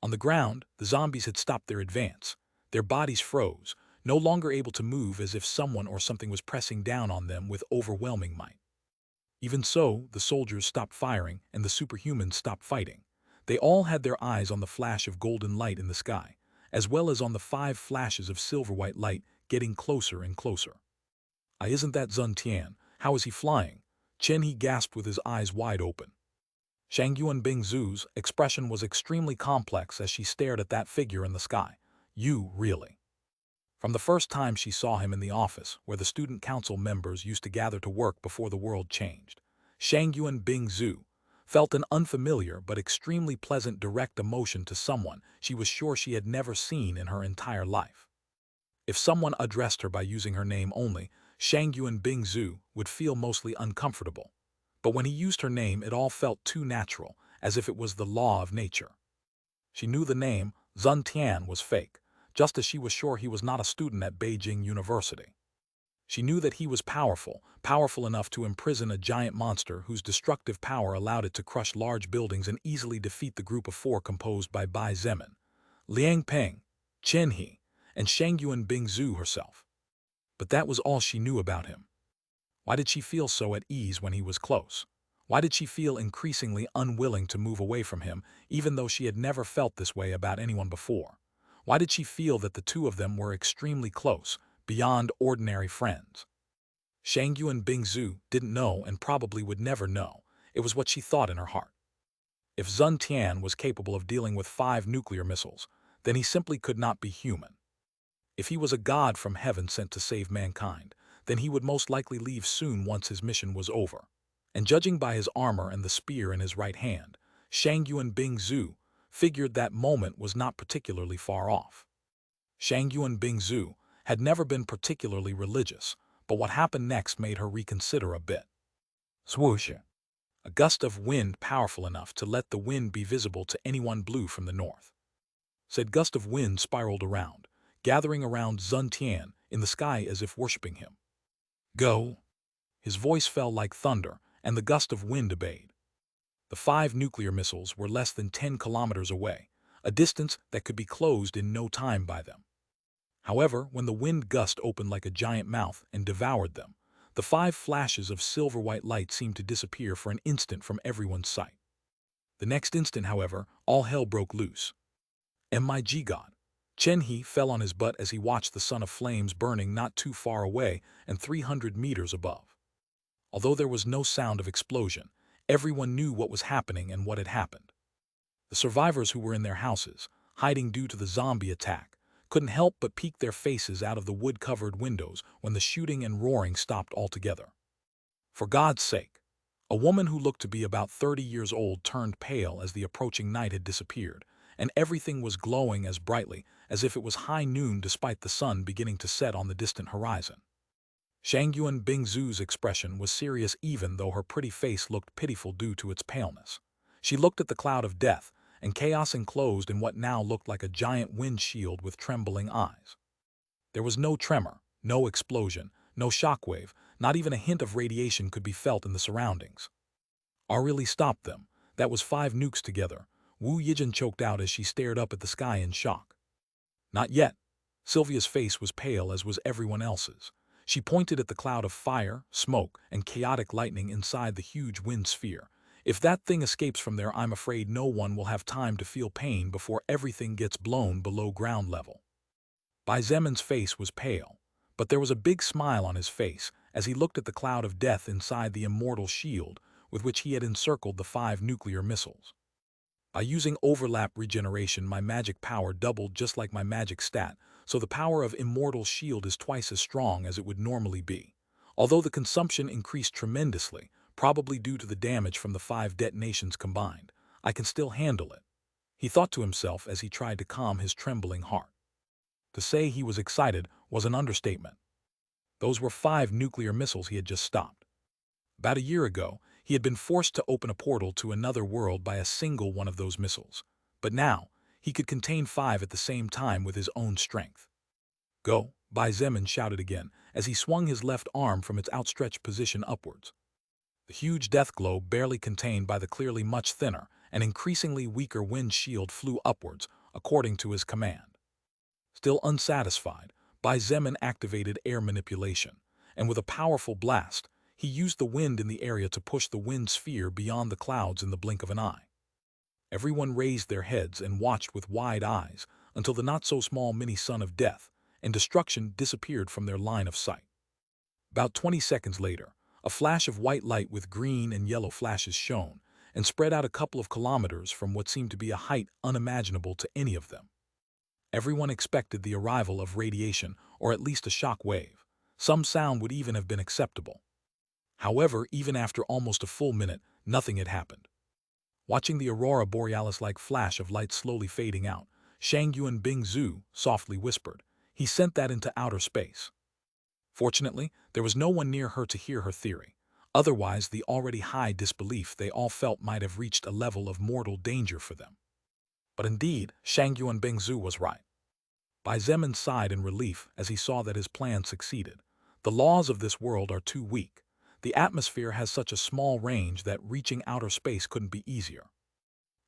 On the ground, the zombies had stopped their advance. Their bodies froze, no longer able to move, as if someone or something was pressing down on them with overwhelming might. Even so, the soldiers stopped firing and the superhumans stopped fighting. They all had their eyes on the flash of golden light in the sky, as well as on the 5 flashes of silver-white light getting closer and closer. Isn't that Zun Tian? How is he flying? Chen He gasped with his eyes wide open. Shangyuan Bingzu's expression was extremely complex as she stared at that figure in the sky. You, really? From the first time she saw him in the office where the student council members used to gather to work before the world changed, Shangyuan Bingzu felt an unfamiliar but extremely pleasant direct emotion to someone she was sure she had never seen in her entire life. If someone addressed her by using her name only, Shangyuan Bingzu would feel mostly uncomfortable. But when he used her name, it all felt too natural, as if it was the law of nature. She knew the name Zun Tian was fake, just as she was sure he was not a student at Beijing University. She knew that he was powerful, powerful enough to imprison a giant monster whose destructive power allowed it to crush large buildings and easily defeat the group of 4 composed by Bai Zemin, Liang Peng, Chen He, and Shangyuan Bingzu herself. But that was all she knew about him. Why did she feel so at ease when he was close? Why did she feel increasingly unwilling to move away from him, even though she had never felt this way about anyone before? Why did she feel that the two of them were extremely close, beyond ordinary friends? Shangyuan Bingzu didn't know and probably would never know. It was what she thought in her heart. If Zun Tian was capable of dealing with 5 nuclear missiles, then he simply could not be human. If he was a god from heaven sent to save mankind, then he would most likely leave soon once his mission was over. And judging by his armor and the spear in his right hand, Shangyuan Bingzu figured that moment was not particularly far off. Shangyuan Bingzu had never been particularly religious, but what happened next made her reconsider a bit. Swoosh! A gust of wind powerful enough to let the wind be visible to anyone blew from the north. Said gust of wind spiraled around, gathering around Zun Tian in the sky as if worshipping him. Go! His voice fell like thunder, and the gust of wind obeyed. The 5 nuclear missiles were less than 10 kilometers away, a distance that could be closed in no time by them. However, when the wind gust opened like a giant mouth and devoured them, the 5 flashes of silver-white light seemed to disappear for an instant from everyone's sight. The next instant, however, all hell broke loose. MIG God! Chen He fell on his butt as he watched the sun of flames burning not too far away and 300 meters above. Although there was no sound of explosion, everyone knew what was happening and what had happened. The survivors who were in their houses, hiding due to the zombie attack, couldn't help but peek their faces out of the wood-covered windows when the shooting and roaring stopped altogether. For God's sake! A woman who looked to be about 30 years old turned pale as the approaching night had disappeared, and everything was glowing as brightly as if it was high noon despite the sun beginning to set on the distant horizon. Shangyuan Bingzu's expression was serious even though her pretty face looked pitiful due to its paleness. She looked at the cloud of death and chaos enclosed in what now looked like a giant windshield with trembling eyes. There was no tremor, no explosion, no shockwave, not even a hint of radiation could be felt in the surroundings. I really stopped them. That was 5 nukes together. Wu Yijin choked out as she stared up at the sky in shock. Not yet. Sylvia's face was pale as was everyone else's. She pointed at the cloud of fire, smoke, and chaotic lightning inside the huge wind sphere. If that thing escapes from there, I'm afraid no one will have time to feel pain before everything gets blown below ground level. Bai Zemin's face was pale. But there was a big smile on his face as he looked at the cloud of death inside the immortal shield with which he had encircled the 5 nuclear missiles. By using overlap regeneration, my magic power doubled just like my magic stat, so the power of Immortal Shield is twice as strong as it would normally be. Although the consumption increased tremendously, probably due to the damage from the 5 detonations combined, I can still handle it, he thought to himself as he tried to calm his trembling heart. To say he was excited was an understatement. Those were 5 nuclear missiles he had just stopped. About a year ago, he had been forced to open a portal to another world by a single one of those missiles. But now, he could contain 5 at the same time with his own strength. Go, Bai Zemin shouted again as he swung his left arm from its outstretched position upwards. The huge death globe, barely contained by the clearly much thinner and increasingly weaker wind shield, flew upwards, according to his command. Still unsatisfied, Bai Zemin activated air manipulation, and with a powerful blast, he used the wind in the area to push the wind sphere beyond the clouds in the blink of an eye. Everyone raised their heads and watched with wide eyes until the not-so-small mini-sun of death and destruction disappeared from their line of sight. About 20 seconds later, a flash of white light with green and yellow flashes shone and spread out a couple of kilometers from what seemed to be a height unimaginable to any of them. Everyone expected the arrival of radiation or at least a shock wave. Some sound would even have been acceptable. However, even after almost a full minute, nothing had happened. Watching the aurora borealis-like flash of light slowly fading out, Shangyuan Bingzu softly whispered, "He sent that into outer space." Fortunately, there was no one near her to hear her theory. Otherwise, the already high disbelief they all felt might have reached a level of mortal danger for them. But indeed, Shangyuan Bingzu was right. Bai Zemin sighed in relief as he saw that his plan succeeded. The laws of this world are too weak. The atmosphere has such a small range that reaching outer space couldn't be easier.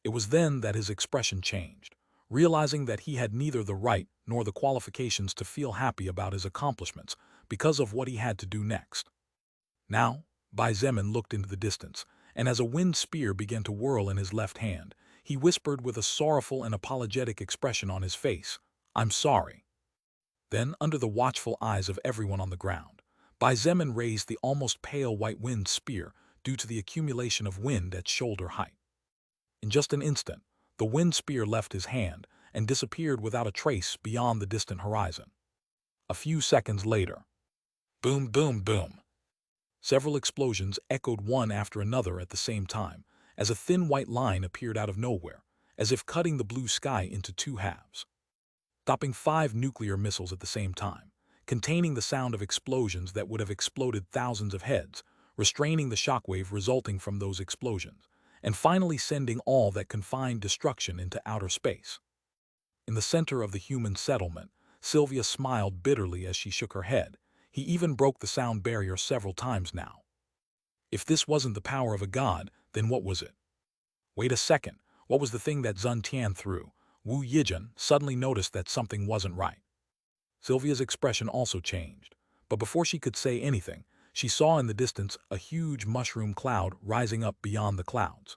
It was then that his expression changed, realizing that he had neither the right nor the qualifications to feel happy about his accomplishments because of what he had to do next. Now, Bai Zemin looked into the distance, and as a wind spear began to whirl in his left hand, he whispered with a sorrowful and apologetic expression on his face, "I'm sorry." Then, under the watchful eyes of everyone on the ground, Bai Zemin raised the almost pale white wind spear due to the accumulation of wind at shoulder height. In just an instant, the wind spear left his hand and disappeared without a trace beyond the distant horizon. A few seconds later, boom, boom, boom. Several explosions echoed one after another at the same time, as a thin white line appeared out of nowhere, as if cutting the blue sky into 2 halves. Stopping 5 nuclear missiles at the same time, containing the sound of explosions that would have exploded thousands of heads, restraining the shockwave resulting from those explosions, and finally sending all that confined destruction into outer space. In the center of the human settlement, Sylvia smiled bitterly as she shook her head. He even broke the sound barrier several times now. If this wasn't the power of a god, then what was it? Wait a second, what was the thing that Zun Tian threw? Wu Yijun suddenly noticed that something wasn't right. Sylvia's expression also changed, but before she could say anything, she saw in the distance a huge mushroom cloud rising up beyond the clouds.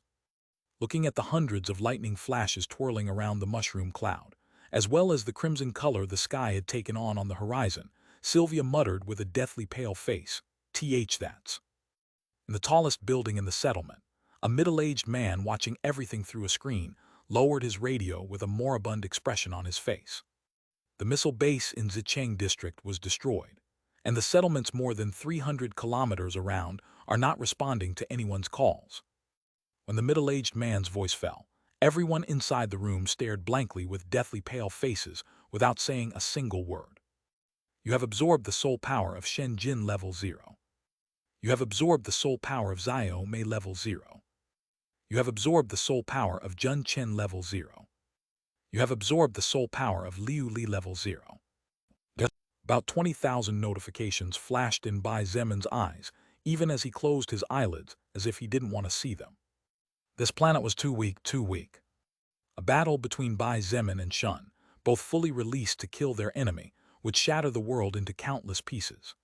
Looking at the hundreds of lightning flashes twirling around the mushroom cloud, as well as the crimson color the sky had taken on the horizon, Sylvia muttered with a deathly pale face, that's. In the tallest building in the settlement, a middle-aged man watching everything through a screen lowered his radio with a moribund expression on his face. The missile base in Zicheng district was destroyed, and the settlements more than 300 kilometers around are not responding to anyone's calls. When the middle-aged man's voice fell, everyone inside the room stared blankly with deathly pale faces without saying a single word. You have absorbed the soul power of Shen Jin level 0. You have absorbed the soul power of Zio Mei level 0. You have absorbed the soul power of Jun Chen level 0. You have absorbed the soul power of Liu Li level 0. About 20,000 notifications flashed in Bai Zemin's eyes, even as he closed his eyelids as if he didn't want to see them. This planet was too weak, too weak. A battle between Bai Zemin and Shun, both fully released to kill their enemy, would shatter the world into countless pieces.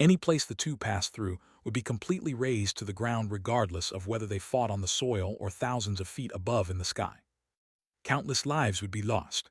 Any place the two passed through would be completely razed to the ground regardless of whether they fought on the soil or thousands of feet above in the sky. Countless lives would be lost.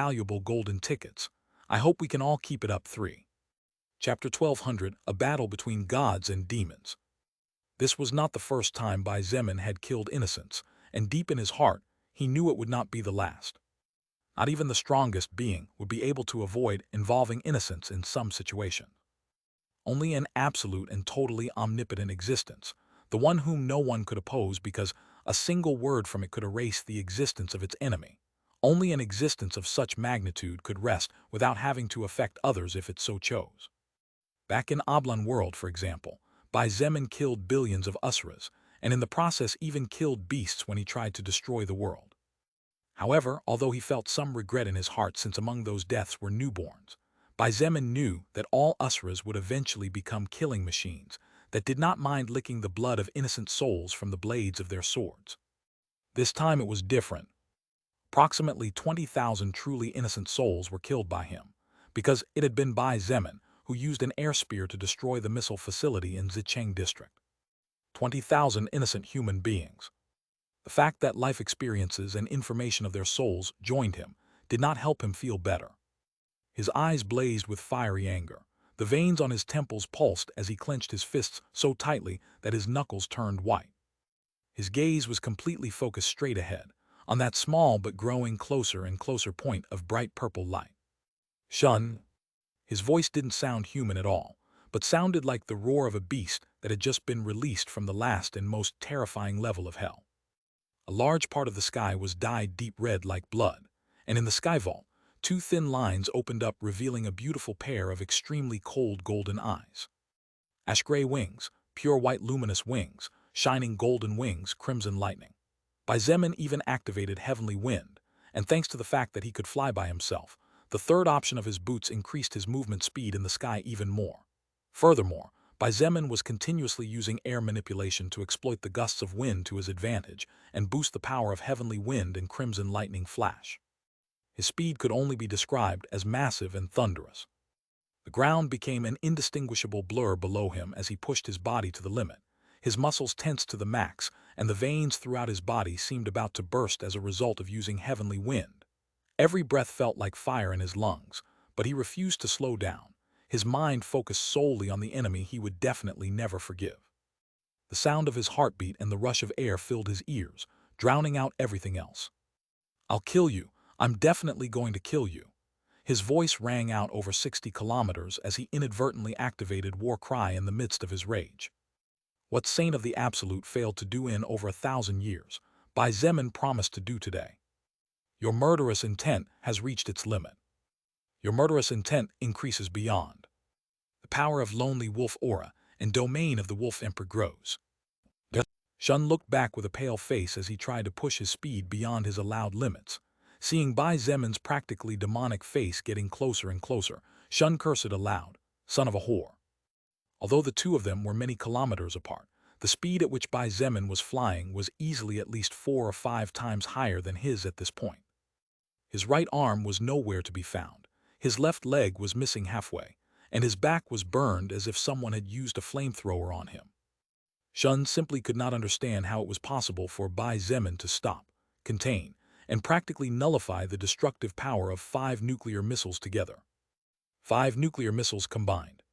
valuable golden tickets. I hope we can all keep it up. 3. Chapter 1200, A Battle Between Gods and Demons. This was not the first time Bai Zemin had killed innocents, and deep in his heart, he knew it would not be the last. Not even the strongest being would be able to avoid involving innocence in some situation. Only an absolute and totally omnipotent existence, the one whom no one could oppose because a single word from it could erase the existence of its enemy. Only an existence of such magnitude could rest without having to affect others if it so chose. Back in Oblon World, for example, Bai Zemin killed billions of Usuras, and in the process even killed beasts when he tried to destroy the world. However, although he felt some regret in his heart since among those deaths were newborns, Bai Zemin knew that all Usuras would eventually become killing machines that did not mind licking the blood of innocent souls from the blades of their swords. This time it was different. Approximately 20,000 truly innocent souls were killed by him, because it had been Bai Zemin who used an air spear to destroy the missile facility in Zicheng district. 20,000 innocent human beings. The fact that life experiences and information of their souls joined him did not help him feel better. His eyes blazed with fiery anger. The veins on his temples pulsed as he clenched his fists so tightly that his knuckles turned white. His gaze was completely focused straight ahead, on that small but growing closer and closer point of bright purple light. Shun. His voice didn't sound human at all, but sounded like the roar of a beast that had just been released from the last and most terrifying level of hell. A large part of the sky was dyed deep red like blood, and in the sky vault, two thin lines opened up revealing a beautiful pair of extremely cold golden eyes. Ash-gray wings, pure white luminous wings, shining golden wings, crimson lightning. Bai Zemin even activated heavenly wind, and thanks to the fact that he could fly by himself, the third option of his boots increased his movement speed in the sky even more. Furthermore, Bai Zemin was continuously using air manipulation to exploit the gusts of wind to his advantage and boost the power of heavenly wind and crimson lightning flash. His speed could only be described as massive and thunderous. The ground became an indistinguishable blur below him as he pushed his body to the limit. His muscles tensed to the max, and the veins throughout his body seemed about to burst as a result of using heavenly wind. Every breath felt like fire in his lungs, but he refused to slow down. His mind focused solely on the enemy he would definitely never forgive. The sound of his heartbeat and the rush of air filled his ears, drowning out everything else. "I'll kill you. I'm definitely going to kill you." His voice rang out over 60 kilometers as he inadvertently activated war cry in the midst of his rage. What Saint of the Absolute failed to do in over 1,000 years, Bai Zemin promised to do today. Your murderous intent has reached its limit. Your murderous intent increases beyond. The power of Lonely Wolf Aura and domain of the Wolf Emperor grows. Shun looked back with a pale face as he tried to push his speed beyond his allowed limits. Seeing Bai Zemin's practically demonic face getting closer and closer, Shun cursed aloud, "Son of a whore." Although the two of them were many kilometers apart, the speed at which Bai Zemin was flying was easily at least 4 or 5 times higher than his at this point. His right arm was nowhere to be found, his left leg was missing halfway, and his back was burned as if someone had used a flamethrower on him. Shun simply could not understand how it was possible for Bai Zemin to stop, contain, and practically nullify the destructive power of 5 nuclear missiles together. 5 nuclear missiles combined.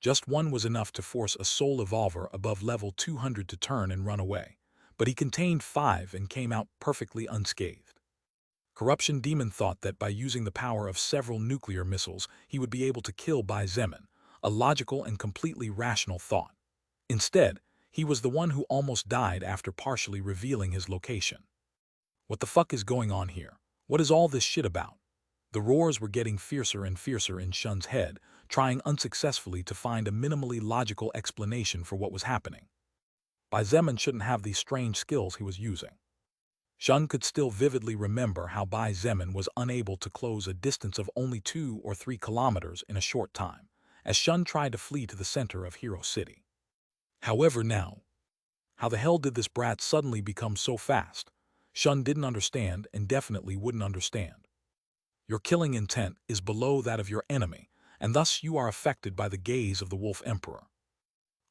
Just one was enough to force a soul evolver above level 200 to turn and run away, but he contained 5 and came out perfectly unscathed. Corruption Demon thought that by using the power of several nuclear missiles, he would be able to kill Bai Zemin, a logical and completely rational thought. Instead, he was the one who almost died after partially revealing his location. What the fuck is going on here? What is all this shit about? The roars were getting fiercer and fiercer in Shun's head, trying unsuccessfully to find a minimally logical explanation for what was happening. Bai Zemin shouldn't have these strange skills he was using. Shun could still vividly remember how Bai Zemin was unable to close a distance of only 2 or 3 kilometers in a short time, as Shun tried to flee to the center of Hero City. However now, how the hell did this brat suddenly become so fast? Shun didn't understand and definitely wouldn't understand. Your killing intent is below that of your enemy, and thus you are affected by the gaze of the Wolf Emperor.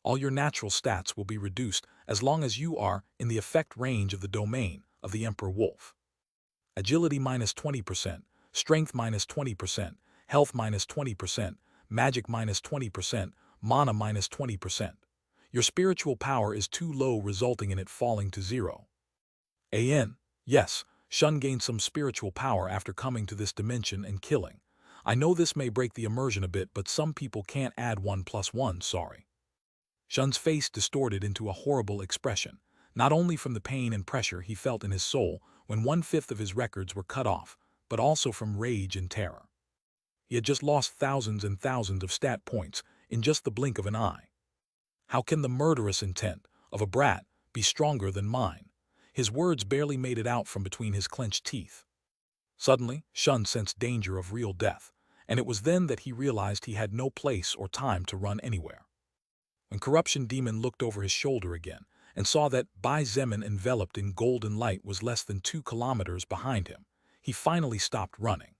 All your natural stats will be reduced as long as you are in the effect range of the domain of the Emperor Wolf. Agility minus 20%, strength minus 20%, health minus 20%, magic minus 20%, mana minus 20%. Your spiritual power is too low, resulting in it falling to 0. Yes, Shun gained some spiritual power after coming to this dimension and killing. I know this may break the immersion a bit, but some people can't add 1 plus 1, sorry. Shun's face distorted into a horrible expression, not only from the pain and pressure he felt in his soul when 1/5 of his records were cut off, but also from rage and terror. He had just lost thousands and thousands of stat points in just the blink of an eye. How can the murderous intent of a brat be stronger than mine? His words barely made it out from between his clenched teeth. Suddenly, Shun sensed danger of real death, and it was then that he realized he had no place or time to run anywhere. When Corruption Demon looked over his shoulder again and saw that Bai Zemin enveloped in golden light was less than 2 kilometers behind him, he finally stopped running.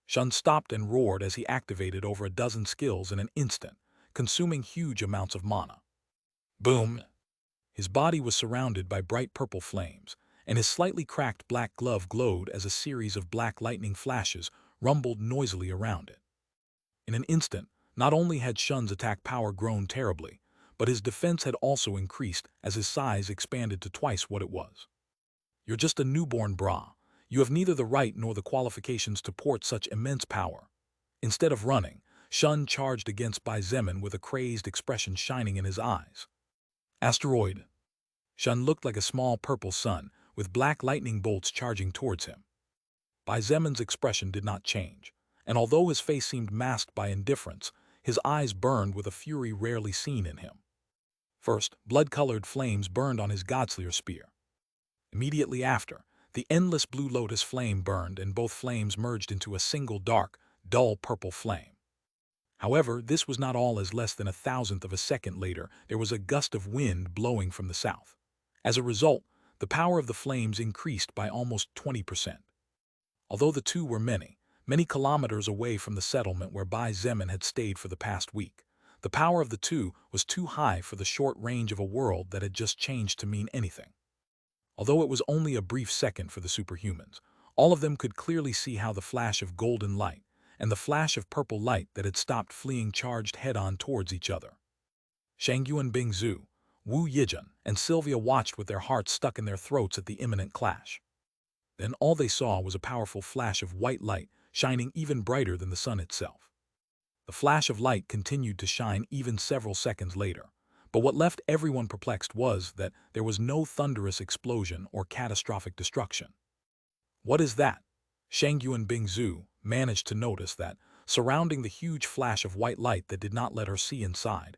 Shun stopped and roared as he activated over a dozen skills in an instant, consuming huge amounts of mana. Boom! His body was surrounded by bright purple flames, and his slightly cracked black glove glowed as a series of black lightning flashes rumbled noisily around it. In an instant, not only had Shun's attack power grown terribly, but his defense had also increased as his size expanded to twice what it was. You're just a newborn brah. You have neither the right nor the qualifications to port such immense power. Instead of running, Shun charged against Bai Zemin with a crazed expression shining in his eyes. Asteroid. Shun looked like a small purple sun, with black lightning bolts charging towards him. Bai Zemin's expression did not change, and although his face seemed masked by indifference, his eyes burned with a fury rarely seen in him. First, blood-colored flames burned on his Godslayer spear. Immediately after, the endless blue lotus flame burned, and both flames merged into a single dark, dull purple flame. However, this was not all, as less than 1,000th of a second later there was a gust of wind blowing from the south. As a result, the power of the flames increased by almost 20%. Although the two were many kilometers away from the settlement where Bai Zemin had stayed for the past week, the power of the two was too high for the short range of a world that had just changed to mean anything. Although it was only a brief second for the superhumans, all of them could clearly see how the flash of golden light and the flash of purple light that had stopped fleeing charged head-on towards each other. Shangyuan Bingzhu, Wu Yijun, and Sylvia watched with their hearts stuck in their throats at the imminent clash. Then all they saw was a powerful flash of white light shining even brighter than the sun itself. The flash of light continued to shine even several seconds later, but what left everyone perplexed was that there was no thunderous explosion or catastrophic destruction. What is that? Shangyuan Bingzhu managed to notice that, surrounding the huge flash of white light that did not let her see inside,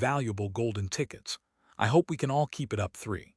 valuable golden tickets. I hope we can all keep it up 3.